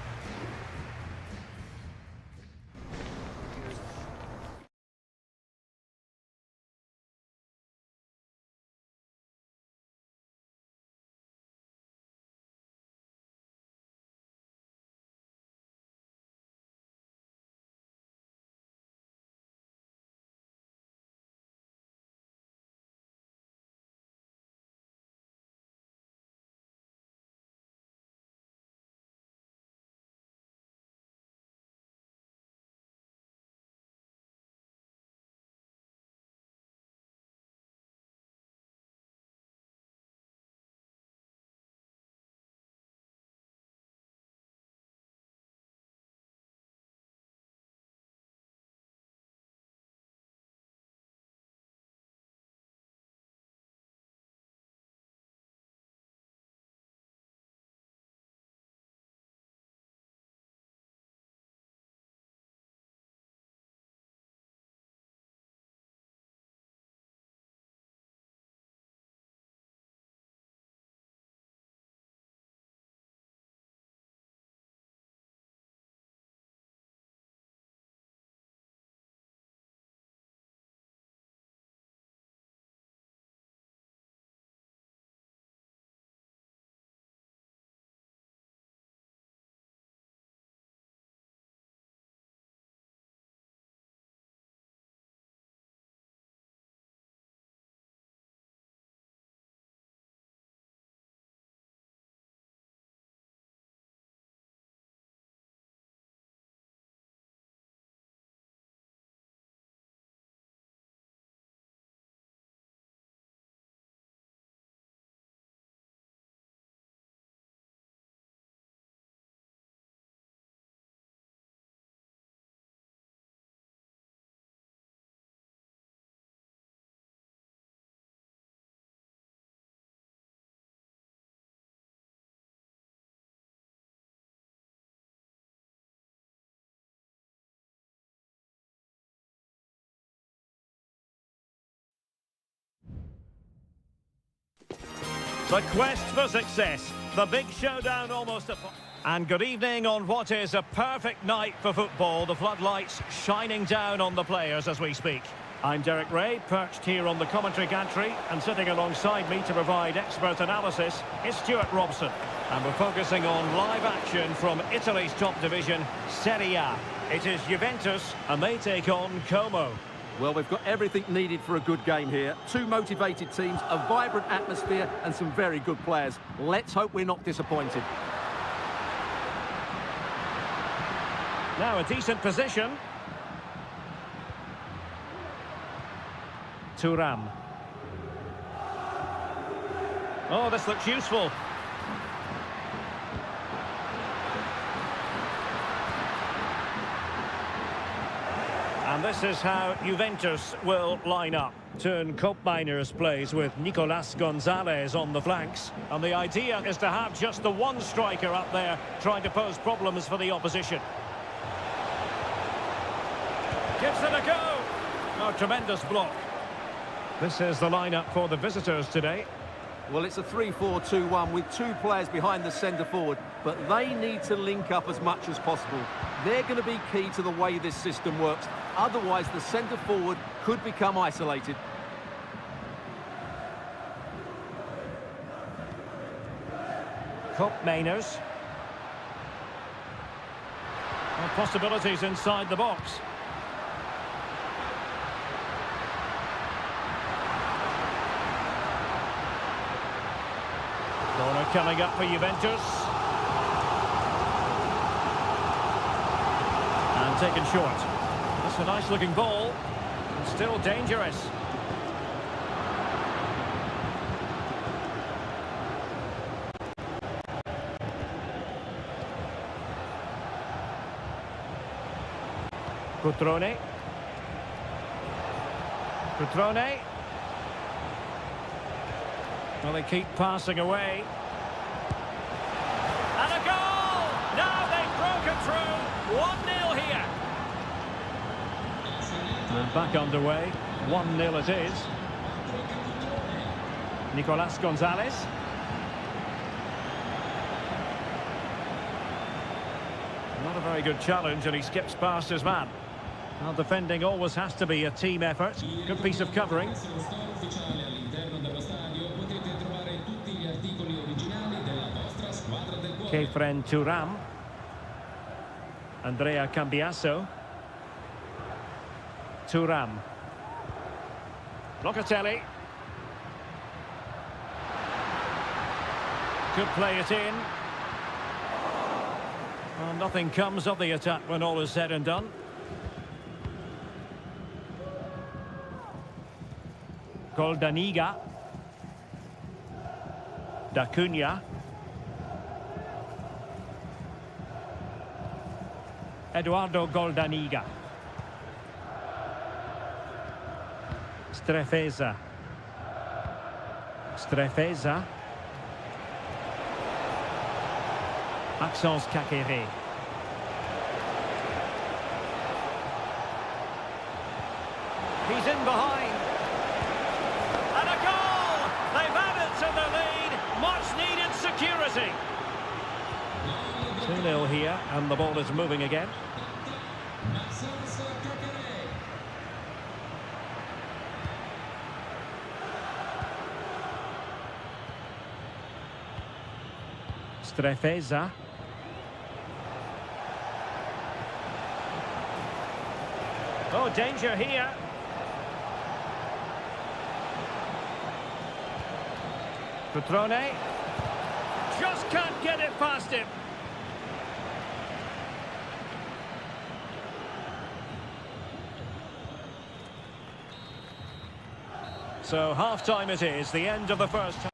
The quest for success. The big showdown almost upon. And good evening on what is a perfect night for football. The floodlights shining down on the players as we speak. I'm Derek Ray, perched here on the commentary gantry, and sitting alongside me to provide expert analysis is Stuart Robson. And we're focusing on live action from Italy's top division, Seria. It is Juventus, and they take on Como. Well, we've got everything needed for a good game here. Two motivated teams, a vibrant atmosphere, and some very good players. Let's hope we're not disappointed. Now a decent position. Thuram. Oh, this looks useful. And this is how Juventus will line up. Turn Koopmeiners plays with Nicolas Gonzalez on the flanks. And the idea is to have just the one striker up there trying to pose problems for the opposition. Gives it a go. Oh, tremendous block. This is the lineup for the visitors today. Well, it's a 3-4-2-1 with two players behind the centre forward. but they need to link up as much as possible. They're going to be key to the way this system works. Otherwise, the centre forward could become isolated. Mainers. Well, possibilities inside the box. Corner coming up for Juventus. And taken short. That's a nice looking ball. And still dangerous. Cutrone. Well, they keep passing away. And a goal! Now they've broken through. 1-0 here. And back underway. 1-0 it is. Nicolas Gonzalez. Not a very good challenge, and he skips past his man. Well, defending always has to be a team effort. Good piece of covering. Kefren Turam. Andrea Cambiasso. Turam. Locatelli. Could play it in. Well, nothing comes of the attack when all is said and done. Goldaniga. Da Cunha. Eduardo Goldaniga. Strefeza. Maxence Kakere. He's in behind. And a goal! They've added to the lead. Much needed security. 2-0 here, and the ball is moving again. Strefeza. Oh, danger here. Cutrone. Just can't get it past him. So half-time it is, the end of the first half.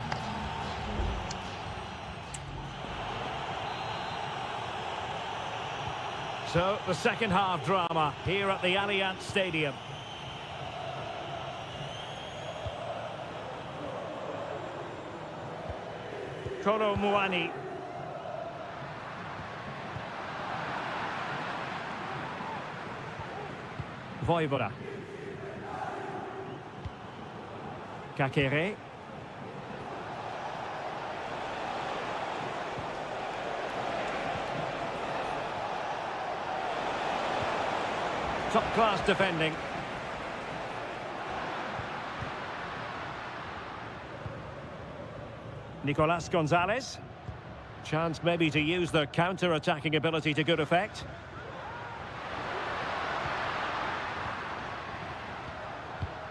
So, the second half drama here at the Allianz Stadium. Kolo Muani. Voivoda. Kakere. Top-class defending. Nicolas Gonzalez. Chance maybe to use their counter-attacking ability to good effect.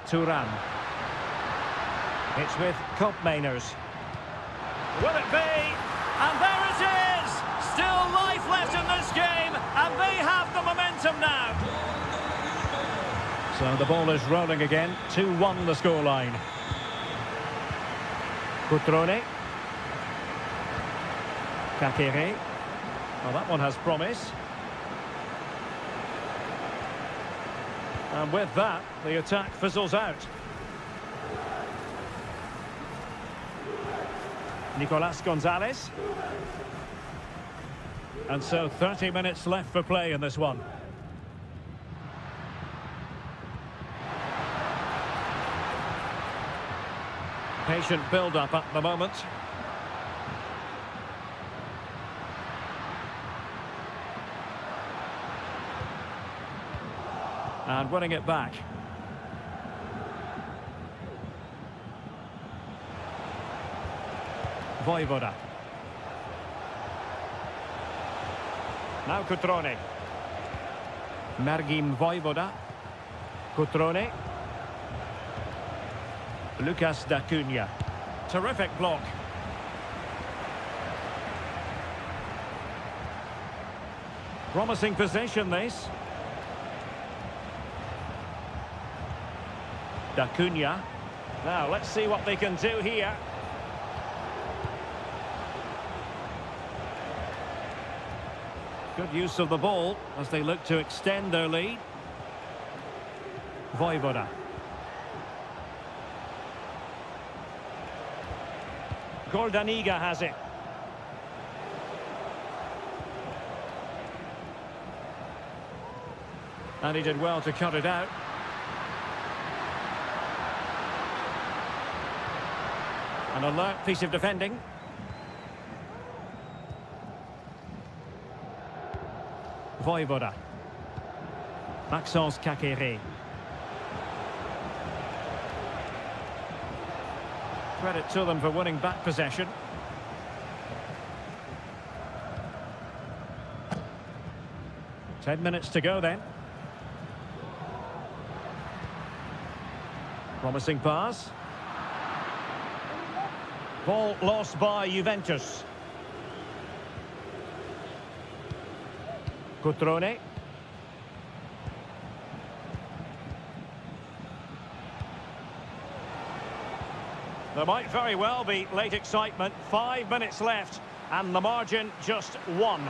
Turan. It's with Mainers. Will it be? And there it is! Still life left in this game, and they have the momentum now. So the ball is rolling again. 2-1 the scoreline. Cutrone. Kakere. Well, that one has promise. And with that, the attack fizzles out. Nicolas Gonzalez. And so 30 minutes left for play in this one. Patient build-up at the moment. And winning it back. Vojvoda. Now Cutrone. Mergim Vojvoda. Cutrone. Lucas da Cunha. Terrific block. Promising possession, this. Da Cunha. Now, let's see what they can do here. Good use of the ball as they look to extend their lead. Vojvoda. Gordaniga has it. And he did well to cut it out. An alert piece of defending. Vojvoda. Maxence Kakere. Credit to them for winning back possession. Ten minutes to go then. Promising pass. Ball lost by Juventus. Cutrone. There might very well be late excitement. 5 minutes left and the margin just 1.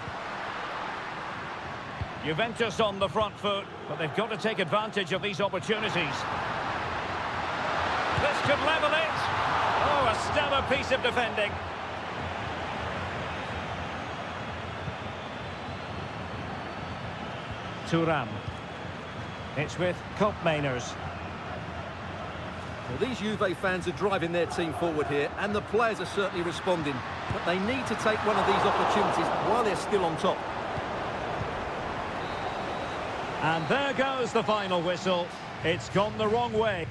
Juventus on the front foot, but they've got to take advantage of these opportunities. This could level it. Oh, a stellar piece of defending. Thuram. It's with Koopmeiners. Well, these Juve fans are driving their team forward here, and the players are certainly responding. But they need to take one of these opportunities while they're still on top. And there goes the final whistle. It's gone the wrong way.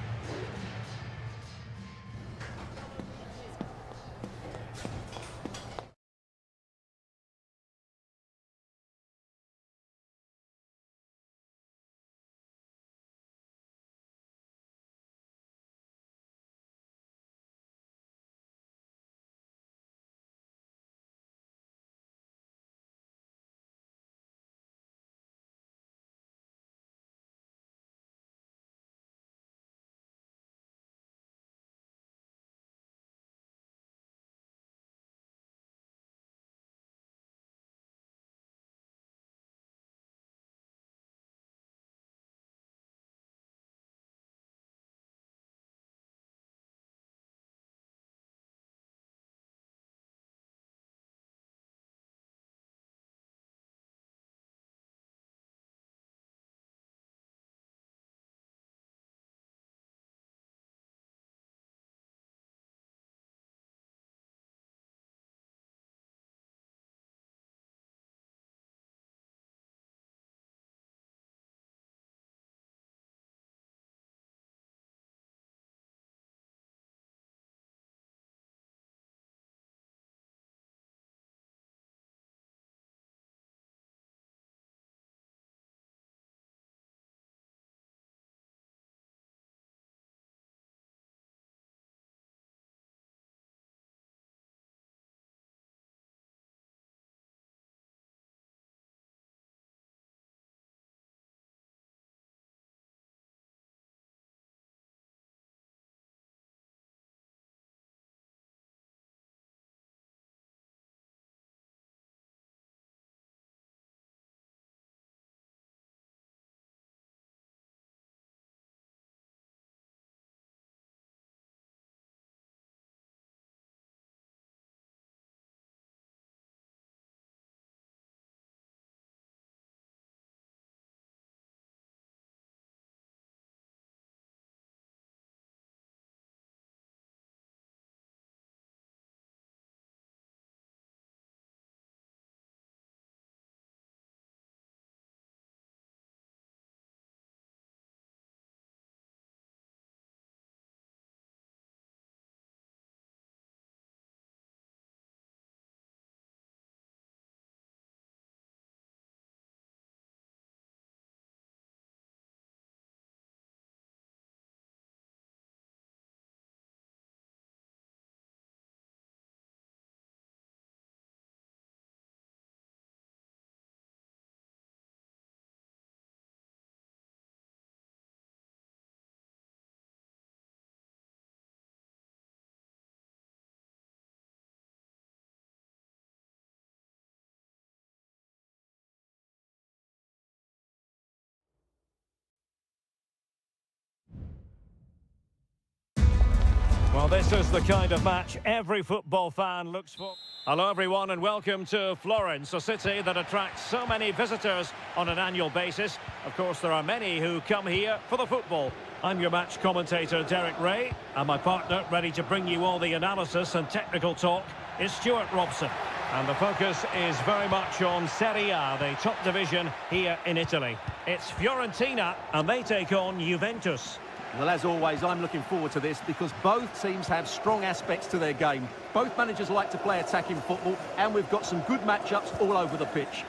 Well, this is the kind of match every football fan looks for. Hello, everyone, and welcome to Florence, a city that attracts so many visitors on an annual basis. Of course, there are many who come here for the football. I'm your match commentator, Derek Ray, and my partner, ready to bring you all the analysis and technical talk, is Stuart Robson. And the focus is very much on Seria, the top division here in Italy. It's Fiorentina, and they take on Juventus. Well, as always, I'm looking forward to this because both teams have strong aspects to their game. Both managers like to play attacking football, and we've got some good matchups all over the pitch.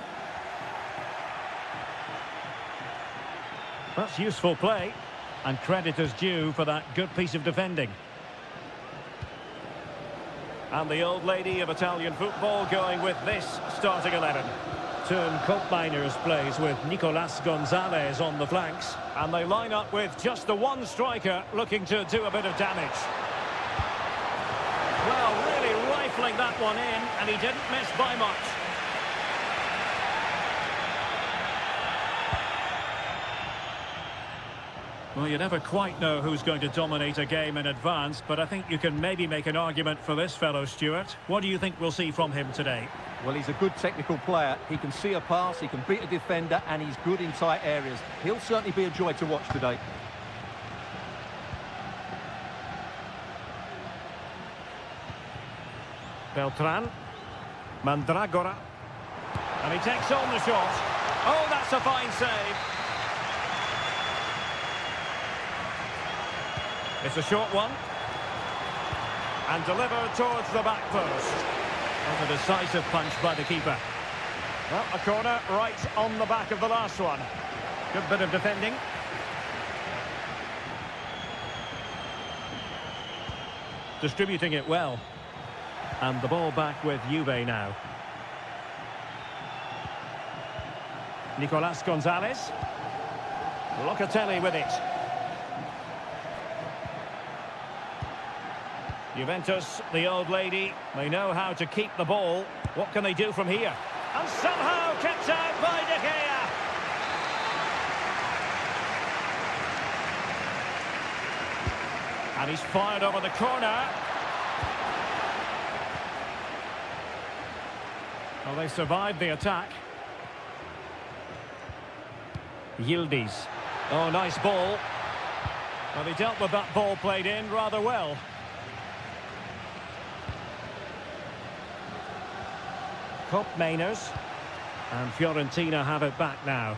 That's useful play, and credit is due for that good piece of defending. And the old lady of Italian football going with this starting 11. Turn Koopmeiners plays with Nicolas Gonzalez on the flanks. And they line up with just the one striker looking to do a bit of damage. Well, really rifling that one in, and he didn't miss by much. Well, you never quite know who's going to dominate a game in advance, but I think you can maybe make an argument for this fellow, Stuart. What do you think we'll see from him today? Well, he's a good technical player. He can see a pass, he can beat a defender, and he's good in tight areas. He'll certainly be a joy to watch today. Beltran. Mandragora. And he takes on the shot. Oh, that's a fine save. It's a short one. And delivered towards the back post. And a decisive punch by the keeper. Well, a corner right on the back of the last one. Good bit of defending. Distributing it well. And the ball back with Juve now. Nicolas Gonzalez. Locatelli with it. Juventus, the old lady, they know how to keep the ball. What can they do from here? And somehow kept out by De Gea. And he's fired over the corner. Well, they survived the attack. Yildiz. Oh, nice ball. Well, he dealt with that ball played in rather well. Koopmeiners, and Fiorentina have it back now.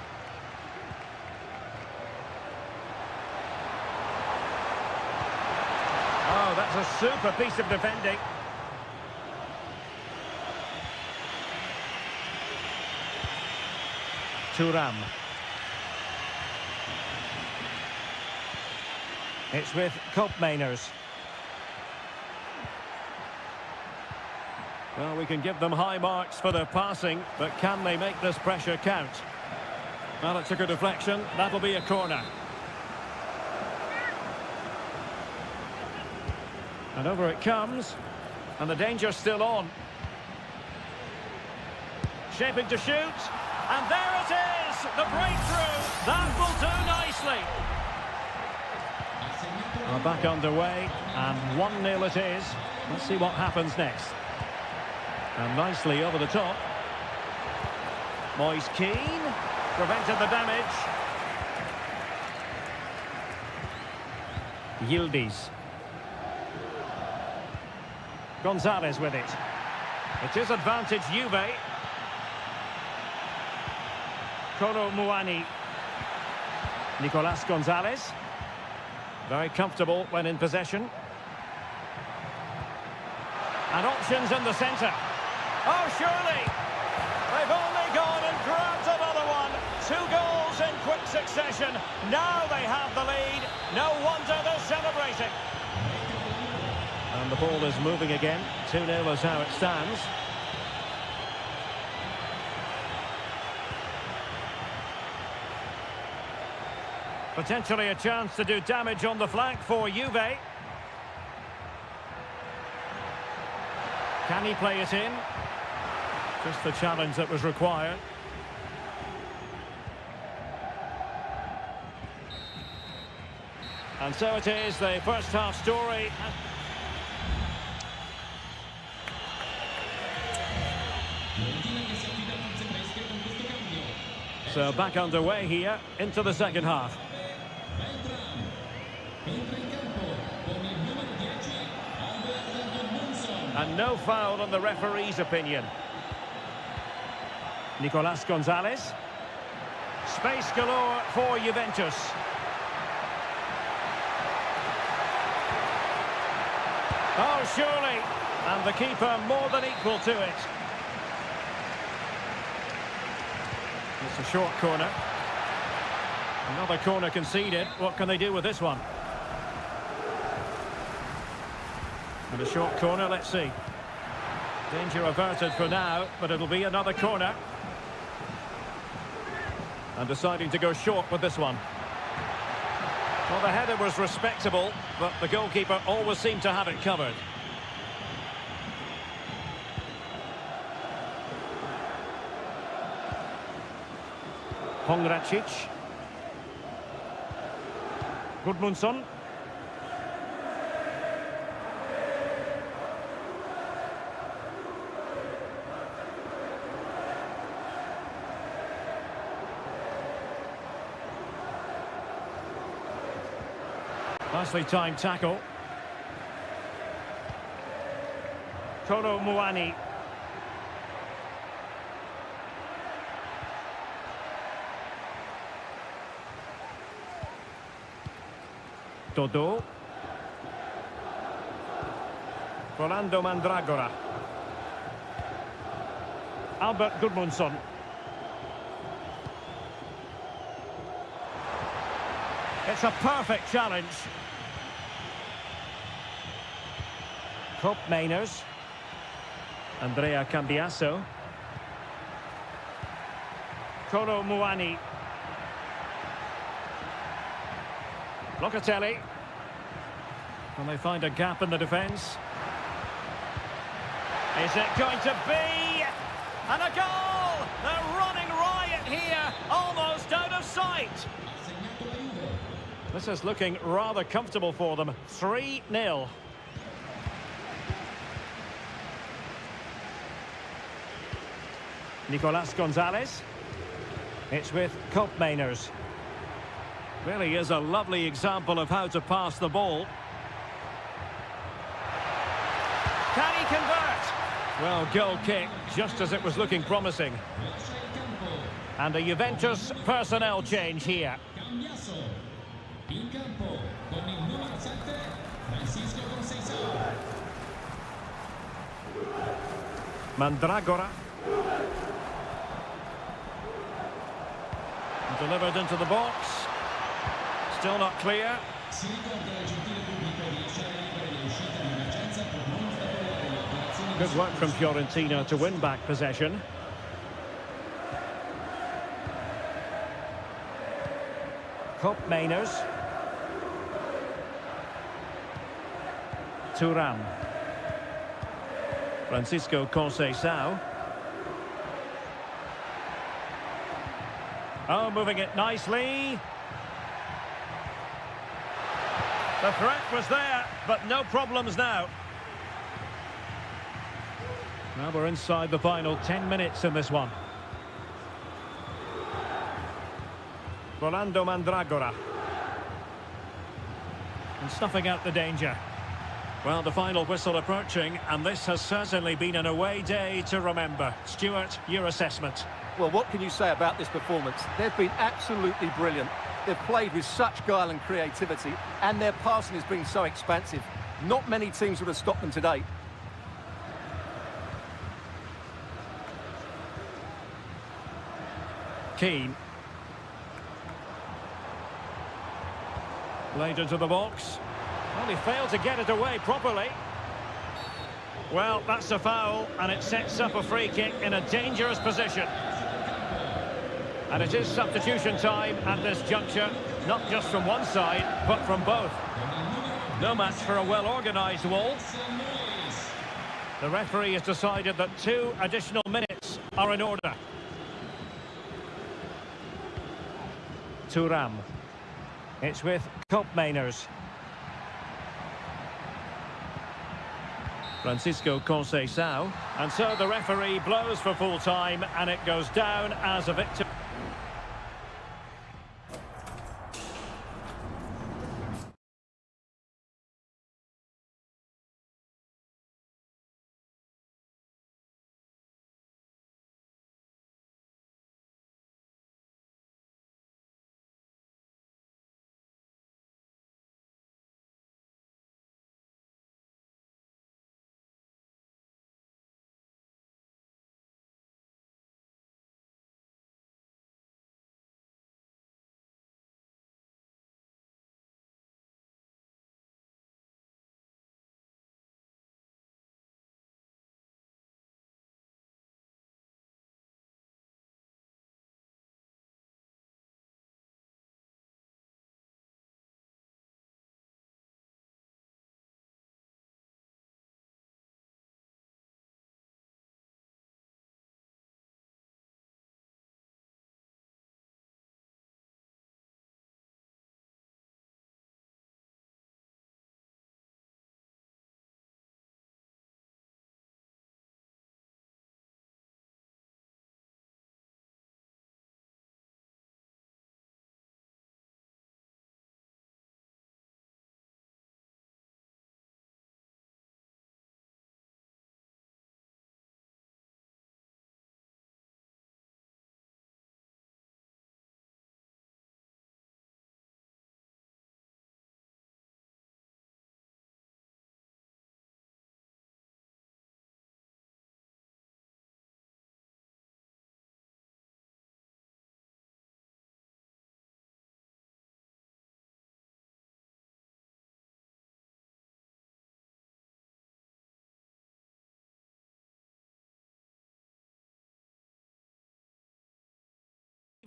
Oh, that's a super piece of defending. Thuram. It's with Koopmeiners. Well, we can give them high marks for their passing, but can they make this pressure count? Well, it took a deflection. That'll be a corner. And over it comes. And the danger's still on. Shaping to shoot. And there it is! The breakthrough! That will do nicely. We're back underway. And 1-0 it is. Let's see what happens next. And nicely over the top. Moise Keane prevented the damage. Yildiz. Gonzalez with it. It is advantage Juve. Kolo Muani. Nicolas Gonzalez. Very comfortable when in possession. And options in the centre. Oh, surely! They've only gone and grabbed another one. 2 goals in quick succession. Now they have the lead. No wonder they're celebrating. And the ball is moving again. 2-0 is how it stands. Potentially a chance to do damage on the flank for Juve. Can he play it in? Just the challenge that was required. And so it is, the first half story. So back underway here into the second half. And no foul on the referee's opinion. Nicolas Gonzalez. Space galore for Juventus. Oh, surely. And the keeper more than equal to it. It's a short corner. Another corner conceded. What can they do with this one? And a short corner, let's see. Danger averted for now, but it'll be another corner. And deciding to go short with this one. Well, the header was respectable, but the goalkeeper always seemed to have it covered. Pongracic. Gudmundsson. Nicely timed tackle. Kolo Muani. Dodo. Rolando Mandragora. Albert Gudmundsson. It's a perfect challenge. Kopp Mainers. Andrea Cambiasso. Kolo Muani. Locatelli. Will they find a gap in the defence? Is it going to be? And a goal! They're running riot here, almost out of sight. This is looking rather comfortable for them. 3-0. Nicolas Gonzalez. It's with Kopp Mainers. Really is a lovely example of how to pass the ball. Can he convert? Well, goal kick, just as it was looking promising. And a Juventus personnel change here. Mandragora. Delivered into the box. Still not clear. Good work from Fiorentina to win back possession. Kopp Mainers. Thuram. Francisco Conceição. Oh, moving it nicely. The threat was there, but no problems now. Now we're inside the final 10 minutes in this one. Rolando Mandragora. And snuffing out the danger. Well, the final whistle approaching, and this has certainly been an away day to remember. Stuart, your assessment. Well, what can you say about this performance? They've been absolutely brilliant. They've played with such guile and creativity, and their passing has been so expansive. Not many teams would have stopped them today. Keane. Played into the box. Well, he failed to get it away properly. Well, that's a foul, and it sets up a free kick in a dangerous position. And it is substitution time at this juncture, not just from one side, but from both. No match for a well-organised wall. The referee has decided that 2 additional minutes are in order. Thuram. It's with Kopp Mainers. Francisco Conceição. And so the referee blows for full time, and it goes down as a victory.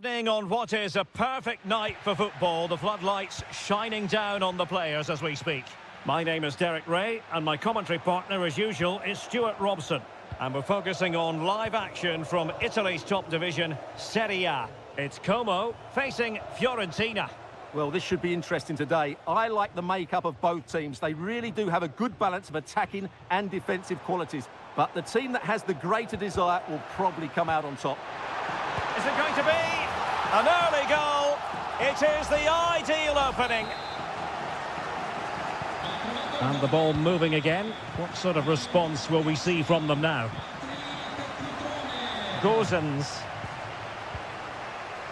Evening on what is a perfect night for football. The floodlights shining down on the players as we speak. My name is Derek Ray, and my commentary partner, as usual, is Stuart Robson. And we're focusing on live action from Italy's top division, Seria. It's Como facing Fiorentina. Well, this should be interesting today. I like the makeup of both teams. They really do have a good balance of attacking and defensive qualities. But the team that has the greater desire will probably come out on top. Is it going to be an early goal? It is the ideal opening. And the ball moving again. What sort of response will we see from them now? Gozens.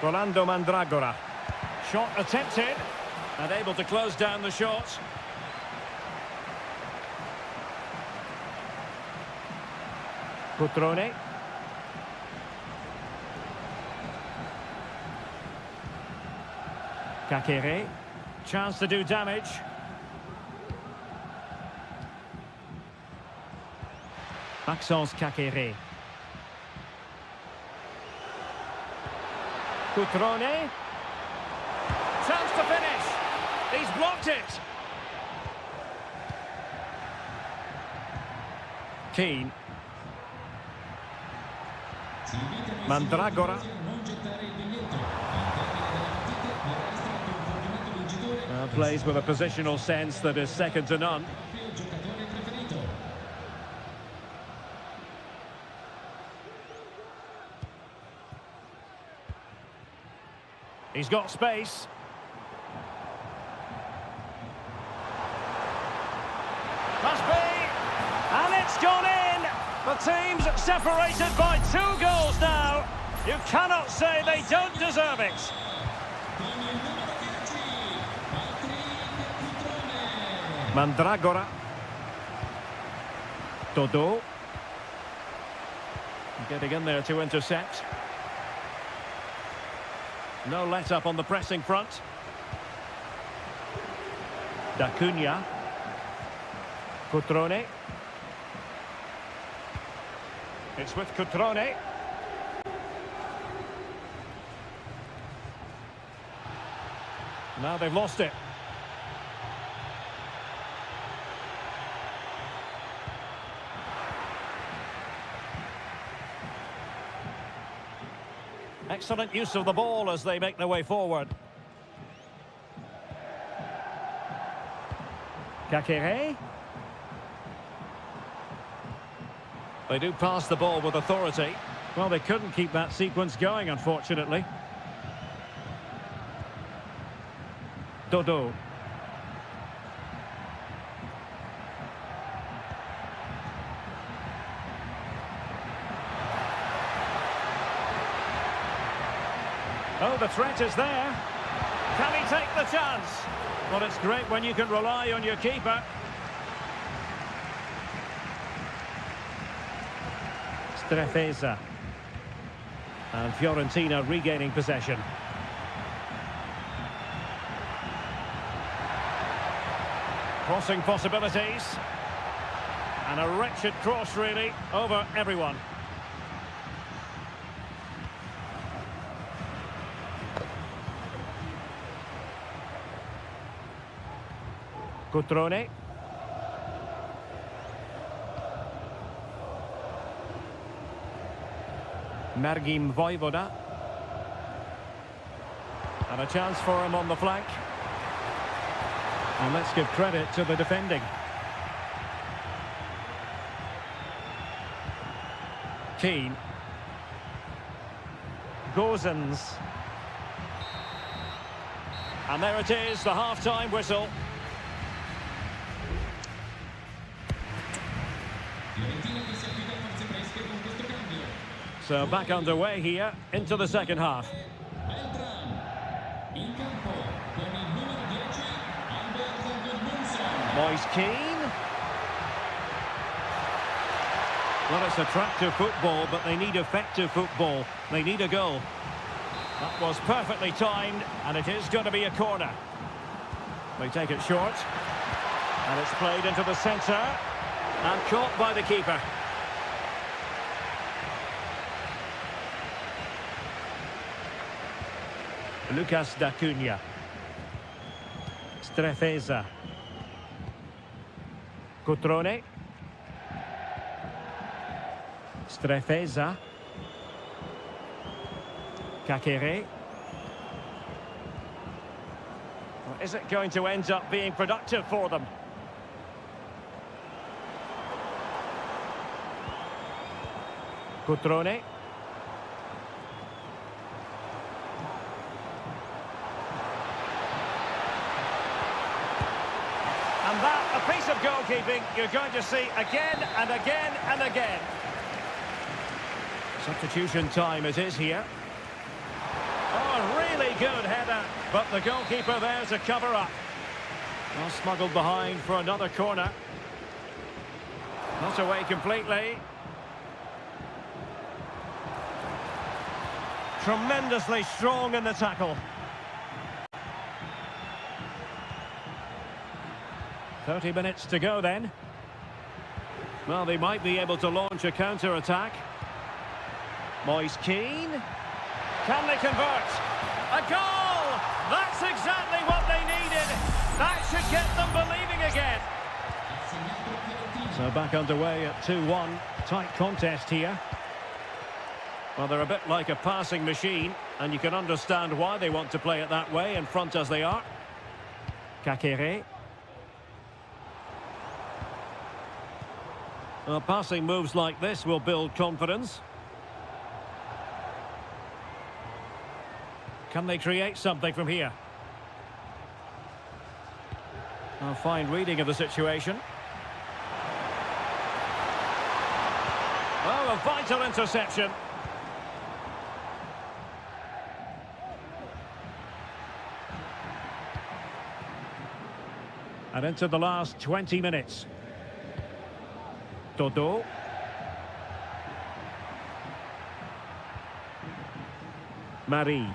Rolando Mandragora. Shot attempted. And able to close down the shot. Cutrone. Kakere. Chance to do damage. Maxence Kakere. Cutrone. Chance to finish. He's blocked it. Keane. Mandragora. Plays with a positional sense that is second to none. He's got space. Must be. And it's gone in. The team's separated by 2 goals now. You cannot say they don't deserve it. Mandragora. Dodo. Getting in there to intercept. No let-up on the pressing front. D'Acunha. Cutrone. It's with Cutrone. Now they've lost it. Excellent use of the ball as they make their way forward. Kakere. They do pass the ball with authority. Well, they couldn't keep that sequence going, unfortunately. Dodo. Oh, the threat is there. Can he take the chance? Well, it's great when you can rely on your keeper. Strefeza. And Fiorentina regaining possession. Crossing possibilities. And a wretched cross, really, over everyone. Cutrone. Mergim Vojvoda. And a chance for him on the flank. And let's give credit to the defending. Keane. Gozens. And there it is, the half-time whistle. So back underway here into the second half. Moise Keane. Well, it's attractive football, but they need effective football. They need a goal. That was perfectly timed, and it is going to be a corner. They take it short. And it's played into the centre. And caught by the keeper. Lucas D'Acunha. Strefeza. Cutrone. Strefeza. Kakere. Well, is it going to end up being productive for them? Cutrone. And that, a piece of goalkeeping you're going to see again and again and again. Substitution time it is here. Oh, really good header, but the goalkeeper there to cover up. Well, smuggled behind for another corner. Not away completely. Tremendously strong in the tackle. 30 minutes to go then. Well, they might be able to launch a counter-attack. Moise Keane. Can they convert? A goal! That's exactly what they needed. That should get them believing again. So back underway at 2-1. Tight contest here. Well, they're a bit like a passing machine, and you can understand why they want to play it that way, in front as they are. Kakere. Well, passing moves like this will build confidence. Can they create something from here? A fine reading of the situation. Oh, a vital interception. And into the last 20 minutes. Dodo. Marie.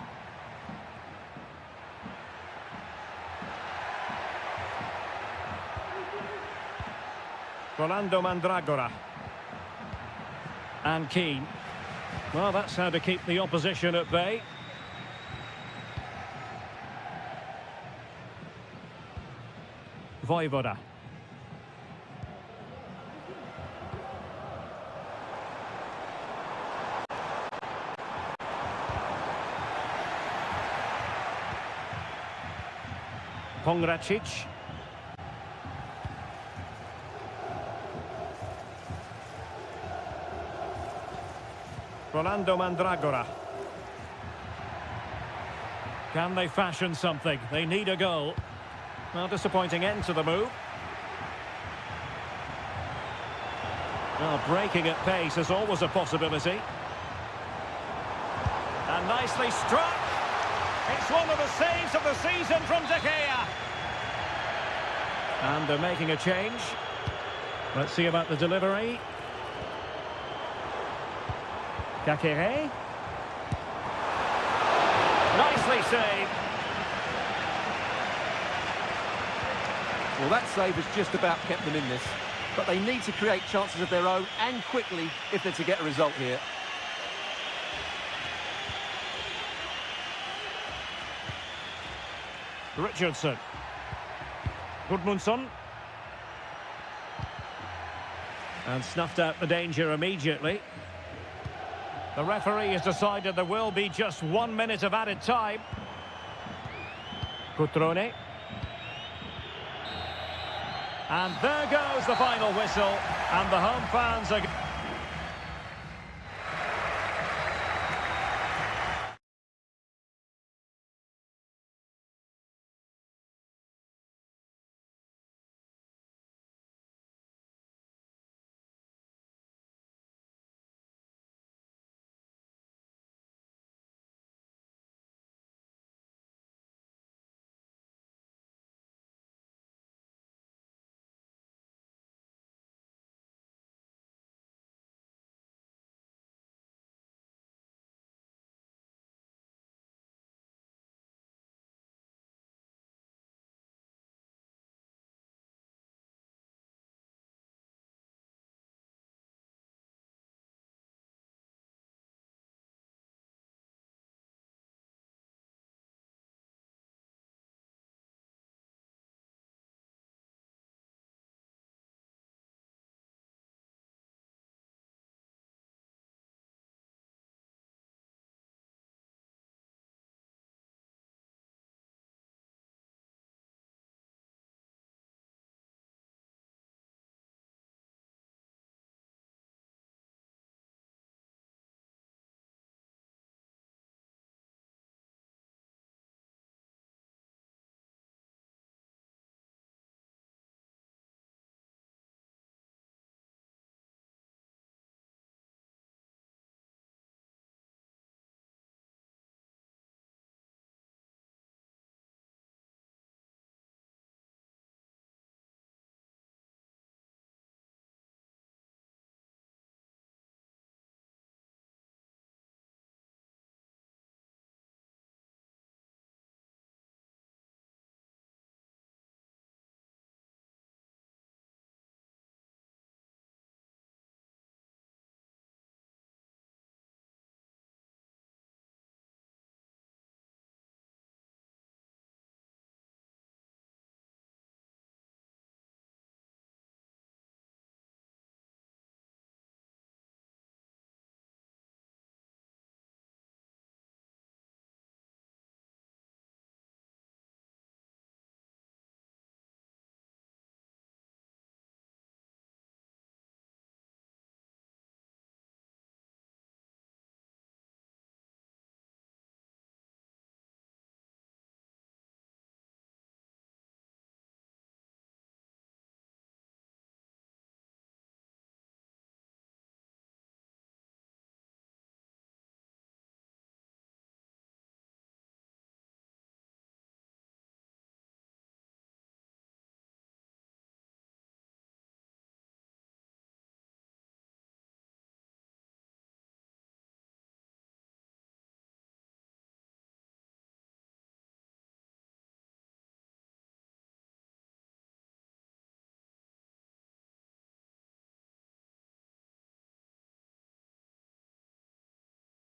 Rolando Mandragora. And Keane. Well, that's how to keep the opposition at bay. Voivoda. Pongracic. Rolando Mandragora. Can they fashion something? They need a goal. Well, disappointing end to the move. Well, breaking at pace is always a possibility. And nicely struck. It's one of the saves of the season from De Gea. And they're making a change. Let's see about the delivery. Kakere. Nicely saved. Well, that save has just about kept them in this. But they need to create chances of their own, and quickly, if they're to get a result here. Richardson. Gudmundsson. And snuffed out the danger immediately. The referee has decided there will be just 1 minute of added time. Cutrone. And there goes the final whistle. And the home fans are...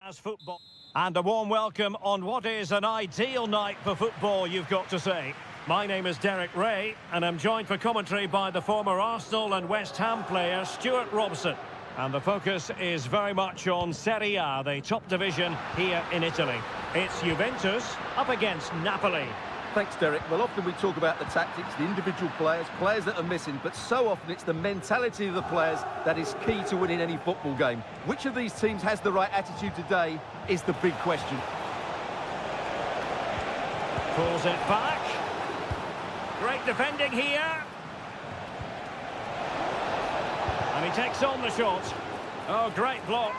As football. And a warm welcome on what is an ideal night for football, you've got to say. My name is Derek Ray, and I'm joined for commentary by the former Arsenal and West Ham player Stuart Robson. And the focus is very much on Seria, the top division here in Italy. It's Juventus up against Napoli. Thanks, Derek. Well, often we talk about the tactics, the individual players that are missing, but so often it's the mentality of the players that is key to winning any football game. Which of these teams has the right attitude today is the big question. Pulls it back. Great defending here. And he takes on the shot. Oh, great block.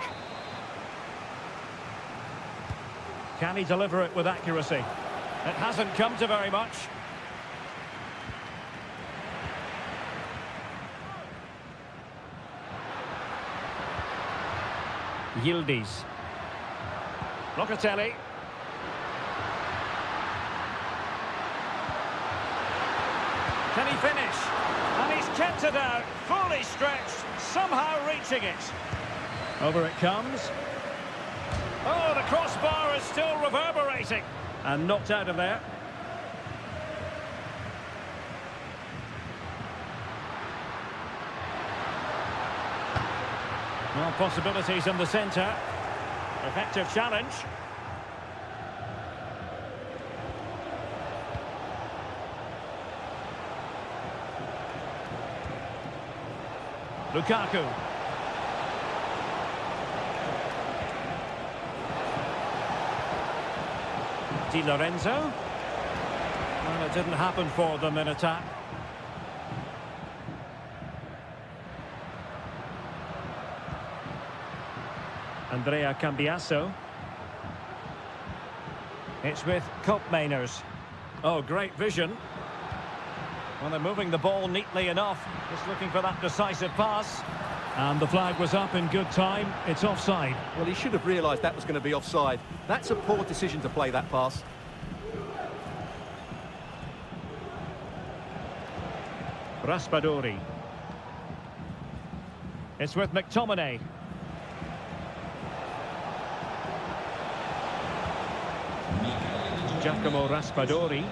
Can he deliver it with accuracy? It hasn't come to very much. Yildiz. Locatelli. Can he finish? And he's kept it out, fully stretched, somehow reaching it. Over it comes. Oh, the crossbar is still reverberating. And knocked out of there. Well, possibilities in the centre. Effective challenge. Lukaku. Di Lorenzo. Well, it didn't happen for them in attack. Andrea Cambiasso. It's with Koopmeiners. Oh, great vision. Well, they're moving the ball neatly enough. Just looking for that decisive pass. And the flag was up in good time. It's offside. Well, he should have realised that was going to be offside. That's a poor decision to play that pass. Raspadori. It's with McTominay. Giacomo Raspadori.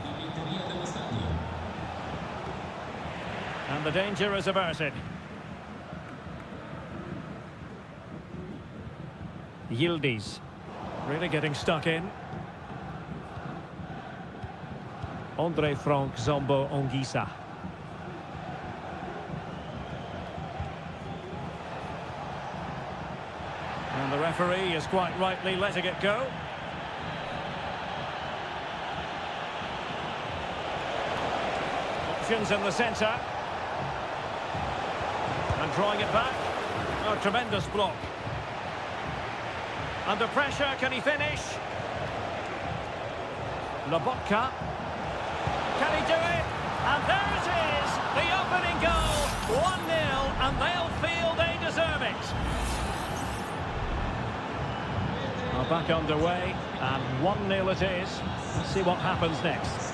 And the danger is averted. Yildiz. Really getting stuck in. Andre Frank Zombo Ongisa. And the referee is quite rightly letting it go. Options in the centre. And drawing it back. Oh, tremendous block. Under pressure, can he finish? Lobotka. Can he do it? And there it is, the opening goal. 1-0, and they'll feel they deserve it. Well, back underway, and 1-0 it is. Let's see what happens next.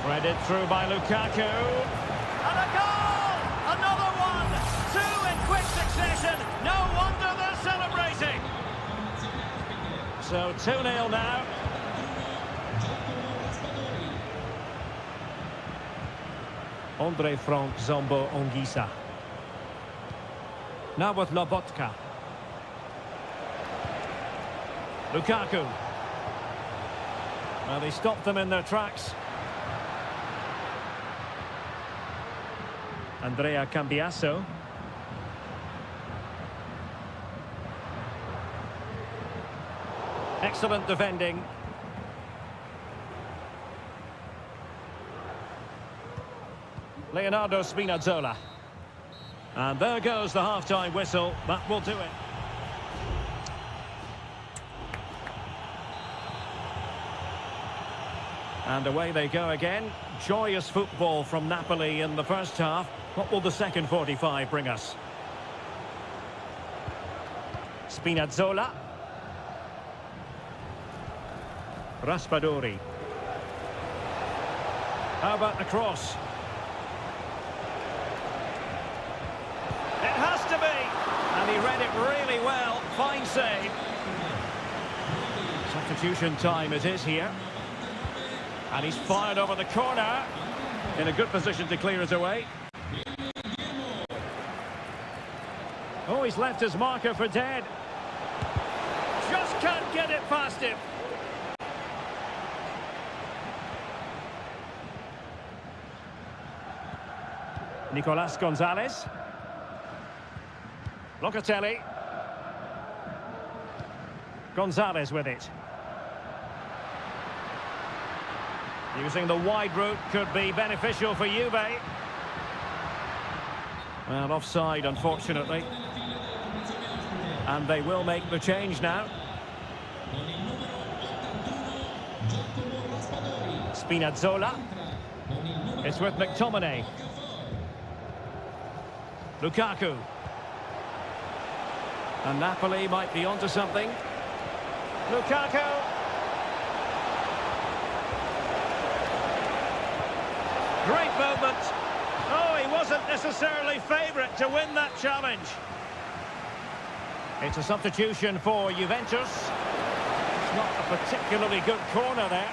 Threaded through by Lukaku. And a goal! Another one! Two in quick succession. No wonder they're celebrating. So 2-0 now. Andre Frank Zombo Ongisa. Now with Lobotka. Lukaku. Well, they stopped them in their tracks. Andrea Cambiasso. Excellent defending. Leonardo Spinazzola. And there goes the half-time whistle. That will do it. And away they go again. Joyous football from Napoli in the first half. What will the second 45 bring us? Spinazzola. Raspadori. How about the cross? read it really well. Fine save. Substitution time it is here. And he's fired over the corner. In a good position to clear it away. Oh, he's left his marker for dead. Just can't get it past him. Nicolas Gonzalez. Locatelli. Gonzalez with it. Using the wide route could be beneficial for Juve. Well, offside, unfortunately. And they will make the change now. Spinazzola. It's with McTominay. Lukaku. And Napoli might be onto something. Lukaku. Great movement. Oh, he wasn't necessarily favourite to win that challenge. It's a substitution for Juventus. It's not a particularly good corner there.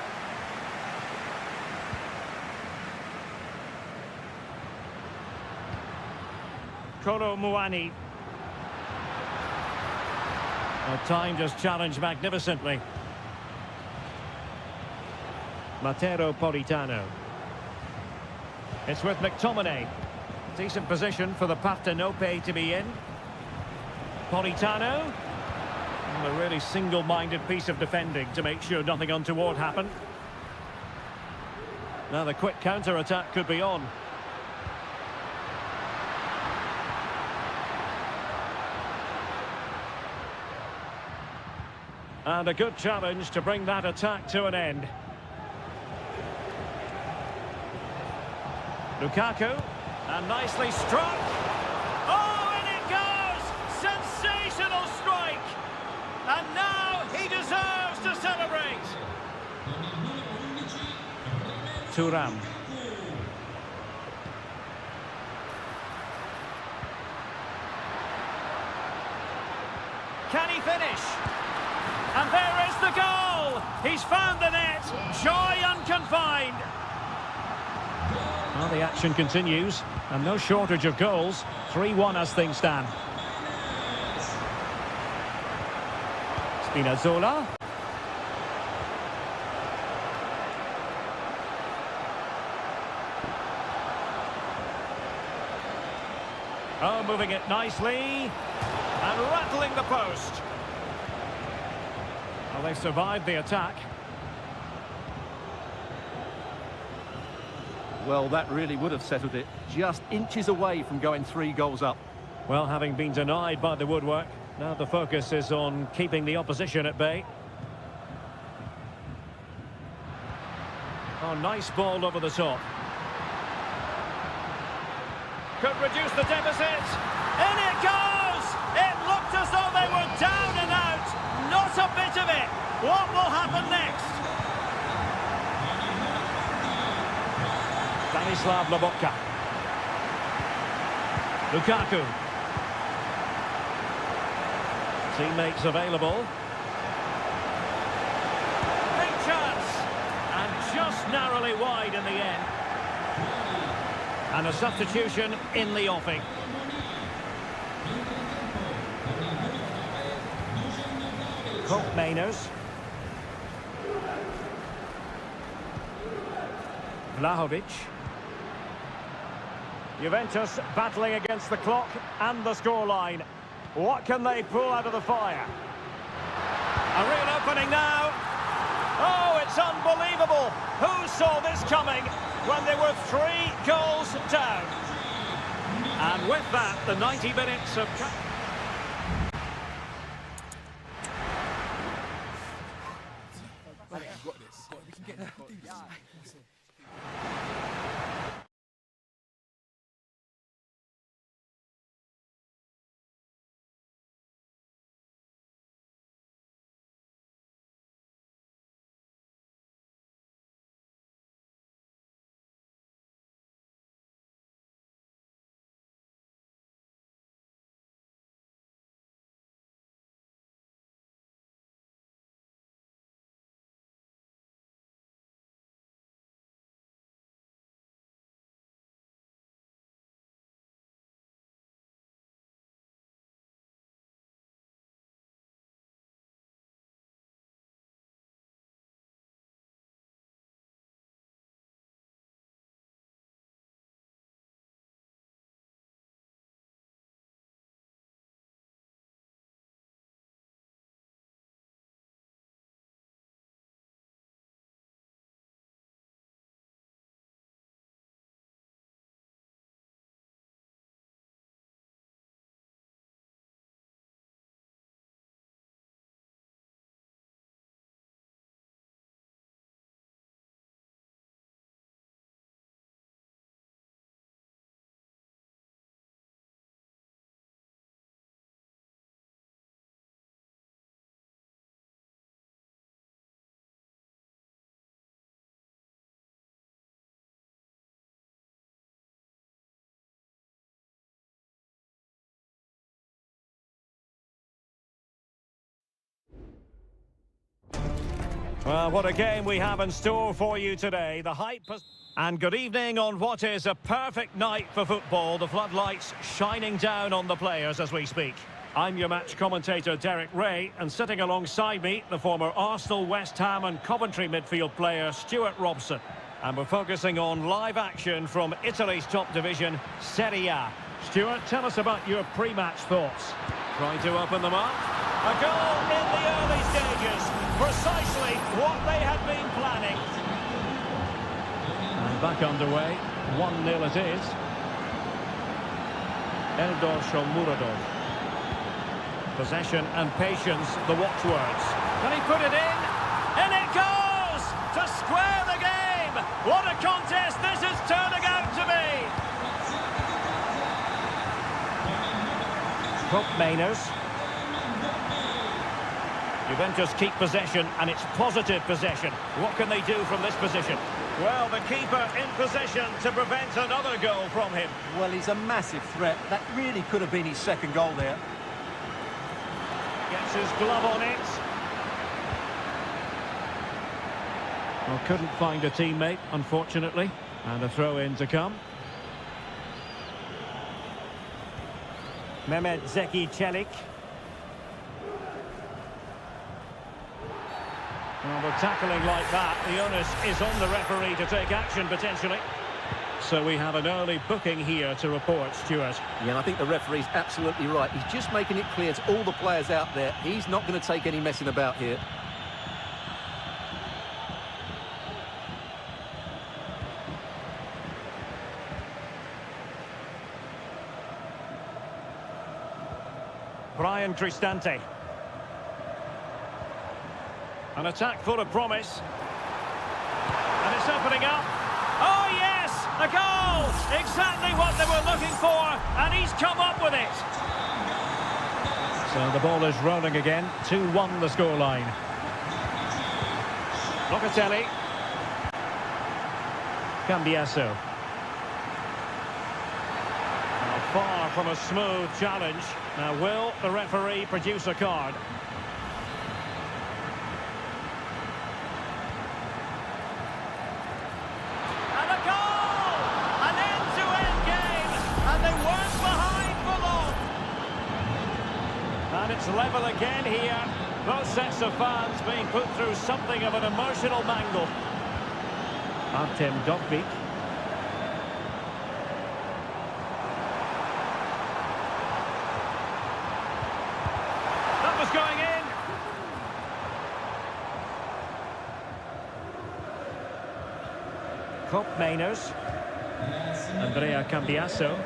Kolo Muani. Well, time just challenged magnificently. Matteo Politano. It's with McTominay. Decent position for the Partenope to be in. Politano. And a really single-minded piece of defending to make sure nothing untoward happened. Now the quick counter-attack could be on. And a good challenge to bring that attack to an end. Lukaku, and nicely struck. Oh, and it goes! Sensational strike! And now he deserves to celebrate. Thuram. Can he finish? And there is the goal! He's found the net! Joy unconfined! Well, the action continues, and no shortage of goals. 3-1 as things stand. Spinazzola. Oh, moving it nicely. And rattling the post. Well, they survived the attack. Well, that really would have settled it. Just inches away from going 3 goals up. Well, having been denied by the woodwork, now the focus is on keeping the opposition at bay. Oh, nice ball over the top. Could reduce the deficit. In it goes! It looked as though they were down and out. Not a bit of it. What will happen next? Stanislav Lobotka. Lukaku. Teammates available. Big chance. And just narrowly wide in the end. And a substitution in the offing. Colt Mainers. Vlahovic. Juventus battling against the clock and the scoreline. What can they pull out of the fire? A real opening now. Oh, it's unbelievable. Who saw this coming when they were 3 goals down? And with that, the 90 minutes of... We can get this. Well, what a game we have in store for you today. The hype has... And good evening on what is a perfect night for football. The floodlights shining down on the players as we speak. I'm your match commentator, Derek Ray, and sitting alongside me, the former Arsenal, West Ham and Coventry midfield player, Stuart Robson. And we're focusing on live action from Italy's top division, Seria. Stuart, tell us about your pre-match thoughts. Trying to open them up. A goal in the early stages. Precisely what they had been planning. And back underway. 1-0 it is. Eldor Shomuradov. Possession and patience, the watchwords. Can he put it in? In it goes! To square the game! What a contest this is turning out to be! Cup Mainers. Juventus keep possession, and it's positive possession. What can they do from this position? Well, the keeper in possession to prevent another goal from him. Well, he's a massive threat. That really could have been his second goal there. Gets his glove on it. Well, couldn't find a teammate, unfortunately. And a throw-in to come. Mehmet Zeki Çelik. Well, with tackling like that, the onus is on the referee to take action, potentially. So we have an early booking here to report, Stuart. Yeah, and I think the referee's absolutely right. He's just making it clear to all the players out there, he's not going to take any messing about here. Brian Cristante. An attack full of promise. And it's opening up. Oh, yes! A goal! Exactly what they were looking for, and he's come up with it. So the ball is rolling again. 2-1 the scoreline. Locatelli. Cambiasso. Now, far from a smooth challenge. Now, will the referee produce a card? And it's level again here. Both sets of fans being put through something of an emotional mangle. Artem Dogbik. That was going in. Cup Mainers. Andrea Cambiasso.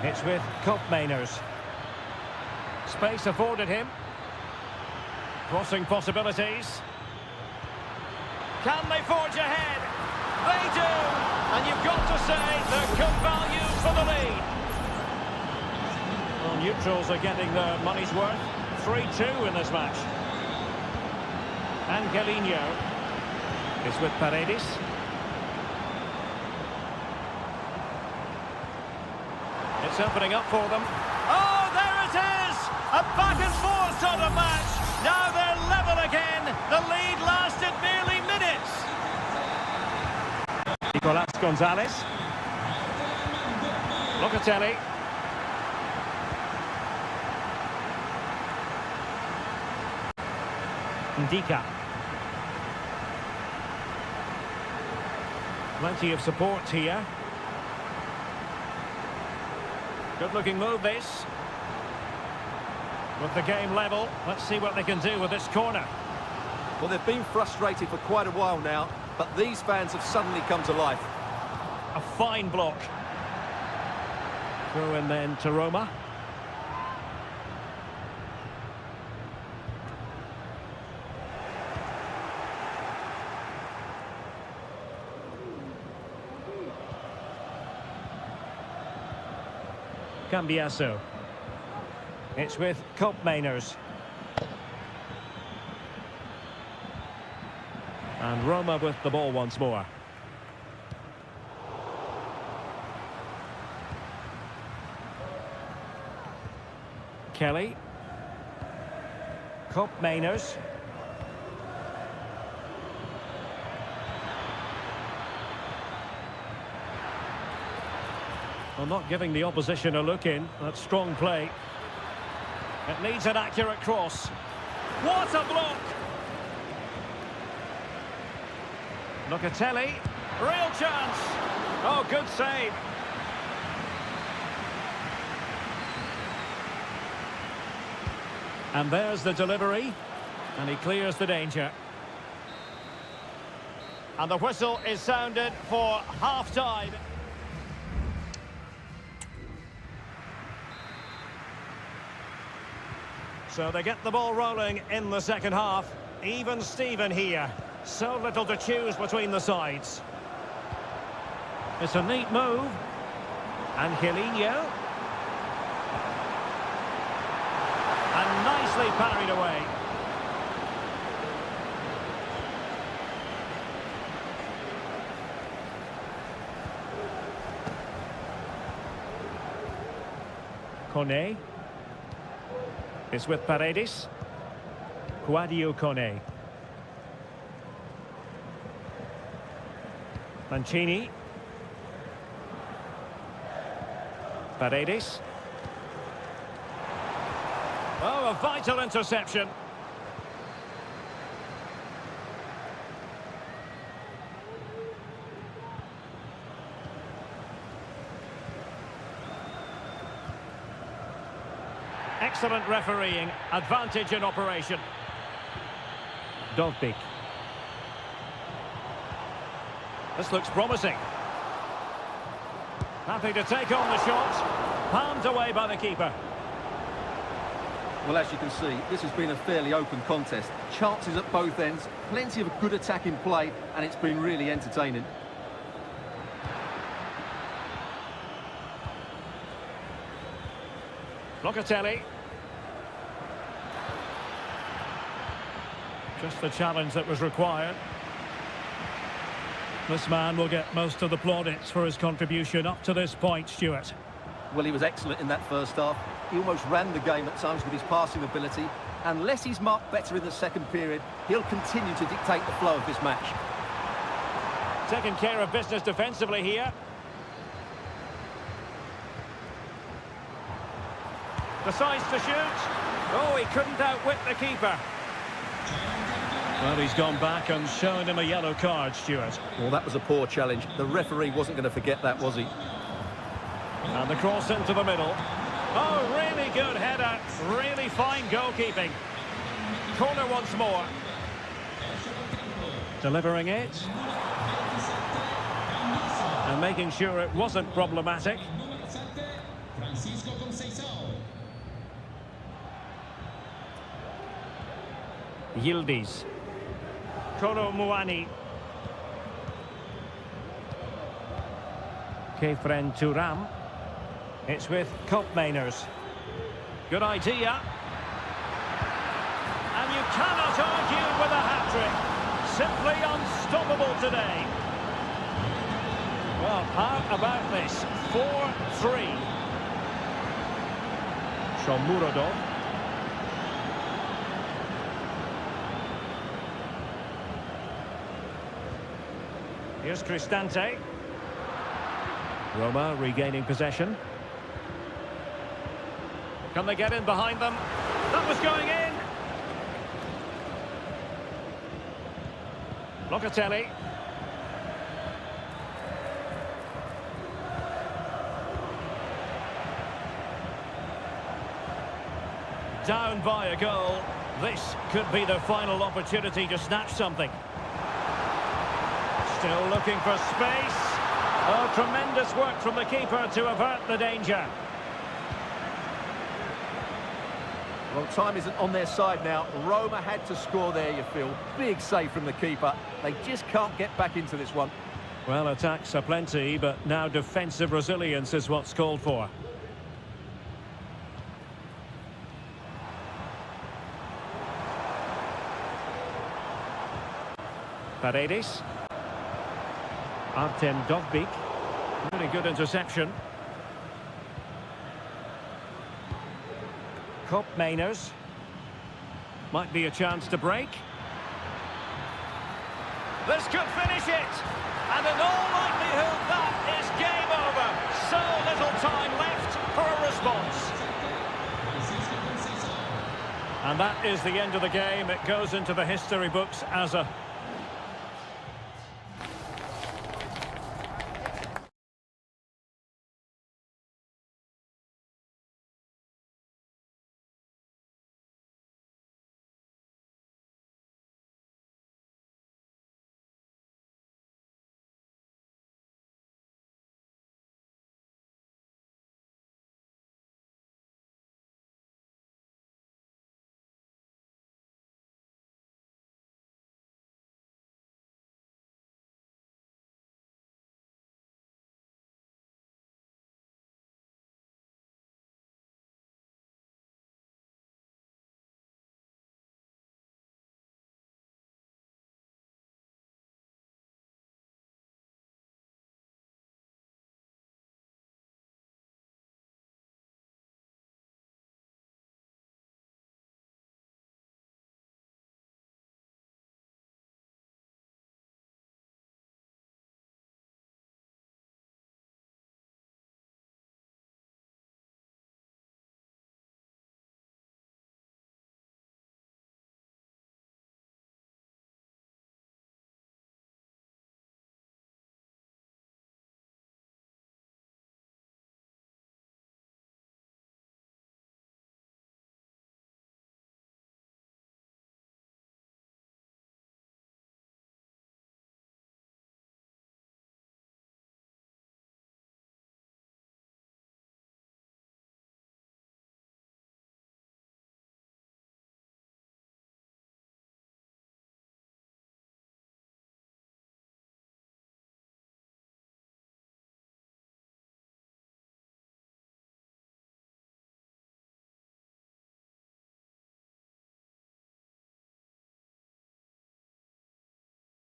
It's with Cup Mainers. Space afforded him. Crossing possibilities. Can they forge ahead? They do! And you've got to say they're good value for the lead. Well, neutrals are getting their money's worth. 3-2 in this match. Angelino is with Paredes. It's opening up for them. Oh, there it is! A back and forth sort of match. Now they're level again. The lead lasted merely minutes. Nicolas Gonzalez. Locatelli. Ndika. Plenty of support here. Good-looking move, this. With the game level, let's see what they can do with this corner. Well, they've been frustrated for quite a while now, but these fans have suddenly come to life. A fine block. Throw in then to Roma. Cambiasso. It's with Cup Mainers. And Roma with the ball once more. Kelly. Koopmeiners. Well, not giving the opposition a look in. That's strong play. It needs an accurate cross. What a block! Locatelli. Real chance. Oh, good save. And there's the delivery. And he clears the danger. And the whistle is sounded for half-time. So they get the ball rolling in the second half. Even Steven here. So little to choose between the sides. It's a neat move. Angelino. And nicely parried away. Kone. It's with Paredes. Guadio Kone. Mancini. Paredes. Oh, a vital interception. Excellent refereeing, advantage in operation. Dovbik. This looks promising. Happy to take on the shot. Palmed away by the keeper. Well, as you can see, this has been a fairly open contest. Chances at both ends, plenty of good attacking play, and it's been really entertaining. Locatelli. Just the challenge that was required. This man will get most of the plaudits for his contribution up to this point, Stuart. Well, he was excellent in that first half. He almost ran the game at times with his passing ability. Unless he's marked better in the second period, he'll continue to dictate the flow of this match. Taking care of business defensively here. Decides to shoot. Oh, he couldn't outwit the keeper. Well, he's gone back and shown him a yellow card, Stuart. Well, that was a poor challenge. The referee wasn't going to forget that, was he? And the cross into the middle. Oh, really good header. Really fine goalkeeping. Corner once more. Delivering it. And making sure it wasn't problematic. Yildiz. Kolo Muani. Kefren Turam. It's with Koopmeiners. Good idea. And you cannot argue with a hat-trick. Simply unstoppable today. Well, how about this? 4-3. Shomurodov. Here's Cristante. Roma regaining possession. Can they get in behind them? That was going in. Locatelli. Down by a goal. This could be the final opportunity to snatch something. Still looking for space. Oh, tremendous work from the keeper to avert the danger. Well, time isn't on their side now. Roma had to score there, you feel. Big save from the keeper. They just can't get back into this one. Well, attacks are plenty, but now defensive resilience is what's called for. Paredes. Artem Dovbik. Really good interception. Koopmeiners. Might be a chance to break. This could finish it. And in all likelihood, that is game over. So little time left for a response. And that is the end of the game. It goes into the history books as a